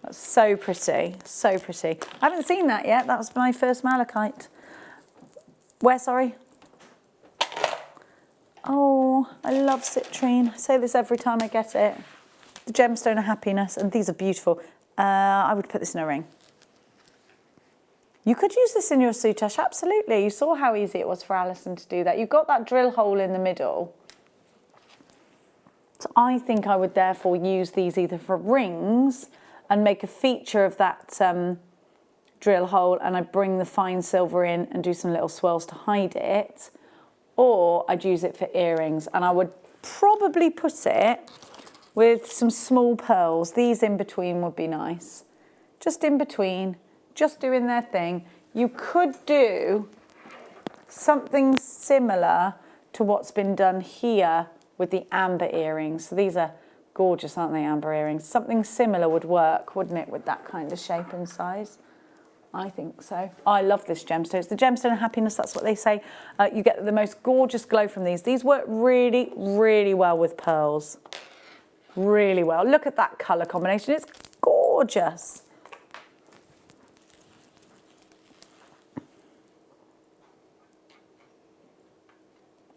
That's so pretty, so pretty. I haven't seen that yet. That was my first malachite. Where, sorry? Oh, I love citrine. I say this every time I get it. The gemstone of happiness, and these are beautiful. I would put this in a ring. You could use this in your Soutache, absolutely. You saw how easy it was for Allison to do that. You've got that drill hole in the middle. So I think I would therefore use these either for rings and make a feature of that drill hole, and I bring the fine silver in and do some little swirls to hide it, or I'd use it for earrings, and I would probably put it with some small pearls. These in between would be nice. Just in between, just doing their thing. You could do something similar to what's been done here with the amber earrings. So these are gorgeous, aren't they, amber earrings? Something similar would work, wouldn't it, with that kind of shape and size? I think so. I love this gemstone. It's the gemstone of happiness, that's what they say. You get the most gorgeous glow from these. These work really, really well with pearls. Really well. Look at that colour combination. It's gorgeous.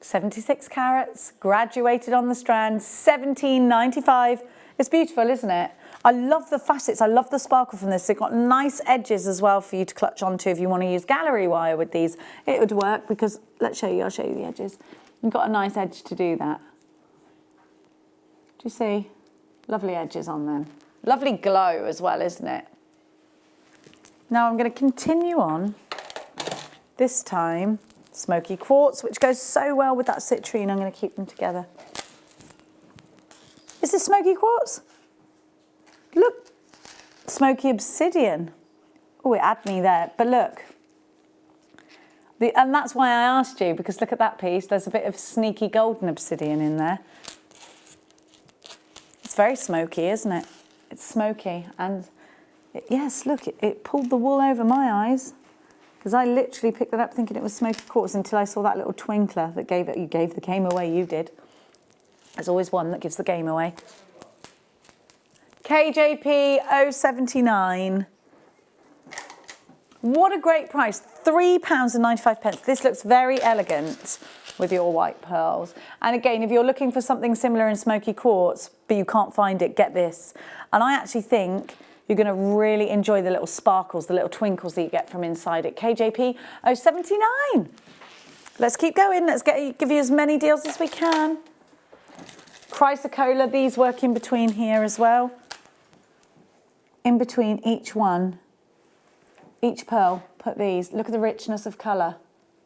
£76 carats, graduated on the strand, £17.95. It's beautiful, isn't it? I love the facets, I love the sparkle from this. They've got nice edges as well for you to clutch onto if you want to use gallery wire with these. It would work because, let's show you, I'll show you the edges. You've got a nice edge to do that. Do you see? Lovely edges on them. Lovely glow as well, isn't it? Now I'm going to continue on, this time, smoky quartz, which goes so well with that citrine. I'm going to keep them together. Is this smoky quartz? Look, smoky obsidian. Oh, it had me there, but look. And that's why I asked you, because look at that piece. There's a bit of sneaky golden obsidian in there. It's very smoky, isn't it? It's smoky, and yes, look, it pulled the wool over my eyes, because I literally picked it up thinking it was smoky quartz until I saw that little twinkler that gave it. You gave the game away, you did. There's always one that gives the game away. KJP 079. What a great price, £3.95. This looks very elegant with your white pearls. And again, if you're looking for something similar in smoky quartz, but you can't find it, get this. And I actually think you're going to really enjoy the little sparkles, the little twinkles that you get from inside it. KJP 079. Let's keep going. Let's give you as many deals as we can. Chrysocolla, these work in between here as well. In between each one, each pearl, put these. Look at the richness of colour.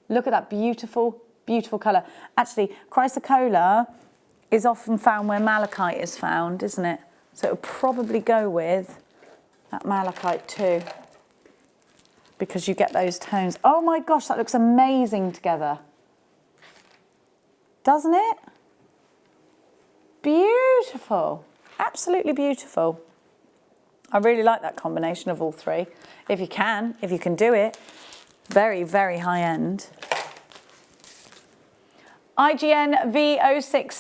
Look at that beautiful, beautiful colour. Actually, chrysocolla is often found where malachite is found, isn't it? So it would probably go with that malachite too. because you get those tones. Oh my gosh, that looks amazing together. Doesn't it? Beautiful, absolutely beautiful. I really like that combination of all three. If you can do it. Very, very high end. IGN V06,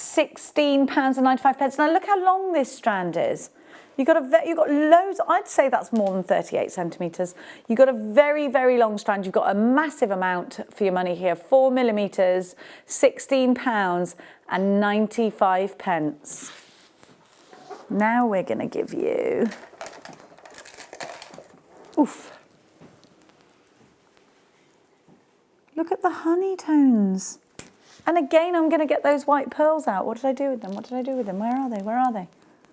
£16.95. Now look how long this strand is. You've got loads, I'd say that's more than 38 centimetres. You've got a very, very long strand. You've got a massive amount for your money here. 4 millimetres, £16.95. Now we're going to give you, oof. Look at the honey tones. And again, I'm going to get those white pearls out. What did I do with them? What did I do with them? Where are they? Where are they?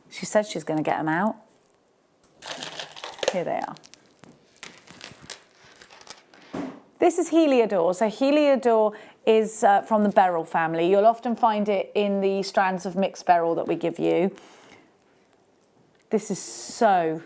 She said she's going to get them out. Here they are. This is Heliodor. So Heliodor is from the beryl family. You'll often find it in the strands of mixed beryl that we give you. This is so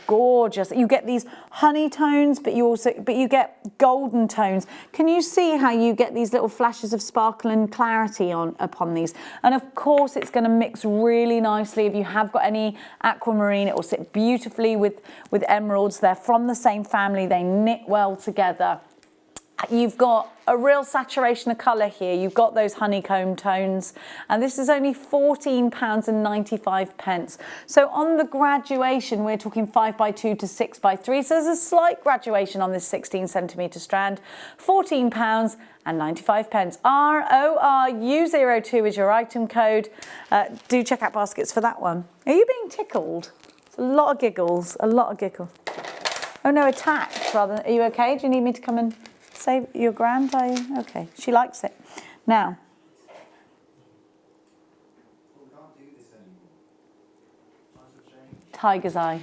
gorgeous. You get these honey tones, but you get golden tones. Can you see how you get these little flashes of sparkle and clarity upon these? And of course, it's going to mix really nicely. If you have got any aquamarine, it will sit beautifully with emeralds. They're from the same family. They knit well together. You've got a real saturation of colour here. You've got those honeycomb tones, and this is only £14.95. So on the graduation, we're talking 5x2 to 6x3. So there's a slight graduation on this 16 centimetre strand. £14.95. RORU02 is your item code. Do check out baskets for that one. Are you being tickled? It's a lot of giggles, a lot of giggles. Oh no, attacked rather. Are you okay? Do you need me to come and say you're grand, are you? Okay, she likes it. Now, tiger's eye.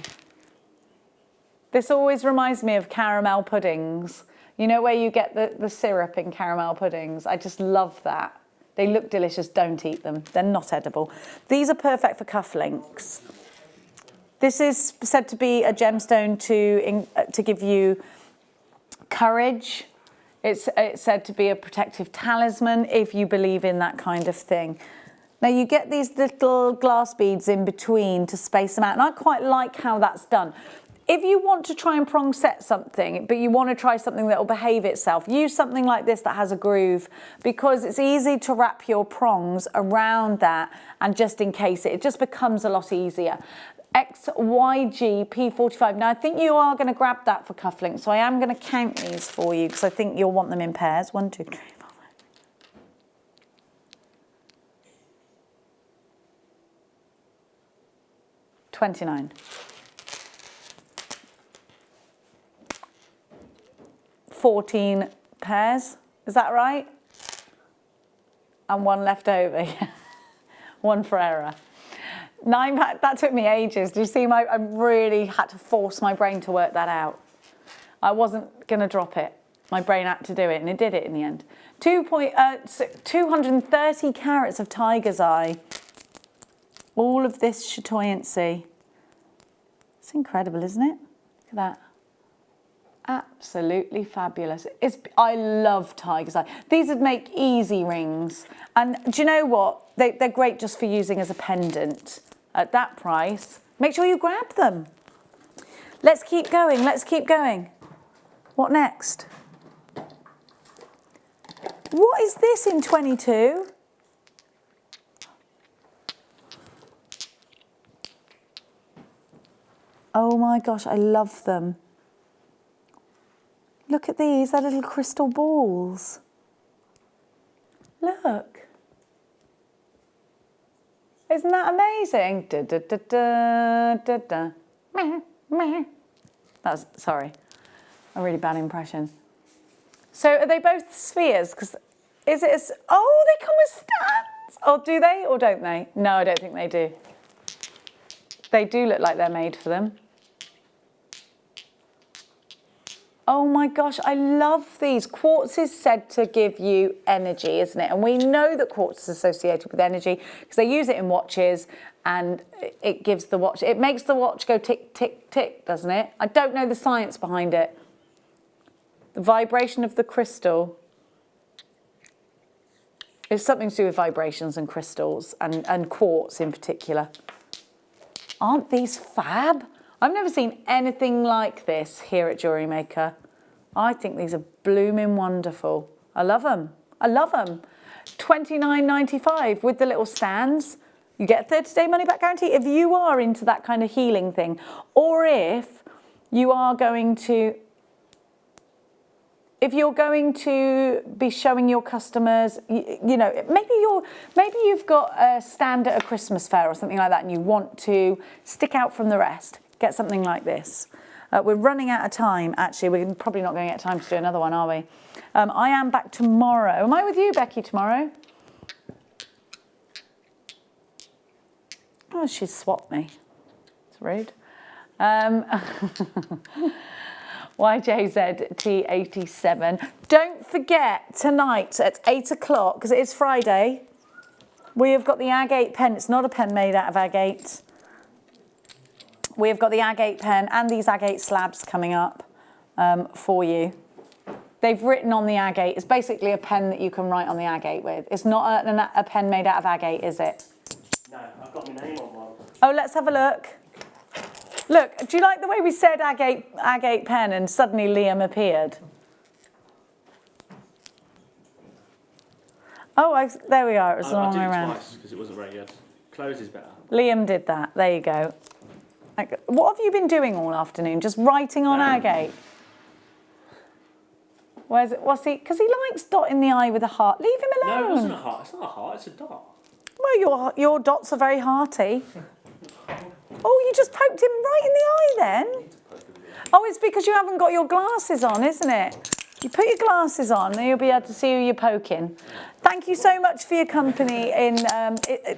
This always reminds me of caramel puddings. You know where you get the syrup in caramel puddings? I just love that. They look delicious, don't eat them. They're not edible. These are perfect for cufflinks. This is said to be a gemstone to give you courage. It's said to be a protective talisman if you believe in that kind of thing. Now you get these little glass beads in between to space them out, and I quite like how that's done. If you want to try and prong set something, but you want to try something that will behave itself, use something like this that has a groove, because it's easy to wrap your prongs around that, and just encase it. It just becomes a lot easier. XYG P45. Now I think you are going to grab that for cufflinks, so I am going to count these for you because I think you'll want them in pairs. 1, 2, 3, 4, 5. 29. 14 pairs. Is that right? And one left over. One for error. 9 pack, that took me ages. Do you see I really had to force my brain to work that out. I wasn't going to drop it. My brain had to do it, and it did it in the end. 230 carats of tiger's eye. All of this chatoyancy. It's incredible, isn't it? Look at that. Absolutely fabulous. I love tiger's eye. These would make easy rings. And do you know what? They're great just for using as a pendant. At that price, make sure you grab them. Let's keep going, let's keep going. What next? What is this in 22? Oh my gosh, I love them. Look at these, they're little crystal balls. Look. Isn't that amazing? Da, da, da, da, da, da. Meh, meh. That's, sorry, a really bad impression. So are they both spheres? Because is it oh, they come with stands. Oh, do they or don't they? No, I don't think they do. They do look like they're made for them. Oh my gosh, I love these. Quartz is said to give you energy, isn't it? And we know that quartz is associated with energy because they use it in watches and it gives the watch, it makes the watch go tick, tick, tick, doesn't it? I don't know the science behind it. The vibration of the crystal. It's something to do with vibrations and crystals and quartz in particular. Aren't these fab? I've never seen anything like this here at Jewellery Maker. I think these are blooming wonderful. I love them. I love them. $29.95 with the little stands. You get a 30-day money-back guarantee if you are into that kind of healing thing, or if you are going to, if you're going to be showing your customers, you know, maybe you've got a stand at a Christmas fair or something like that, and you want to stick out from the rest. Get something like this. We're running out of time, actually. We're probably not going to get time to do another one, are we? I am back tomorrow. Am I with you, Becky, tomorrow? Oh, she's swapped me. It's rude. YJZT87. Don't forget, tonight at 8 o'clock, because it is Friday, we have got the agate pen. It's not a pen made out of agate. We have got the agate pen and these agate slabs coming up for you. They've written on the agate. It's basically a pen that you can write on the agate with. It's not a pen made out of agate, is it? No, I've got my name on one. Oh, let's have a look. Look, do you like the way we said agate pen and suddenly Liam appeared? Oh, there we are. It was the wrong way around. Twice because it wasn't very good. Close is better. Liam did that. There you go. What have you been doing all afternoon? Just writing on agate? Where's it? What's he? Because he likes dotting the I with a heart. Leave him alone. No, it wasn't a heart. It's not a heart. It's a dot. Well, your dots are very hearty. Oh, you just poked him right in the eye then? Oh, it's because you haven't got your glasses on, isn't it? You put your glasses on, then you'll be able to see who you're poking. Thank you so much for your company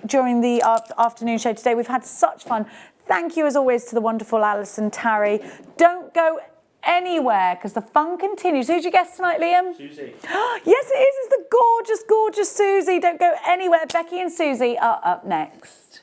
during the afternoon show today. We've had such fun. Thank you, as always, to the wonderful Allison, Tarry. Don't go anywhere, because the fun continues. Who's your guest tonight, Liam? Susie. Yes, it is. It's the gorgeous, gorgeous Susie. Don't go anywhere. Becky and Susie are up next.